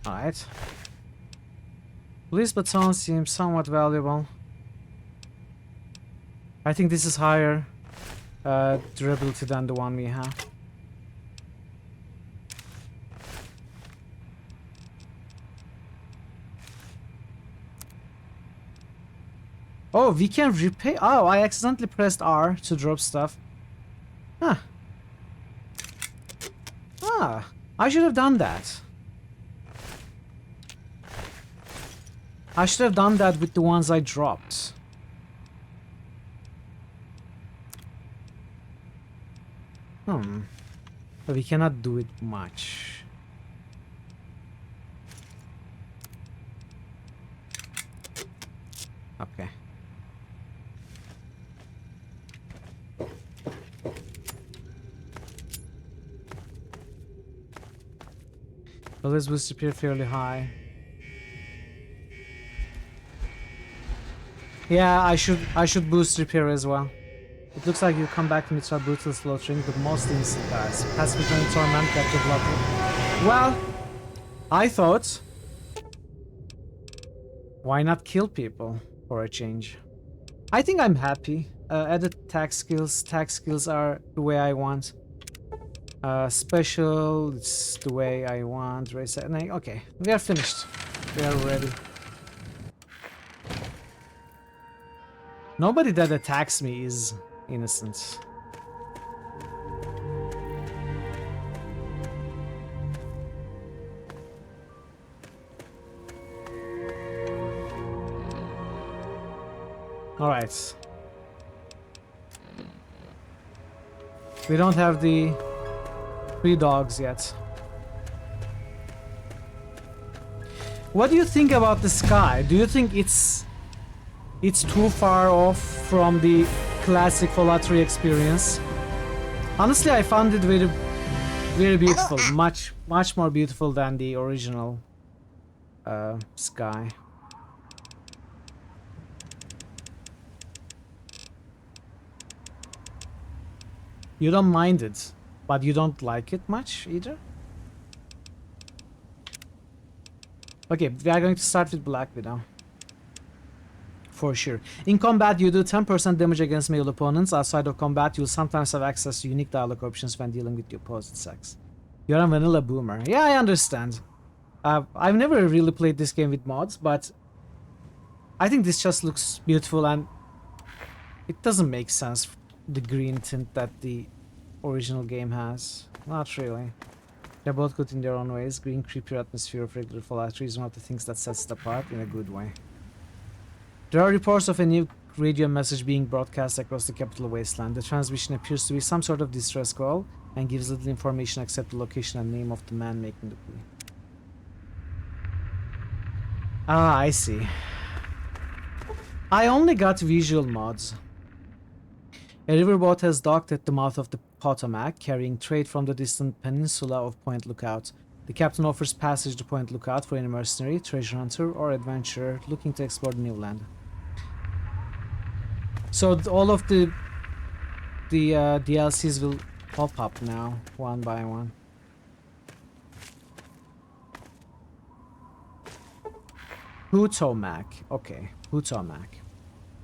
Alright. Police baton seems somewhat valuable. I think this is higher durability than the one we have. Oh, we can repay. Oh, I accidentally pressed R to drop stuff. Huh. Ah, I should have done that. I should have done that with the ones I dropped. But we cannot do it much. Okay. Well, this boost appear fairly high. Yeah, I should boost repair as well. It looks like you come back to Mitra brutal slaughtering, but mostly instant guys. Pass return torment, capture blood. Well, I thought, why not kill people for a change? I think I'm happy. Added tax skills are the way I want. Special, it's the way I want. Okay, we are finished. We are ready. Nobody that attacks me is innocent. Alright. We don't have the 3 dogs yet. What do you think about the sky? Do you think it's too far off from the classic Fallout 3 experience? Honestly, I found it very, very beautiful. Much more beautiful than the original sky. You don't mind it, but you don't like it much either? Okay, we are going to start with Black Widow. For sure. In combat, you do 10% damage against male opponents. Outside of combat, you'll sometimes have access to unique dialogue options when dealing with the opposite sex. You're a vanilla boomer. Yeah, I understand. I've never really played this game with mods, but I think this just looks beautiful, and it doesn't make sense, the green tint that the original game has. Not really. They're both good in their own ways. Green, creepier atmosphere of regular Fallout 3 is one of the things that sets it apart in a good way. There are reports of a new radio message being broadcast across the capital wasteland. The transmission appears to be some sort of distress call and gives little information except the location and name of the man making the plea. Ah, I see. I only got visual mods. A riverboat has docked at the mouth of the Potomac, carrying trade from the distant peninsula of Point Lookout. The captain offers passage to Point Lookout for any mercenary, treasure hunter, or adventurer looking to explore the new land. So all of the DLCs will pop up now, one by one. Potomac. Okay, Potomac.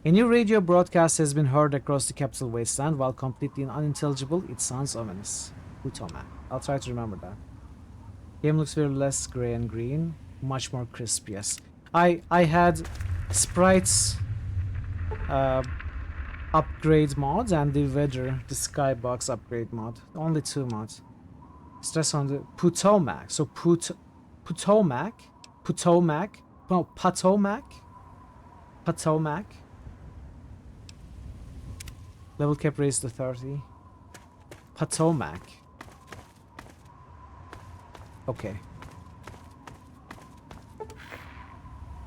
A new radio broadcast has been heard across the capital wasteland. While completely unintelligible, it sounds ominous. Potomac. I'll try to remember that. Game looks very less gray and green, much more crisp. Yes, I had sprites upgrade mod and the weather, the skybox upgrade mod. Only 2 mods. Stress on the Potomac. So Potomac, no, Potomac. Level cap raised to 30. Potomac. Okay.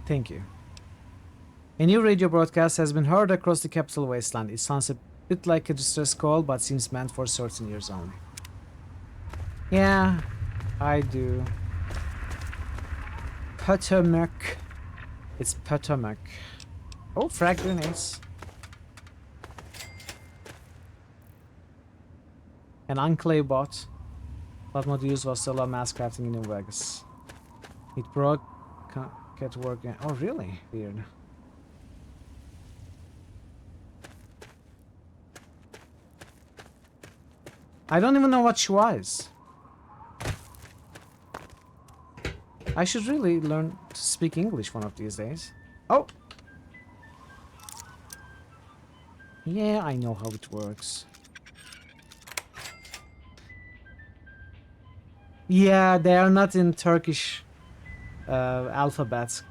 Thank you. A new radio broadcast has been heard across the capital wasteland. It sounds a bit like a distress call, but seems meant for certain years only. Yeah, I do. Potomac. It's Potomac. Oh, frag grenades. An enclave bot. What mod used was solar mass crafting in New Vegas. It broke. Can't get working. Oh, really? Weird. I don't even know what she was. I should really learn to speak English one of these days. Oh! Yeah, I know how it works. Yeah, they are not in Turkish alphabet.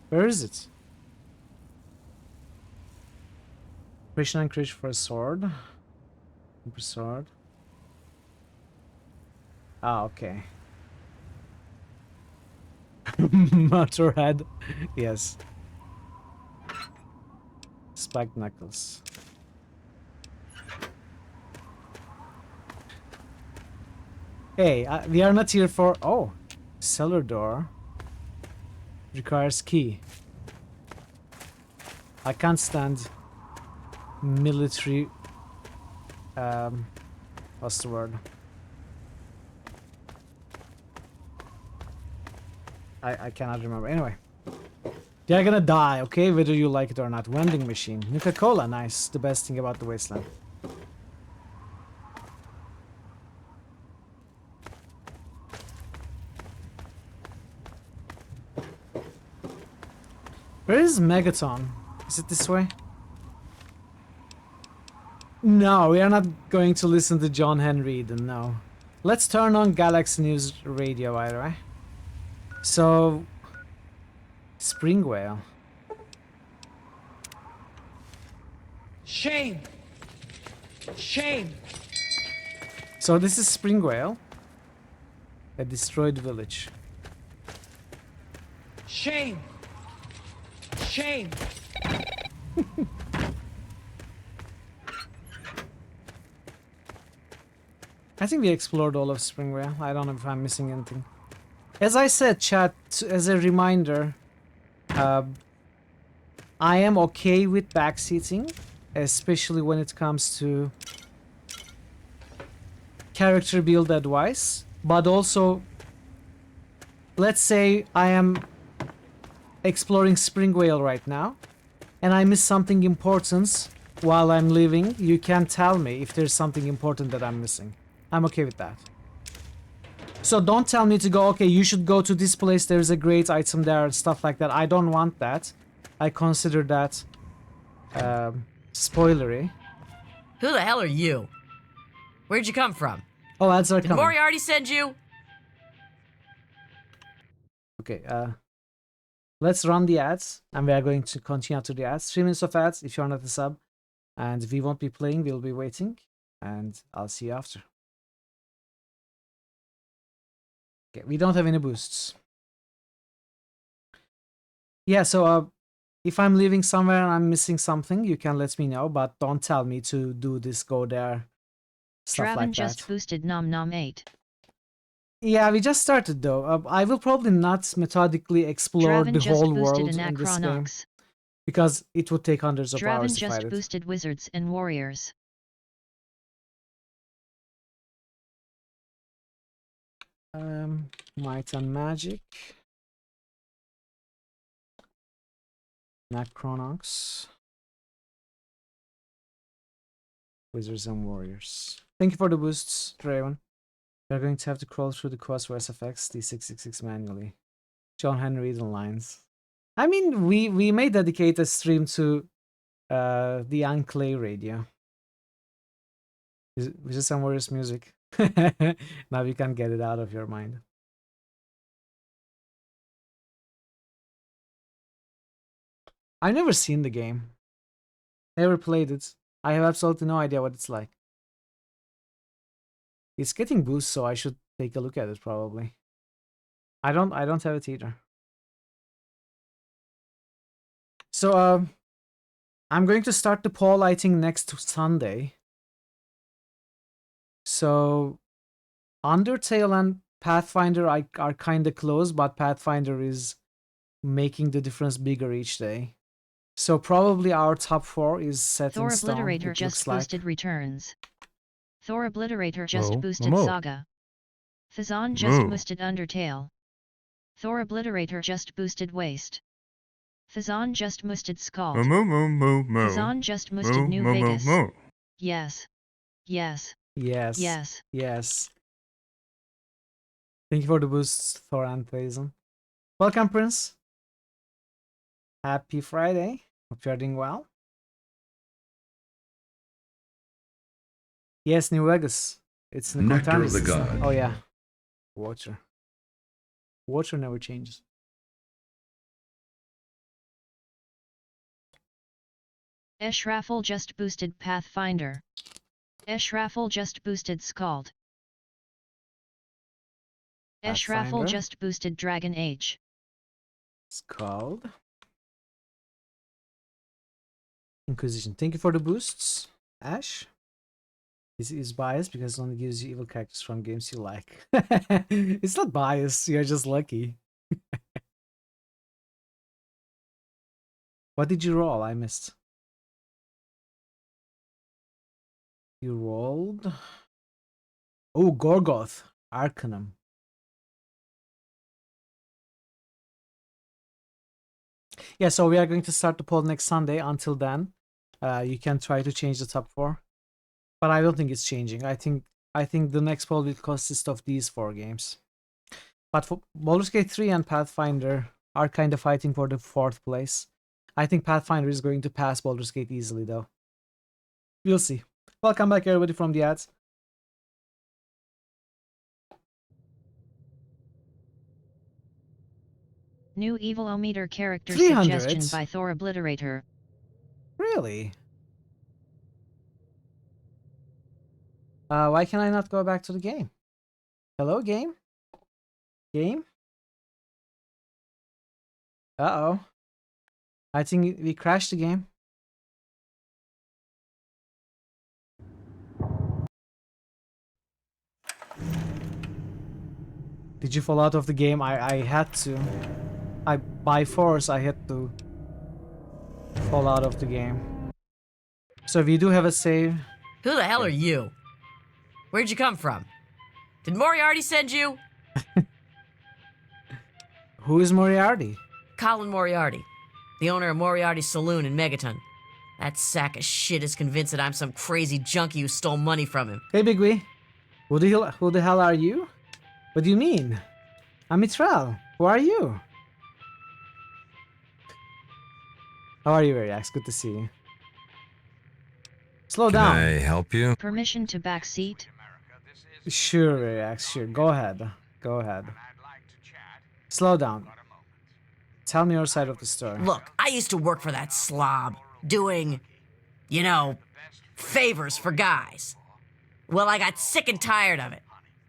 Where is it? Operation encourage for a sword. Sword. Ah, okay. Motorhead. Yes. Spiked knuckles. Hey, we are not here for... Oh, cellar door. Requires key. I can't stand military... what's the word? I cannot remember. Anyway. They're gonna die, okay? Whether you like it or not. Vending machine. Nuka-Cola, nice. The best thing about the wasteland. Where is Megaton? Is it this way? No, we are not going to listen to John Henry Eden, no. Let's turn on Galaxy News Radio, either way. So... Spring Whale. Shame! Shame! So this is Spring Whale. A destroyed village. Shame! Shame! I think we explored all of Spring Whale. I don't know if I'm missing anything. As I said, chat, as a reminder, I am okay with backseating, especially when it comes to character build advice, but also, let's say I am exploring Spring Whale right now, and I miss something important while I'm leaving. You can tell me if there's something important that I'm missing. I'm okay with that. So don't tell me to go, okay, you should go to this place, there's a great item there, and stuff like that. I don't want that. I consider that spoilery. Who the hell are you? Where'd you come from? Oh, ads are Did coming. Moriarty send you? Okay, let's run the ads, and we are going to continue to the ads. 3 minutes of ads if you're not a sub, and we won't be playing, we'll be waiting, and I'll see you after. Okay, we don't have any boosts. Yeah, so if I'm leaving somewhere and I'm missing something, you can let me know, but don't tell me to do this, go there, stuff Draven like just that. boosted Nom Nom 8. Yeah, we just started though. I will probably not methodically explore Draven the just whole boosted world in this game, Anachronox. because it would take hundreds of Draven hours to just fight it. boosted Wizards and Warriors. Might and Magic. Necronox. Wizards and Warriors. Thank you for the boosts, Draven. We're going to have to crawl through the quest for SFX D666 manually. John Henry Eden lines. I mean, we may dedicate a stream to the Unclay radio. Wizards and Warriors music. Now you can't get it out of your mind. I've never seen the game. Never played it. I have absolutely no idea what it's like. It's getting boosts, so I should take a look at it probably. I don't have it either. So I'm going to start the poll, I think, next Sunday. So Undertale and Pathfinder are kind of close, but Pathfinder is making the difference bigger each day. So probably our top 4 is set Thor in stone. Obliterator just boosted returns. Thor Obliterator just boosted Saga. Fazan just boosted Undertale. Thor Obliterator just boosted Waste. Fazan just boosted Scald. Fazan just boosted New Vegas. Yes. Yes. Yes. Yes. Yes. Thank you for the boosts, Thor and Fazan. Welcome, Prince. Happy Friday. Hope you're doing well. Yes, New Vegas. It's in the Nectar of the God. Oh yeah. Water. Water never changes. Eshrafel just boosted Pathfinder. Eshrafel just boosted Scald. Eshrafel just boosted Dragon Age. Scald. Inquisition. Thank you for the boosts, Ash. Is biased because it only gives you evil characters from games you like. It's not biased, you're just lucky. What did you roll? I missed. You rolled... Oh, Gorgoth. Arcanum. Yeah, so we are going to start the poll next Sunday. Until then, you can try to change the top 4. But I don't think it's changing. I think the next poll will consist of these 4 games. But for Baldur's Gate 3 and Pathfinder are kind of fighting for the 4th place. I think Pathfinder is going to pass Baldur's Gate easily, though. We'll see. Welcome back, everybody, from the ads. New Evil-O-Meter character 300? suggestion by Thor Obliterator. Really? Why can I not go back to the game? Hello, game? Game? Uh-oh. I think we crashed the game. Did you fall out of the game? I had to. By force, I had to fall out of the game. So if you do have a save... Who the hell are you? Where'd you come from? Did Moriarty send you? Who is Moriarty? Colin Moriarty, the owner of Moriarty's Saloon in Megaton. That sack of shit is convinced that I'm some crazy junkie who stole money from him. Hey, Bigwee. Who the hell are you? What do you mean? I'm Mitral. Who are you? How are you, Variax? Good to see you. Slow down. Can I help you? Permission to backseat? Sure, Variax, sure. Go ahead. Go ahead. Slow down. Tell me your side of the story. Look, I used to work for that slob, doing, you know, favors for guys. Well, I got sick and tired of it.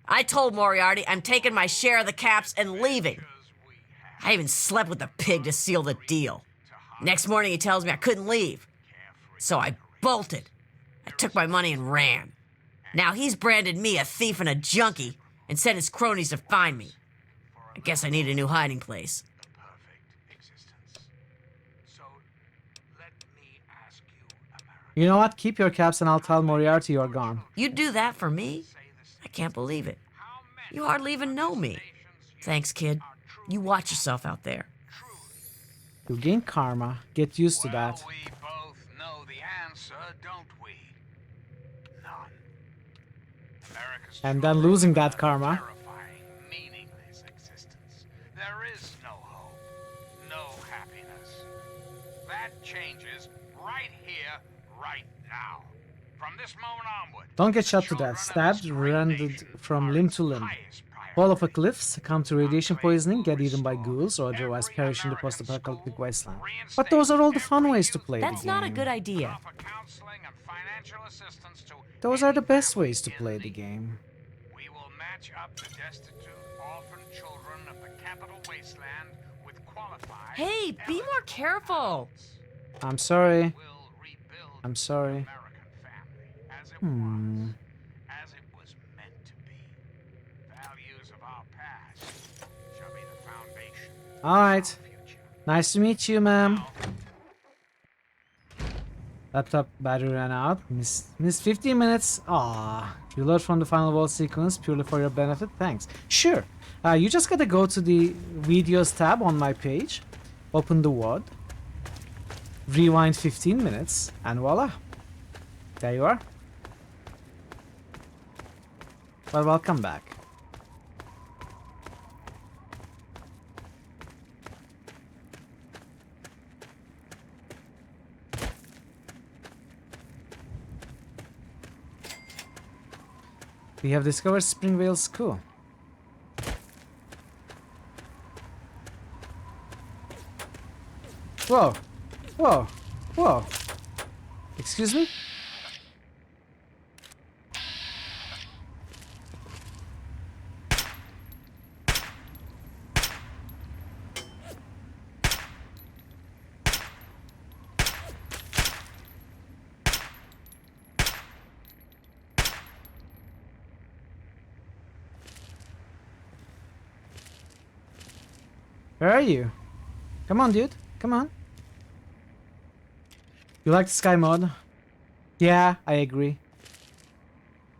I told Moriarty I'm taking my share of the caps and leaving. I even slept with the pig to seal the deal. Next morning he tells me I couldn't leave. So I bolted. I took my money and ran. Now he's branded me a thief and a junkie and sent his cronies to find me. I guess I need a new hiding place. You know what? Keep your caps and I'll tell Moriarty you're gone. You'd do that for me? I can't believe it. You hardly even know me. Thanks, kid. You watch yourself out there. You'll gain karma. Get used to that. We both know the answer, don't we? None. America's And then losing that karma. terrifying, meaningless existence. There is no hope, no happiness. That changes right here, right now. From this moment onward. Don't get shot to death. Stabbed, rendered from limb to limb. Fall off a cliff, succumb to radiation poisoning, get eaten by ghouls, or otherwise perish in the post-apocalyptic wasteland. But those are all the fun ways to play the game. That's not a good idea. Those are the best ways to play the game. We will match up the destitute, orphan children of the capital wasteland with qualified... Hey, be more careful. I'm sorry. I'm sorry. as it was meant to be. Values of our past shall be the foundation. Alright. Nice to meet you, ma'am. Laptop battery ran out. Missed 15 minutes. Ah, reload from the final vault sequence purely for your benefit. Thanks. Sure. You just gotta go to the videos tab on my page. Open the WOD. Rewind 15 minutes. And voila. There you are. Well, welcome back. We have discovered Springvale School. Whoa! Whoa! Whoa! Excuse me? Where are you? Come on, dude. Come on. You like the sky mod? Yeah, I agree.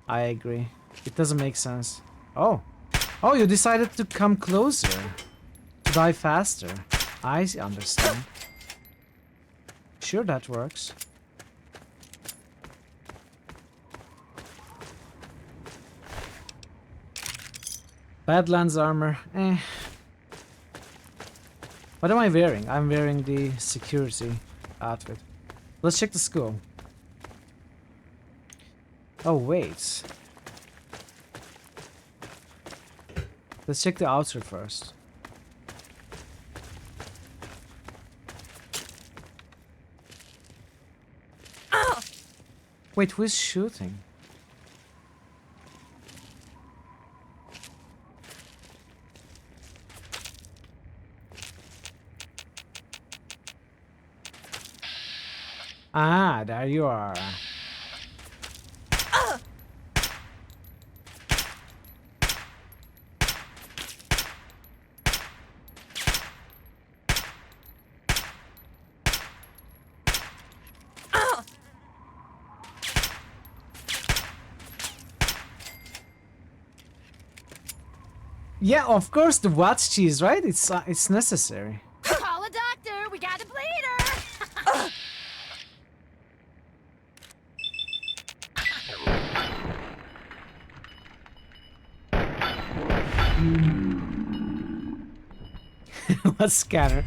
I agree. It doesn't make sense. Oh. Oh, you decided to come closer. To die faster. I understand. Sure, that works. Badlands armor. Eh. What am I wearing? I'm wearing the security outfit. Let's check the school. Oh, wait. Let's check the outer first. Wait, who is shooting? Ah, there you are. Yeah, of course the Watts cheese, right? It's necessary. Call a doctor. We got a bleeder. What scanner?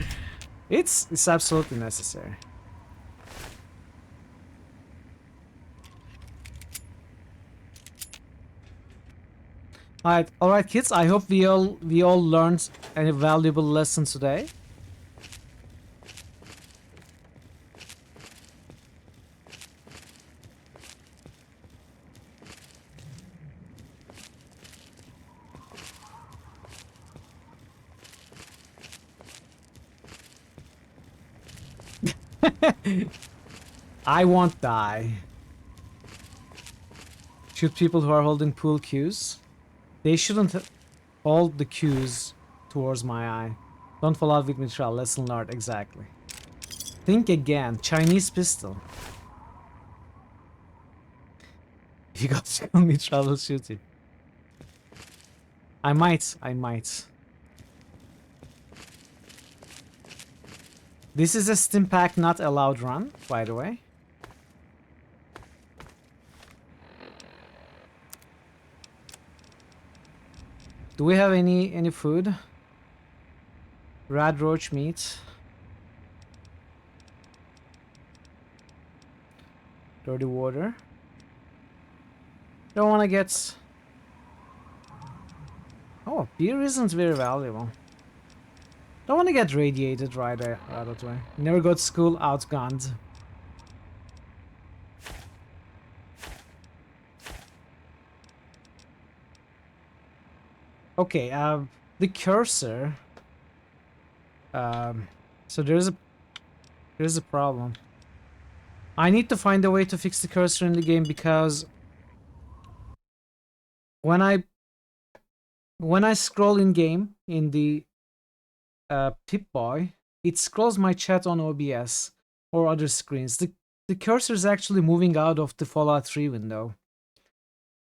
It's absolutely necessary. All right, kids. I hope we all learned a valuable lesson today. I won't die. Shoot people who are holding pool cues. They shouldn't hold the cues towards my eye. Don't fall out with me, Mitral. Lesson learned. Exactly. Think again. Chinese pistol. You got to show me trouble shooting. I might. This is a stim pack not allowed run, by the way. Do we have any food? Rad roach meat. Dirty water. Don't want to get... Oh, beer isn't very valuable. Don't want to get radiated right away. Never got school outgunned. Okay, the cursor. So there's a problem. I need to find a way to fix the cursor in the game because when I scroll in game in the Pip-Boy, it scrolls my chat on OBS or other screens. The cursor is actually moving out of the Fallout 3 window.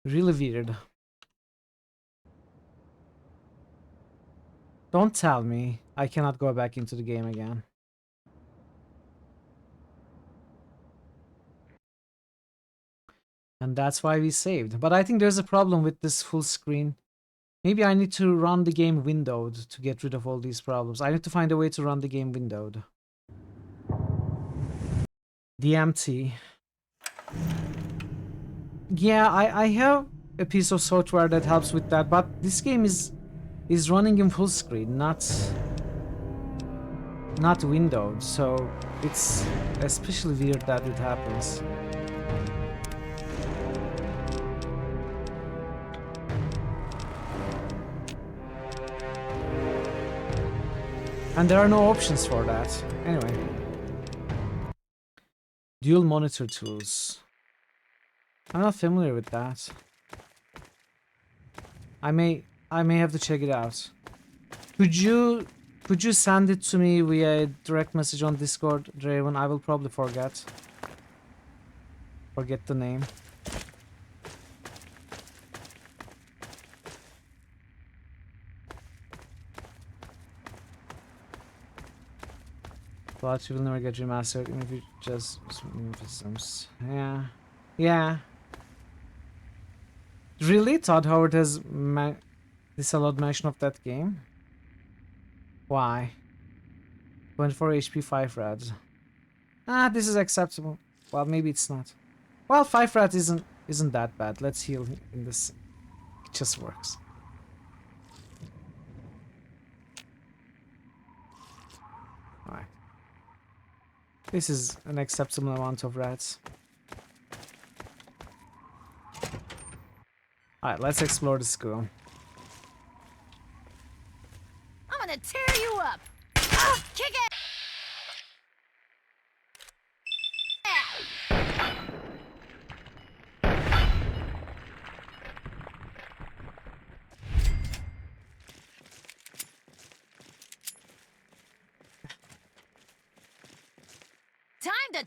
Really weird. Don't tell me I cannot go back into the game again. And that's why we saved. But I think there's a problem with this full screen. Maybe I need to run the game windowed to get rid of all these problems. I need to find a way to run the game windowed. DMT. Yeah, I have a piece of software that helps with that, but this game is running in full screen, not windowed, so it's especially weird that it happens. And there are no options for that. Anyway. Dual monitor tools. I'm not familiar with that. I may have to check it out. Could you send it to me via direct message on Discord, Draven? I will probably forget the name. But you will never get remastered even if you just systems. Yeah. Really? Todd Howard has disallowed mention of that game? Why? 24 HP, 5 rads. This is acceptable. Well, maybe it's not. Well, 5 rads isn't that bad. Let's heal in this. It just works. Alright. This is an acceptable amount of rats. Alright, let's explore the school. I'm gonna tear you up! Ah, kick it! Time to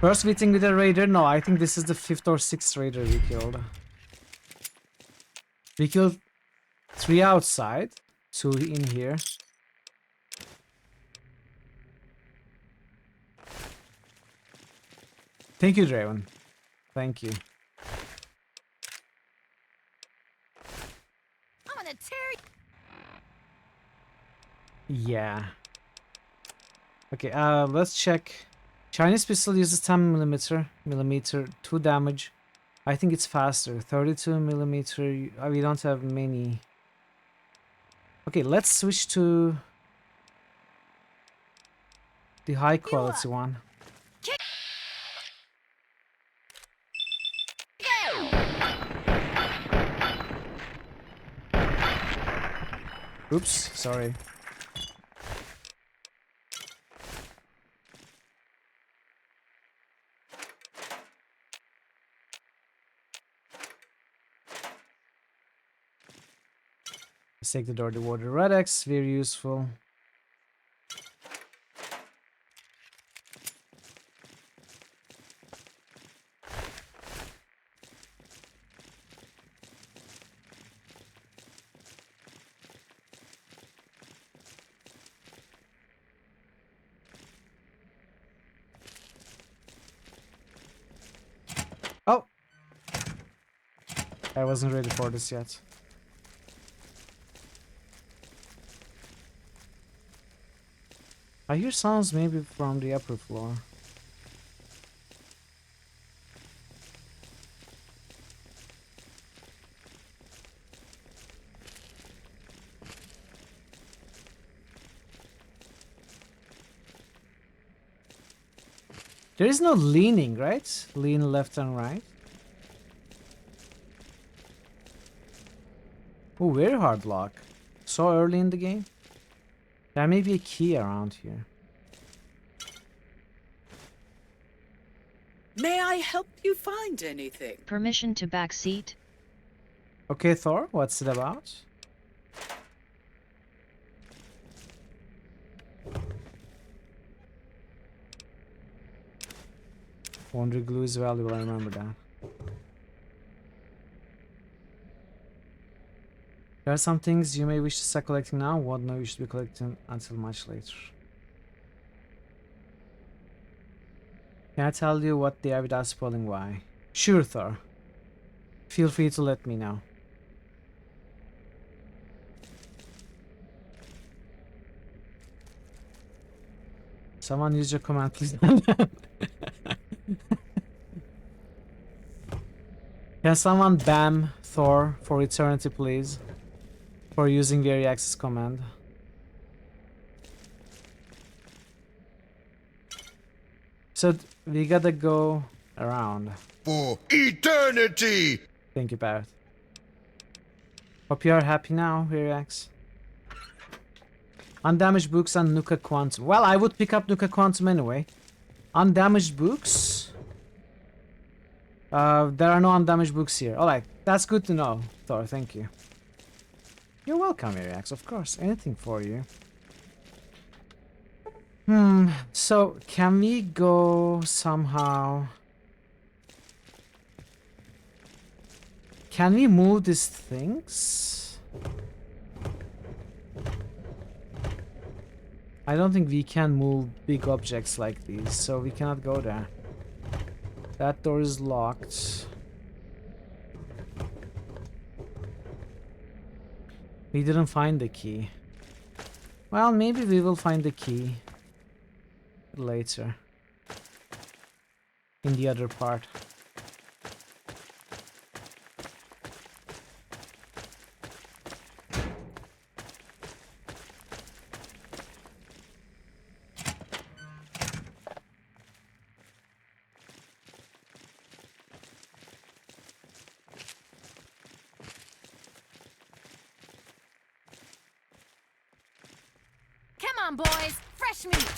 First meeting with a raider? No, I think this is the 5th or 6th raider we killed. We killed 3 outside, 2 in here. Thank you, Draven. Thank you. I'm gonna tear Yeah. Okay, let's check. Chinese pistol uses 10 millimeter, 2 damage. I think it's faster. 32 millimeter. We don't have many. Okay, let's switch to the high quality one. Oops, sorry. Let's take the dirty water. Red X, very useful. I wasn't ready for this yet. I hear sounds maybe from the upper floor. There is no leaning, right? Lean left and right. Oh, very hard lock. So early in the game. There may be a key around here. May I help you find anything? Permission to back seat. Okay, Thor, what's it about? Wonder glue is valuable, I remember that. There are some things you may wish to start collecting now, what no you should be collecting until much later. Can I tell you what they are without spoiling why? Sure, Thor. Feel free to let me know. Someone use your command, please. Can someone ban Thor for eternity, please? For using the area access command. So we gotta go around. For eternity! Thank you, Barrett. Hope you are happy now, Viriax. Undamaged books and Nuka Quantum. Well, I would pick up Nuka Quantum anyway. Undamaged books? There are no undamaged books here. Alright, that's good to know, Thor, thank you. You're welcome, Viriax, of course. Anything for you. So can we go somehow? Can we move these things? I don't think we can move big objects like these, so we cannot go there. That door is locked. We didn't find the key. Well, maybe we will find the key later. In the other part. Come on, boys. Fresh meat.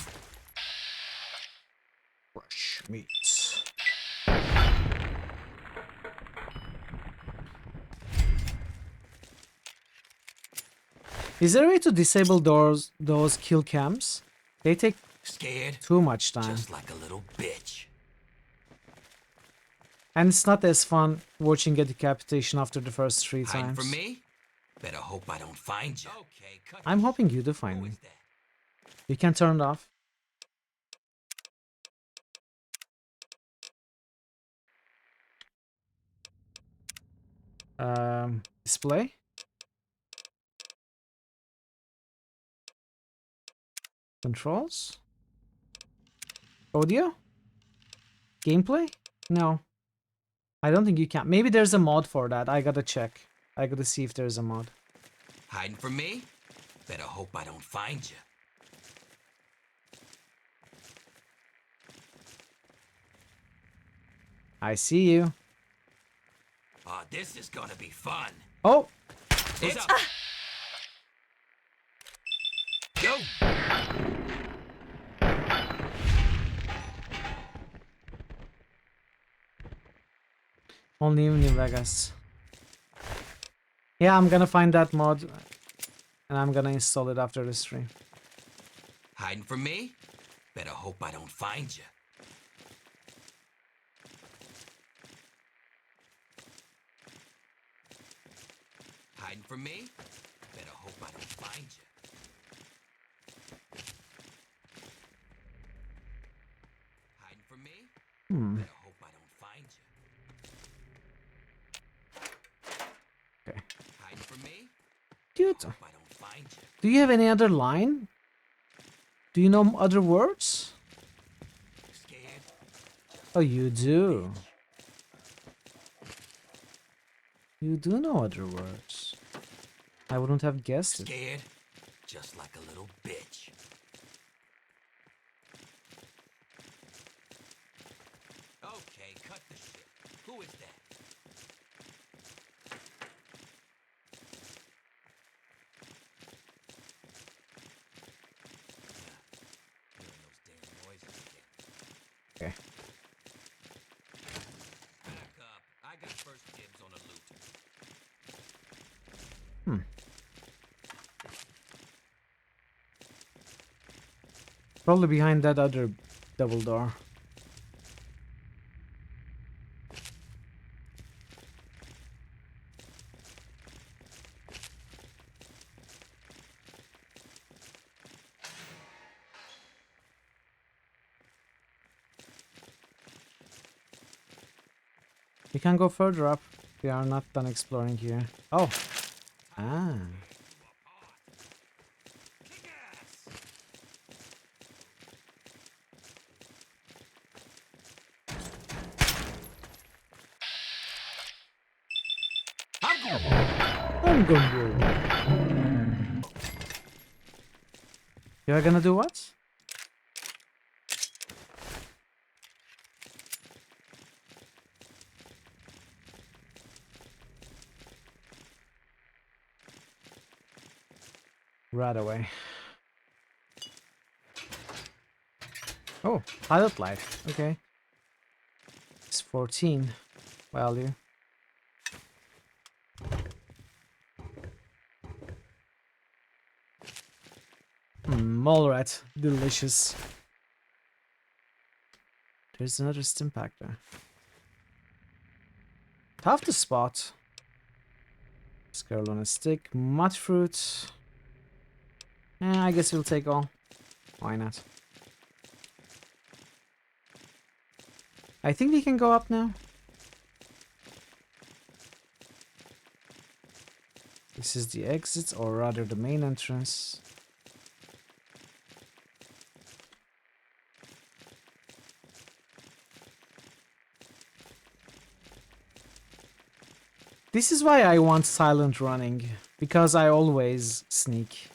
Fresh meat. Is there a way to disable those kill cams? They take too much time. Just like a little bitch. And it's not as fun watching a decapitation after the first 3 Hiding times. from me? Better hope I don't find you. Okay, cut. I'm hoping you do find me. You can turn it off. Display. Controls. Audio. Gameplay? No. I don't think you can. Maybe there's a mod for that. I gotta check. I gotta see if there's a mod. Hiding from me? Better hope I don't find you. I see you. Oh, this is gonna be fun. Oh! What's up? Go! Only in New Vegas. Yeah, I'm gonna find that mod. And I'm gonna install it after the stream. Hiding from me? Better hope I don't find you. Hiding from me? Better hope I don't find you. Hiding from me? Better hope I don't find you. cute. Do you have any other line? Do you know other words? Oh, you do. You do know other words. I wouldn't have guessed it. Scared? Just like a little bitch. Okay, cut the shit. Who is that? Okay. Back up. I got first dibs on a loot. Probably behind that other double door. We can go further up. We are not done exploring here. Oh. Ah. I'm going to. You are gonna do what? Right away. Oh, pilot light. Okay. It's 14 value. Mole rat. Delicious. There's another stim pack there. Tough to spot. Scarlet on a stick. Mud fruit. I guess we'll take all. Why not? I think we can go up now. This is the exit, or rather the main entrance. This is why I want silent running, because I always sneak.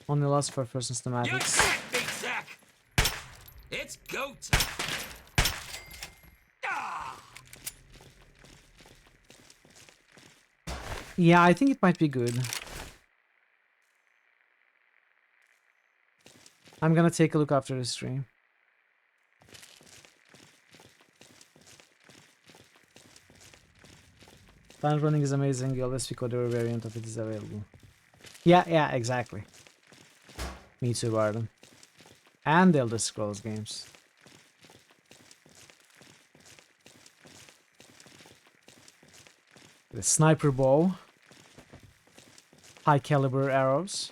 Only lost for first systematics. Big Zach! It's go time! Yeah, I think it might be good. I'm gonna take a look after the stream. Silent running is amazing. The always pick whatever variant of it is available. Yeah, exactly. Me too, Barden. And the Elder Scrolls games. The sniper bow. High caliber arrows.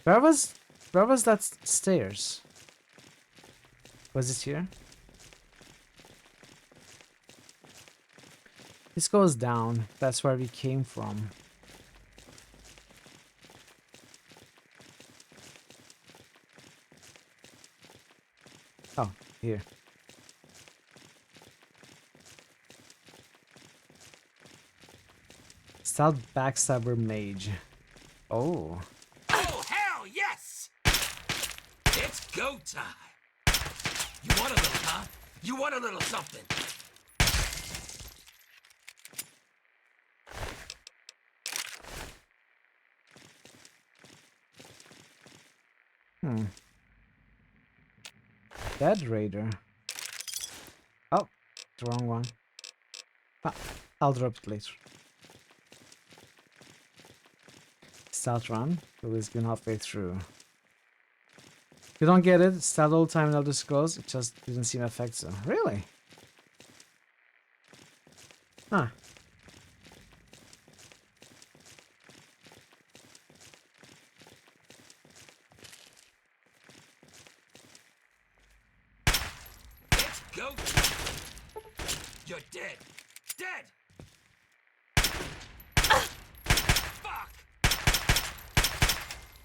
Where was that stairs? Was it here? This goes down. That's where we came from. Oh, here. Stealth backstabber mage. Oh. Oh, hell yes! It's go time! You want a little, huh? You want a little something? Dead Raider. Oh, the wrong one. Ah, I'll drop it later. Stealth run. We've been halfway through. If you don't get it, stealth all the time in Elder Scrolls. It just didn't seem effective. Really? Huh. go. You're dead. Dead! Fuck!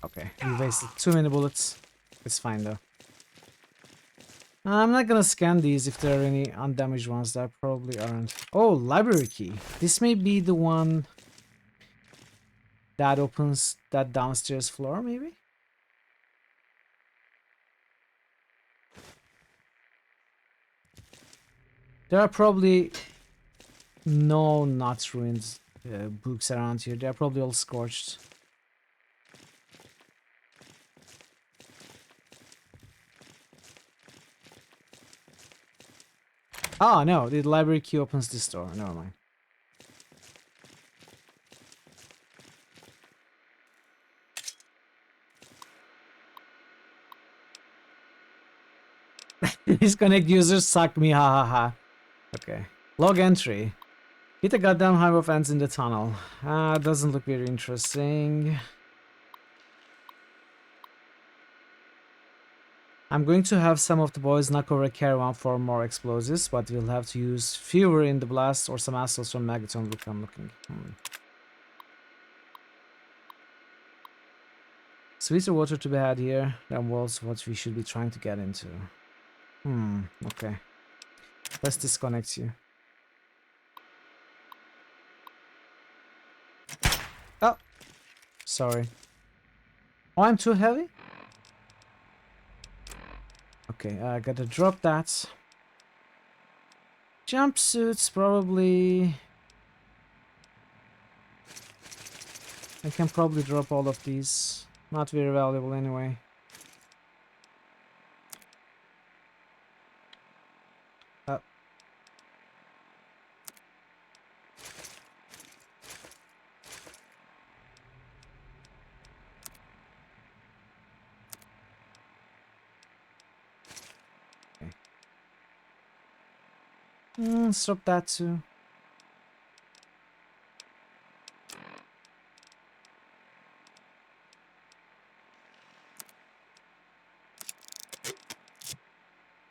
Okay, we wasted too many bullets. It's fine though. I'm not gonna scan these if there are any undamaged ones. There probably aren't. Oh, library key. This may be the one that opens that downstairs floor, maybe? There are probably no not ruined books around here. They're probably all scorched. Ah, no, the library key opens this door. Never mind. Disconnect users suck me, ha ha ha. Okay. Log entry. Hit a goddamn hive of ants in the tunnel. Doesn't look very interesting. I'm going to have some of the boys knock over a caravan for more explosives, but we'll have to use fewer in the blast or some assholes from Magaton will come looking. Sweeter water to be had here. That was what we should be trying to get into. Okay. Let's disconnect you. Oh! Sorry. Oh, I'm too heavy? Okay, I gotta drop that. Jumpsuits, probably. I can probably drop all of these. Not very valuable anyway. Stop that too.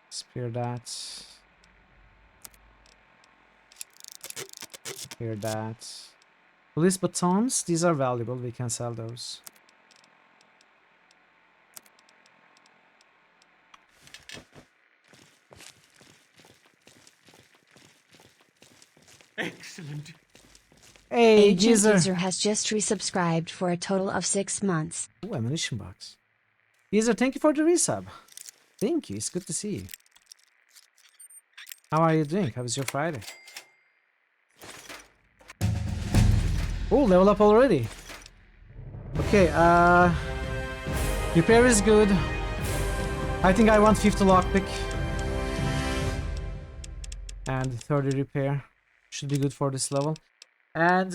Spear that. Spear that. Police batons, these are valuable, we can sell those. Excellent. Hey, Agent Geezer. user has just resubscribed for a total of 6 months. Ooh, ammunition box. Geezer, thank you for the resub. Thank you, it's good to see you. How are you doing? How was your Friday? Oh, level up already. Okay, repair is good. I think I want 50 lockpick. And 30 repair. Should be good for this level. And,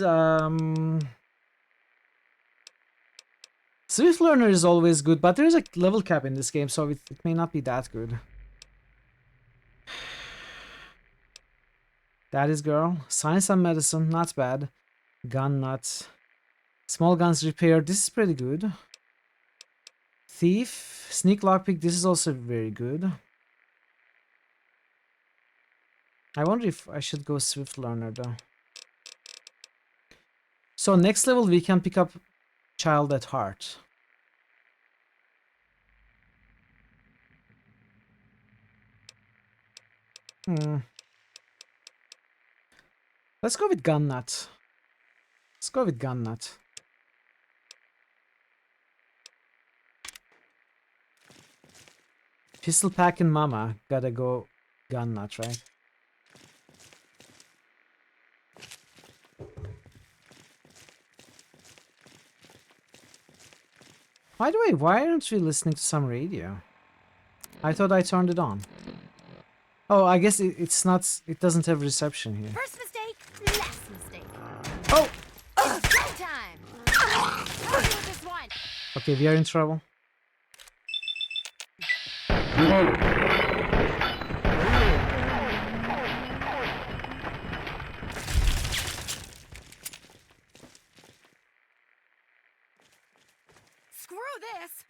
Swift Learner is always good, but there is a level cap in this game, so it may not be that good. That is girl. Science and medicine, not bad. Gun nut. Small guns repair, this is pretty good. Thief. Sneak lockpick, this is also very good. I wonder if I should go Swift Learner though. So next level we can pick up Child at Heart. Let's go with Gun Nut. Let's go with Gun Nut. Pistol Pack and Mama. Gotta go Gun Nut, right? By the way, why aren't we listening to some radio? I thought I turned it on. Oh, I guess it's not. It doesn't have reception here. First mistake, last mistake. Oh! It's time. I'll do this one. Okay, we are in trouble. Screw this.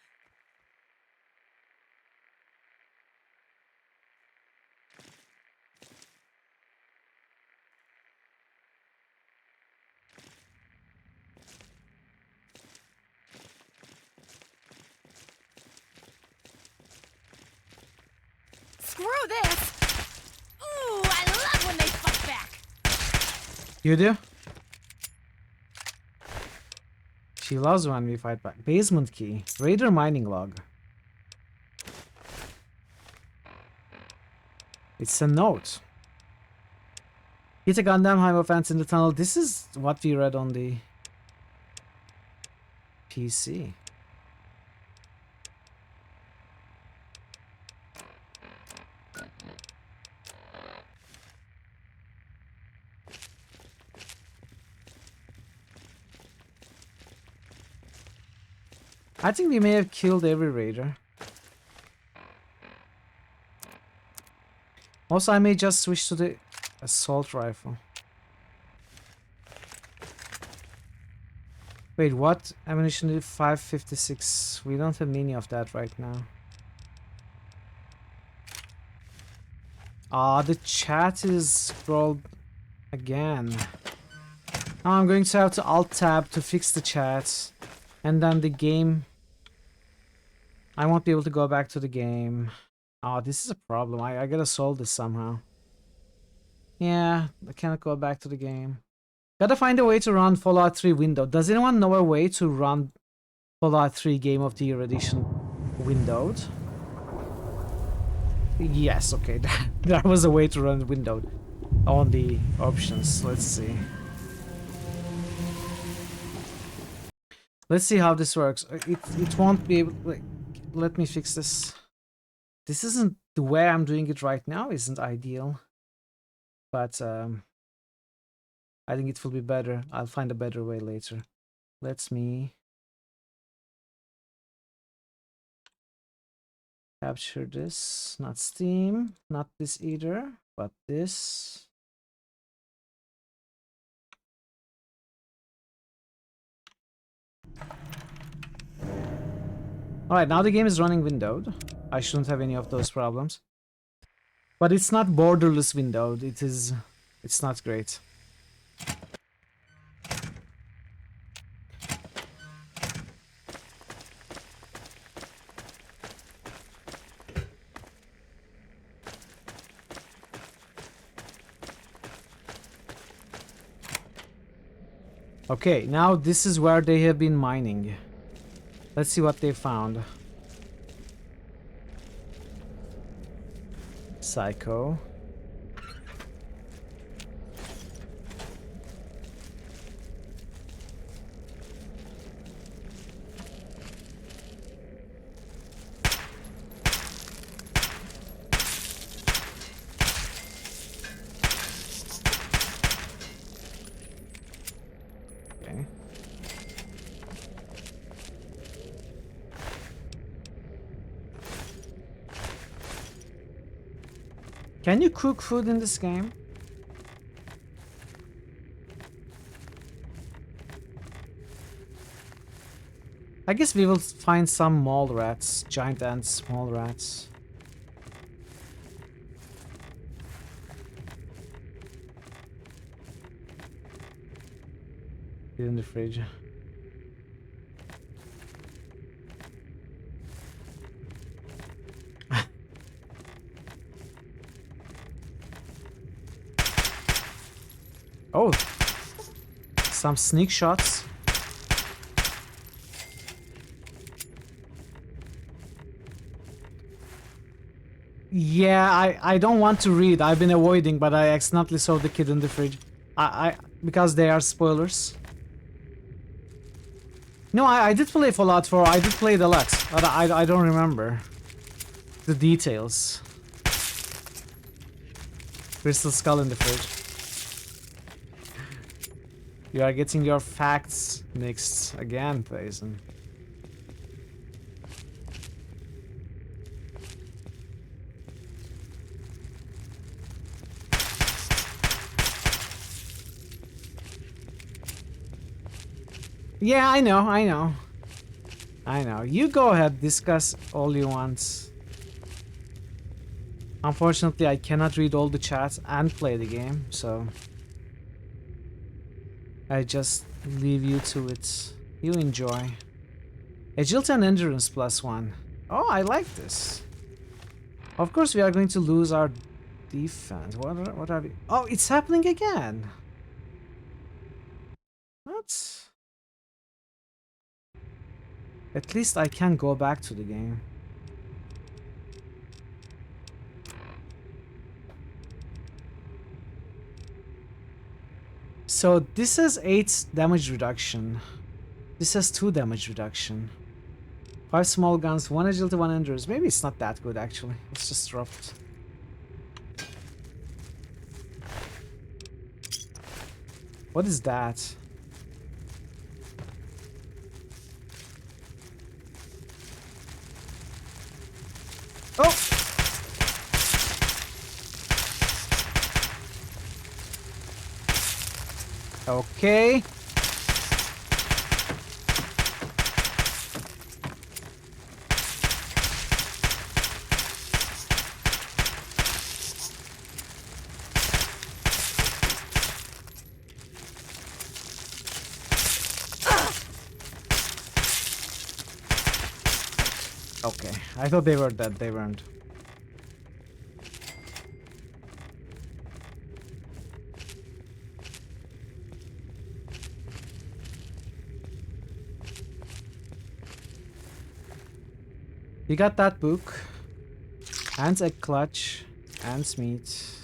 Screw this! Ooh, I love when they fight back! You do? She loves when we fight back. Basement key. Raider mining log. It's a note. Hit a Gundam Hive offense in the tunnel. This is what we read on the PC. I think we may have killed every raider. Also, I may just switch to the assault rifle. Wait, what? Ammunition is 556. We don't have many of that right now. Ah, the chat is scrolled again. Now I'm going to have to alt-tab to fix the chat. And then the game... I won't be able to go back to the game. Oh, this is a problem. I gotta solve this somehow. Yeah, I cannot go back to the game. Gotta find a way to run Fallout 3 windowed. Does anyone know a way to run Fallout 3 Game of the Year Edition windowed? Yes, okay. There was a way to run windowed on the options. Let's see. Let's see how this works. It won't be able... Wait, let me fix this. This isn't... The way I'm doing it right now isn't ideal. But I think it will be better. I'll find a better way later. Let me capture this. Not Steam. Not this either. But this. Alright, now the game is running windowed. I shouldn't have any of those problems. But it's not borderless windowed. It's not great. Okay, now this is where they have been mining. Let's see what they found. Psycho. Okay. Can you cook food in this game? I guess we will find some mole rats, giant ants, small rats. Get in the fridge. Oh, some sneak shots. Yeah, I don't want to read. I've been avoiding, but I accidentally saw the kid in the fridge. Because they are spoilers. No, I did play Fallout 4. I did play Deluxe, but I don't remember the details. Crystal skull in the fridge. You are getting your facts mixed again, Payson. Yeah, I know. You go ahead, discuss all you want. Unfortunately, I cannot read all the chats and play the game, so I just leave you to it. You enjoy. Agility and endurance +1. Oh, I like this. Of course we are going to lose our defense. What are we? Oh, it's happening again. What? At least I can go back to the game. So this has 8 damage reduction. This has 2 damage reduction. 5 small guns, 1 agility, 1 endurance. Maybe it's not that good actually. Let's just drop it. What is that? Oh! Okay. Okay, I thought they were dead, they weren't. You got that book, and a clutch, and meat.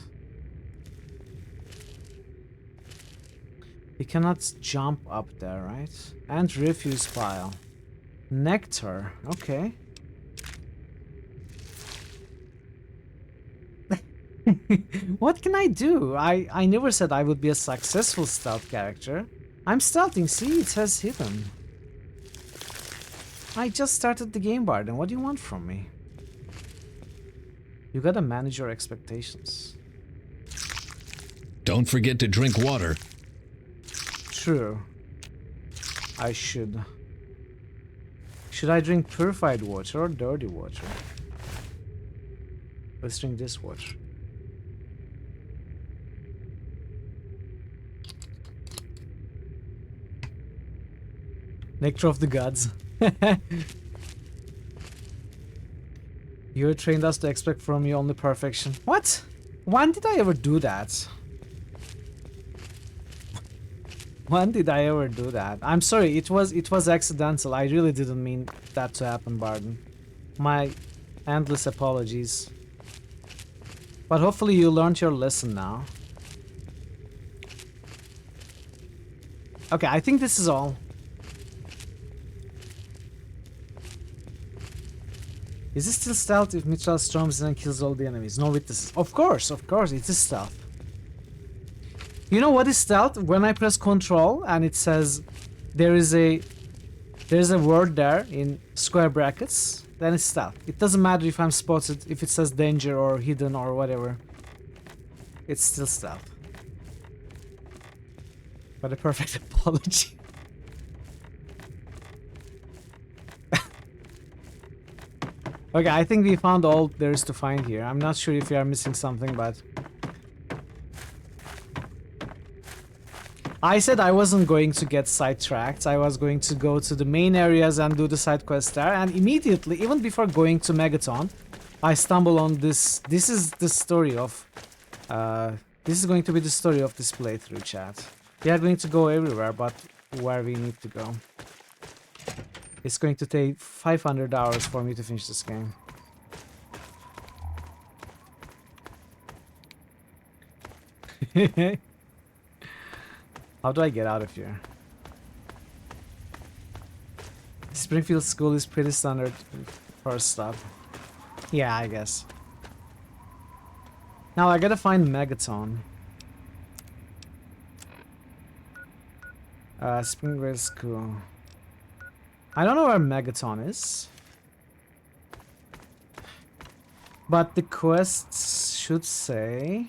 You cannot jump up there, right? And refuse pile. Nectar, okay. What can I do? I never said I would be a successful stealth character. I'm stealthing, see, it says hidden. I just started the game, Barden. What do you want from me? You gotta manage your expectations. Don't forget to drink water. True. I should. Should I drink purified water or dirty water? Let's drink this water. Nectar of the gods. You trained us to expect from you only perfection. What? When did I ever do that? When did I ever do that? I'm sorry, it was accidental. I really didn't mean that to happen, Barden. My endless apologies. But hopefully you learned your lesson now. Okay, I think this is all. Is this still stealth if Mitchell storms in and kills all the enemies? No witnesses. Of course, it is stealth. You know what is stealth? When I press control and it says there's a word there in square brackets, then it's stealth. It doesn't matter if I'm spotted, if it says danger or hidden or whatever. It's still stealth. But a perfect apology. Okay, I think we found all there is to find here. I'm not sure if we are missing something, but... I said I wasn't going to get sidetracked. I was going to go to the main areas and do the side quest there. And immediately, even before going to Megaton, I stumble on this. This is the story of... this is going to be the story of this playthrough, chat. We are going to go everywhere, but where we need to go. It's going to take 500 hours for me to finish this game. How do I get out of here? Springfield School is pretty standard first stop. Yeah, I guess. Now I gotta find Megaton. Springfield School. I don't know where Megaton is. But the quests should say...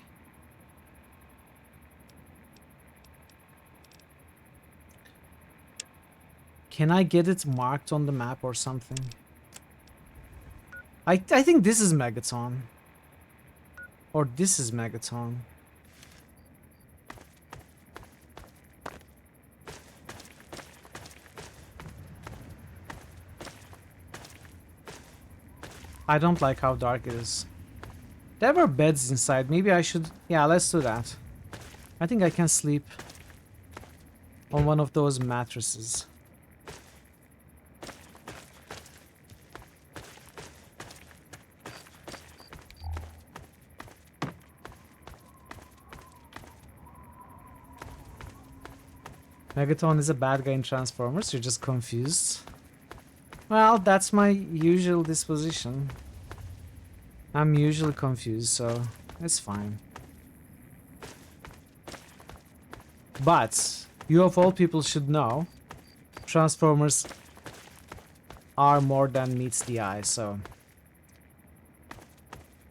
Can I get it marked on the map or something? I think this is Megaton. Or this is Megaton. I don't like how dark it is. There were beds inside. Maybe I should... Yeah, let's do that. I think I can sleep on one of those mattresses. Megaton is a bad guy in Transformers. You're just confused. Well, that's my usual disposition. I'm usually confused, so it's fine. But you of all people should know, Transformers are more than meets the eye, so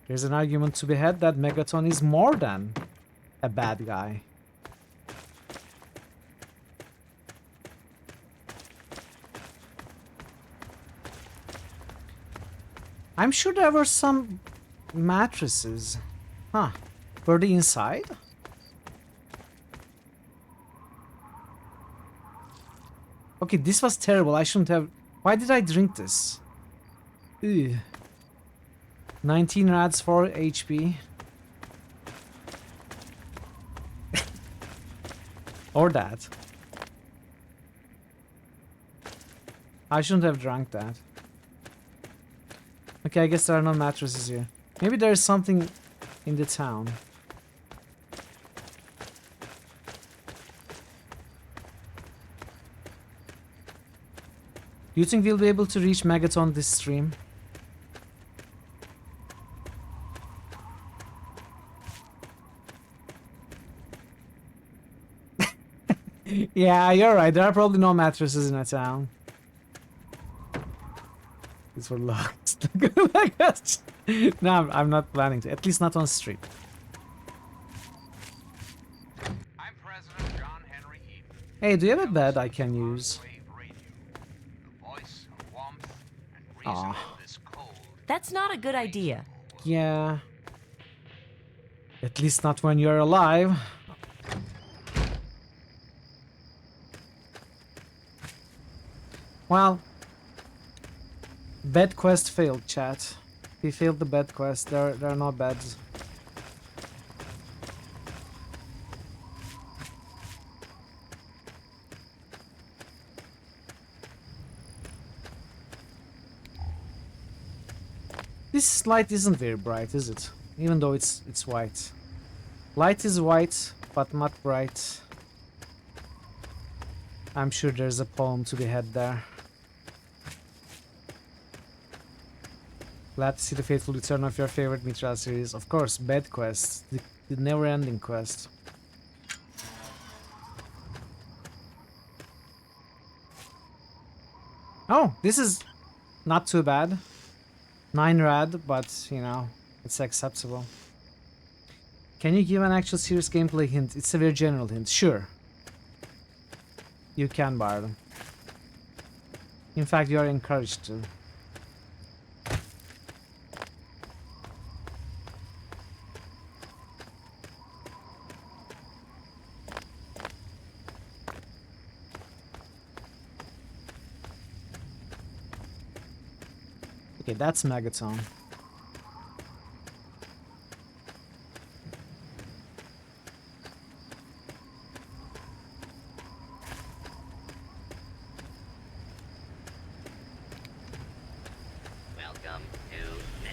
there's an argument to be had that Megaton is more than a bad guy. I'm sure there were some mattresses. Huh. Were they inside? Okay, this was terrible. I shouldn't have... Why did I drink this? Ew. 19 rads, 4 HP. Or that. I shouldn't have drunk that. Okay, I guess there are no mattresses here. Maybe there is something in the town. Do you think we'll be able to reach Megaton this stream? Yeah, you're right. There are probably no mattresses in a town. These were locked. No, I'm not planning to. At least not on street. Hey, do you have a bed I can use? Aw. That's not a good idea. Yeah. At least not when you're alive. Well, bed quest failed, chat. We failed the bed quest. There are no beds. This light isn't very bright, is it? Even though it's white. Light is white, but not bright. I'm sure there's a poem to be had there. Glad to see the faithful return of your favorite Mitra series. Of course, bed quest. The never-ending quest. Oh, this is not too bad. 9 rad, but, you know, it's acceptable. Can you give an actual serious gameplay hint? It's a very general hint. Sure. You can, Bardo. In fact, you are encouraged to. Okay, that's Megaton.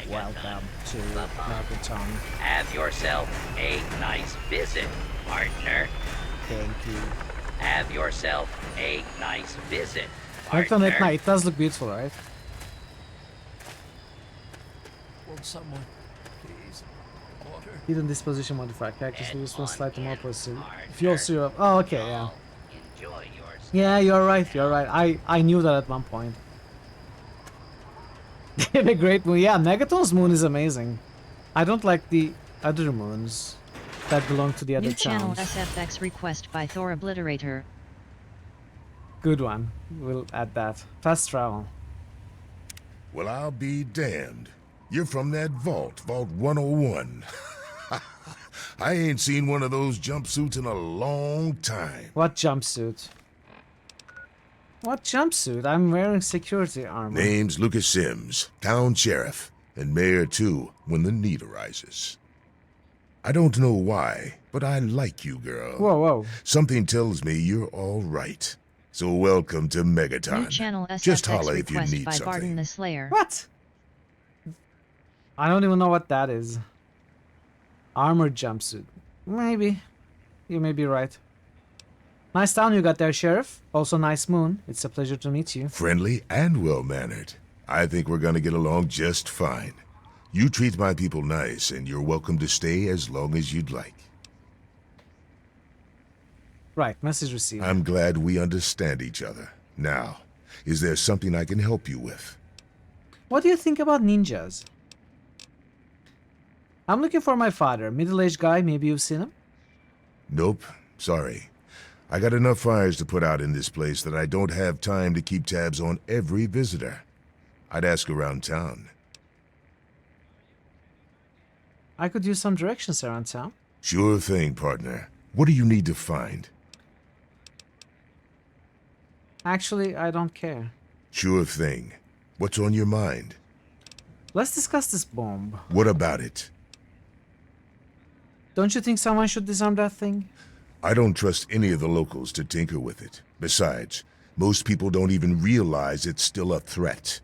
Welcome to Megaton. Have yourself a nice visit, partner. Thank you. Have yourself a nice visit, Megaton at night. It does look beautiful, right? Won't someone, please, water? Hidden disposition modifier. Characters lose one slightly more positive. If you also have... Oh, okay, yeah. Yeah, you're right, you're right. I knew that at one point. They have a great moon. Yeah, Megaton's moon is amazing. I don't like the other moons that belong to the other New channel towns. SFX request by Thor Obliterator. Good one. We'll add that. Fast travel. Well, I'll be damned. You're from that vault, Vault 101. I ain't seen one of those jumpsuits in a long time. What jumpsuit? What jumpsuit? I'm wearing security armor. Name's Lucas Sims, town sheriff. and Mayor too, when the need arises. I don't know why, but I like you, girl. Whoa, whoa. Something tells me you're all right. So welcome to Megaton. New channel Just SFX holla if you request need by something. Barton the Slayer. What? I don't even know what that is. Armored jumpsuit. Maybe. You may be right. Nice town you got there, Sheriff. Also nice moon. It's a pleasure to meet you. Friendly and well-mannered. I think we're gonna get along just fine. You treat my people nice, and you're welcome to stay as long as you'd like. Right, message received. I'm glad we understand each other. Now, is there something I can help you with? What do you think about ninjas? I'm looking for my father. Middle-aged guy, maybe you've seen him? Nope, sorry. I got enough fires to put out in this place that I don't have time to keep tabs on every visitor. I'd ask around town. I could use some directions around town. Sure thing, partner. What do you need to find? Actually, I don't care. Sure thing. What's on your mind? Let's discuss this bomb. What about it? Don't you think someone should disarm that thing? I don't trust any of the locals to tinker with it. Besides, most people don't even realize it's still a threat.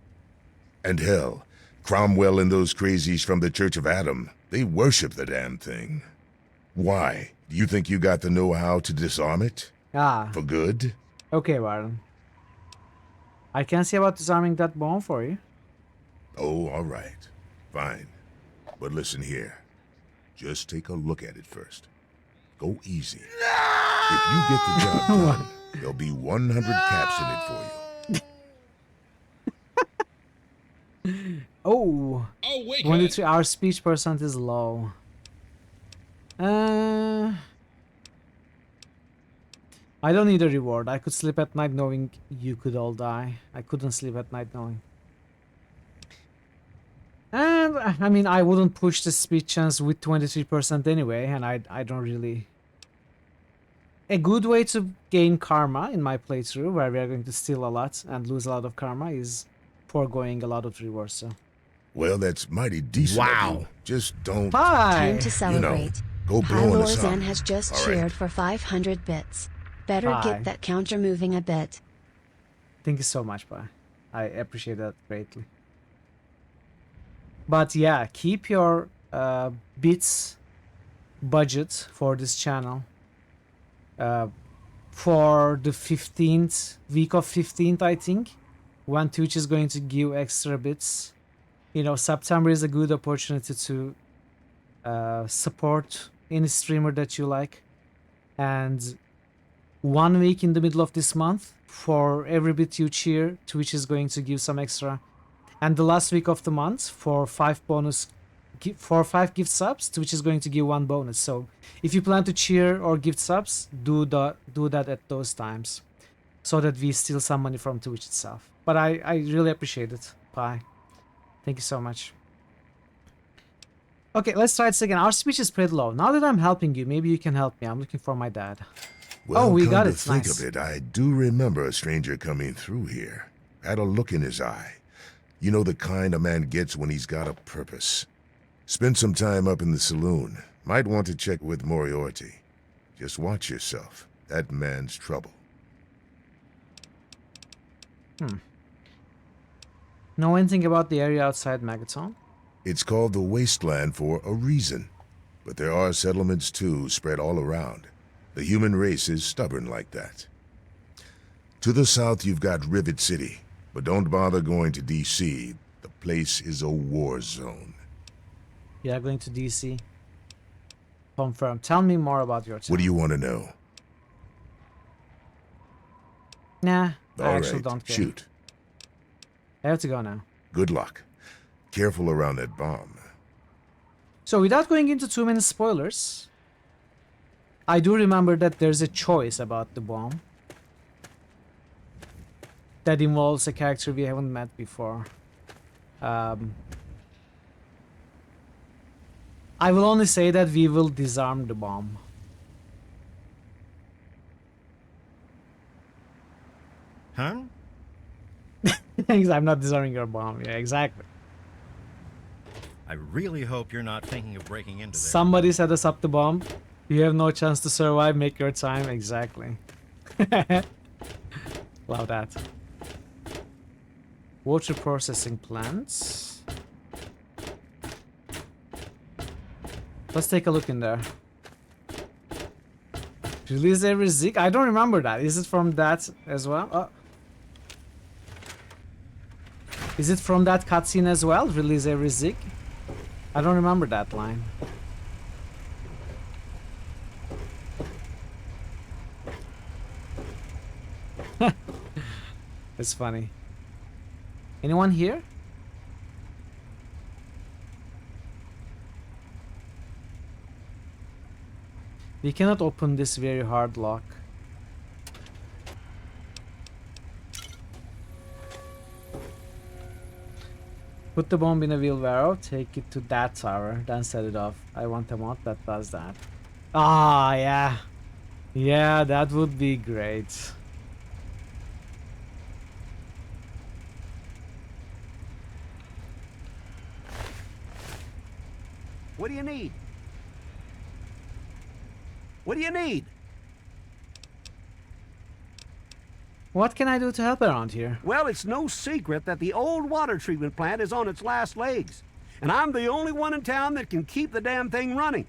And hell, Cromwell and those crazies from the Church of Adam, they worship the damn thing. Why? Do you think you got the know-how to disarm it? Ah. For good? Okay, Barton. I can see about disarming that bomb for you. Oh, all right. Fine. But listen here. Just take a look at it first. Go easy. If you get the job done, there'll be 100 caps in it for you. Oh. Oh, wait. 23. Our speech percent is low. I don't need a reward. I could sleep at night knowing you could all die. I couldn't sleep at night knowing. And I mean, I wouldn't push the speed chance with 23% anyway, and I don't really. A good way to gain karma in my playthrough, where we are going to steal a lot and lose a lot of karma, is foregoing a lot of rewards. So. Well, that's mighty decent of you. Just don't. Hi. Time to celebrate. Go blowing us Lorzan up. has just All cheered right. for 500 bits. Better Hi. get that counter moving a bit. Thank you so much, Pai. I appreciate that greatly. But yeah, keep your bits budget for this channel. For the 15th, week of 15th, I think, when Twitch is going to give extra bits. You know, September is a good opportunity to support any streamer that you like. And 1 week in the middle of this month, for every bit you cheer, Twitch is going to give some extra. And the last week of the month, for 5 gift subs, Twitch is going to give 1 bonus. So if you plan to cheer or gift subs, do that at those times, so that we steal some money from Twitch itself. But I really appreciate it. Bye. Thank you so much. Okay, let's try this again. Our speech is pretty low. Now that I'm helping you, maybe you can help me. I'm looking for my dad. Well, oh, we come got to it. think Nice. of it, I do remember a stranger coming through here. Had a look in his eye. You know, the kind a man gets when he's got a purpose. Spend some time up in the saloon. Might want to check with Moriarty. Just watch yourself. That man's trouble. Know anything about the area outside Megaton? It's called the Wasteland for a reason. But there are settlements, too, spread all around. The human race is stubborn like that. To the south, you've got Rivet City. But don't bother going to D.C. The place is a war zone. You are going to DC. Confirm. Tell me more about your town. What do you want to know? Nah, I All actually right, don't care. shoot. I have to go now. Good luck. Careful around that bomb. So without going into too many spoilers, I do remember that there's a choice about the bomb that involves a character we haven't met before. I will only say that we will disarm the bomb. Huh? Thanks, I'm not disarming your bomb. Yeah, exactly. I really hope you're not thinking of breaking into there. Somebody set us up the bomb. You have no chance to survive. Make your time. Exactly. Love that. Water processing plants. Let's take a look in there. Release every Zeke. I don't remember that. Is it from that as well? Oh. Is it from that cutscene as well? Release every Zeke? I don't remember that line. It's funny. Anyone here? We cannot open this very hard lock. Put the bomb in a wheelbarrow, take it to that tower, then set it off. I want a mod that does that. Ah, yeah. Yeah, that would be great. What do you need? What do you need? What can I do to help around here? Well, it's no secret that the old water treatment plant is on its last legs. And I'm the only one in town that can keep the damn thing running.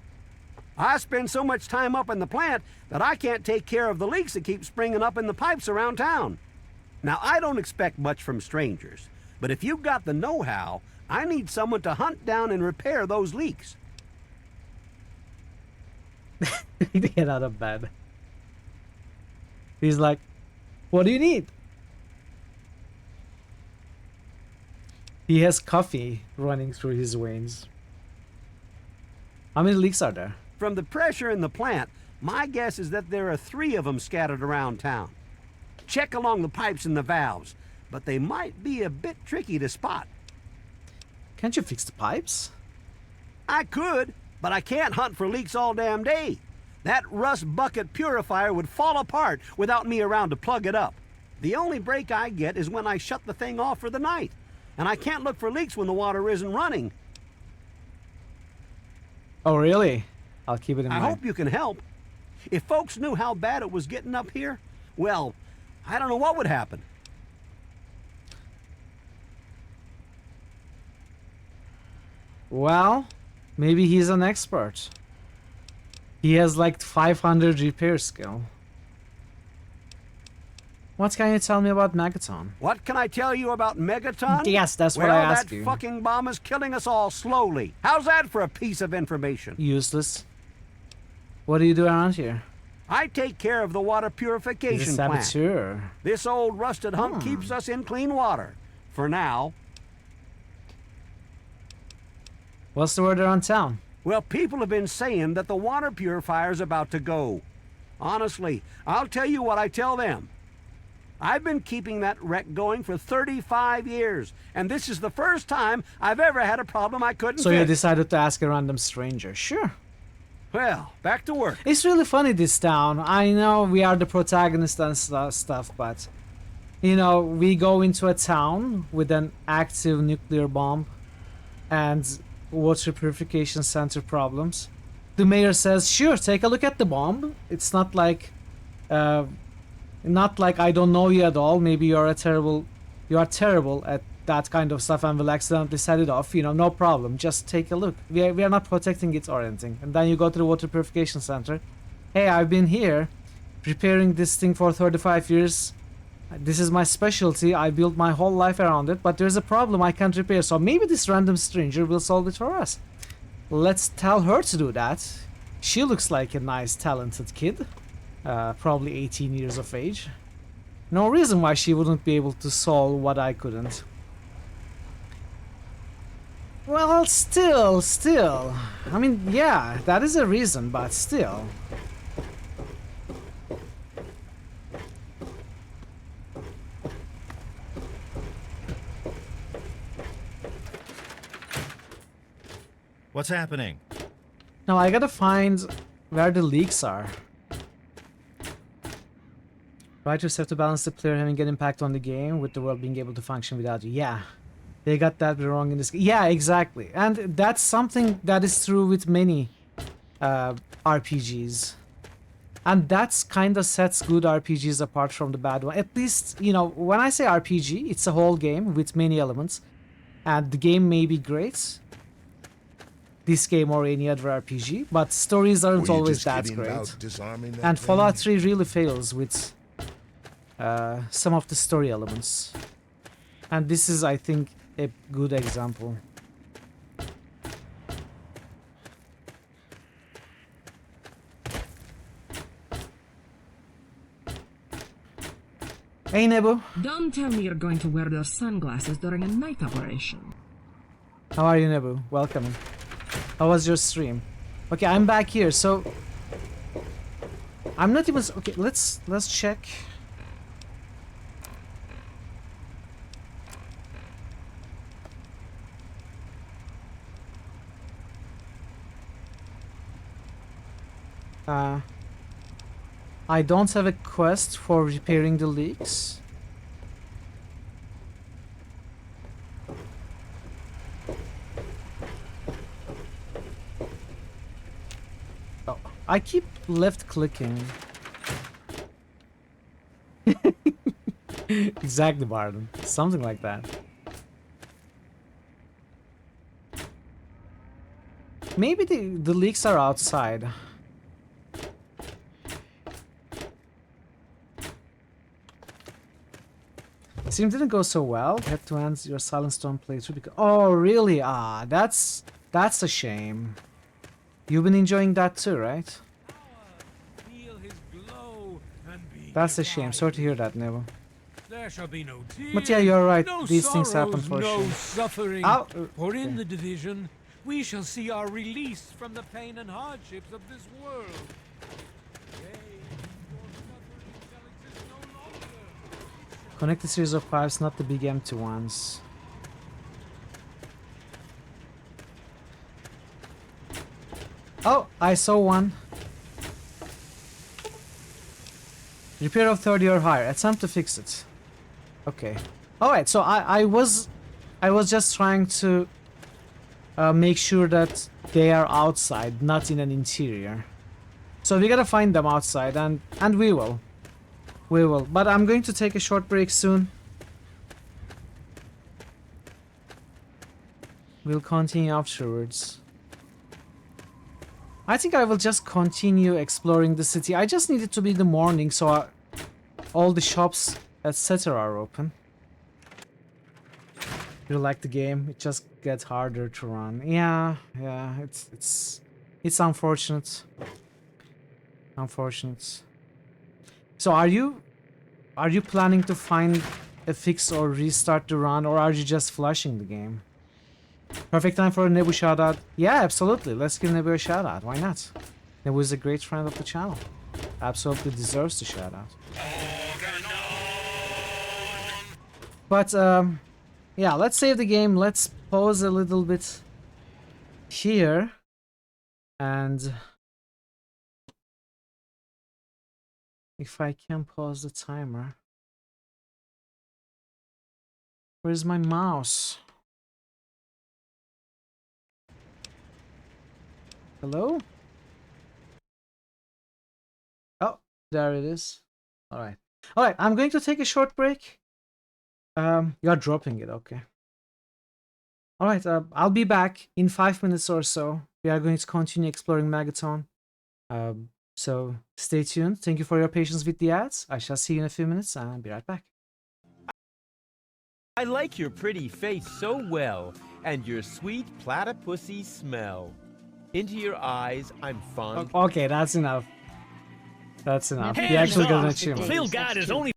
I spend so much time up in the plant that I can't take care of the leaks that keep springing up in the pipes around town. Now, I don't expect much from strangers, but if you've got the know-how, I need someone to hunt down and repair those leaks. Get out of bed. He's like, what do you need? He has coffee running through his veins. How many leaks are there? From the pressure in the plant, my guess is that there are 3 of them scattered around town. Check along the pipes and the valves, but they might be a bit tricky to spot. Can't you fix the pipes? I could, but I can't hunt for leaks all damn day. That rust bucket purifier would fall apart without me around to plug it up. The only break I get is when I shut the thing off for the night, and I can't look for leaks when the water isn't running. Oh, really? I'll keep it in mind. I hope you can help. If folks knew how bad it was getting up here, well, I don't know what would happen. Well, maybe he's an expert. He has like 500 repair skill. What can you tell me about Megaton? What can I tell you about Megaton? Yes, that's what I asked you. Well, that fucking bomb is killing us all slowly. How's that for a piece of information? Useless. What do you do around here? I take care of the water purification He's a plant. saboteur. This old rusted hunk keeps us in clean water. For now. What's the word around town? Well, people have been saying that the water purifier's about to go. Honestly, I'll tell you what I tell them. I've been keeping that wreck going for 35 years, and this is the first time I've ever had a problem I couldn't So fix. you decided to ask a random stranger. Sure. Well, back to work. It's really funny, this town. I know we are the protagonist and stuff, but you know, we go into a town with an active nuclear bomb and water purification center problems. The mayor says, sure, take a look at the bomb. It's not like I don't know you at all. Maybe you are terrible at that kind of stuff and will accidentally set it off. You know, no problem. Just take a look. We are not protecting it or anything. And then you go to the water purification center. Hey, I've been here repairing this thing for 35 years. This is my specialty. I built my whole life around it, but there's a problem I can't repair. So maybe this random stranger will solve it for us. Let's tell her to do that. She looks like a nice, talented kid. Probably 18 years of age. No reason why she wouldn't be able to solve what I couldn't. Well, still. I mean, yeah, that is a reason, but still. What's happening? Now I gotta find where the leaks are. Writers have to balance the player having an impact on the game with the world being able to function without you. Yeah. They got that wrong in this. Yeah, exactly. And that's something that is true with many RPGs. And that's kind of sets good RPGs apart from the bad one. At least, you know, when I say RPG, it's a whole game with many elements. And the game may be great, this game or any other RPG, but stories aren't always that great. And Fallout 3 really fails with some of the story elements. And this is, I think, a good example. Hey, Nebu. Don't tell me you're going to wear those sunglasses during a night operation. How are you, Nebu? Welcome. How was your stream? Okay, I'm back here, so... I'm not even... Okay, let's check. I don't have a quest for repairing the leaks. Oh, I keep left clicking. Exactly, Barton. Something like that. Maybe the leaks are outside. Stream didn't go so well. Had to end your Silent Storm playthrough because... Oh, really? Ah, that's a shame. You've been enjoying that too, right? That's a shame. Sorry to hear that, Nevo. There shall be no tears, But yeah, you're right. no These things happen sorrows, for no sure. suffering. Oh, For okay. in the division, we shall see our release from the pain and hardships of this world. Connect the series of pipes, not the big empty ones. Oh, I saw one. Repair of 30 or higher. Attempt to fix it. Okay. Alright, so I was just trying to make sure that they are outside, not in an interior. So we gotta find them outside, and we will. We will. But I'm going to take a short break soon. We'll continue afterwards. I think I will just continue exploring the city. I just need it to be the morning so all the shops, etc. are open. You like the game? It just gets harder to run. Yeah, it's unfortunate. Unfortunate. So are you planning to find a fix or restart the run, or are you just flushing the game? Perfect time for a Nebu shoutout. Yeah, absolutely. Let's give Nebu a shoutout. Why not? Nebu is a great friend of the channel. Absolutely deserves the shoutout. But yeah, let's save the game. Let's pause a little bit here, and if I can pause the timer. Where's my mouse? Hello? Oh, there it is. Alright. Alright, I'm going to take a short break. You're dropping it, okay. Alright, I'll be back in 5 minutes or so. We are going to continue exploring Megaton. So stay tuned. Thank you for your patience with the ads. I shall see you in a few minutes and I'll be right back. I like your pretty face so well, and your sweet platypussy smell. Into your eyes, I'm fond. Okay, that's enough. That's enough. You actually got an achievement. Phil God is only.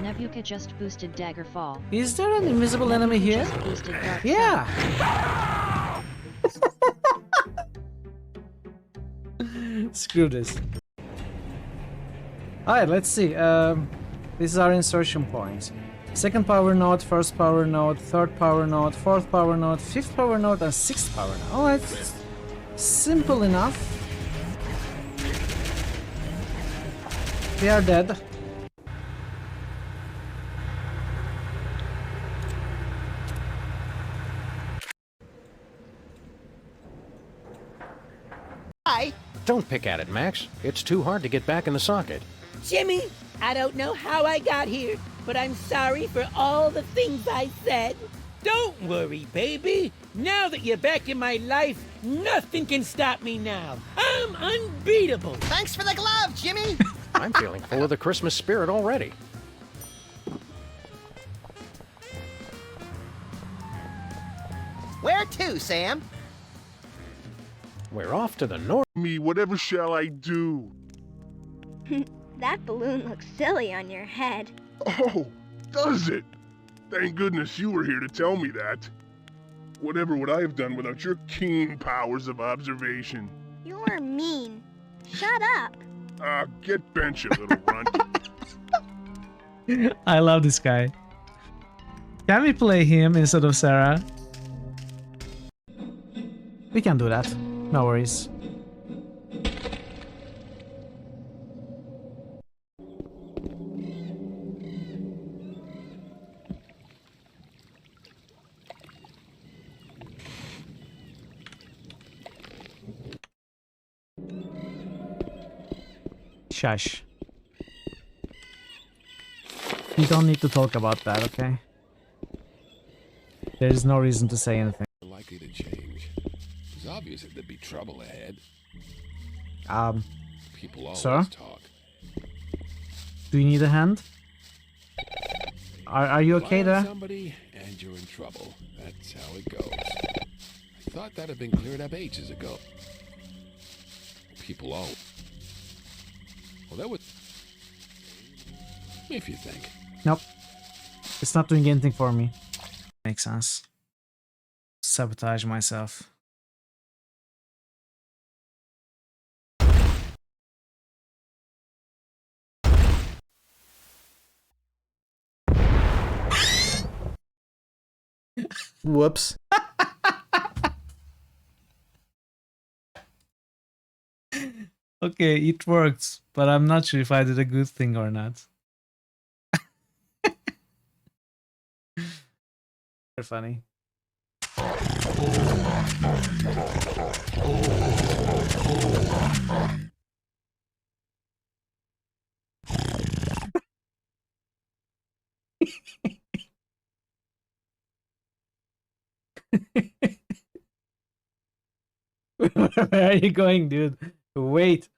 Nebuka just boosted Daggerfall. Is there an invisible enemy here? Yeah. Screw this. Alright, let's see. This is our insertion point. Second power node, first power node, third power node, fourth power node, fifth power node, and sixth power node. Alright, simple enough. They are dead. Don't pick at it, Max. It's too hard to get back in the socket. Jimmy, I don't know how I got here, but I'm sorry for all the things I said. Don't worry, baby. Now that you're back in my life, nothing can stop me now. I'm unbeatable. Thanks for the glove, Jimmy. I'm feeling full of the Christmas spirit already. Where to, Sam? We're off to the north. Me, whatever shall I do? That balloon looks silly on your head. Oh, does it? Thank goodness you were here to tell me that. Whatever would I have done without your keen powers of observation? You're mean. Shut up. Get bent, you little runt. I love this guy. Can we play him instead of Sarah? We can do that. No worries. Shush. You don't need to talk about that, okay? There is no reason to say anything. Likely to change. It's obvious that there'd be trouble ahead. People always sir? talk. Do you need a hand? Are you okay Fire there? somebody and you're in trouble. That's how it goes. I thought that had been cleared up ages ago. People always. Well, that would. If you think. Nope. It's not doing anything for me. Makes sense. Sabotage myself. Whoops. Okay, it worked, but I'm not sure if I did a good thing or not. Very funny. Where are you going, dude? Wait.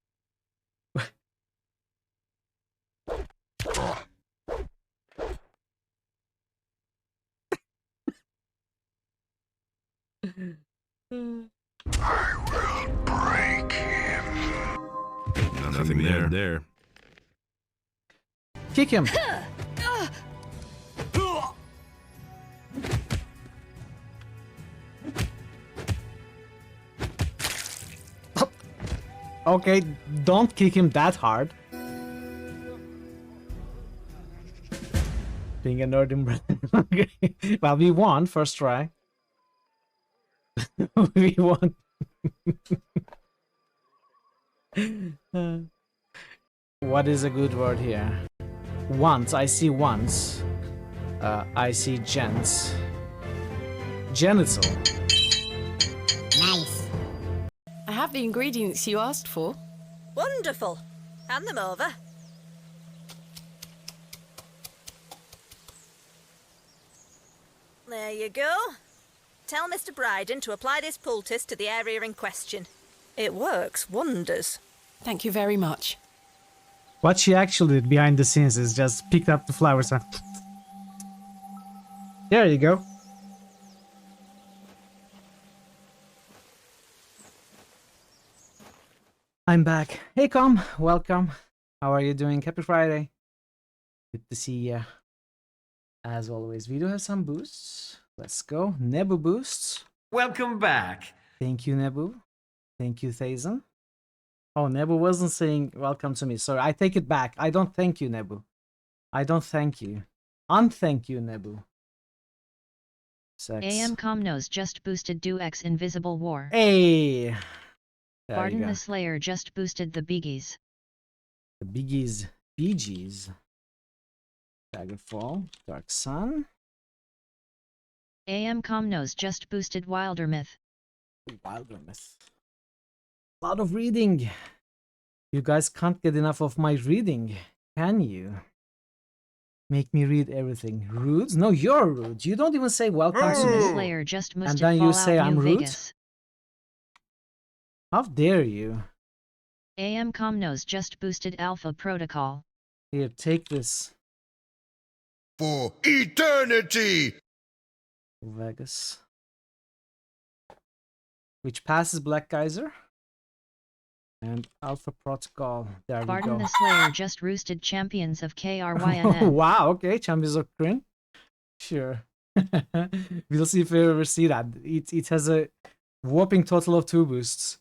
Break him. Nothing there. Kick him. Okay, don't kick him that hard. Being a northern brother. Okay. Well, we won first try. We won. What is a good word here? Once. I see once. I see gents. Genital. Nice. I have the ingredients you asked for. Wonderful. Hand them over. There you go. Tell Mr. Bryden to apply this poultice to the area in question. It works wonders. Thank you very much. What she actually did behind the scenes is just picked up the flowers and... There you go. I'm back. Hey, Com. Welcome. How are you doing? Happy Friday. Good to see ya. As always, we do have some boosts. Let's go. Nebu boosts. Welcome back. Thank you, Nebu. Thank you, Thazen. Oh, Nebu wasn't saying welcome to me. Sorry, I take it back. I don't thank you, Nebu. I don't thank you. Unthank you, Nebu. Sex. AM Comnos just boosted Do X Invisible War. Hey! There Barton you go. the Slayer just boosted the Biggies. The Biggies. Bee Gees. Daggerfall. Dark Sun. AM Comnos just boosted Wilder Myth. Wilder Myth. A lot of reading. You guys can't get enough of my reading, can you? Make me read everything. Rude? No, you're rude. You don't even say welcome to Barton the me. Slayer just And musted then you Fallout say I'm New rude? Vegas. How dare you? AM Comnos just boosted Alpha Protocol. Here, take this. For eternity! Vegas. Which passes Black Geyser. And Alpha Protocol. There Barton we go. the Slayer just roosted Champions of KRYNN. Wow, okay. Champions of Kryn. Sure. We'll see if we ever see that. It has a whopping total of 2 boosts.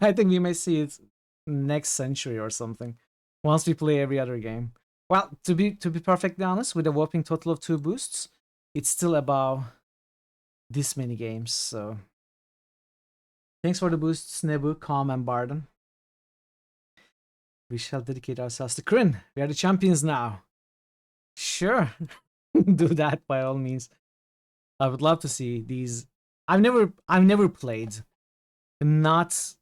I think we may see it next century or something. Once we play every other game. Well, to be perfectly honest, with a whopping total of 2 boosts, it's still about this many games, so. Thanks for the boosts, Nebu, Calm, and Barden. We shall dedicate ourselves to Kryn. We are the champions now. Sure. Do that by all means. I would love to see these. I've never played. Not,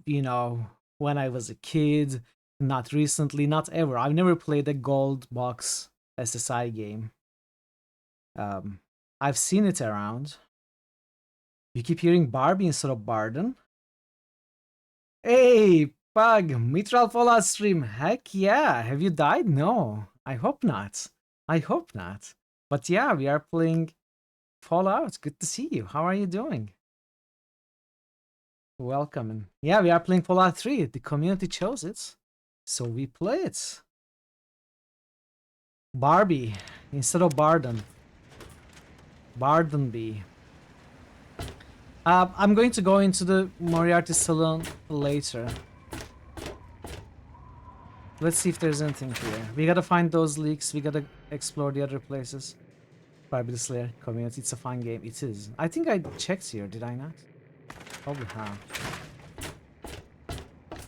you know, when I was a kid. Not recently. Not ever. I've never played a gold box SSI game. I've seen it around. You keep hearing Barbie instead of Barden. Hey, Pug, Mitral Fallout stream. Heck yeah. Have you died? No. I hope not. I hope not. But yeah, we are playing Fallout. Good to see you. How are you doing? Welcome. And yeah, we are playing Fallout 3. The community chose it. So we play it. Barbie instead of Barden. Bardenby. I'm going to go into the Moriarty Saloon later. Let's see if there's anything here. We gotta find those leaks. We gotta explore the other places. Barbie the Slayer community. It's a fun game. It is. I think I checked here. Did I not? Probably have.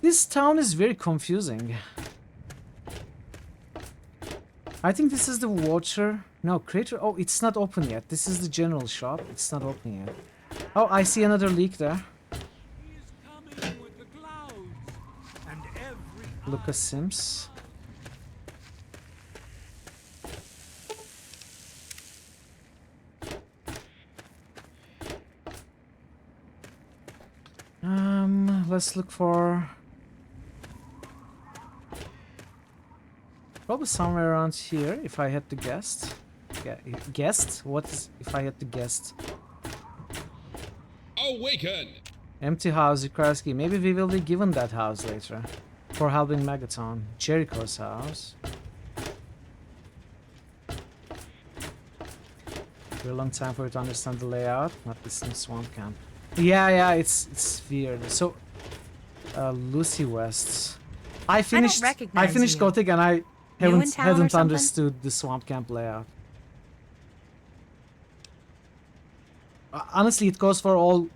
This town is very confusing. I think this is the water. No, crater. Oh, it's not open yet. This is the general shop. It's not open yet. Oh, I see another leak there. Lucas Sims. Let's look for probably somewhere around here if I had to guess. Guessed? What is if I had to guess? Awaken! Empty house, Ukraski. Maybe we will be given that house later. For helping Megaton. Jericho's house. For a long time for you to understand the layout. Not this in Swamp Camp. Yeah, it's weird. So, Lucy West. I finished you. Gothic and I New in town or hadn't something? understood the Swamp Camp layout. Honestly, it goes for all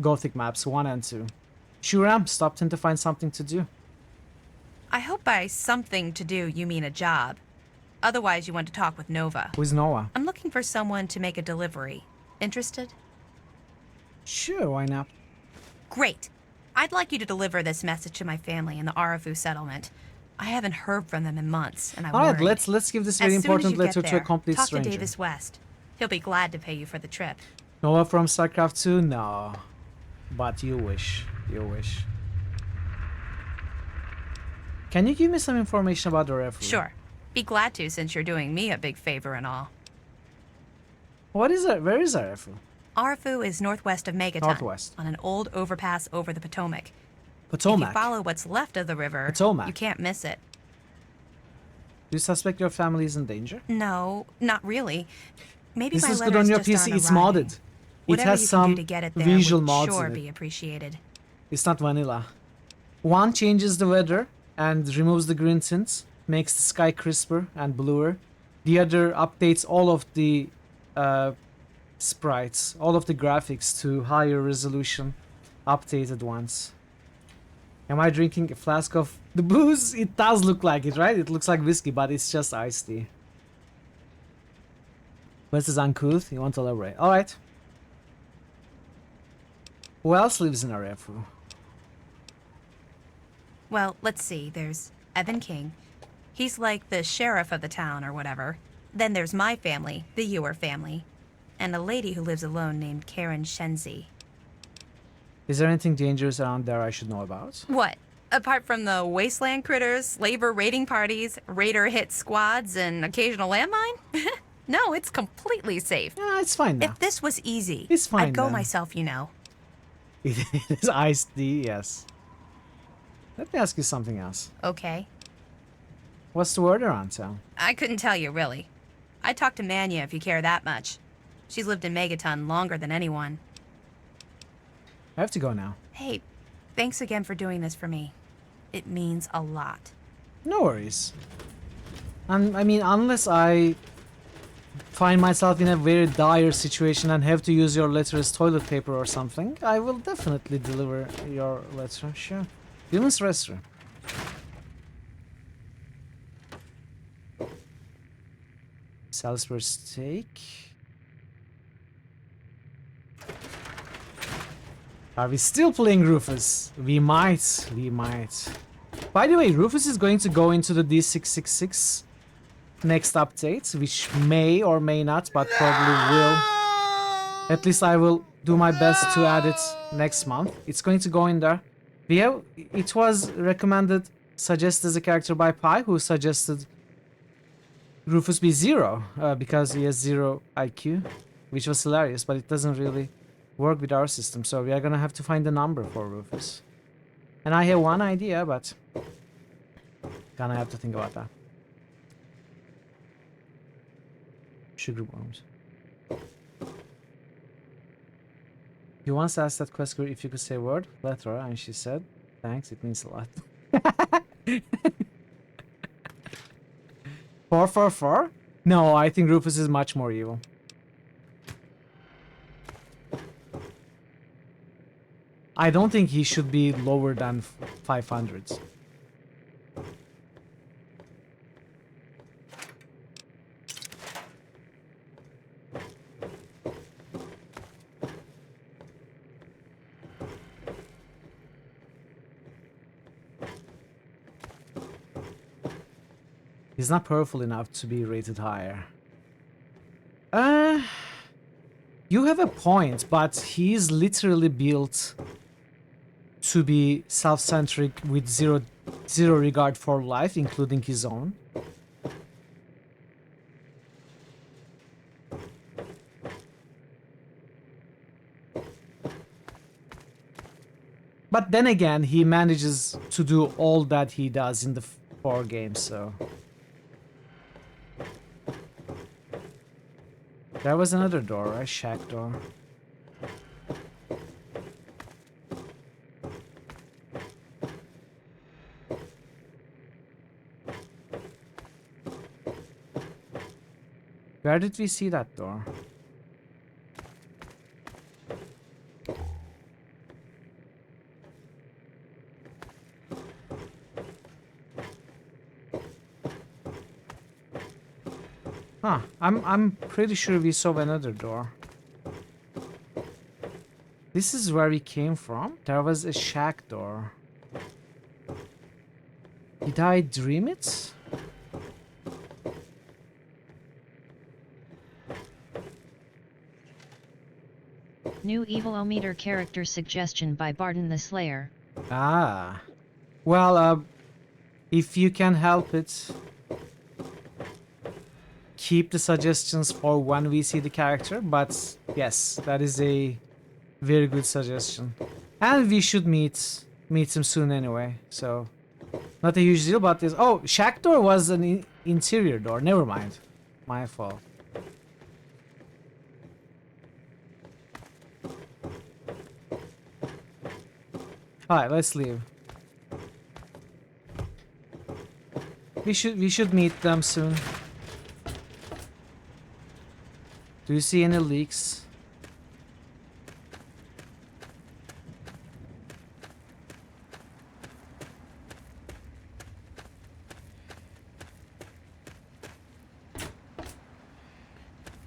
Gothic maps, 1 and 2. Shuram stopped in to find something to do. I hope by something to do you mean a job. Otherwise, you want to talk with Nova. Who's Noah? I'm looking for someone to make a delivery. Interested? Sure, why not? Great. I'd like you to deliver this message to my family in the Arafu settlement. I haven't heard from them in months, and I'm Alright, worried. let's give this As very soon as important you get letter to a there, complete talk stranger. to Davis West. He'll be glad to pay you for the trip. Noah from StarCraft 2? No. But you wish. You wish. Can you give me some information about the referee? Sure. Be glad to, since you're doing me a big favor and all. What is it? Where is Arafu? Arafu is northwest of Megaton. Northwest. On an old overpass over the Potomac. Potomac. If you follow what's left of the river, Potomac. you can't miss it. Do you suspect your family is in danger? No, not really. Maybe This my is good letters on your just PC. aren't It's arriving. modded. It Whatever has you some can do to get it there visual would mods sure in it. be appreciated. It's not vanilla. 1 changes the weather and removes the green tints, makes the sky crisper and bluer. The other updates all of the sprites, all of the graphics to higher resolution, updated ones. Am I drinking a flask of the booze? It does look like it, right? It looks like whiskey, but it's just iced tea. West is uncouth. You want to elaborate? Alright. Who else lives in Arefu? Well, let's see. There's Evan King. He's like the sheriff of the town or whatever. Then there's my family, the Ewer family. And a lady who lives alone named Karen Shenzi. Is there anything dangerous around there I should know about? What? Apart from the wasteland critters, labor raiding parties, raider hit squads, and occasional landmine? No, it's completely safe. Yeah, it's fine now. If this was easy, It's fine I'd go then. myself, you know. It is iced tea, yes. Let me ask you something else. Okay. What's the word around town? I couldn't tell you, really. I'd talk to Manya if you care that much. She's lived in Megaton longer than anyone. I have to go now. Hey, thanks again for doing this for me. It means a lot. No worries. I mean, unless I find myself in a very dire situation and have to use your letter as toilet paper or something, I will definitely deliver your letter, sure. Women's restroom. Salisbury steak. Are we still playing Rufus? We might. By the way, Rufus is going to go into the D666 next update, which may or may not, but probably will. At least I will do my best to add it next month. It's going to go in there. It was recommended, suggested as a character by Pi, who suggested Rufus be 0, because he has 0 IQ, which was hilarious, but it doesn't really work with our system, so we are gonna have to find a number for Rufus. And I have one idea, but gonna have to think about that. Sugar bombs. You once asked that quest girl if you could say a word, letter, and she said, thanks, it means a lot. 444? No, I think Rufus is much more evil. I don't think he should be lower than 500. He's not powerful enough to be rated higher. You have a point, but he's literally built to be self-centric with zero regard for life, including his own. But then again, he manages to do all that he does in the 4 games, so... There was another door, a shack door. Where did we see that door? Huh, I'm pretty sure we saw another door. This is where we came from. There was a shack door. Did I dream it? New Evil-O-Meter character suggestion by Barton the Slayer. Ah. Well, if you can help it, keep the suggestions for when we see the character, but yes, that is a very good suggestion. And we should meet him soon anyway, so not a huge deal, but this... Oh, shack door was an interior door, never mind. My fault. Alright, let's leave. We should meet them soon. Do you see any leaks?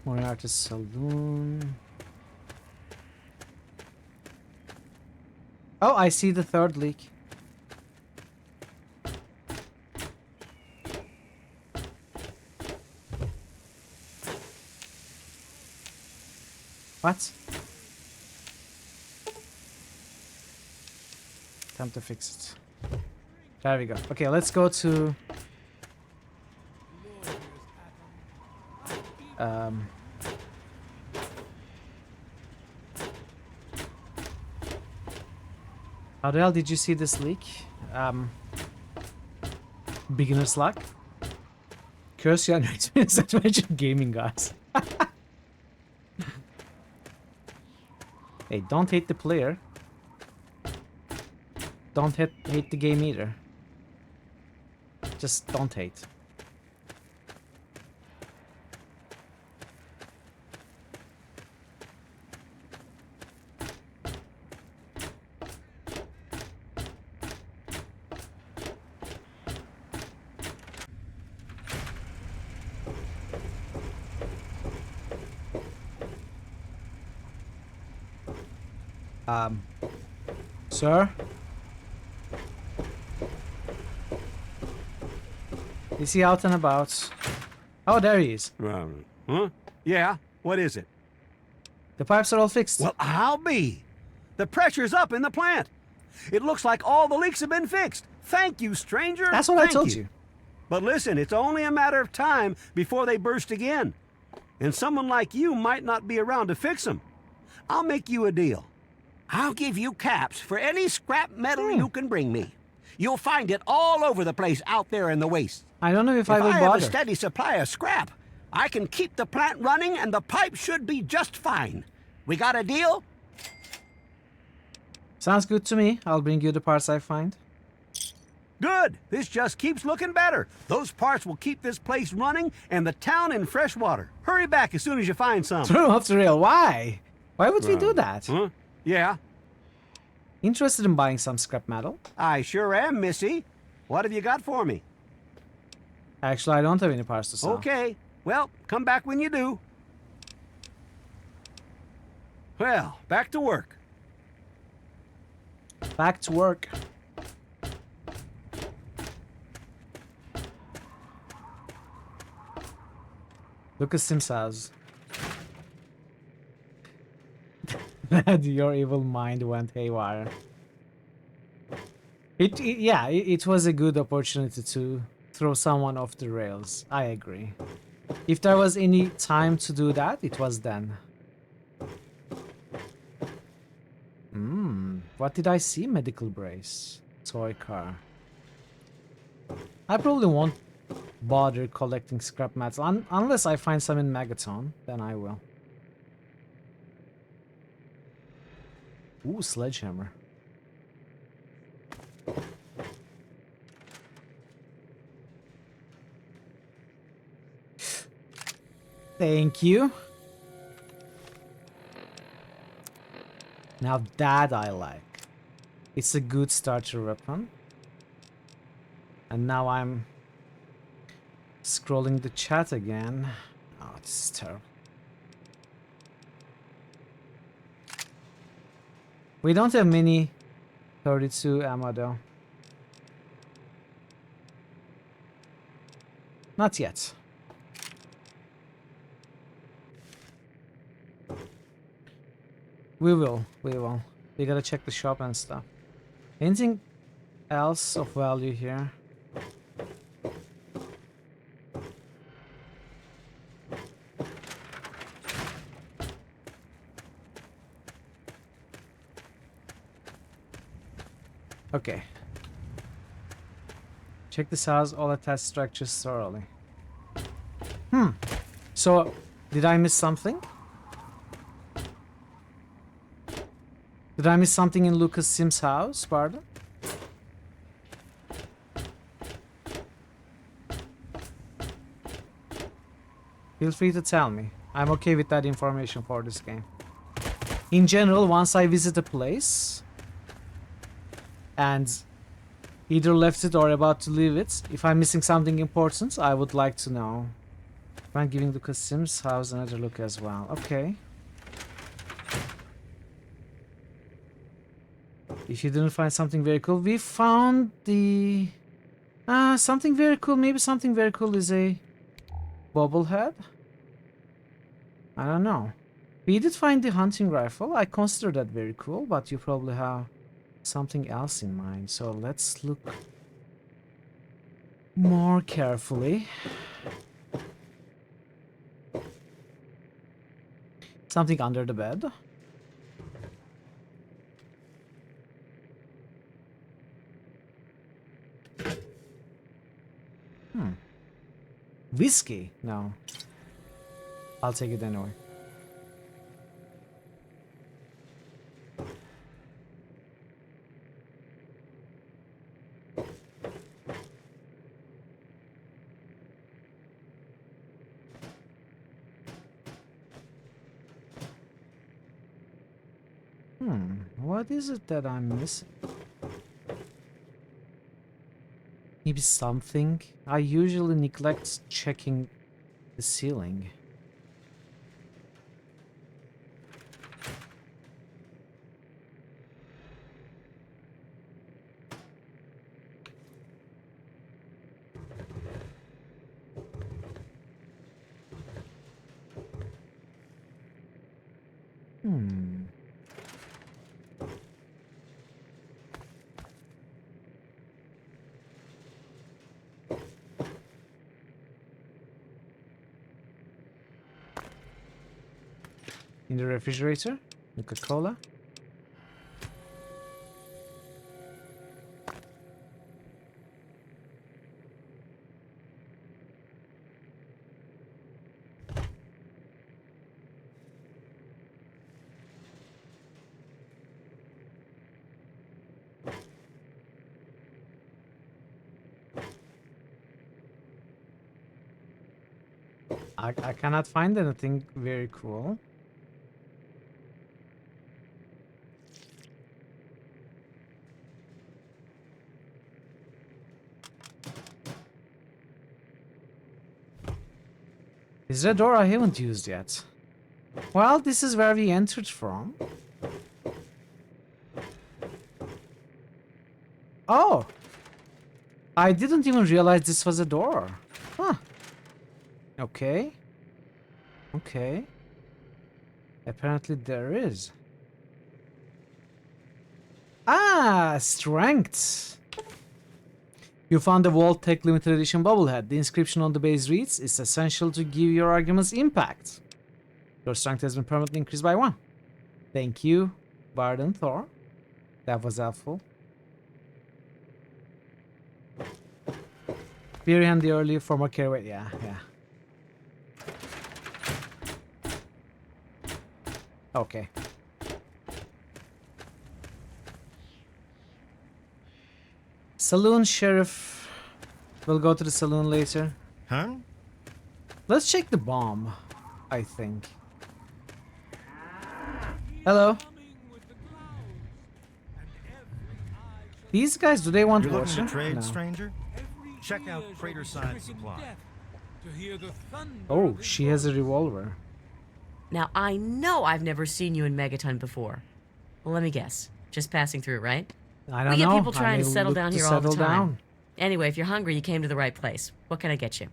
Moriarty's Saloon. Oh, I see the third leak. What? Time to fix it. There we go. Okay, let's go to... How the hell did you see this leak? Beginner's luck? Curse your experience adventure gaming, guys. Hey, don't hate the player. Don't hate the game either. Just don't hate. Sir? Is he out and about? Oh, there he is. Huh? Yeah? What is it? The pipes are all fixed. Well, I'll be. The pressure's up in the plant. It looks like all the leaks have been fixed. Thank you, stranger. That's what I told you. But listen, it's only a matter of time before they burst again. And someone like you might not be around to fix them. I'll make you a deal. I'll give you caps for any scrap metal you can bring me. You'll find it all over the place out there in the waste. I don't know if I will have bother. a steady supply of scrap, I can keep the plant running and the pipe should be just fine. We got a deal? Sounds good to me. I'll bring you the parts I find. Good. This just keeps looking better. Those parts will keep this place running and the town in fresh water. Hurry back as soon as you find some. Throw off the rail. Why? Why would we do that? Huh? Yeah. Interested in buying some scrap metal? I sure am, Missy. What have you got for me? Actually, I don't have any parts to sell. Okay. Well, come back when you do. Well, back to work. Back to work. Lucas Sims house. Your evil mind went haywire. It was a good opportunity to throw someone off the rails. I agree. If there was any time to do that, it was then. What did I see? Medical brace. Toy car. I probably won't bother collecting scrap metal unless I find some in Megaton, then I will. Ooh, sledgehammer. Thank you. Now that I like. It's a good starter weapon. And now I'm scrolling the chat again. Oh, this is terrible. We don't have many 32 ammo though. Not yet. We will. We gotta check the shop and stuff. Anything else of value here? Okay. Check this house, all attached structures thoroughly. So, did I miss something? Did I miss something in Lucas Sims' house, pardon? Feel free to tell me. I'm okay with that information for this game. In general, once I visit a place and either left it or about to leave it, if I'm missing something important, I would like to know. I'm giving Lucas Sims' house another look as well. Okay. If you didn't find something very cool, we found the... something very cool. Maybe something very cool is a bobblehead? I don't know. We did find the hunting rifle. I consider that very cool, but you probably have something else in mind. So let's look more carefully. Something under the bed. Whiskey? No. I'll take it anyway. What is it that I'm missing? Maybe something? I usually neglect checking the ceiling. In the refrigerator, Coca-Cola. I cannot find anything very cool. Is there a door I haven't used yet? Well, this is where we entered from. Oh! I didn't even realize this was a door. Huh. Okay. Okay. Apparently there is. Ah! Strength! You found the Vault-Tec limited edition bobblehead. The inscription on the base reads, "It's essential to give your arguments impact." Your strength has been permanently increased by 1. Thank you, Bard and Thor. That was helpful. Very handy early former carry. Yeah. Okay. Saloon sheriff. We'll go to the saloon later. Huh? Let's check the bomb, I think. Hello. These guys, do they want You're looking water? to trade, No. stranger? Check out Craterside Supply. Oh, she has a revolver. Now, I know I've never seen you in Megaton before. Well, let me guess. Just passing through, right? I don't we get know. people trying to settle down here all the time. Down. Anyway, if you're hungry, you came to the right place. What can I get you?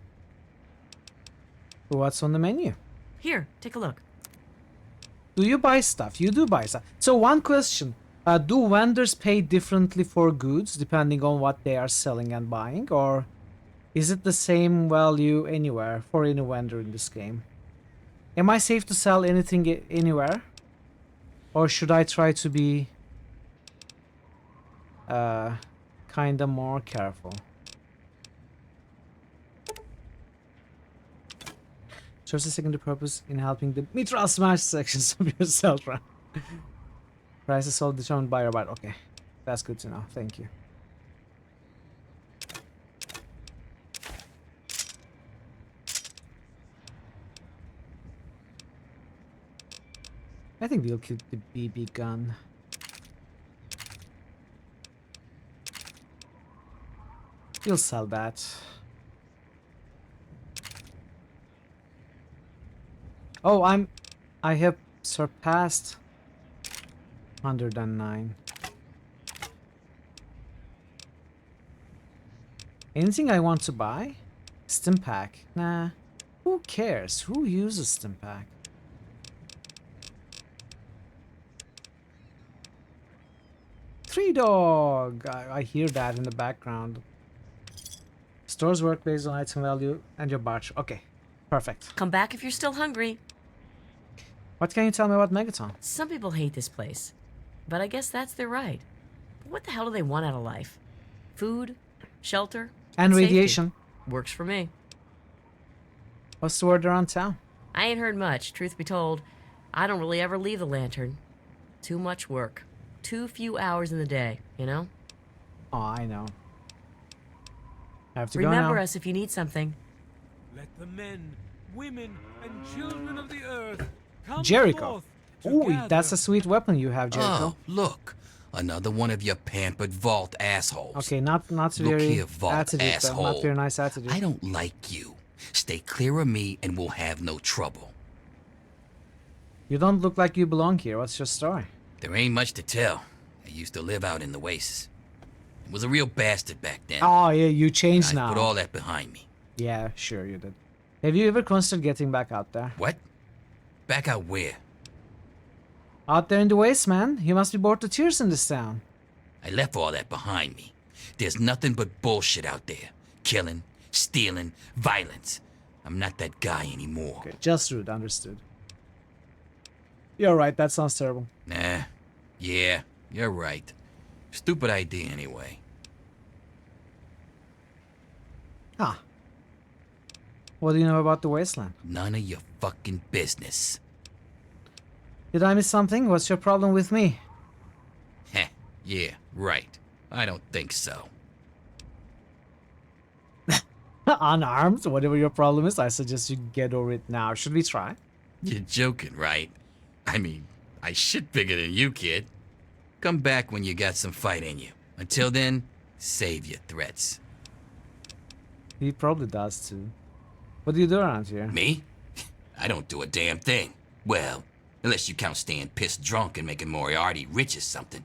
What's on the menu? Here, take a look. Do you buy stuff? You do buy stuff. So one question. Do vendors pay differently for goods depending on what they are selling and buying? Or is it the same value anywhere for any vendor in this game? Am I safe to sell anything anywhere? Or should I try to be kinda more careful? Serves a secondary purpose in helping the mitral smash sections of yourself, right? Price is all determined by your buyer. Okay, that's good to know. Thank you. I think we'll keep the BB gun. We'll sell that. Oh, I have surpassed 109. Anything I want to buy? Stimpack? Nah. Who cares? Who uses Stimpack? Free dog! I hear that in the background. Stores work based on item value and your batch. Okay, perfect. Come back if you're still hungry. What can you tell me about Megaton? Some people hate this place, but I guess that's their right. But what the hell do they want out of life? Food, shelter, And safety. radiation. Works for me. What's the word around town? I ain't heard much, truth be told. I don't really ever leave the lantern. Too much work. Too few hours in the day, you know? Oh, I know. I have to go Remember now. us if you need something. Let the men, women, and children of the earth come Jericho. forth Ooh, together. that's a sweet weapon you have, Jericho. Oh, look. Another one of your pampered vault assholes. Okay, not Look very here, vault attitude, though. asshole. Not very nice attitude. I don't like you. Stay clear of me and we'll have no trouble. You don't look like you belong here. What's your story? There ain't much to tell. I used to live out in the wastes. I was a real bastard back then. Oh, yeah, you changed I now. put all that behind me. Yeah, sure you did. Have you ever considered getting back out there? What? Back out where? Out there in the waste, man. You must be bored to tears in this town. I left all that behind me. There's nothing but bullshit out there. Killing, stealing, violence. I'm not that guy anymore. Okay, just rude, understood. You're right, that sounds terrible. Nah. Yeah, you're right. Stupid idea anyway. Huh. What do you know about the wasteland? None of your fucking business. Did I miss something? What's your problem with me? Heh, yeah, right. I don't think so. Unarmed? Whatever your problem is, I suggest you get over it now. Should we try? You're joking, right? I mean, I shit bigger than you, kid. Come back when you got some fight in you. Until then, save your threats. He probably does too. What do you do around here? Me? I don't do a damn thing. Well, unless you count staying pissed drunk and making Moriarty rich or something.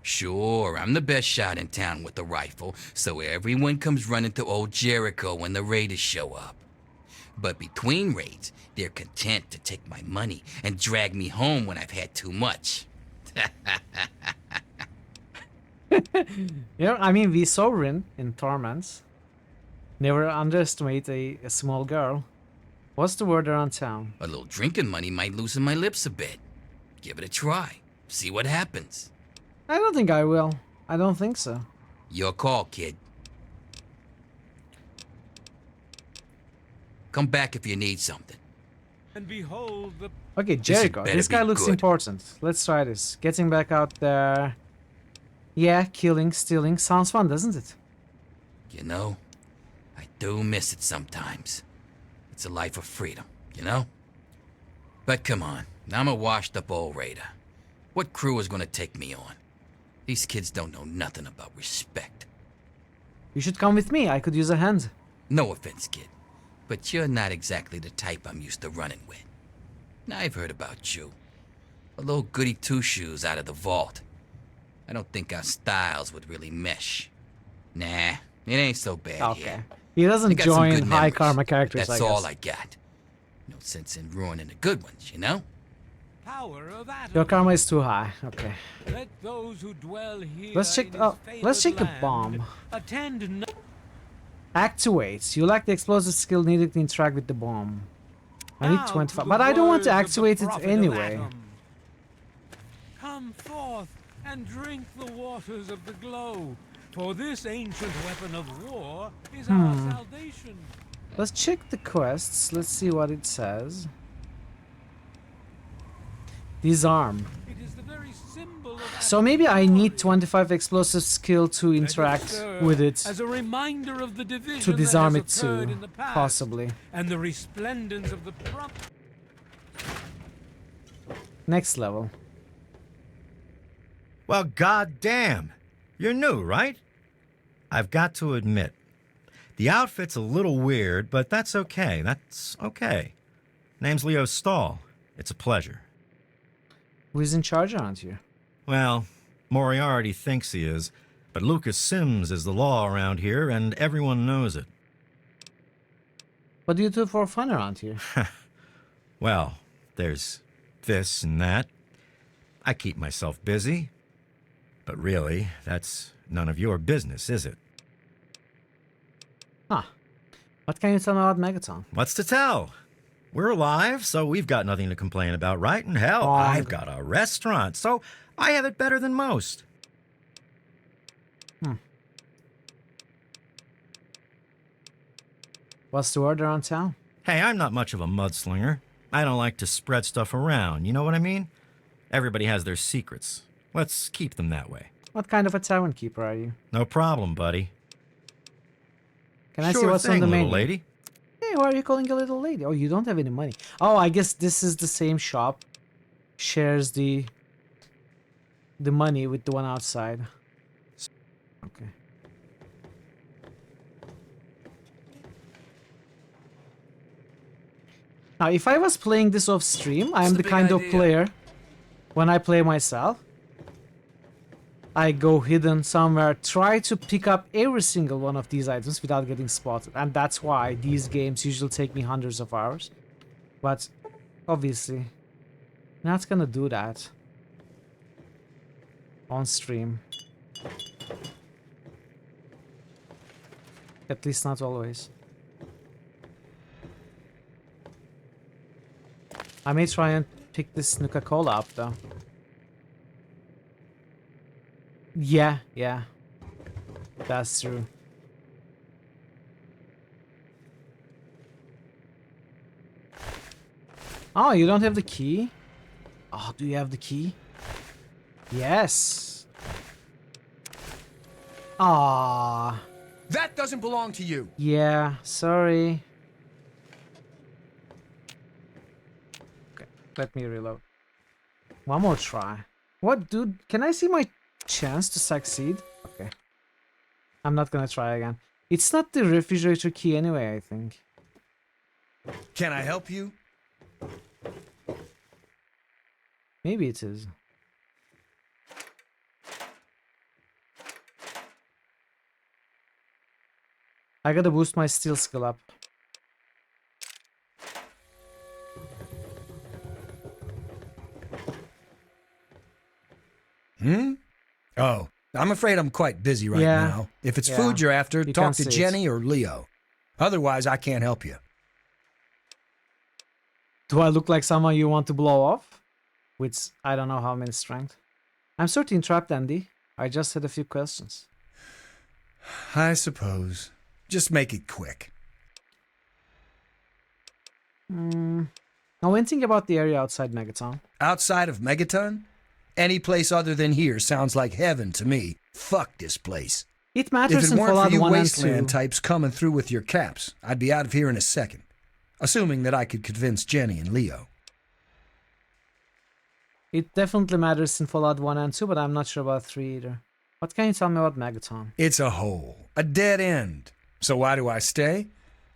Sure, I'm the best shot in town with a rifle, so everyone comes running to old Jericho when the raiders show up. But between raids, they're content to take my money and drag me home when I've had too much. Yeah, I mean, we saw Rin in Torments. Never underestimate a small girl. What's the word around town? A little drinking money might loosen my lips a bit. Give it a try. See what happens. I don't think I will. I don't think so. Your call, kid. Come back if you need something. And behold the Okay, Jericho. better This guy be looks good. important. Let's try this. Getting back out there. Yeah, killing, stealing. Sounds fun, doesn't it? You know, I do miss it sometimes. It's a life of freedom, you know? But come on, I'm a washed up old raider. What crew is gonna take me on? These kids don't know nothing about respect. You should come with me. I could use a hand. No offense, kid, but you're not exactly the type I'm used to running with. I've heard about you. A little goody two-shoes out of the vault. I don't think our styles would really mesh. Nah, it ain't so bad Okay. here. He doesn't I got some join good high memories, karma but characters, that's I guess. all I got. No sense in ruining the good ones, you know? power of atom. Your karma is too high. Okay. Let those who dwell here Let's check. in his Oh, let's check favored the bomb. land attend no Activate. You lack the explosive skill needed to interact with the bomb. I need Now 25, to but the I don't want to words of the activate it prophet of anyway. Atom. Come forth and drink the waters of the glow, for this ancient weapon of war is our salvation. Let's check the quests. Let's see what it says. Disarm. It is the very symbol of So maybe I need 25 explosive skill to interact serve with it. as a reminder of the division To disarm that it has occurred too, in the past, possibly. and the resplendence of the Next level. Well, goddamn. You're new, right? I've got to admit, the outfit's a little weird, but that's okay. That's okay. Name's Leo Stahl. It's a pleasure. Who's in charge around here? Well, Moriarty thinks he is, but Lucas Sims is the law around here, and everyone knows it. What do you do for fun around here? Well, there's this and that. I keep myself busy. But really, that's none of your business, is it? Huh. What can you tell me about Megaton? What's to tell? We're alive, so we've got nothing to complain about, right? And hell, I've got a restaurant, so I have it better than most. What's the word around town? Hey, I'm not much of a mudslinger. I don't like to spread stuff around, you know what I mean? Everybody has their secrets. Let's keep them that way. What kind of a tavern keeper are you? No problem, buddy. Can I Sure see what's thing, on the little menu? lady. Hey, why are you calling a little lady? Oh, you don't have any money. Oh, I guess this is the same shop. Shares the money with the one outside. Okay. Now, if I was playing this off stream, I am the kind of player, when I play myself, I go hidden somewhere, try to pick up every single one of these items without getting spotted. And that's why these games usually take me hundreds of hours. But, obviously, not gonna do that on stream. At least not always. I may try and pick this Nuka-Cola up though. Yeah. That's true. Oh, you don't have the key? Oh, do you have the key? Yes. Ah. That doesn't belong to you. Yeah, sorry. Okay, let me reload. One more try. What, dude? Can I see my chance to succeed? Okay. I'm not gonna try again. It's not the refrigerator key anyway, I think. Can I help you? Maybe it is. I gotta boost my steel skill up. Oh, I'm afraid I'm quite busy right now. If it's food you're after, talk to Jenny or Leo. Otherwise, I can't help you. Do I look like someone you want to blow off? With I don't know how many strength. I'm sort of entrapped, Andy. I just had a few questions. I suppose. Just make it quick. Now, when thinking about the area outside Megaton. Outside of Megaton? Any place other than here sounds like heaven to me. Fuck this place. It matters if it in weren't Fallout for you 1 and wasteland 2. types coming through with your caps, I'd be out of here in a second. Assuming that I could convince Jenny and Leo. It definitely matters in Fallout 1 and 2, but I'm not sure about 3 either. What can you tell me about Megaton? It's a hole. A dead end. So why do I stay?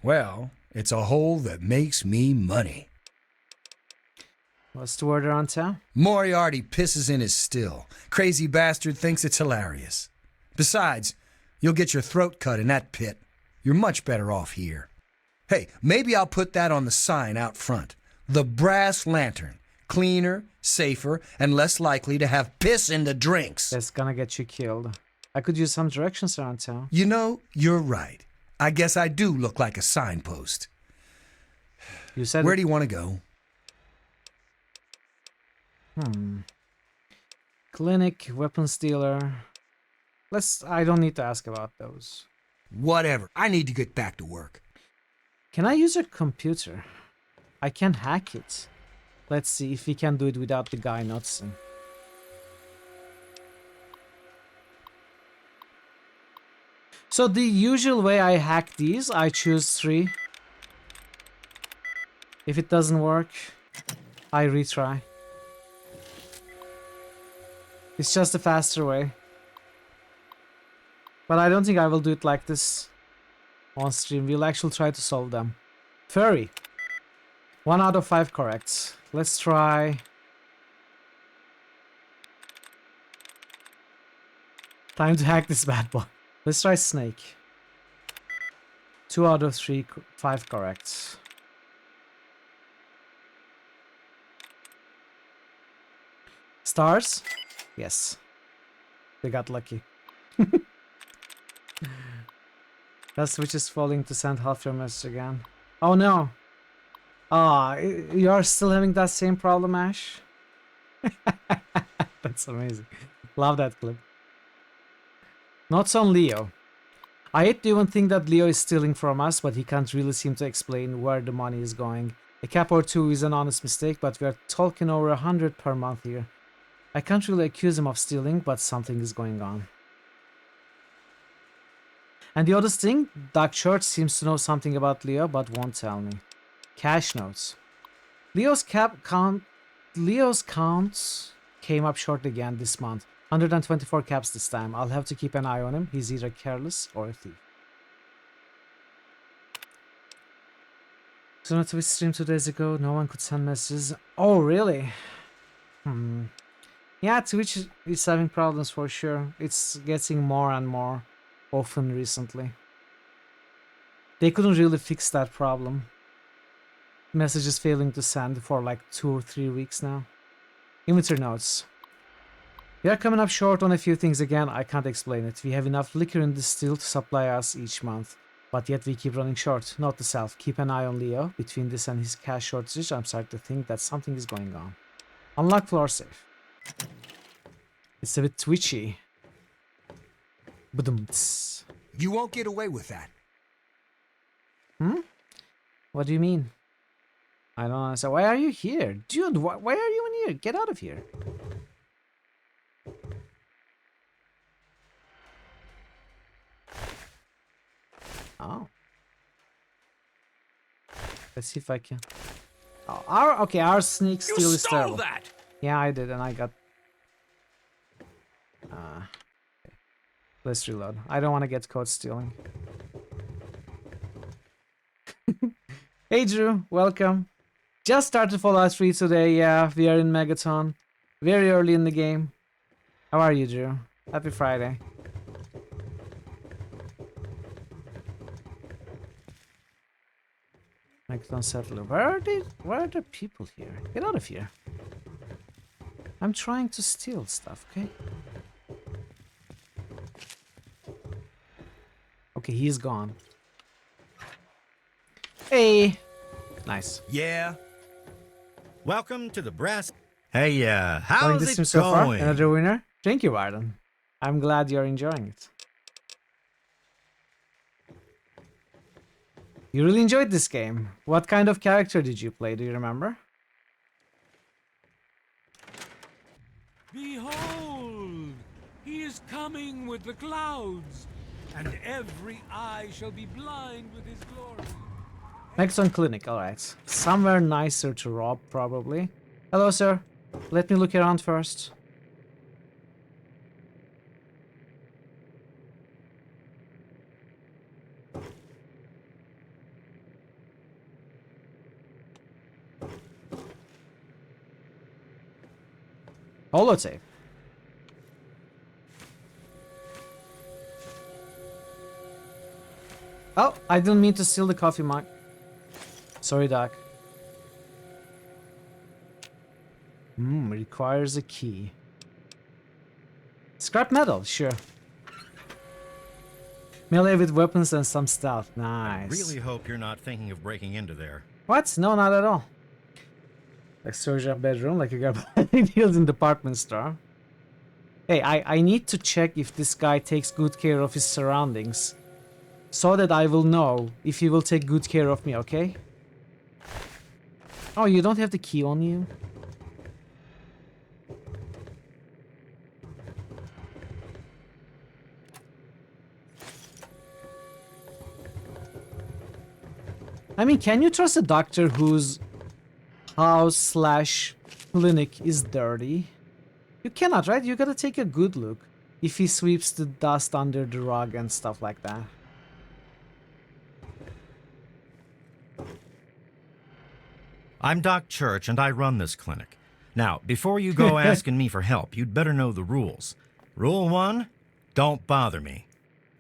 Well, it's a hole that makes me money. What's the word around town? Moriarty pisses in his still. Crazy bastard thinks it's hilarious. Besides, you'll get your throat cut in that pit. You're much better off here. Hey, maybe I'll put that on the sign out front. The Brass Lantern. Cleaner, safer, and less likely to have piss in the drinks. That's gonna get you killed. I could use some directions around town. You know, you're right. I guess I do look like a signpost. You said Where do you want to go? Clinic, weapons dealer. I don't need to ask about those. Whatever. I need to get back to work. Can I use a computer? I can hack it. Let's see if we can do it without the guy noticing. So the usual way I hack these, I choose 3. If it doesn't work, I retry. It's just a faster way. But I don't think I will do it like this on stream. We'll actually try to solve them. Furry. 1 out of 5 correct. Let's try... Time to hack this bad boy. Let's try snake. 2 out of 5 correct. Stars? Yes. They got lucky. That switch is falling to send half your message again. Oh no! Ah, you are still having that same problem, Ash? That's amazing. Love that clip. Notes on Leo. I hate to even think that Leo is stealing from us, but he can't really seem to explain where the money is going. A cap or two is an honest mistake, but we are talking over 100 per month here. I can't really accuse him of stealing, but something is going on. And the oddest thing, Doc Church seems to know something about Leo, but won't tell me. Cash notes. Leo's counts came up short again this month. 124 caps this time. I'll have to keep an eye on him. He's either careless or a thief. So on Twitch stream 2 days ago, no one could send messages. Oh, really? Yeah, Twitch is having problems for sure. It's getting more and more often recently. They couldn't really fix that problem. Messages failing to send for like 2 or 3 weeks now. Inventory notes. We are coming up short on a few things again. I can't explain it. We have enough liquor in the still to supply us each month, but yet we keep running short. Note to self, keep an eye on Leo. Between this and his cash shortage, I'm starting to think that something is going on. Unlock floor safe. It's a bit twitchy. Badum-ts. You won't get away with that. What do you mean? I don't understand. Why are you here? Dude, why are you in here? Get out of here. Oh. Let's see if I can. Oh, our sneak steal is terrible. that! Yeah, I did, and I got. Okay. Let's reload. I don't want to get caught stealing. Hey Drew, welcome. Just started Fallout 3 today. Yeah, we are in Megaton, very early in the game. How are you, Drew? Happy Friday. Megaton settler. Where are they? Where are the people here? Get out of here. I'm trying to steal stuff, okay? Okay, he's gone. Hey! Nice. Yeah. Welcome to the brass. Hey, Going how's this it stream so far? going? Another winner? Thank you, Warden. I'm glad you're enjoying it. You really enjoyed this game. What kind of character did you play? Do you remember? Behold! He is coming with the clouds, and every eye shall be blind with his glory. Megaton Clinic, alright. Somewhere nicer to rob, probably. Hello, sir. Let me look around first. Holotape. Oh, I didn't mean to steal the coffee mug. Sorry, Doc. Requires a key. Scrap metal, sure. Melee with weapons and some stealth. Nice. I really hope you're not thinking of breaking into there. What? No, not at all. Like surgeon bedroom, like you got deals in department store. Hey, I need to check if this guy takes good care of his surroundings, so that I will know if he will take good care of me, okay? Oh, you don't have the key on you? I mean, can you trust a doctor whose house/clinic is dirty? You cannot, right? You gotta take a good look if he sweeps the dust under the rug and stuff like that. I'm Doc Church, and I run this clinic. Now, before you go asking me for help, you'd better know the rules. Rule 1, don't bother me.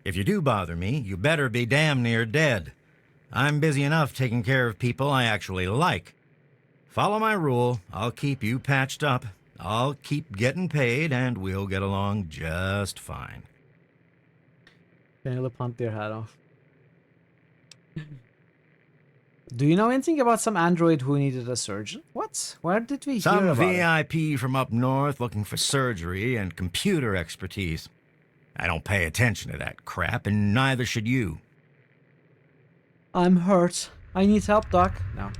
If you do bother me, you better be damn near dead. I'm busy enough taking care of people I actually like. Follow my rule, I'll keep you patched up. I'll keep getting paid and we'll get along just fine. They'll punt their hat off. Do you know anything about some android who needed a surgeon? What? Where did we hear Some about it? VIP from up north looking for surgery and computer expertise. I don't pay attention to that crap, and neither should you. I'm hurt. I need help, Doc. No.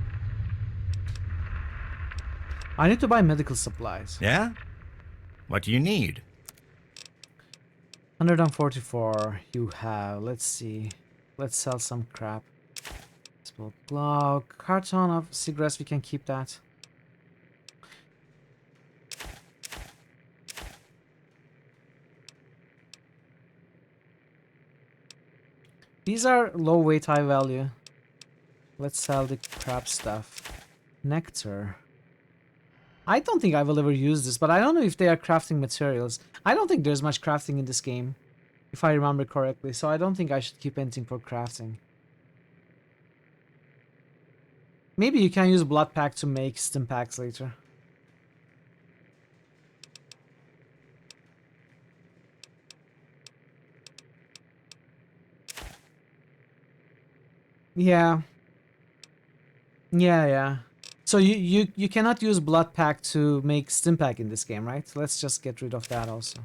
I need to buy medical supplies. Yeah? What do you need? 144 you have. Let's see. Let's sell some crap. Smoke glove. Carton of cigarettes, we can keep that. These are low weight, high value. Let's sell the crap stuff. Nectar. I don't think I will ever use this, but I don't know if they are crafting materials. I don't think there's much crafting in this game, if I remember correctly, so I don't think I should keep anything for crafting. Maybe you can use blood pack to make stim packs later. Yeah. Yeah. So you cannot use blood pack to make stim pack in this game, right? Let's just get rid of that also.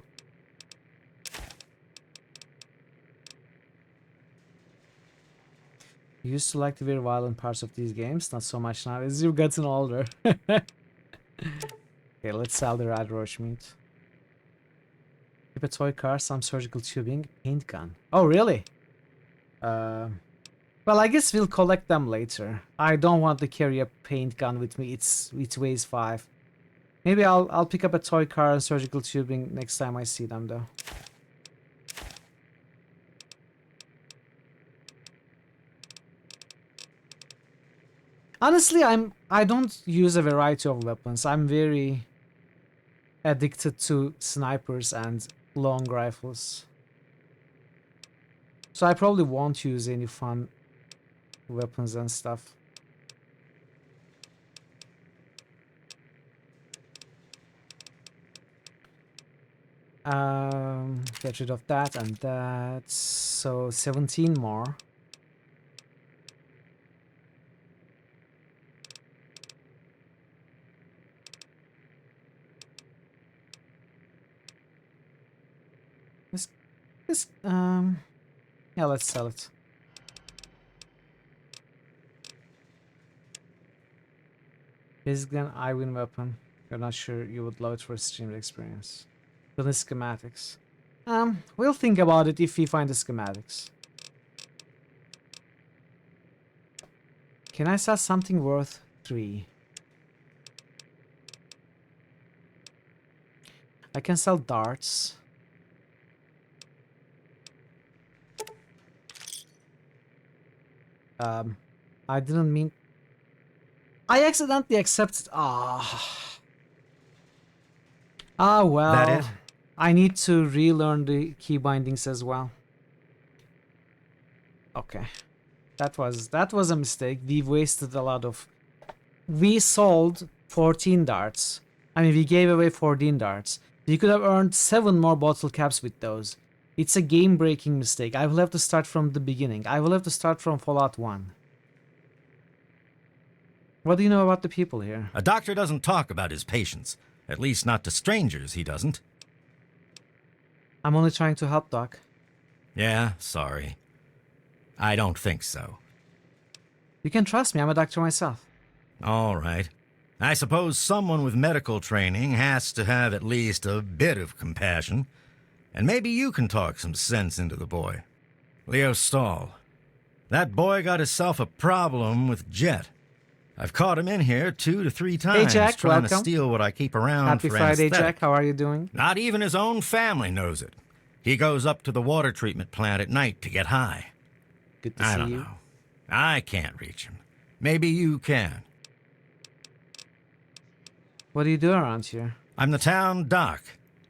You used to like the very violent parts of these games, not so much now as you've gotten older. Okay, let's sell the red roach meat. Keep a toy car, some surgical tubing, paint gun. Oh, really? Well, I guess we'll collect them later. I don't want to carry a paint gun with me. It weighs 5. Maybe I'll pick up a toy car and surgical tubing next time I see them, though. Honestly, I don't use a variety of weapons. I'm very addicted to snipers and long rifles. So I probably won't use any fun weapons and stuff. Get rid of that and that. So 17 more. Yeah, let's sell it. Basically an Iwin weapon. You're not sure you would love it for a streamed experience. Building schematics. We'll think about it if we find the schematics. Can I sell something worth 3? I can sell darts. I didn't mean... I accidentally accepted... Ah, well. That it? I need to relearn the key bindings as well. Okay. That was a mistake. We wasted a lot of... We sold 14 darts. I mean, we gave away 14 darts. You could have earned 7 more bottle caps with those. It's a game-breaking mistake. I will have to start from the beginning. I will have to start from Fallout 1. What do you know about the people here? A doctor doesn't talk about his patients. At least not to strangers, he doesn't. I'm only trying to help, Doc. Yeah, sorry. I don't think so. You can trust me. I'm a doctor myself. All right. I suppose someone with medical training has to have at least a bit of compassion. And maybe you can talk some sense into the boy. Leo Stahl. That boy got himself a problem with Jet. I've caught him in here 2 to 3 times Hey, Jack, trying welcome. to steal what I keep around Happy for Friday, anesthetic. Jack. How are you doing? Not even his own family knows it. He goes up to the water treatment plant at night to get high. Good to I see don't you. know. I can't reach him. Maybe you can. What do you do around here? I'm the town doc.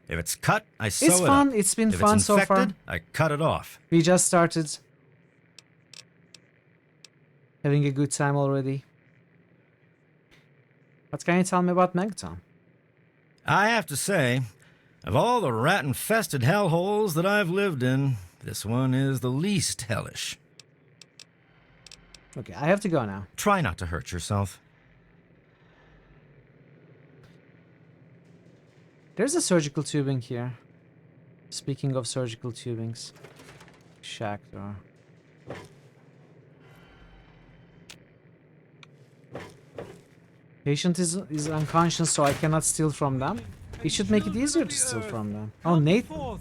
If it's cut, I sew It's it fun. up. It's been If fun it's so far. infected, I cut it off. We just started. Having a good time already. What can you tell me about Megaton? I have to say, of all the rat-infested hellholes that I've lived in, this one is the least hellish. Okay, I have to go now. Try not to hurt yourself. There's a surgical tubing here. Speaking of surgical tubings. Shack door. Patient is unconscious, so I cannot steal from them. It should make it easier to steal from them. Oh, Nathan.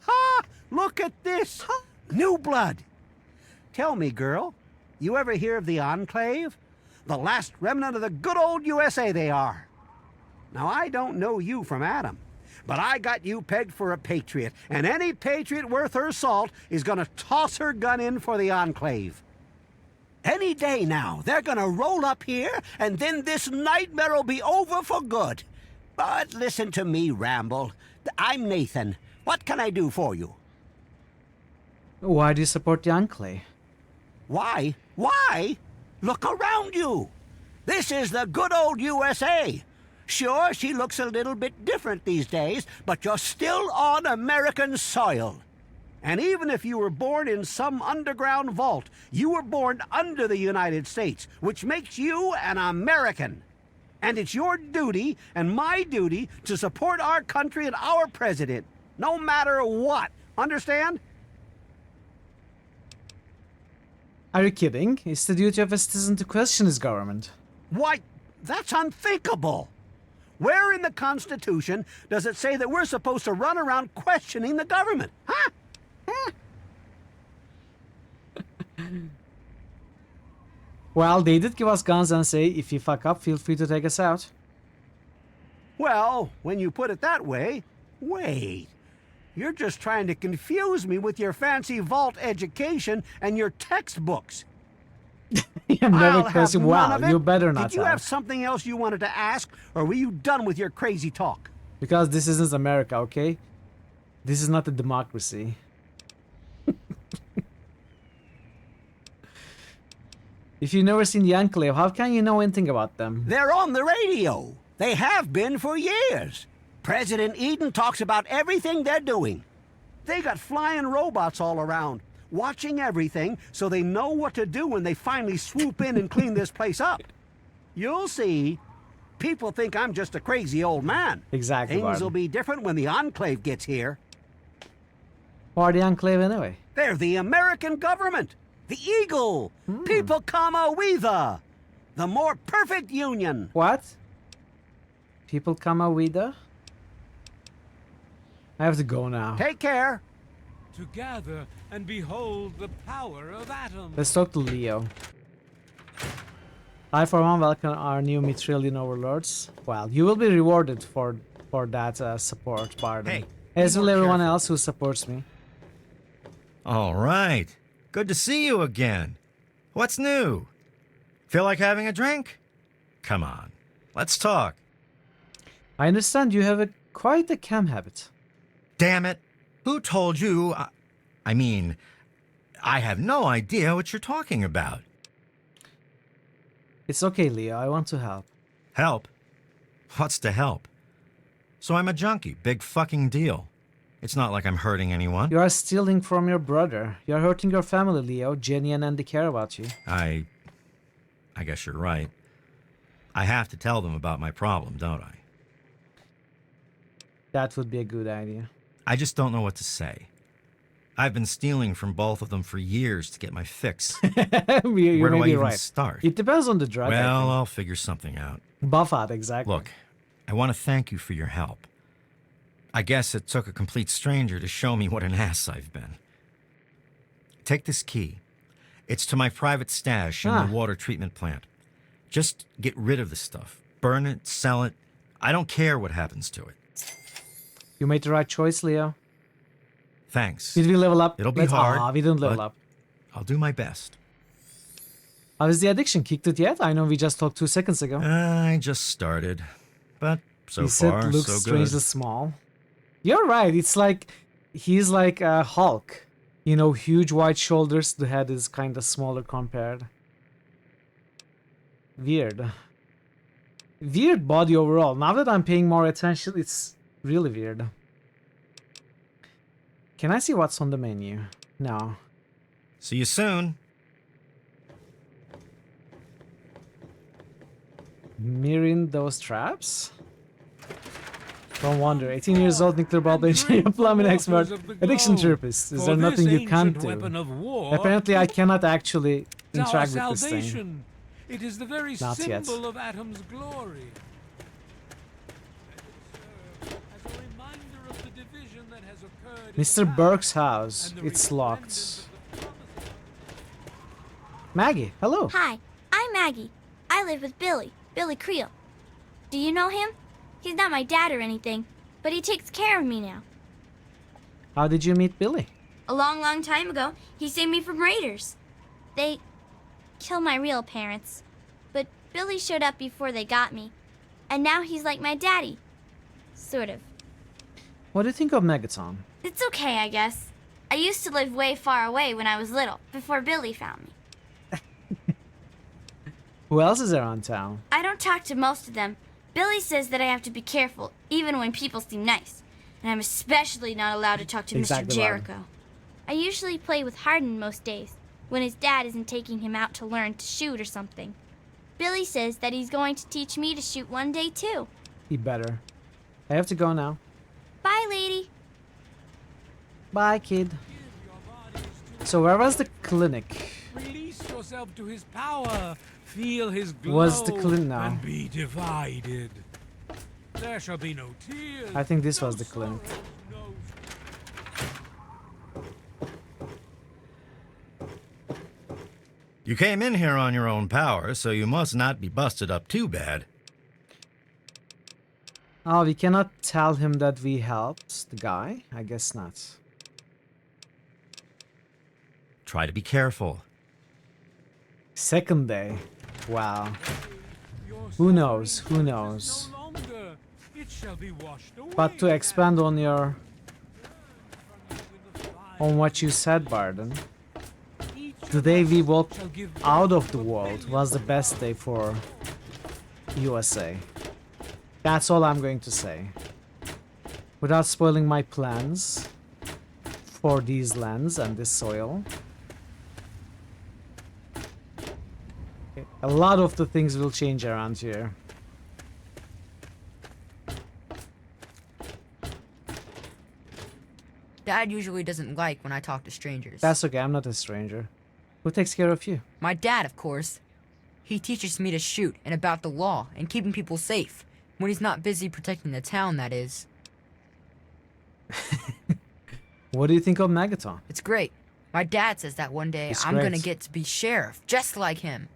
Ha! Look at this! New blood! Tell me, girl, you ever hear of the Enclave? The last remnant of the good old USA they are. Now, I don't know you from Adam, but I got you pegged for a patriot, and any patriot worth her salt is gonna toss her gun in for the Enclave. Any day now, they're gonna roll up here, and then this nightmare'll be over for good. But listen to me, Ramble. I'm Nathan. What can I do for you? Why do you support the Enclave? Why? Why? Look around you. This is the good old USA. Sure, she looks a little bit different these days, but you're still on American soil. And even if you were born in some underground vault, you were born under the United States, which makes you an American. And it's your duty and my duty to support our country and our president, no matter what. Understand? Are you kidding? It's the duty of a citizen to question his government. Why, that's unthinkable. Where in the Constitution does it say that we're supposed to run around questioning the government? Huh? Well, they did give us guns and say, if you fuck up, feel free to take us out. Well, when you put it that way, wait. You're just trying to confuse me with your fancy vault education and your textbooks. You're never I'll crazy. have Wow, none of you it. better not Did you have something else you wanted to ask, or were you done with your crazy talk? Because this isn't America, okay? This is not a democracy. If you've never seen the Enclave, how can you know anything about them? They're on the radio. They have been for years. President Eden talks about everything they're doing. They got flying robots all around, watching everything so they know what to do when they finally swoop in and clean this place up. You'll see. People think I'm just a crazy old man. Exactly, Things Barton. will be different when the Enclave gets here. Who are the Enclave anyway? They're the American government. The Eagle. People comma we the more perfect union. What? People come out with the? I have to go now. Take care. To gather and behold the power of atoms. Let's talk to Leo. I, for one, welcome our new Mitrillian overlords. Well, you will be rewarded for that support, Barden. Hey, as be will more everyone careful. else who supports me. All right. Good to see you again. What's new? Feel like having a drink? Come on. Let's talk. I understand you have quite a cam habit. Damn it. Who told you? I mean, I have no idea what you're talking about. It's okay, Leo. I want to help. Help? What's to help? So I'm a junkie. Big fucking deal. It's not like I'm hurting anyone. You are stealing from your brother. You are hurting your family, Leo. Jenny and Andy care about you. I guess you're right. I have to tell them about my problem, don't I? That would be a good idea. I just don't know what to say. I've been stealing from both of them for years to get my fix. Where Where do I even right. start? It depends on the drug. I Well, think. I'll figure something out. Buff out, exactly. Look, I want to thank you for your help. I guess it took a complete stranger to show me what an ass I've been. Take this key. It's to my private stash in the water treatment plant. Just get rid of the stuff. Burn it, sell it. I don't care what happens to it. You made the right choice, Leo. Thanks. Did we level up? It'll be hard. We didn't level but up. I'll do my best. How is the addiction? Kicked it yet? I know we just talked 2 seconds ago. I just started. But so he far, said looks so strangely good. small. You're right. It's like he's like a Hulk. You know, huge wide shoulders. The head is kind of smaller compared. Weird. Weird body overall. Now that I'm paying more attention, it's really weird. Can I see what's on the menu? No. See you soon. Mirroring those traps? Don't wonder. 18 years old, nuclear bulb engineer, plumbing expert, addiction therapist. Is there nothing you can't do? Apparently, I cannot actually interact with this thing. It is the very Not yet. symbol of Atom's glory. Mr. Burke's house. It's locked. Maggie, hello. Hi, I'm Maggie. I live with Billy Creel. Do you know him? He's not my dad or anything, but he takes care of me now. How did you meet Billy? A long time ago, he saved me from raiders. They killed my real parents, but Billy showed up before they got me, and now he's like my daddy. Sort of. What do you think of Megaton? It's okay, I guess. I used to live way far away when I was little, before Billy found me. Who else is around town? I don't talk to most of them. Billy says that I have to be careful, even when people seem nice. And I'm especially not allowed to talk to Mr. Jericho. I usually play with Hardin most days, when his dad isn't taking him out to learn to shoot or something. Billy says that he's going to teach me to shoot one day, too. He better. I have to go now. Bye, lady. Bye, kid. So where was the clinic? Release yourself to his power. Feel his glow. Was the clinic now? And be divided. There shall be no tears. I think this was the clinic. You came in here on your own power, so you must not be busted up too bad. Oh, we cannot tell him that we helped the guy? I guess not. Try to be careful. Second day. Wow. Who knows? Who knows? But to expand on your... on what you said, Barden. The day we walked out of the world was the best day for USA. That's all I'm going to say. Without spoiling my plans for these lands and this soil. A lot of the things will change around here. Dad usually doesn't like when I talk to strangers. That's okay, I'm not a stranger. Who takes care of you? My dad, of course. He teaches me to shoot and about the law and keeping people safe. When he's not busy protecting the town, that is. What do you think of Megaton? It's great. My dad says that one day I'm gonna get to be sheriff, just like him.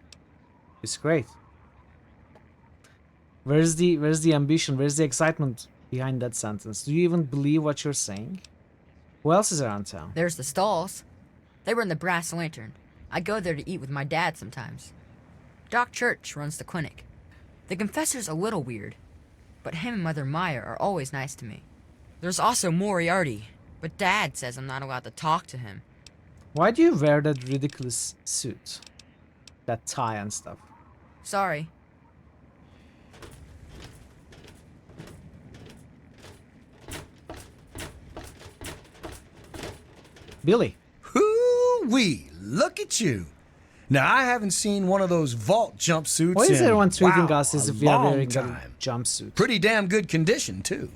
It's great. Where's the ambition? Where's the excitement behind that sentence? Do you even believe what you're saying? Who else is around town? There's the stalls. They were in the Brass Lantern. I go there to eat with my dad sometimes. Doc Church runs the clinic. The confessor's a little weird, but him and Mother Maya are always nice to me. There's also Moriarty, but Dad says I'm not allowed to talk to him. Why do you wear that ridiculous suit? That tie and stuff? Sorry. Billy. Hoo-wee! Look at you. Now, I haven't seen one of those vault jumpsuits Why is in, everyone treating wow, us as a if we are long wearing a time. jumpsuit? Pretty damn good condition, too.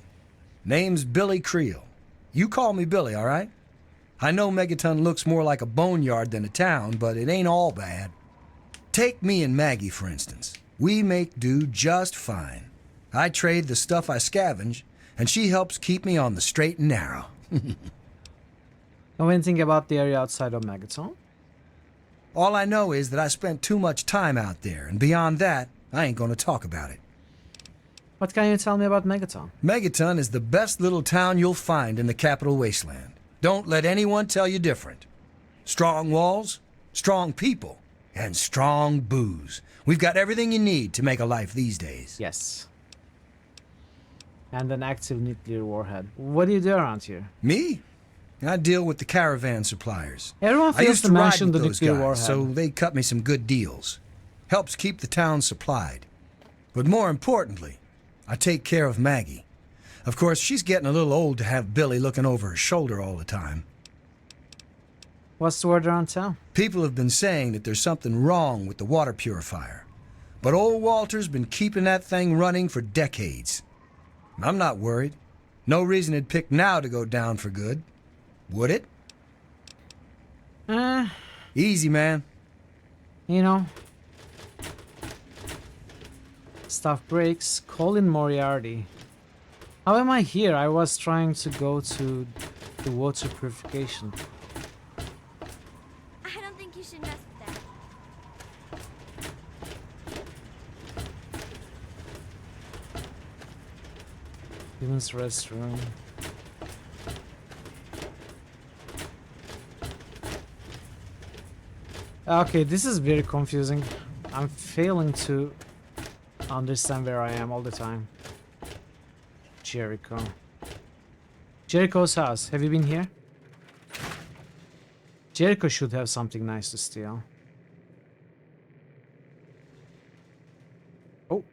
Name's Billy Creel. You call me Billy, all right? I know Megaton looks more like a boneyard than a town, but it ain't all bad. Take me and Maggie, for instance. We make do just fine. I trade the stuff I scavenge, and she helps keep me on the straight and narrow. Know anything about the area outside of Megaton? All I know is that I spent too much time out there, and beyond that, I ain't gonna talk about it. What can you tell me about Megaton? Megaton is the best little town you'll find in the Capital Wasteland. Don't let anyone tell you different. Strong walls, strong people, and strong booze. We've got everything you need to make a life these days. Yes. And an active nuclear warhead. What do you do around here? Me? I deal with the caravan suppliers. Everyone I feels used to to ride mention with the those nuclear guys, warhead. so they cut me some good deals. Helps keep the town supplied. But more importantly, I take care of Maggie. Of course, she's getting a little old to have Billy looking over her shoulder all the time. What's the word around town? People have been saying that there's something wrong with the water purifier. But old Walter's been keeping that thing running for decades. I'm not worried. No reason it'd pick now to go down for good. Would it? Easy, man. You know. Stuff breaks. Call in Moriarty. How am I here? I was trying to go to the water purification. I don't think you should mess with that. Women's restroom. Okay, this is very confusing. I'm failing to understand where I am all the time. Jericho. Jericho's house. Have you been here? Jericho should have something nice to steal. Oh.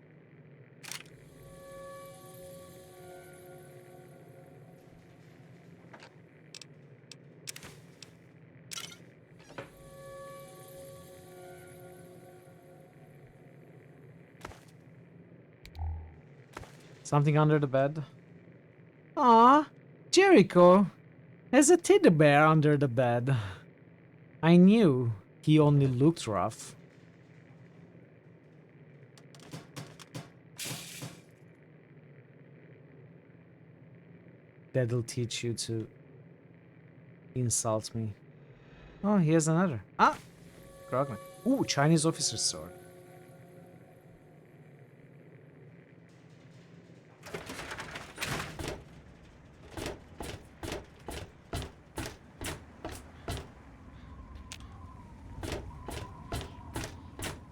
Something under the bed. Aw, Jericho has a teddy bear under the bed. I knew he only looked rough. That'll teach you to insult me. Oh, here's another. Ah! Grogman. Ooh, Chinese officer's sword.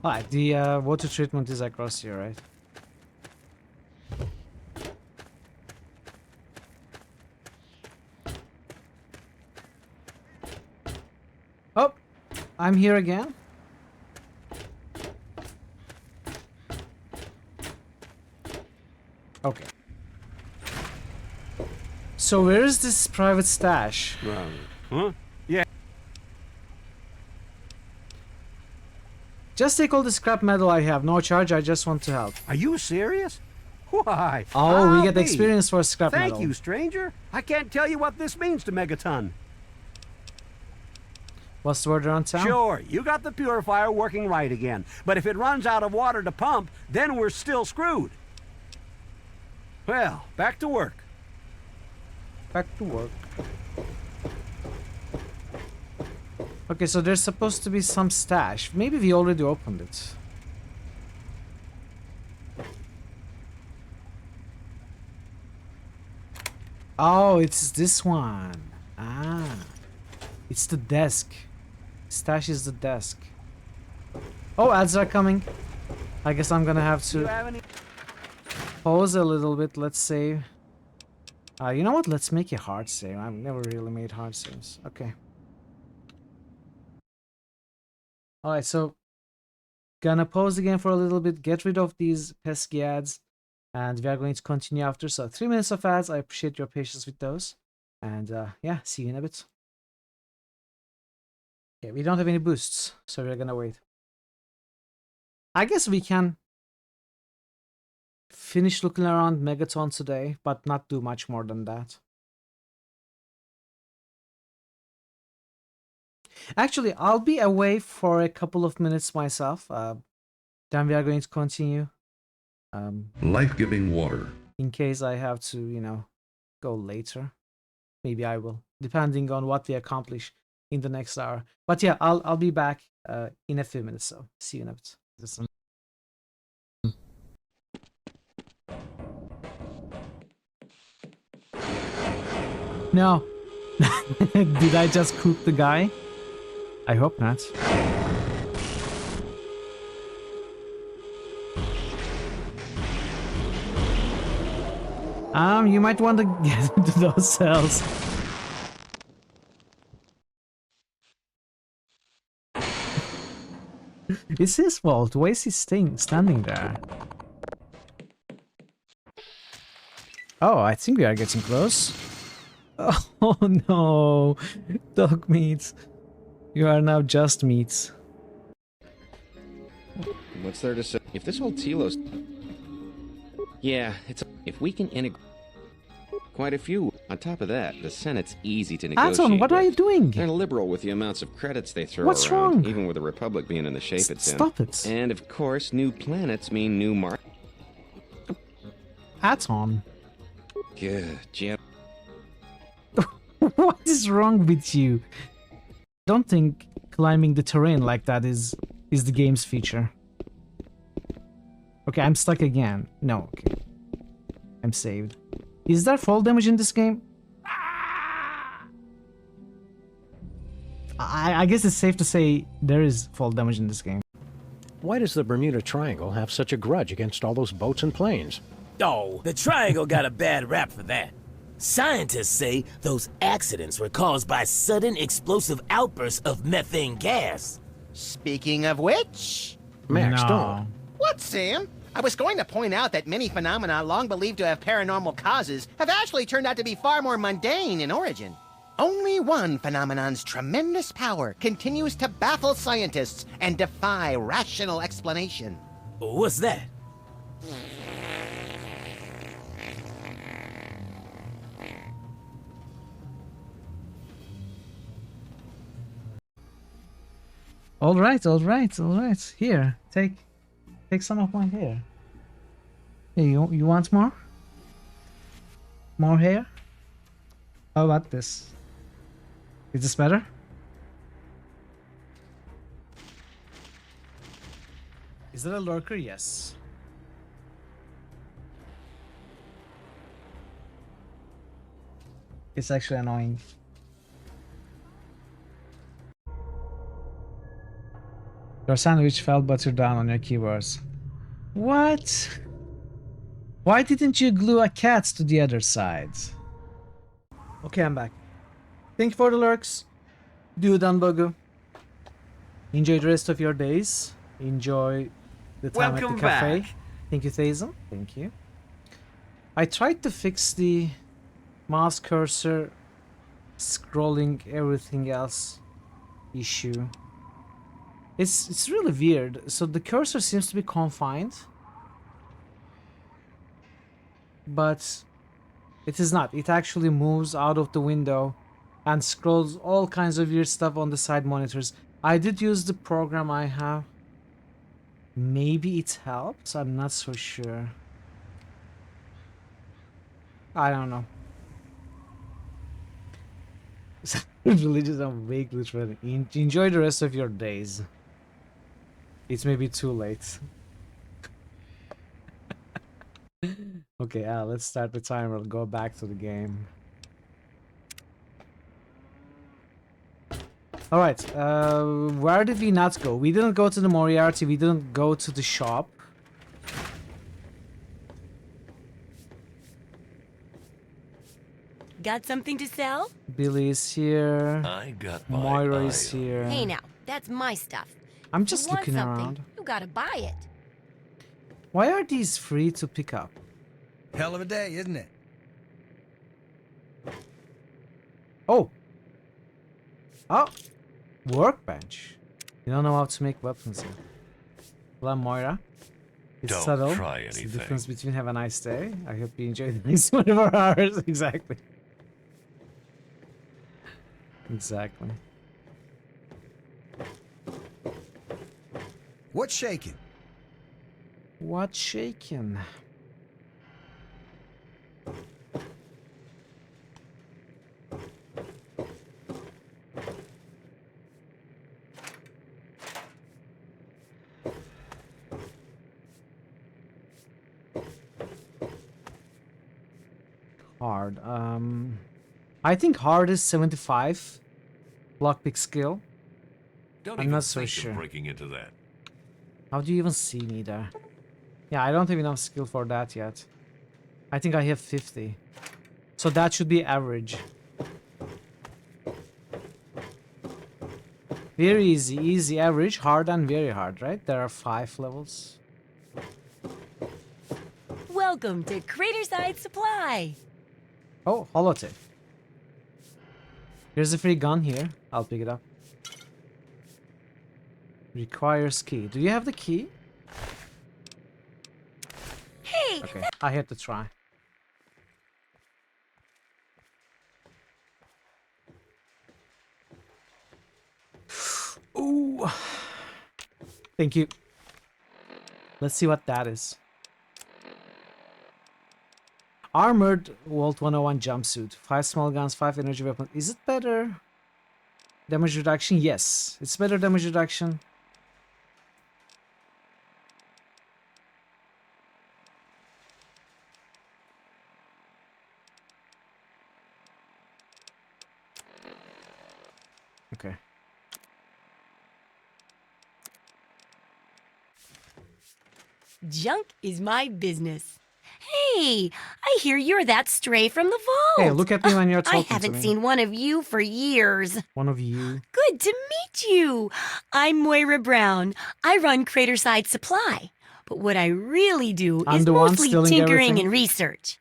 Alright, the water treatment is across here, right? Oh, I'm here again. Okay. So where is this private stash? Huh? Yeah. Just take all the scrap metal I have. No charge, I just want to help. Are you serious? Why? Oh, we I'll get be. experience for scrap Thank metal. you, stranger. I can't tell you what this means to Megaton. What's the word around town? Sure, you got the purifier working right again. But if it runs out of water to pump, then we're still screwed. Well, back to work. Back to work. Okay, so there's supposed to be some stash. Maybe we already opened it. Oh, it's this one. Ah. It's the desk. Stash is the desk. Oh, ads are coming. I guess I'm gonna have to pause a little bit. Let's save. You know what? Let's make a hard save. I've never really made hard saves. Okay. Alright, so gonna pause again for a little bit, get rid of these pesky ads, and we are going to continue after. So 3 minutes of ads. I appreciate your patience with those. And yeah, see you in a bit. Okay, we don't have any boosts, so we're gonna wait. I guess we can finish looking around Megaton today, but not do much more than that. Actually, I'll be away for a couple of minutes myself. Then we are going to continue. Life-giving water. In case I have to, you know, go later. Maybe I will, depending on what we accomplish in the next hour. But yeah, I'll be back in a few minutes, so see you in a bit. No. Did I just cook the guy? I hope not. You might want to get into those cells. It's his fault. Why is he standing there? Oh, I think we are getting close. Oh no, dog meat. You are now just meat. What's there to say? If this whole telos... Yeah, it's... If we can integrate quite a few. On top of that, the Senate's easy to negotiate Anton, what are you doing? They're liberal with the amounts of credits they throw What's around, wrong? even with the Republic being in the shape it's in. Stop it. And of course, new planets mean new Anton. Good, Jim. What is wrong with you? I don't think climbing the terrain like that is the game's feature. Okay, I'm stuck again. No, okay. I'm saved. Is there fall damage in this game? I guess it's safe to say there is fall damage in this game. Why does the Bermuda Triangle have such a grudge against all those boats and planes? Oh, the Triangle got a bad rap for that. Scientists say those accidents were caused by sudden explosive outbursts of methane gas. Speaking of which... Max, don't. What, Sam? I was going to point out that many phenomena long believed to have paranormal causes have actually turned out to be far more mundane in origin. Only one phenomenon's tremendous power continues to baffle scientists and defy rational explanation. What's that? All right. Here, take some of my hair. Hey, you want more? More hair? How about this? Is this better? Is that a lurker? Yes. It's actually annoying. Your sandwich fell buttered down on your keyboards. What? Why didn't you glue a cat to the other side? Okay, I'm back. Thank you for the lurks. Dude and Bogu. Enjoy the rest of your days. Enjoy the time at the cafe. Back. Thank you, Thazen. Thank you. I tried to fix the mouse cursor scrolling everything else issue. It's really weird. So the cursor seems to be confined, but it is not. It actually moves out of the window and scrolls all kinds of weird stuff on the side monitors. I did use the program I have. Maybe it helps. I'm not so sure. I don't know. Religious and vaguely training. Enjoy the rest of your days. It's maybe too late. Okay, let's start the timer. Go back to the game. Alright, where did we not go? We didn't go to the Moriarty, we didn't go to the shop. Got something to sell? Billy is here. I got my Moira eye is on here. Hey now, that's my stuff. I'm just If you want looking something, around. You gotta buy it. Why are these free to pick up? Hell of a day, isn't it? Oh! Oh! Workbench. You don't know how to make weapons yet. Hello, Moira. It's Don't subtle. try It's the anything. difference between have a nice day. I hope you enjoy the next 24 hours. Exactly. Exactly. What's shaking? What's shaking? Hard. I think hard is 75. Lockpick skill. Don't I'm even not so think sure. of breaking into that. How do you even see me there? Yeah, I don't have enough skill for that yet. I think I have 50. So that should be average. Very easy, easy, average, hard, and very hard, right? There are 5 levels. Welcome Welcome to Craterside Supply. Oh, holotape. Here's a free gun here. I'll pick it up. Requires key. Do you have the key? Hey! Okay, I had to try. Ooh. Thank you. Let's see what that is. Armored Volt 101 jumpsuit. 5 small guns, 5 energy weapons. Is it better? Damage reduction? Yes. It's better damage reduction. Okay. Junk is my business. Hey, I hear you're that stray from the vault. Hey, look at me when you're talking I to haven't me. seen one of you for years. One of you. Good to meet you. I'm Moira Brown. I run Craterside Supply. But what I really do I'm is the one mostly stealing tinkering everything? and research.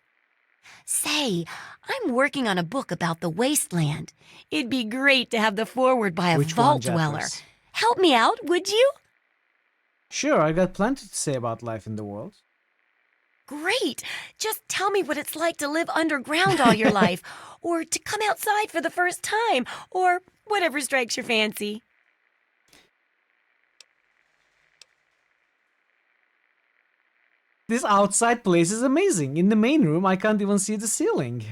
Say, I'm working on a book about the wasteland. It'd be great to have the foreword by a Which one, vault dweller. Jeffers? Help me out, would you? Sure, I got plenty to say about life in the world. Great. Just tell me what it's like to live underground all your life, or to come outside for the first time, or whatever strikes your fancy. This outside place is amazing. In the main room, I can't even see the ceiling.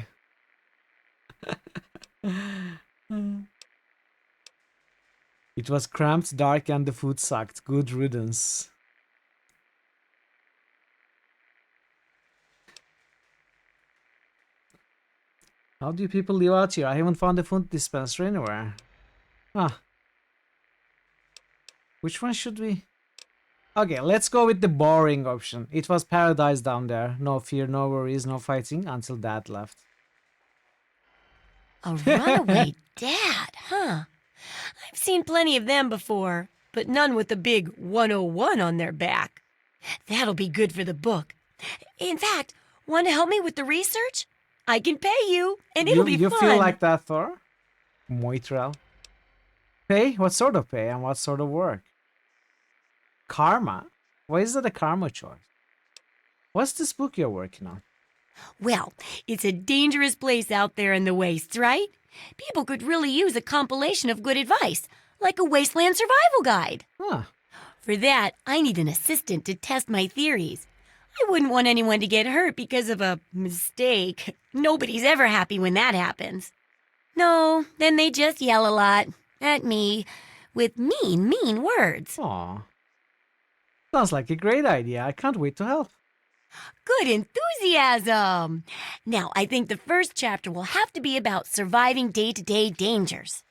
It was cramped, dark, and the food sucked. Good riddance. How do you people live out here? I haven't found a food dispenser anywhere. Huh. Which one should we... Okay, let's go with the boring option. It was paradise down there. No fear, no worries, no fighting until Dad left. A runaway dad, huh? I've seen plenty of them before, but none with the big 101 on their back. That'll be good for the book. In fact, want to help me with the research? I can pay you, and it'll be You fun. feel like that, Thor? Moitral. Pay? What sort of pay and what sort of work? Karma? Why is that a karma choice? What's this book you're working on? Well, it's a dangerous place out there in the wastes, right? People could really use a compilation of good advice, like a wasteland survival guide. Huh. For that, I need an assistant to test my theories. I wouldn't want anyone to get hurt because of a mistake. Nobody's ever happy when that happens. No, then they just yell a lot at me with mean words. Aw. Sounds like a great idea. I can't wait to help. Good enthusiasm! Now, I think the first chapter will have to be about surviving day-to-day dangers.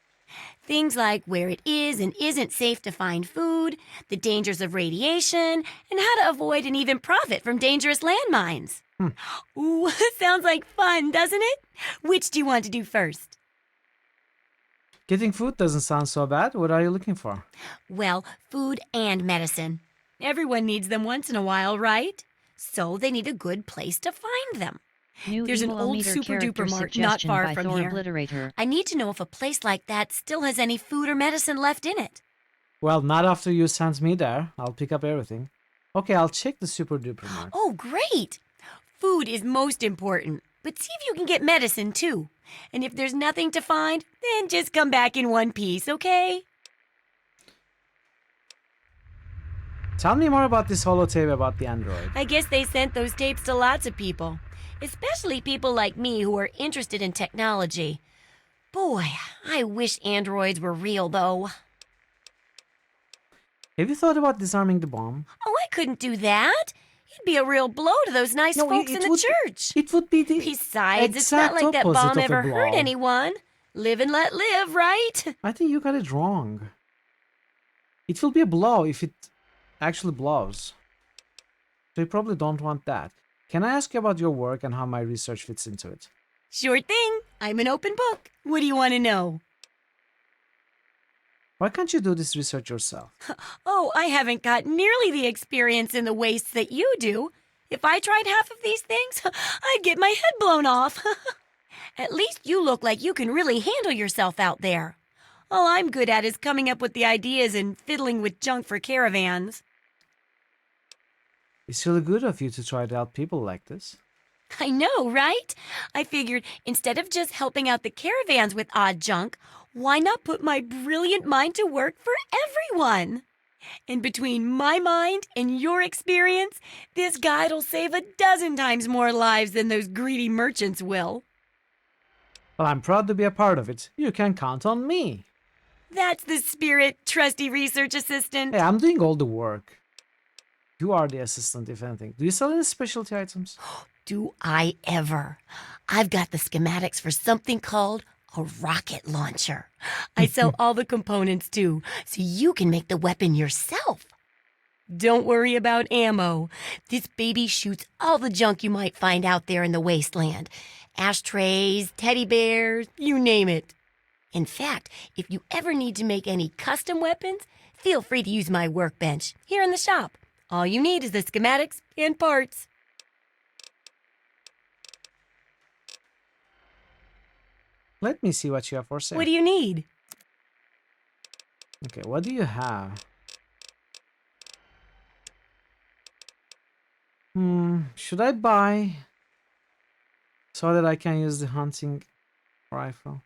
Things like where it is and isn't safe to find food, the dangers of radiation, and how to avoid and even profit from dangerous landmines. Ooh, sounds like fun, doesn't it? Which do you want to do first? Getting food doesn't sound so bad. What are you looking for? Well, food and medicine. Everyone needs them once in a while, right? So they need a good place to find them. New There's an old Evilometer super character duper mart not suggestion far by from Thor here. Obliterator. I need to know if a place like that still has any food or medicine left in it. Well, not after you sent me there. I'll pick up everything. Okay, I'll check the super duper mart. Oh, great! Food is most important, but see if you can get medicine too. And if there's nothing to find, then just come back in one piece, okay? Tell me more about this holotape about the android. I guess they sent those tapes to lots of people, especially people like me who are interested in technology. Boy, I wish androids were real, though. Have you thought about disarming the bomb? Oh, I couldn't do that. It'd be a real blow to those nice folks in the church. It would be the Besides, it's not exact like that opposite bomb of a ever hurt blow. anyone. Live and let live, right? I think you got it wrong. It will be a blow if it actually blows. So you probably don't want that. Can I ask you about your work and how my research fits into it? Sure thing. I'm an open book. What do you want to know? Why can't you do this research yourself? Oh, I haven't got nearly the experience in the wastes that you do. If I tried half of these things, I'd get my head blown off. At least you look like you can really handle yourself out there. All I'm good at is coming up with the ideas and fiddling with junk for caravans. It's really good of you to try to help people like this. I know, right? I figured instead of just helping out the caravans with odd junk, why not put my brilliant mind to work for everyone? And between my mind and your experience, this guide'll save 12 times more lives than those greedy merchants will. Well, I'm proud to be a part of it. You can count on me. That's the spirit, trusty research assistant. Hey, I'm doing all the work. You are the assistant, if anything. Do you sell any specialty items? Do I ever? I've got the schematics for something called a rocket launcher. I sell all the components too, so you can make the weapon yourself. Don't worry about ammo. This baby shoots all the junk you might find out there in the wasteland. Ashtrays, teddy bears, you name it. In fact, if you ever need to make any custom weapons, feel free to use my workbench here in the shop. All you need is the schematics and parts. Let me see what you have for sale. What do you need? Okay, what do you have? Should I buy so that I can use the hunting rifle?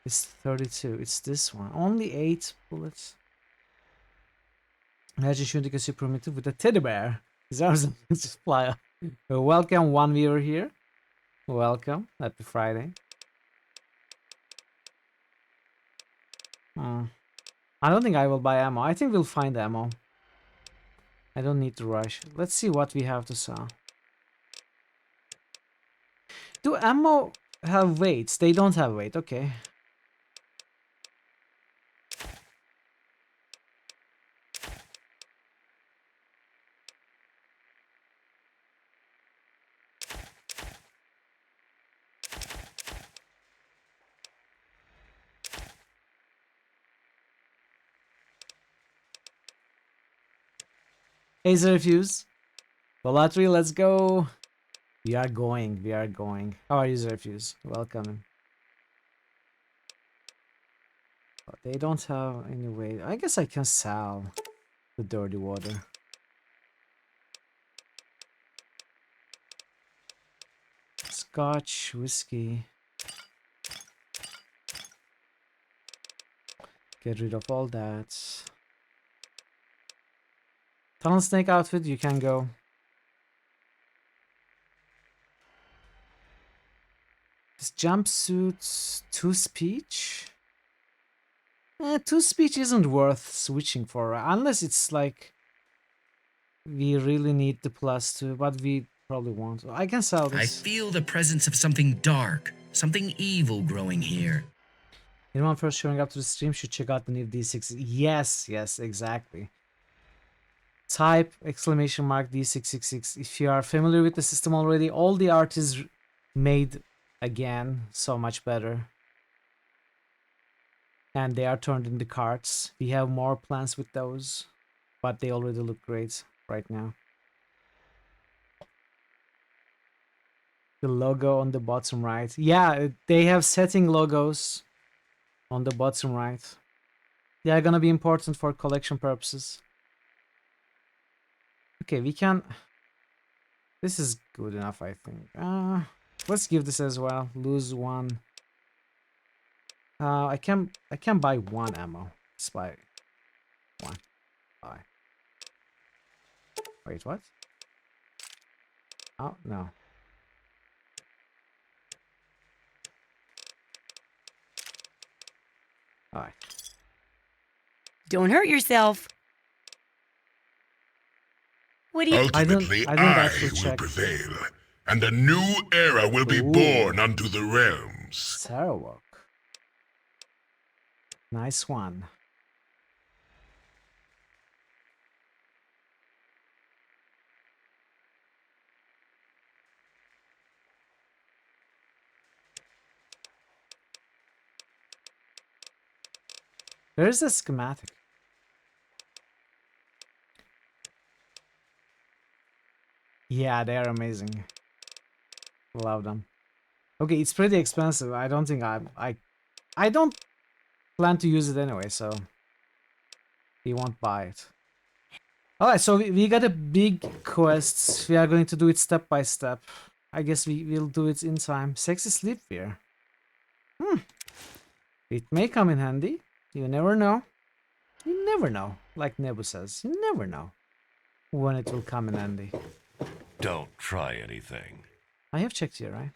It's 32. It's this one. Only 8 bullets. Imagine shooting a super primitive with a teddy bear. His arms just fly off. Welcome, one viewer here. Welcome. Happy Friday. I don't think I will buy ammo. I think we'll find ammo. I don't need to rush. Let's see what we have to sell. Do ammo have weights? They don't have weight. Okay. Ace refuse. Volatry, let's go. We are going. We are going. How are you, Zerfuse? Welcome. Oh, they don't have any way. I guess I can sell the dirty water. Scotch, whiskey. Get rid of all that. Tunnel snake outfit, you can go. This jumpsuit, 2 speech. 2 speech isn't worth switching for, unless it's like we really need the +2, but we probably won't. I can sell this. I feel the presence of something dark, something evil growing here. Anyone first showing up to the stream should check out the new D6. Yes, yes, exactly. Type !! D666. If you are familiar with the system already, all the art is made again, so much better. And they are turned into cards. We have more plans with those, but they already look great right now. The logo on the bottom right. Yeah, they have setting logos on the bottom right. They are gonna be important for collection purposes. Okay, we can... This is good enough, I think. Let's give this as well. Lose 1. I can buy 1 ammo. Just buy 1. Buy. Wait, what? Oh, no. Alright. Don't hurt yourself. What do you... Ultimately, I will prevail, and a new era will be born unto the realms. Sarawak. Nice one. Where's the schematic? Yeah, they're amazing. Love them. Okay, it's pretty expensive. I don't think I don't plan to use it anyway, so we won't buy it. Alright, so we got a big quest. We are going to do it step by step. I guess we'll do it in time. Sexy sleepwear. It may come in handy. You never know. You never know. Like Nebu says, you never know when it will come in handy. Don't try anything. I have checked here, right?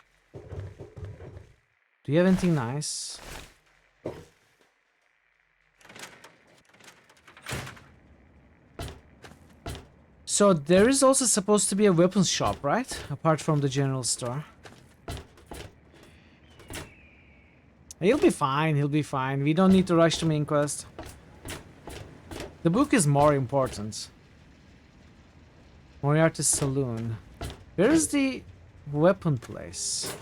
Do you have anything nice? So there is also supposed to be a weapons shop, right? Apart from the general store. He'll be fine, he'll be fine. We don't need to rush to main quest. The book is more important. Moriarty's Saloon. Where is the weapon place?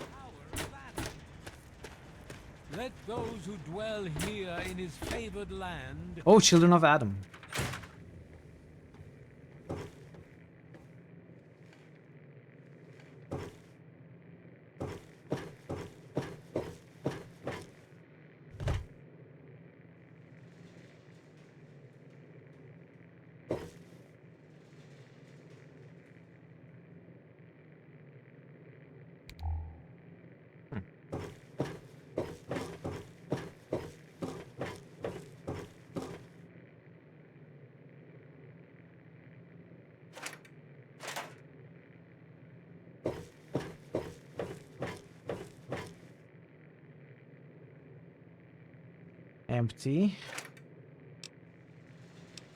Let those who dwell here in his favored land. Oh, Children of Adam. Empty.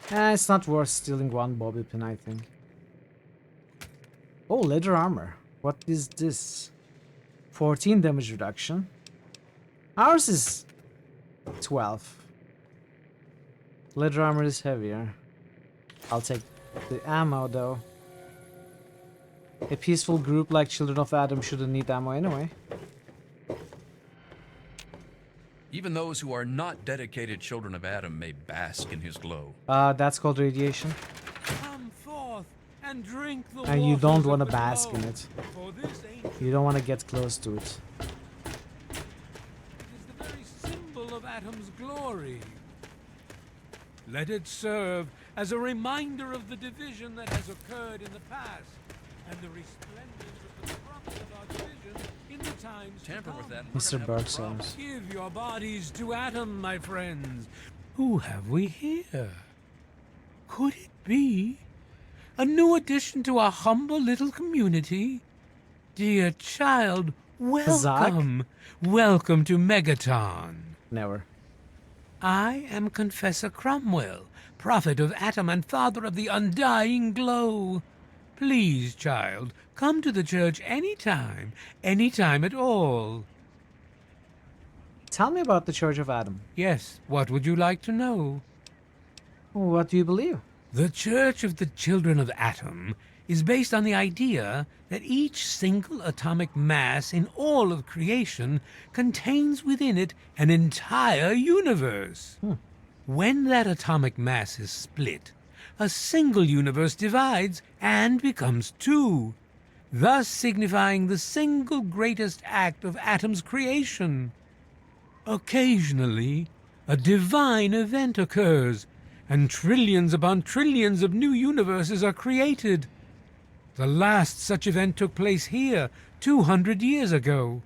It's not worth stealing one bobby pin, I think. Oh, leather armor. What is this? 14 damage reduction. Ours is 12. Leather armor is heavier. I'll take the ammo though. A peaceful group like Children of Adam shouldn't need ammo anyway. Even those who are not dedicated children of Adam may bask in his glow. That's called radiation. Come forth and drink the And you don't waters want to of the bask glow, in it. for this ancient You don't want to get close to it. is the very symbol of Adam's glory. Let it serve as a reminder of the division that has occurred in the past, and the resplendence of the promise of our division in the times Tamper to with come. that. Mr. Bergsolms. Give your bodies to Adam, my friends. Who have we here? Could it be a new addition to our humble little community? Dear child, welcome. Welcome to Megaton. Never. I am Confessor Cromwell, prophet of Atom and father of the undying glow. Please, child, come to the church anytime at all. Tell me about the Church of Adam. Yes, what would you like to know? What do you believe? The Church of the Children of Atom is based on the idea that each single atomic mass in all of creation contains within it an entire universe. When that atomic mass is split, a single universe divides and becomes two, thus signifying the single greatest act of Atom's creation. Occasionally, a divine event occurs, and trillions upon trillions of new universes are created. The last such event took place here 200 years ago.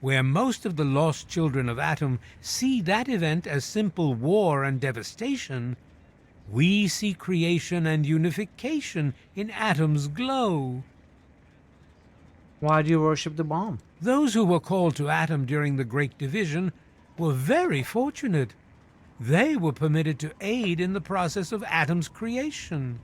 Where most of the lost children of Atom see that event as simple war and devastation, we see creation and unification in Atom's glow. Why do you worship the bomb? Those who were called to Atom during the Great Division were very fortunate. They were permitted to aid in the process of Atom's creation.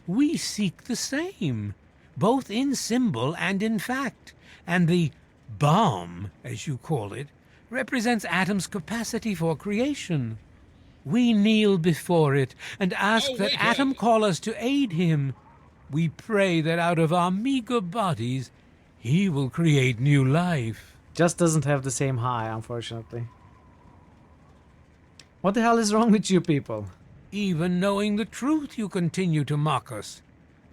We seek the same, both in symbol and in fact, and the bomb, as you call it, represents Atom's capacity for creation. We kneel before it and ask that Atom call us to aid him. We pray that out of our meager bodies, he will create new life. Just doesn't have the same high, unfortunately. What the hell is wrong with you people? Even knowing the truth, you continue to mock us.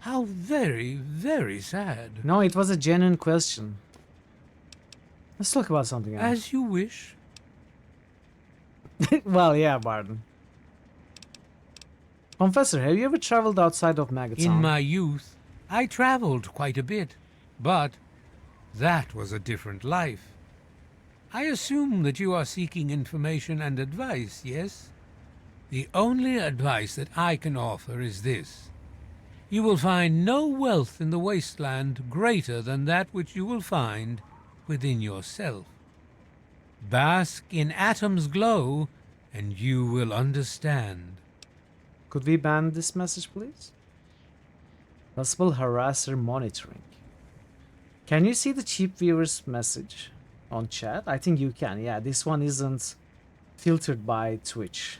How very, very sad. No, it was a genuine question. Let's talk about something else. As you wish. Well, yeah, Barton. Confessor, have you ever traveled outside of Megaton? In my youth, I traveled quite a bit, but that was a different life. I assume that you are seeking information and advice, yes? The only advice that I can offer is this. You will find no wealth in the wasteland greater than that which you will find within yourself. Bask in Atom's glow, and you will understand. Could we ban this message, please? Possible harasser monitoring. Can you see the cheap viewer's message on chat? I think you can. Yeah, this one isn't filtered by Twitch.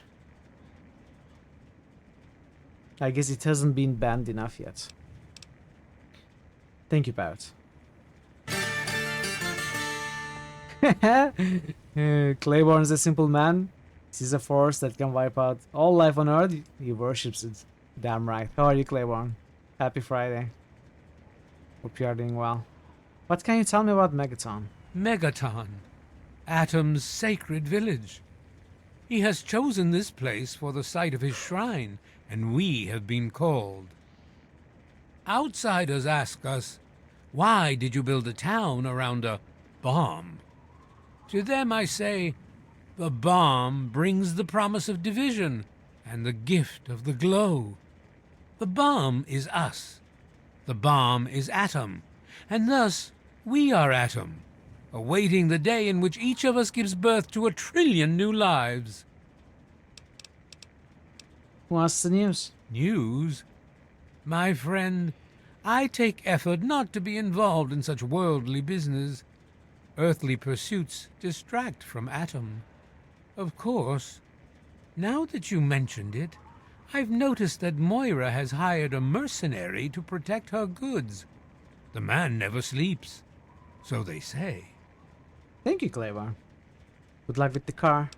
I guess it hasn't been banned enough yet. Thank you, Barrett. Claiborne's a simple man. Sees a force that can wipe out all life on Earth. He worships it. Damn right. How are you, Claiborne? Happy Friday. Hope you are doing well. What can you tell me about Megaton? Megaton, Atom's sacred village. He has chosen this place for the site of his shrine, and we have been called. Outsiders ask us, why did you build a town around a bomb? To them I say, the bomb brings the promise of division and the gift of the glow. The bomb is us. The bomb is Atom, and thus we are Atom, awaiting the day in which each of us gives birth to 1 trillion new lives. What's the news? News? My friend, I take effort not to be involved in such worldly business. Earthly pursuits distract from Atom. Of course, now that you mentioned it, I've noticed that Moira has hired a mercenary to protect her goods. The man never sleeps, so they say. Thank you, Claiborne. Good luck with the car.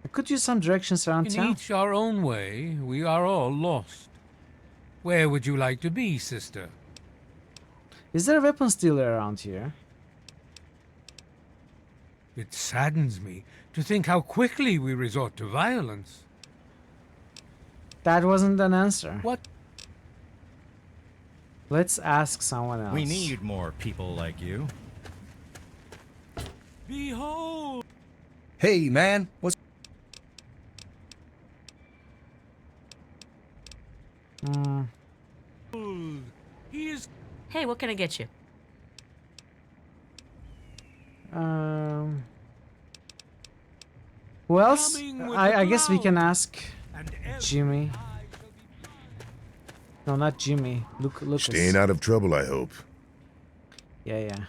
I could use some directions around town. In each our own way, we are all lost. Where would you like to be, sister? Is there a weapons dealer around here? It saddens me to think how quickly we resort to violence. That wasn't an answer. What? Let's ask someone else. We need more people like you. Behold! Hey, man, what's... He is... Hey, what can I get you? Who else? I guess we can ask Jimmy. No, not Jimmy. Lucas. Staying out of trouble, I hope. Yeah.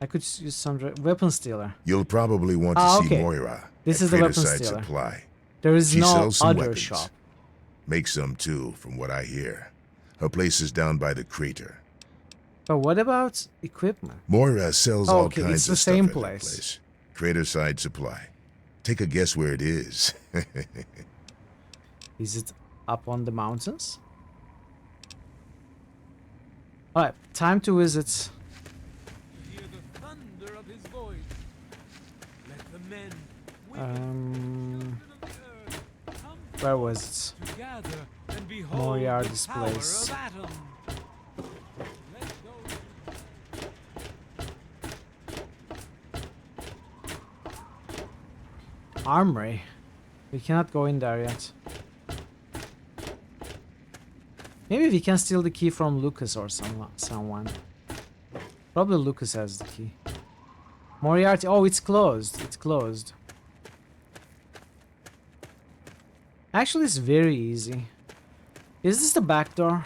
I could use some weapons dealer. You'll probably want to see Moira. This at is the weapons Craterside dealer. Supply. There is She no sells some other weapons. shop. Makes some too, from what I hear. Her place is down by the crater. But what about equipment? Moira sells all okay, kinds it's the of same stuff at that place. Craterside Supply. Take a guess where it is. Is it up on the mountains? Alright, time to visit. Hear the thunder of his voice. Let the men Where was it? together and behold Moriarty's the power place. of Atom. Armory. We cannot go in there yet. Maybe we can steal the key from Lucas or someone. Probably Lucas has the key. Moriarty. Oh, it's closed. It's closed. Actually, it's very easy. Is this the back door?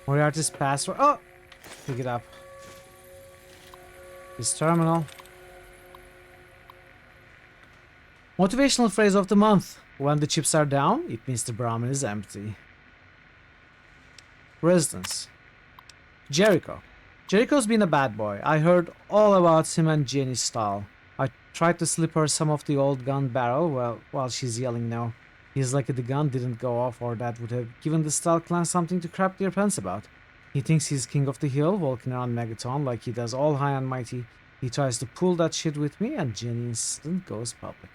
Moriarty's password. Oh! Pick it up. This terminal. Motivational phrase of the month. When the chips are down, it means the Brahmin is empty. Residence. Jericho. Jericho's been a bad boy. I heard all about him and Jenny's style. I tried to slip her some of the old gun barrel while she's yelling no. He's lucky the gun didn't go off, or that would have given the Style clan something to crap their pants about. He thinks he's king of the hill, walking around Megaton like he does all high and mighty. He tries to pull that shit with me, and Jenny incident goes public.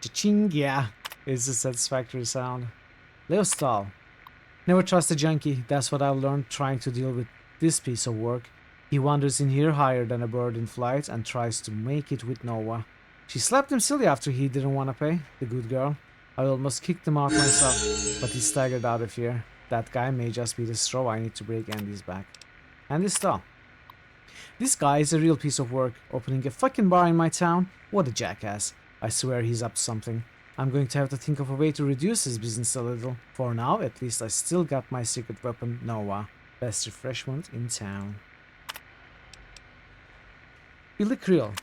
Cha-ching, yeah, it's a satisfactory sound. Leo Stahl. Never trust a junkie. That's what I've learned trying to deal with this piece of work. He wanders in here higher than a bird in flight and tries to make it with Noah. She slapped him silly after he didn't want to pay, the good girl. I almost kicked him out myself, but he staggered out of here. That guy may just be the straw I need to break Andy's back. Andy Stahl. This guy is a real piece of work, opening a fucking bar in my town. What a jackass. I swear he's up to something. I'm going to have to think of a way to reduce his business a little. For now, at least I still got my secret weapon, Noah. Best refreshment in town. Billy Creel.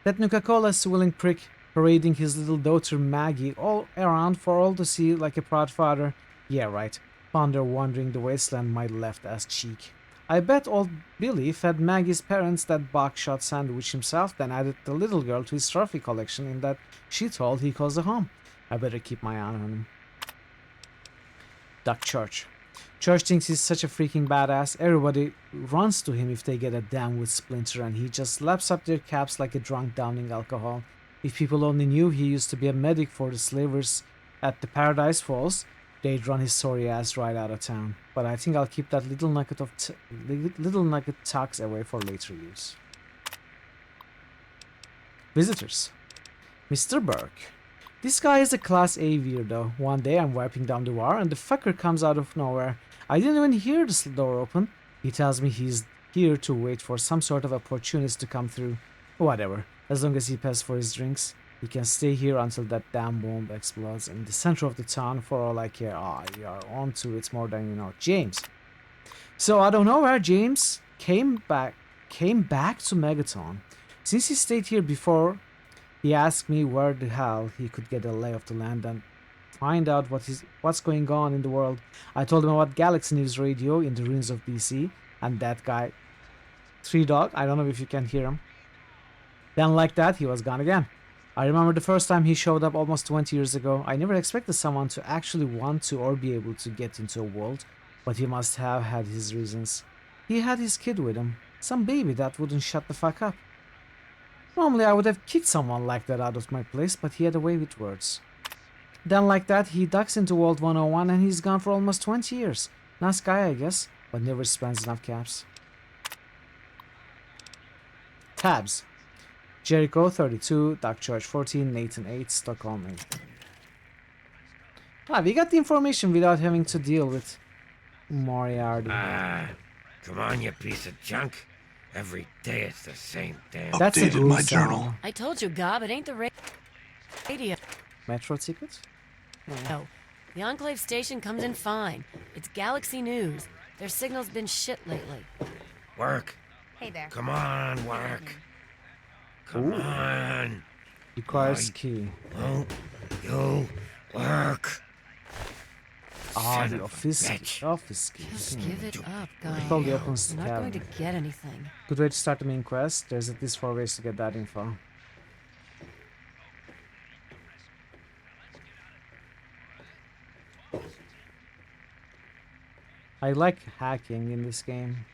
That Nuka-Cola swilling prick parading his little daughter Maggie all around for all to see like a proud father. Yeah, right. Ponder wandering the wasteland my left ass cheek. I bet old Billy fed Maggie's parents that buckshot sandwich himself, then added the little girl to his trophy collection in that shithole he calls a home. I better keep my eye on him. Duck Church. Church thinks he's such a freaking badass. Everybody runs to him if they get a damn with Splinter, and he just laps up their caps like a drunk downing alcohol. If people only knew he used to be a medic for the slavers at the Paradise Falls, they'd run his sorry ass right out of town. But I think I'll keep that little nugget tucks away for later use. Visitors. Mr. Burke. This guy is a class A weirdo. One day I'm wiping down the bar and the fucker comes out of nowhere. I didn't even hear the door open. He tells me he's here to wait for some sort of opportunist to come through. Whatever. As long as he pays for his drinks, he can stay here until that damn bomb explodes in the center of the town for all I care. You are on to it more than you know. James. So I don't know where James came back to Megaton. Since he stayed here before, he asked me where the hell he could get a lay of the land and find out what's going on in the world. I told him about Galaxy News Radio in the ruins of BC, and that guy, Three Dog, I don't know if you can hear him. Then like that, he was gone again. I remember the first time he showed up almost 20 years ago. I never expected someone to actually want to or be able to get into a world, but he must have had his reasons. He had his kid with him, some baby that wouldn't shut the fuck up. Normally I would have kicked someone like that out of my place, but he had a way with words. Then like that, he ducks into World 101 and he's gone for almost 20 years. Nice guy, I guess, but never spends enough caps. Tabs. Jericho 32, Duck Church 14, Nathan 8, Stockholm 8. We got the information without having to deal with Moriarty. Come on, you piece of junk. Every day it's the same damn. That's a good journal. I told you, Gob, it ain't the radio. Metro ticket? No. The Enclave station comes in fine. It's Galaxy News. Their signal's been shit lately. Work. Hey there. Come on, work. Come on. Requires key. You work. The office key. Just give it up, guys. Probably opens the You're not cabin. going to get anything. Good way to start the main quest. There's at least 4 ways to get that info. I like hacking in this game.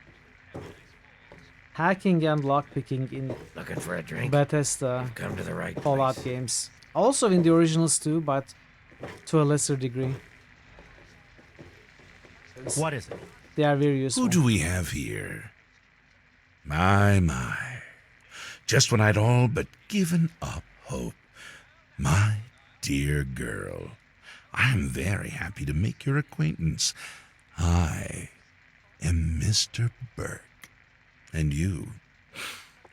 Hacking and lockpicking in Looking for a drink? Bethesda You've come to the right Fallout place. games. Also in the originals too, but to a lesser degree. What is it? They are very useful. Who do we have here? My. Just when I'd all but given up hope. My dear girl, I am very happy to make your acquaintance. I am Mr. Burke. And you,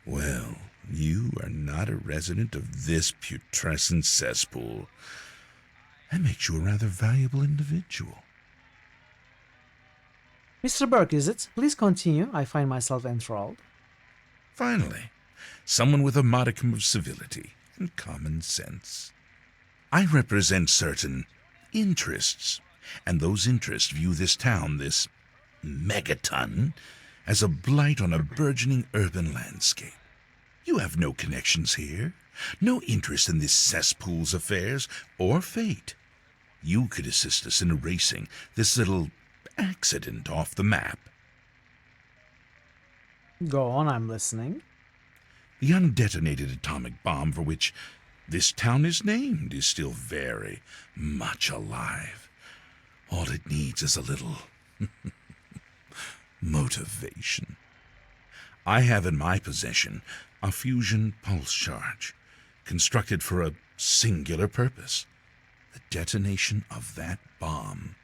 well, you are not a resident of this putrescent cesspool. That makes you a rather valuable individual. Mr. Burke, is it? Please continue. I find myself enthralled. Finally, someone with a modicum of civility. and common sense. I represent certain interests, and those interests view this town, this megaton, as a blight on a burgeoning urban landscape. You have no connections here, no interest in this cesspool's affairs or fate. You could assist us in erasing this little accident off the map. Go on, I'm listening. The undetonated atomic bomb for which this town is named is still very much alive. All it needs is a little motivation. I have in my possession a fusion pulse charge, constructed for a singular purpose: the detonation of that bomb.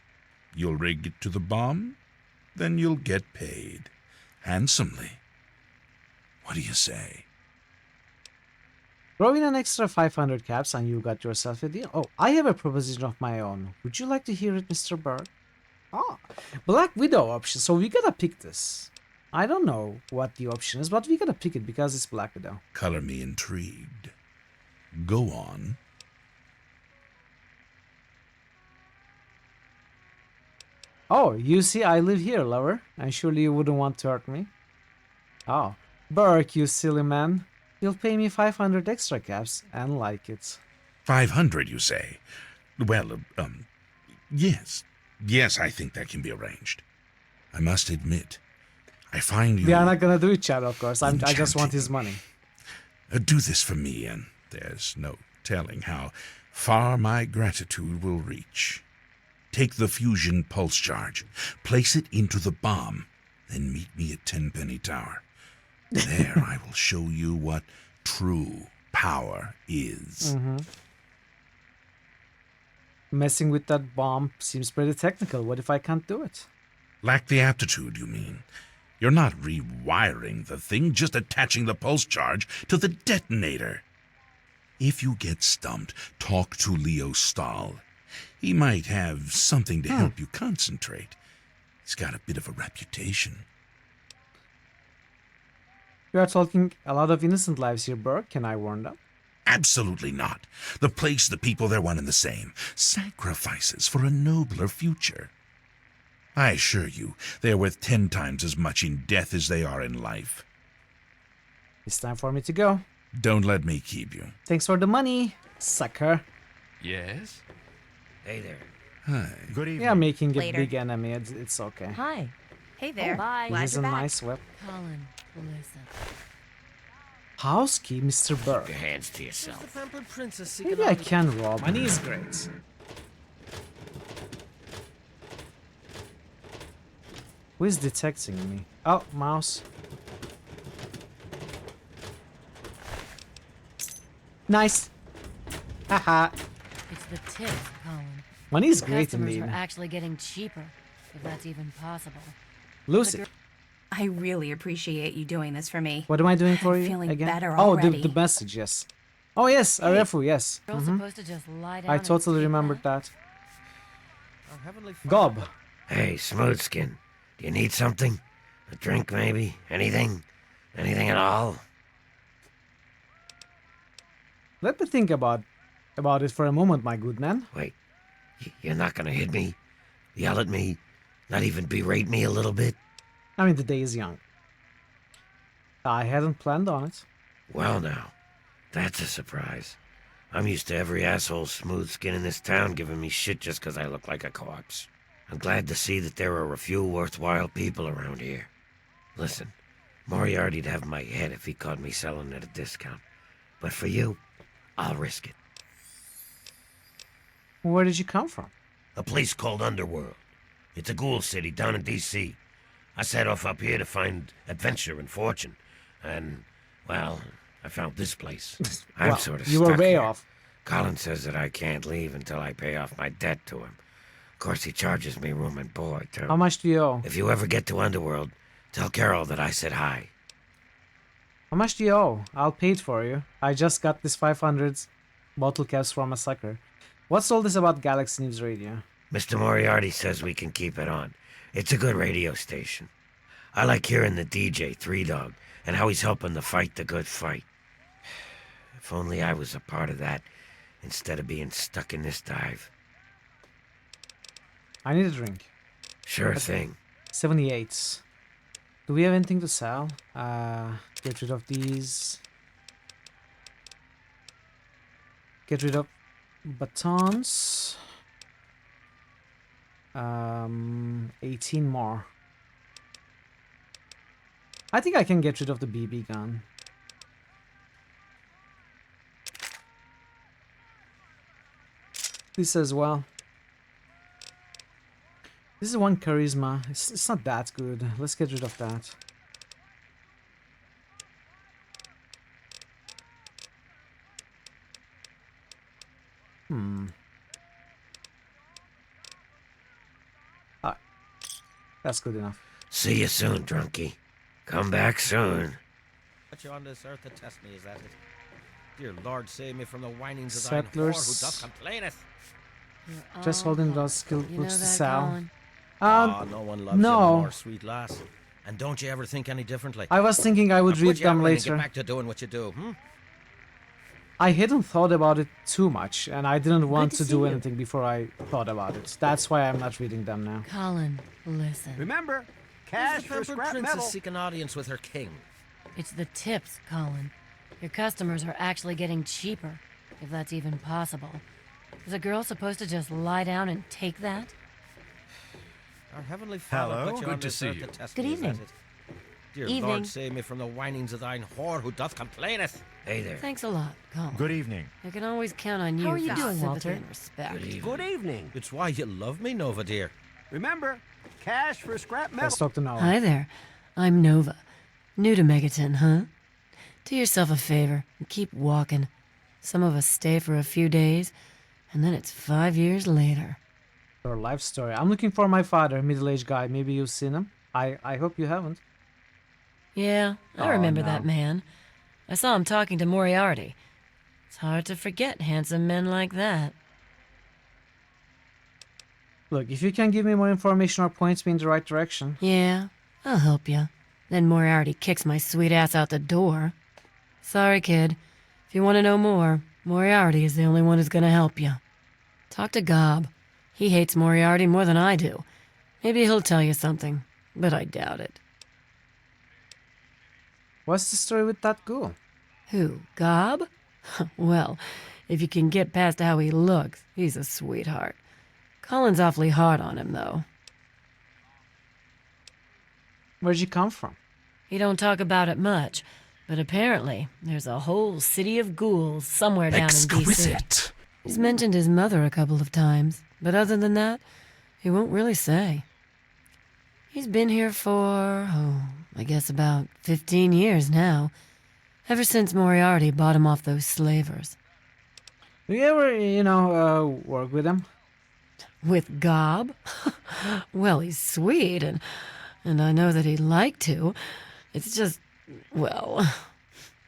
You'll rig it to the bomb, then you'll get paid handsomely. What do you say? Throw in an extra 500 caps and you got yourself a deal. Oh, I have a proposition of my own. Would you like to hear it, Mr. Berg? Ah, Black Widow option. So we gotta pick this. I don't know what the option is, but we gotta pick it because it's Black Widow. Color me intrigued. Go on. Oh, you see, I live here, lover, and surely you wouldn't want to hurt me. Oh, Burke, you silly man. You'll pay me 500 extra caps and like it. 500, you say? Well, yes. Yes, I think that can be arranged. I must admit, I find you... We are not gonna do it, Chad, of course. I just want his money. Do this for me, and there's no telling how far my gratitude will reach. Take the fusion pulse charge, place it into the bomb, then meet me at Tenpenny Tower. There I will show you what true power is. Messing with that bomb seems pretty technical. What if I can't do it? Lack the aptitude, you mean? You're not rewiring the thing, just attaching the pulse charge to the detonator. If you get stumped, talk to Leo Stahl. He might have something to help you concentrate. He's got a bit of a reputation. You are talking a lot of innocent lives here, Burke. Can I warn them? Absolutely not. The place, the people, they're one and the same. Sacrifices for a nobler future. I assure you, they're worth 10 times as much in death as they are in life. It's time for me to go. Don't let me keep you. Thanks for the money, sucker. Yes? Hey there. Hi. Good evening. Yeah, making a Later. big enemy. It's okay. Hi. Hey there. bye. This is a nice whip. Colin, Melissa. House key, Mr. Burke. Your hands to yourself. The pampered princess Maybe I can rob Money him. is great. Who is detecting me? Oh, mouse. Nice. Haha. It's the tips, Colin. Money is The great customers indeed. are actually getting cheaper, if that's even possible. Lucy, I really appreciate you doing this for me. what am I doing for I'm you feeling again? better Oh, already. the message, yes. Oh, yes, Arefu, yes. Girl's supposed to just lie down I and totally take remembered that. Our heavenly Father- Gob. Hey, Smoothskin. Do you need something? A drink, maybe? Anything? Anything at all? Let me think about it for a moment, my good man. Wait. You're not gonna hit me? Yell at me? Not even berate me a little bit? I mean, the day is young. I hadn't planned on it. Well, now. That's a surprise. I'm used to every asshole Smoothskin in this town giving me shit just 'cause I look like a corpse. I'm glad to see that there are a few worthwhile people around here. Listen, Moriarty'd have my head if he caught me selling at a discount. But for you, I'll risk it. Where did you come from? A place called Underworld. It's a ghoul city down in D.C. I set off up here to find adventure and fortune. And, well, I found this place. I'm Well, sort of you were stuck way here. off. Colin says that I can't leave until I pay off my debt to him. Of course, he charges me room and board, too. How much do you owe? If you ever get to Underworld, tell Carol that I said hi. How much do you owe? I'll pay it for you. I just got this 500 bottle caps from a sucker. What's all this about Galaxy News Radio? Mr. Moriarty says we can keep it on. It's a good radio station. I like hearing the DJ, Three Dog, and how he's helping to fight the good fight. If only I was a part of that, instead of being stuck in this dive. I need a drink. Sure thing. 78. Do we have anything to sell? Get rid of these. Get rid of batons. 18 more. I think I can get rid of the BB gun. This as well. This is one charisma. It's not that good. Let's get rid of that. Alright. That's good enough. See you soon, drunkie. Come back soon. Put you on this earth to test me, is that it? Dear Lord, save me from the whinings of Settlers. thine whore who doth complaineth. Just holding those skill books to sell. No one loves you no. more, sweet lass. And don't you ever think any differently. I was thinking I would Now read put your them arm in and later. Get back to doing what you do, hmm? I hadn't thought about it too much, and I didn't want to to see do you. anything before I thought about it. That's why I'm not reading them now. Colin, listen. Remember, Who's cash the for pampered scrap princess metal. seek an audience with her king? It's the tips, Colin. Your customers are actually getting cheaper, if that's even possible. Is a girl supposed to just lie down and take that? Our heavenly Father Hello. put you Good on to this see earth you. to test Good me, is that evening. it? Dear Evening. Lord, save me from the whinings of thine whore who doth complaineth. Hey there. Thanks a lot, Colin. Good evening. I can always count on you How are you for doing, sympathy Walter? and respect. Good evening. It's why you love me, Nova dear. Remember, cash for scrap metal. Let's talk to Noah. Hi there. I'm Nova. New to Megaton, huh? Do yourself a favor and keep walking. Some of us stay for a few days, and then it's 5 years later. Your life story. I'm looking for my father, middle-aged guy. Maybe you've seen him. I hope you haven't. Yeah, I Oh, remember no. that man. I saw him talking to Moriarty. It's hard to forget handsome men like that. Look, if you can give me more information or points me in the right direction. Yeah, I'll help you. Then Moriarty kicks my sweet ass out the door. Sorry, kid. If you want to know more, Moriarty is the only one who's gonna help you. Talk to Gob. He hates Moriarty more than I do. Maybe he'll tell you something, but I doubt it. What's the story with that ghoul? Who, Gob? Well, if you can get past how he looks, he's a sweetheart. Colin's awfully hard on him, though. Where'd you come from? He don't talk about it much, but apparently there's a whole city of ghouls somewhere down in D.C. Exquisite. He's mentioned his mother a couple of times, but other than that, he won't really say. He's been here for, I guess about 15 years now. Ever since Moriarty bought him off those slavers. Do you ever, work with him? With Gob? Well, he's sweet, and I know that he'd like to. It's just, well...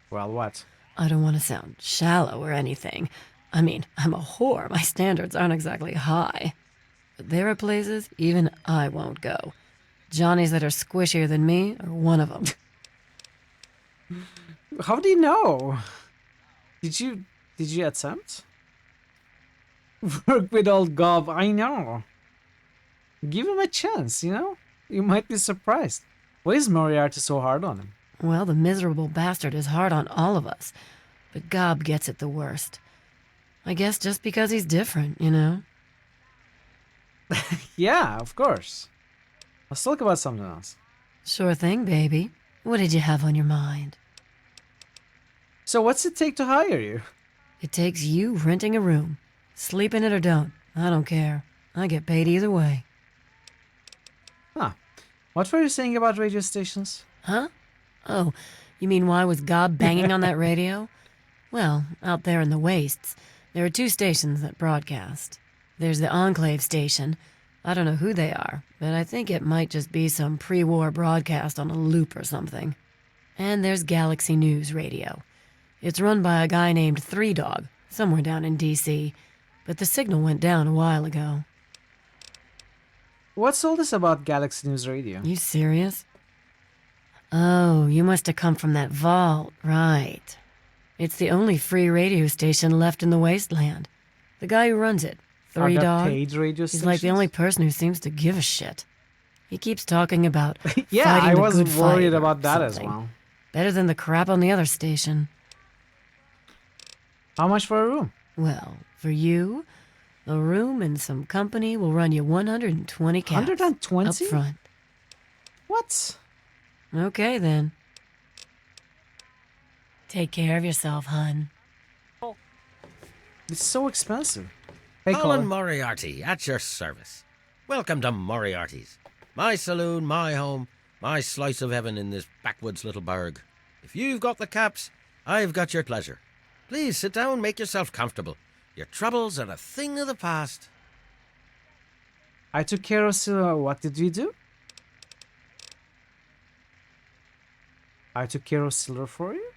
Well, what? I don't want to sound shallow or anything. I mean, I'm a whore. My standards aren't exactly high. But there are places even I won't go. Johnnies that are squishier than me are one of them. How do you know? Did you attempt? Work with old Gob, I know. Give him a chance, You might be surprised. Why is Moriarty so hard on him? Well, the miserable bastard is hard on all of us. But Gob gets it the worst. I guess just because he's different, Yeah, of course. Let's talk about something else. Sure thing, baby. What did you have on your mind? So what's it take to hire you? It takes you renting a room. Sleep in it or don't. I don't care. I get paid either way. Huh. What were you saying about radio stations? Huh? Oh, you mean why was Gob banging on that radio? Well, out there in the wastes, there are 2 stations that broadcast. There's the Enclave station. I don't know who they are, but I think it might just be some pre-war broadcast on a loop or something. And there's Galaxy News Radio. It's run by a guy named Three Dog, somewhere down in D.C., but the signal went down a while ago. What's all this about Galaxy News Radio? You serious? Oh, you must have come from that vault, right. It's the only free radio station left in the wasteland. The guy who runs it, Are there Dog, paid radio is like the stations? only person who seems to give a shit. He keeps talking about Yeah, fighting I the was good worried fight or about that as something. well. Better than the crap on the other station. How much for a room? Well, for you, a room and some company will run you 120 cash. 120? Up front. What? Okay, then. Take care of yourself, hun. It's so expensive. Hey, Colin Colin. Moriarty, at your service. Welcome to Moriarty's. My saloon, my home, my slice of heaven in this backwoods little burg. If you've got the caps, I've got your pleasure. Please sit down, make yourself comfortable. Your troubles are a thing of the past. I took care of Silver. What did we do? I took care of Silver for you?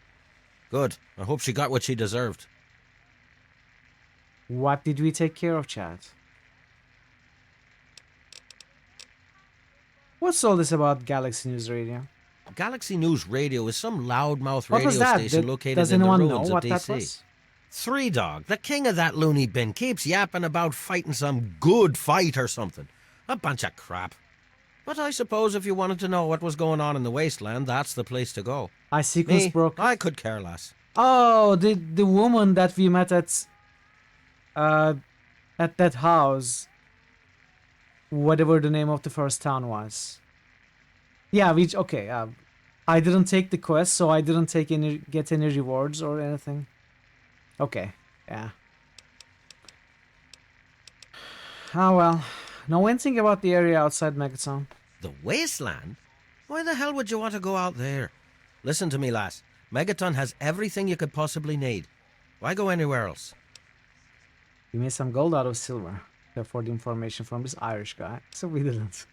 Good. I hope she got what she deserved. What did we take care of, Chad? What's all this about Galaxy News Radio? Galaxy News Radio is some loudmouth What radio was that? station located Does in the anyone know ruins of what DC. that was? Three Dog, the king of that loony bin, keeps yapping about fighting some good fight or something. A bunch of crap. But I suppose if you wanted to know what was going on in the wasteland, that's the place to go. I sequence Me, broke. I could care less. Oh, the woman that we met at that house, whatever the name of the first town was. Yeah, okay. I didn't take the quest, so I didn't get any rewards or anything. Okay, yeah. Oh well, know anything about the area outside Megaton? The wasteland? Why the hell would you want to go out there? Listen to me, lass. Megaton has everything you could possibly need. Why go anywhere else? We made some gold out of silver. Therefore, the information from this Irish guy. So we didn't.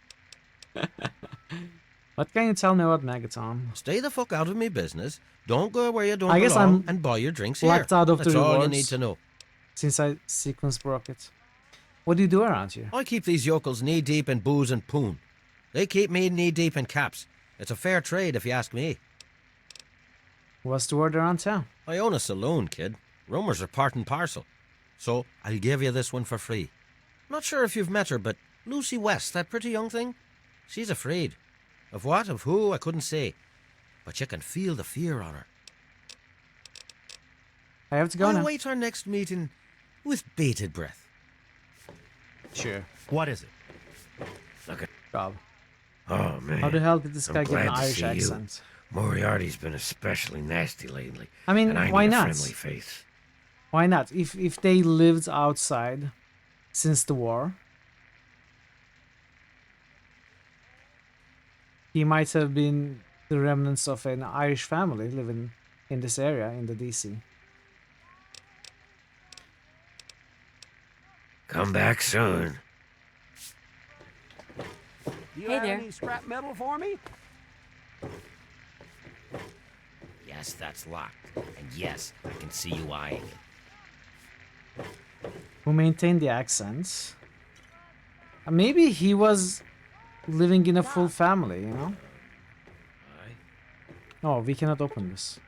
What can you tell me about Megaton? Stay the fuck out of me business. Don't go where you don't I guess belong I'm and buy your drinks here. locked out of That's the all you rewards need to know. Since I sequence broke it. What do you do around here? I keep these yokels knee-deep in booze and poon. They keep me knee-deep in caps. It's a fair trade, if you ask me. What's the word around town? I own a saloon, kid. Rumours are part and parcel. So, I'll give you this one for free. Not sure if you've met her, but Lucy West, that pretty young thing, she's afraid. Of what, of who, I couldn't say. But you can feel the fear on her. I have to go I'll now. wait our next meeting with bated breath. Sure. What is it? Look at Rob. Oh man. How the hell did this I'm guy get an glad to Irish see you. accent? Moriarty's been especially nasty lately. I mean, and I why need not? a friendly face. Why not? If they lived outside since the war, he might have been the remnants of an Irish family living in this area in the DC. Come back soon. Do you Hey have there. any scrap metal for me? Yes, that's locked. And yes, I can see you eyeing it. Who maintained the accents? Maybe he was living in a full family, you know? Oh, we cannot open this.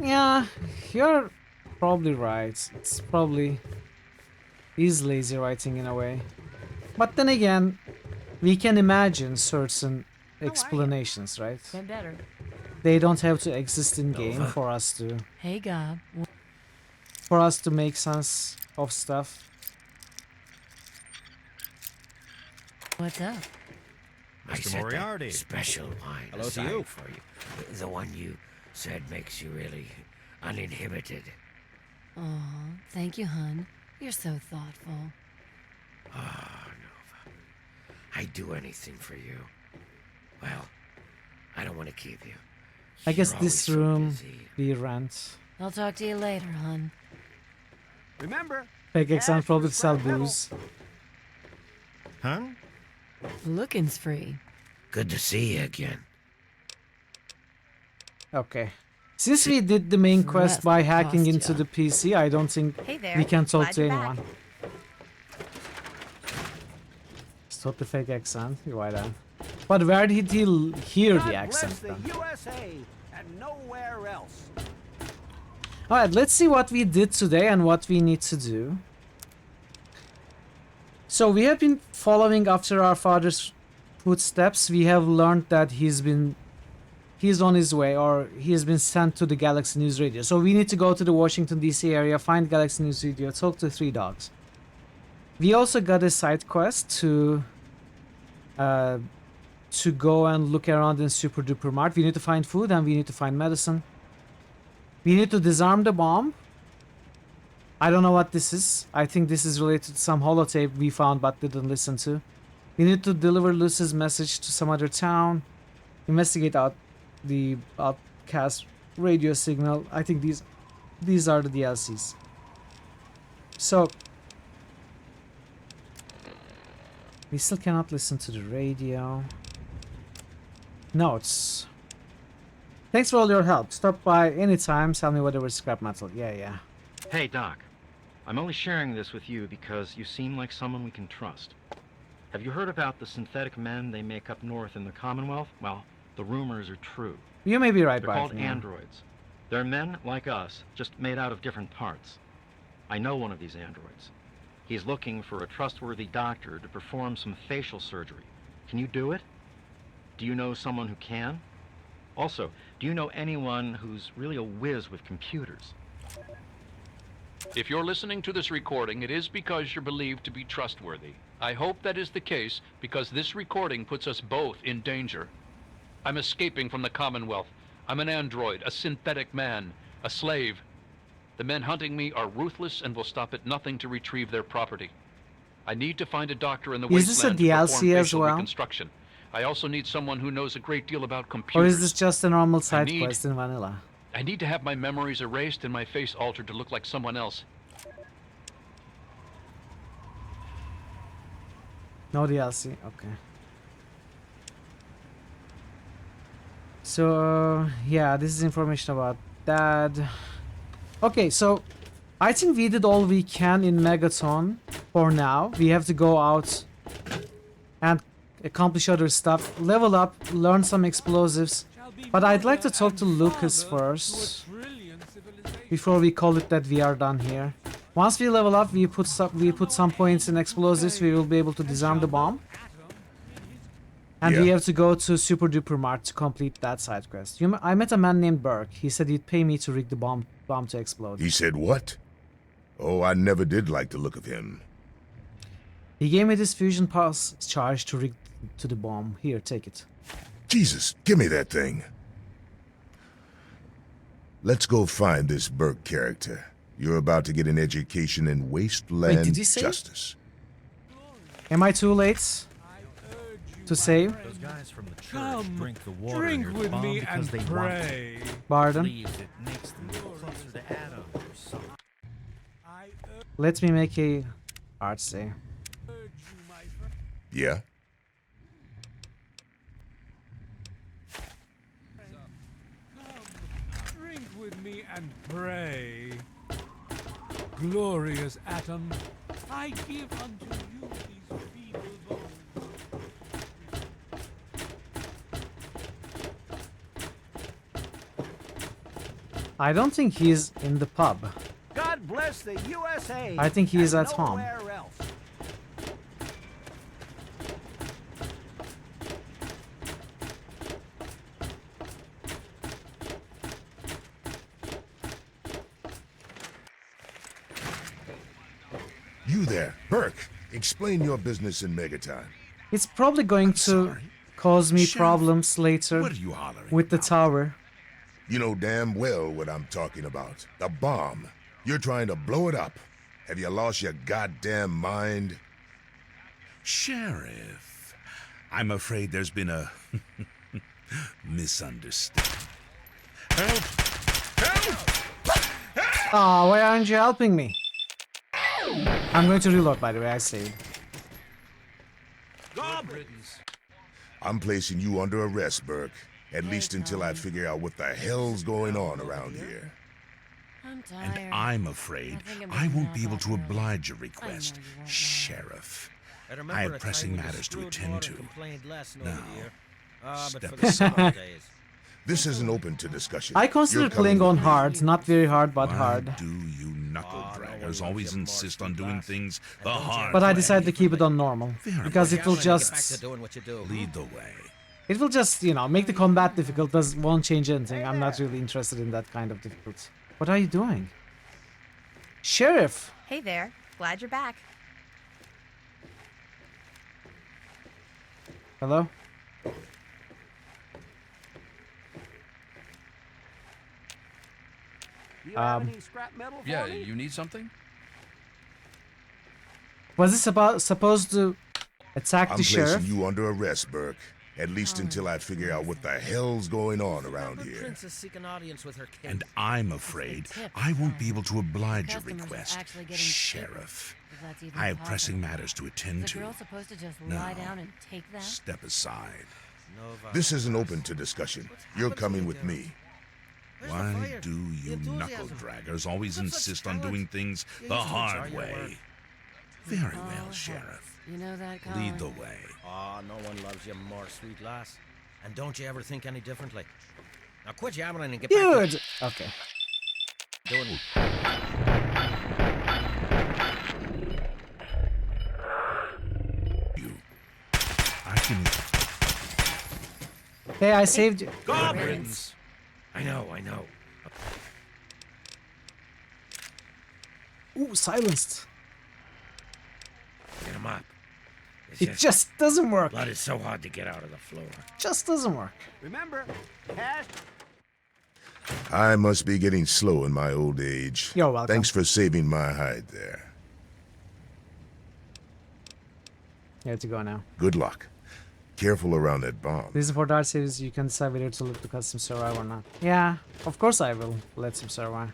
Yeah, you're probably right. It's probably is lazy writing in a way. But then again, we can imagine certain explanations, right? Been better. They don't have to exist in game for us to Hey, Gob. make sense of stuff. What's up? I Mr. said Moriarty. that special wine Hello to aside you. for you. The one you said makes you really uninhibited. Aw, thank you, hun. You're so thoughtful. Oh, Nova. I'd do anything for you. Well, I don't want to keep you. I guess You're this always so room busy. we rent. I'll talk to you later, hun. Remember, Fake exam Ask probably for sell scrap metal. booze. Huh? Looking's free. Good to see you again. Okay. Since we did the main quest Rest by hacking cost into ya. the PC, I don't think Hey there. we can talk Glad to you're anyone. back. Stop the fake accent. Why that? But where did he hear God the accent bless then? the USA and nowhere else. Alright, let's see what we did today and what we need to do. So we have been following after our father's footsteps. We have learned that he's on his way, or he has been sent to the Galaxy News Radio. So we need to go to the Washington DC area, find Galaxy News Radio, talk to 3 dogs. We also got a side quest to go and look around in Super Duper Mart. We need to find food and we need to find medicine. We need to disarm the bomb. I don't know what this is. I think this is related to some holotape we found but didn't listen to. We need to deliver Lucy's message to some other town. Investigate out the outcast radio signal. I think these are the DLCs. So we still cannot listen to the radio. Notes. Thanks for all your help. Stop by anytime. Tell me whatever scrap metal. Yeah. Hey, Doc. I'm only sharing this with you because you seem like someone we can trust. Have you heard about the synthetic men they make up north in the Commonwealth? Well, the rumors are true. You may be right, They're called androids. They're men like us, just made out of different parts. I know one of these androids. He's looking for a trustworthy doctor to perform some facial surgery. Can you do it? Do you know someone who can? Also, do you know anyone who's really a whiz with computers? If you're listening to this recording, it is because you're believed to be trustworthy. I hope that is the case because this recording puts us both in danger. I'm escaping from the Commonwealth. I'm an android, a synthetic man, a slave. The men hunting me are ruthless and will stop at nothing to retrieve their property. I need to find a doctor in the Is this a wasteland to perform DLC as facial well? reconstruction. I also need someone who knows a great deal about Or computers. is this just a normal side quest in vanilla? I need to have my memories erased and my face altered to look like someone else. No DLC. Okay. So yeah, this is information about that. Okay, so I think we did all we can in Megaton for now. We have to go out and accomplish other stuff, level up, learn some explosives. But I'd like to talk to Lucas first before we call it that we are done here. Once we level up, we put some points in explosives. We will be able to disarm the bomb. And we have to go to Super Duper Mart to complete that side quest. I met a man named Burke. He said he'd pay me to rig the bomb to explode. He said what? Oh, I never did like the look of him. He gave me this fusion pulse charge to rig to the bomb. Here, take it. Jesus, give me that thing. Let's go find this Burke character. You're about to get an education in wasteland did you say? justice. Am I too late to save? Those guys from the church Come, drink the water drink near the with bomb me because and they pray. want it. Pardon? Believes it makes them closer to Adam or something. Let me make a art save. Yeah? Drink with me and pray. Glorious atom, I give unto you these feeble bones. I don't think he's in the pub. God bless the USA. I think he's and at home. nowhere else. You there, Burke. Explain your business in Megaton. It's probably going to cause me Sheriff, problems later what are you hollering with the tower. You know damn well what I'm talking about. The bomb. You're trying to blow it up. Have you lost your goddamn mind? Sheriff, I'm afraid there's been a misunderstanding. Help! Help! Oh, why aren't you helping me? I'm going to reload, by the way, I saved. I'm placing you under arrest, Burke. At least until I figure out what the hell's going on around here. I'm tired. And I'm afraid I won't be able to oblige your request, Sheriff. remember I a have pressing time when the matters to Scrooge attend more to. and complained less and Now, over the year. But step for the good old aside. days. This isn't open to discussion. I consider You're playing coming on with me. hard, not very hard, but Why hard. do you knuckle Oh, no one draggers loves always you more, insist on sweet doing lass. things And the don't you hard ever But I way? decided to keep it on normal Very because Well, it will Alan, and get back to just, doing what you do. Lead the way. it will just, you know, make the combat difficult. Won't change anything. I'm not really interested in that kind of difficulty. What are you doing, Sheriff? Hey there. Glad you're back. Hello. Do you have any scrap metal for Yeah, me? you need something? Was this about supposed to attack I'm the placing sheriff? you under arrest, Burke. At least until I figure out what the hell's going on around here. Princess seek an audience with her kids. And I'm afraid I won't be able to oblige your request, Sheriff. I have pressing matters to attend The to. girl's supposed to just Now, lie down and take that? step aside. This isn't open to discussion. You're coming with me. Why do you knuckle draggers always insist on doing things the hard way? Very well, Sheriff. You know that color? Lead the way. Oh, no one loves you more, sweet lass. And don't you ever think any differently. Now quit yammering and get back Dude. Okay. to doing. I can. Hey, I saved you. Goblins! I know. Ooh, silenced. Get him up. It's It just doesn't work. Blood is so hard to get out of the floor. Just doesn't work. Remember, cash. I must be getting slow in my old age. You're welcome. Thanks for saving my hide there. You have to go now. Good luck. Careful around that bomb. This is for Dark Series. You can decide whether to let the custom survive or not. Yeah, of course I will let him survive.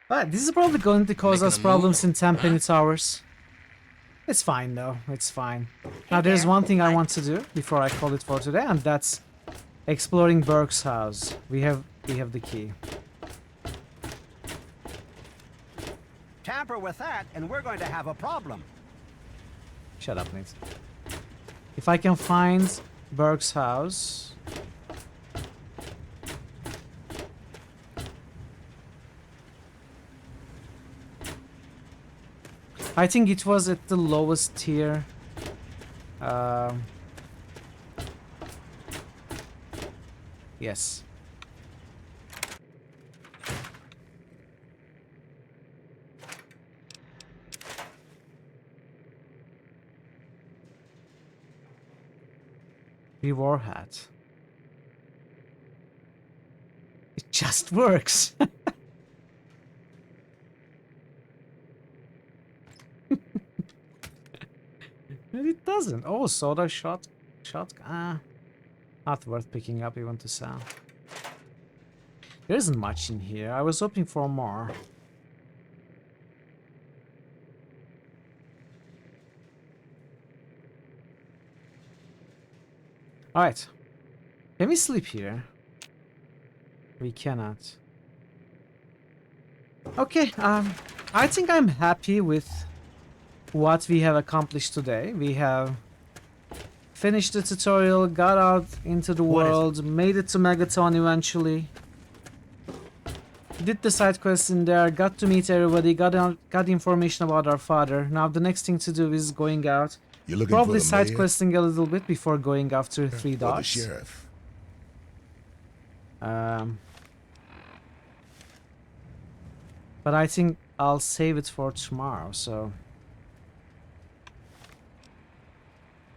But this is probably going to cause us problems in 10 minutes hours. It's fine though. It's fine. Now there's one thing I want to do before I call it for today, and that's exploring Burke's house. We have the key. Tamper with that, and we're going to have a problem. Shut up, Nate. If I can find Burke's house. I think it was at the lowest tier. Yes. Reward hat. It just works. But it doesn't. Oh, soda shot. Not worth picking up even to sell. There isn't much in here. I was hoping for more. Alright. Can we sleep here? We cannot. Okay, I think I'm happy with what we have accomplished today. We have finished the tutorial, got out into the world, made it to Megaton eventually. Did the side quests in there, got to meet everybody, got information about our father. Now the next thing to do is going out. You're looking Probably for the side mayor? questing a little bit before going after three Or the dogs. sheriff? But I think I'll save it for tomorrow, so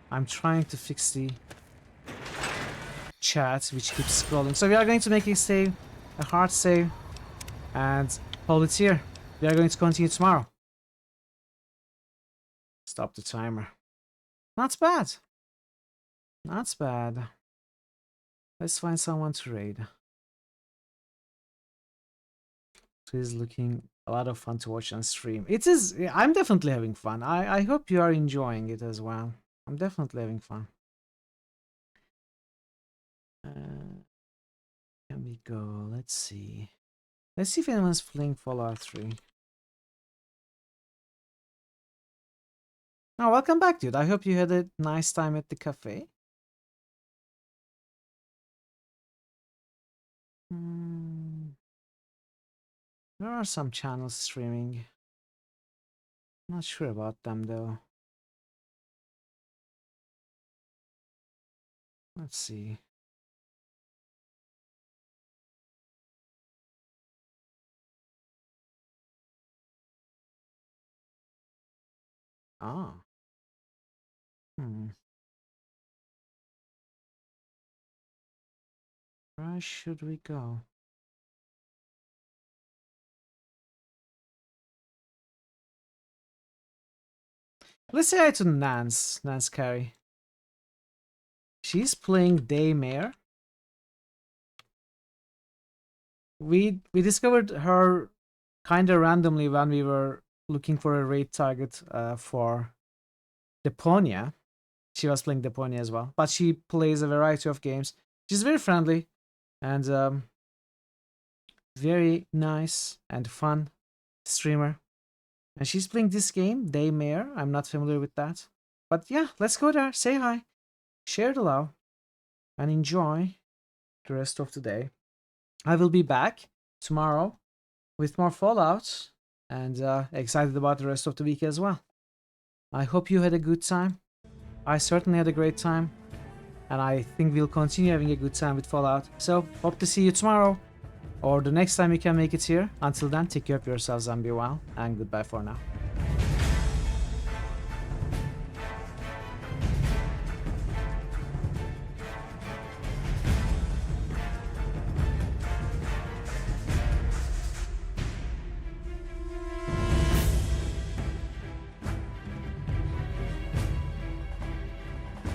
I'm trying to fix the chat which keeps scrolling. So we are going to make a save, a hard save, and hold it here. We are going to continue tomorrow. Stop the timer. Not bad. Not bad. Let's find someone to raid. It is looking a lot of fun to watch on stream. It is. I'm definitely having fun. I hope you are enjoying it as well. I'm definitely having fun. Can we go? Let's see. Let's see if anyone's playing Fallout 3. Oh, welcome back, dude. I hope you had a nice time at the cafe. There are some channels streaming. Not sure about them though. Let's see. Ah. Where should we go? Let's say hi to Nance Carey. She's playing Daymare. We discovered her kind of randomly when we were looking for a raid target for Deponia. She was playing Deponia as well, but she plays a variety of games. She's very friendly and very nice and fun streamer. And she's playing this game, Daymare. I'm not familiar with that. But yeah, let's go there, say hi, share the love, and enjoy the rest of the day. I will be back tomorrow with more Fallout and excited about the rest of the week as well. I hope you had a good time. I certainly had a great time. And I think we'll continue having a good time with Fallout. So, hope to see you tomorrow or the next time you can make it here. Until then, take care of yourselves and be well. And goodbye for now.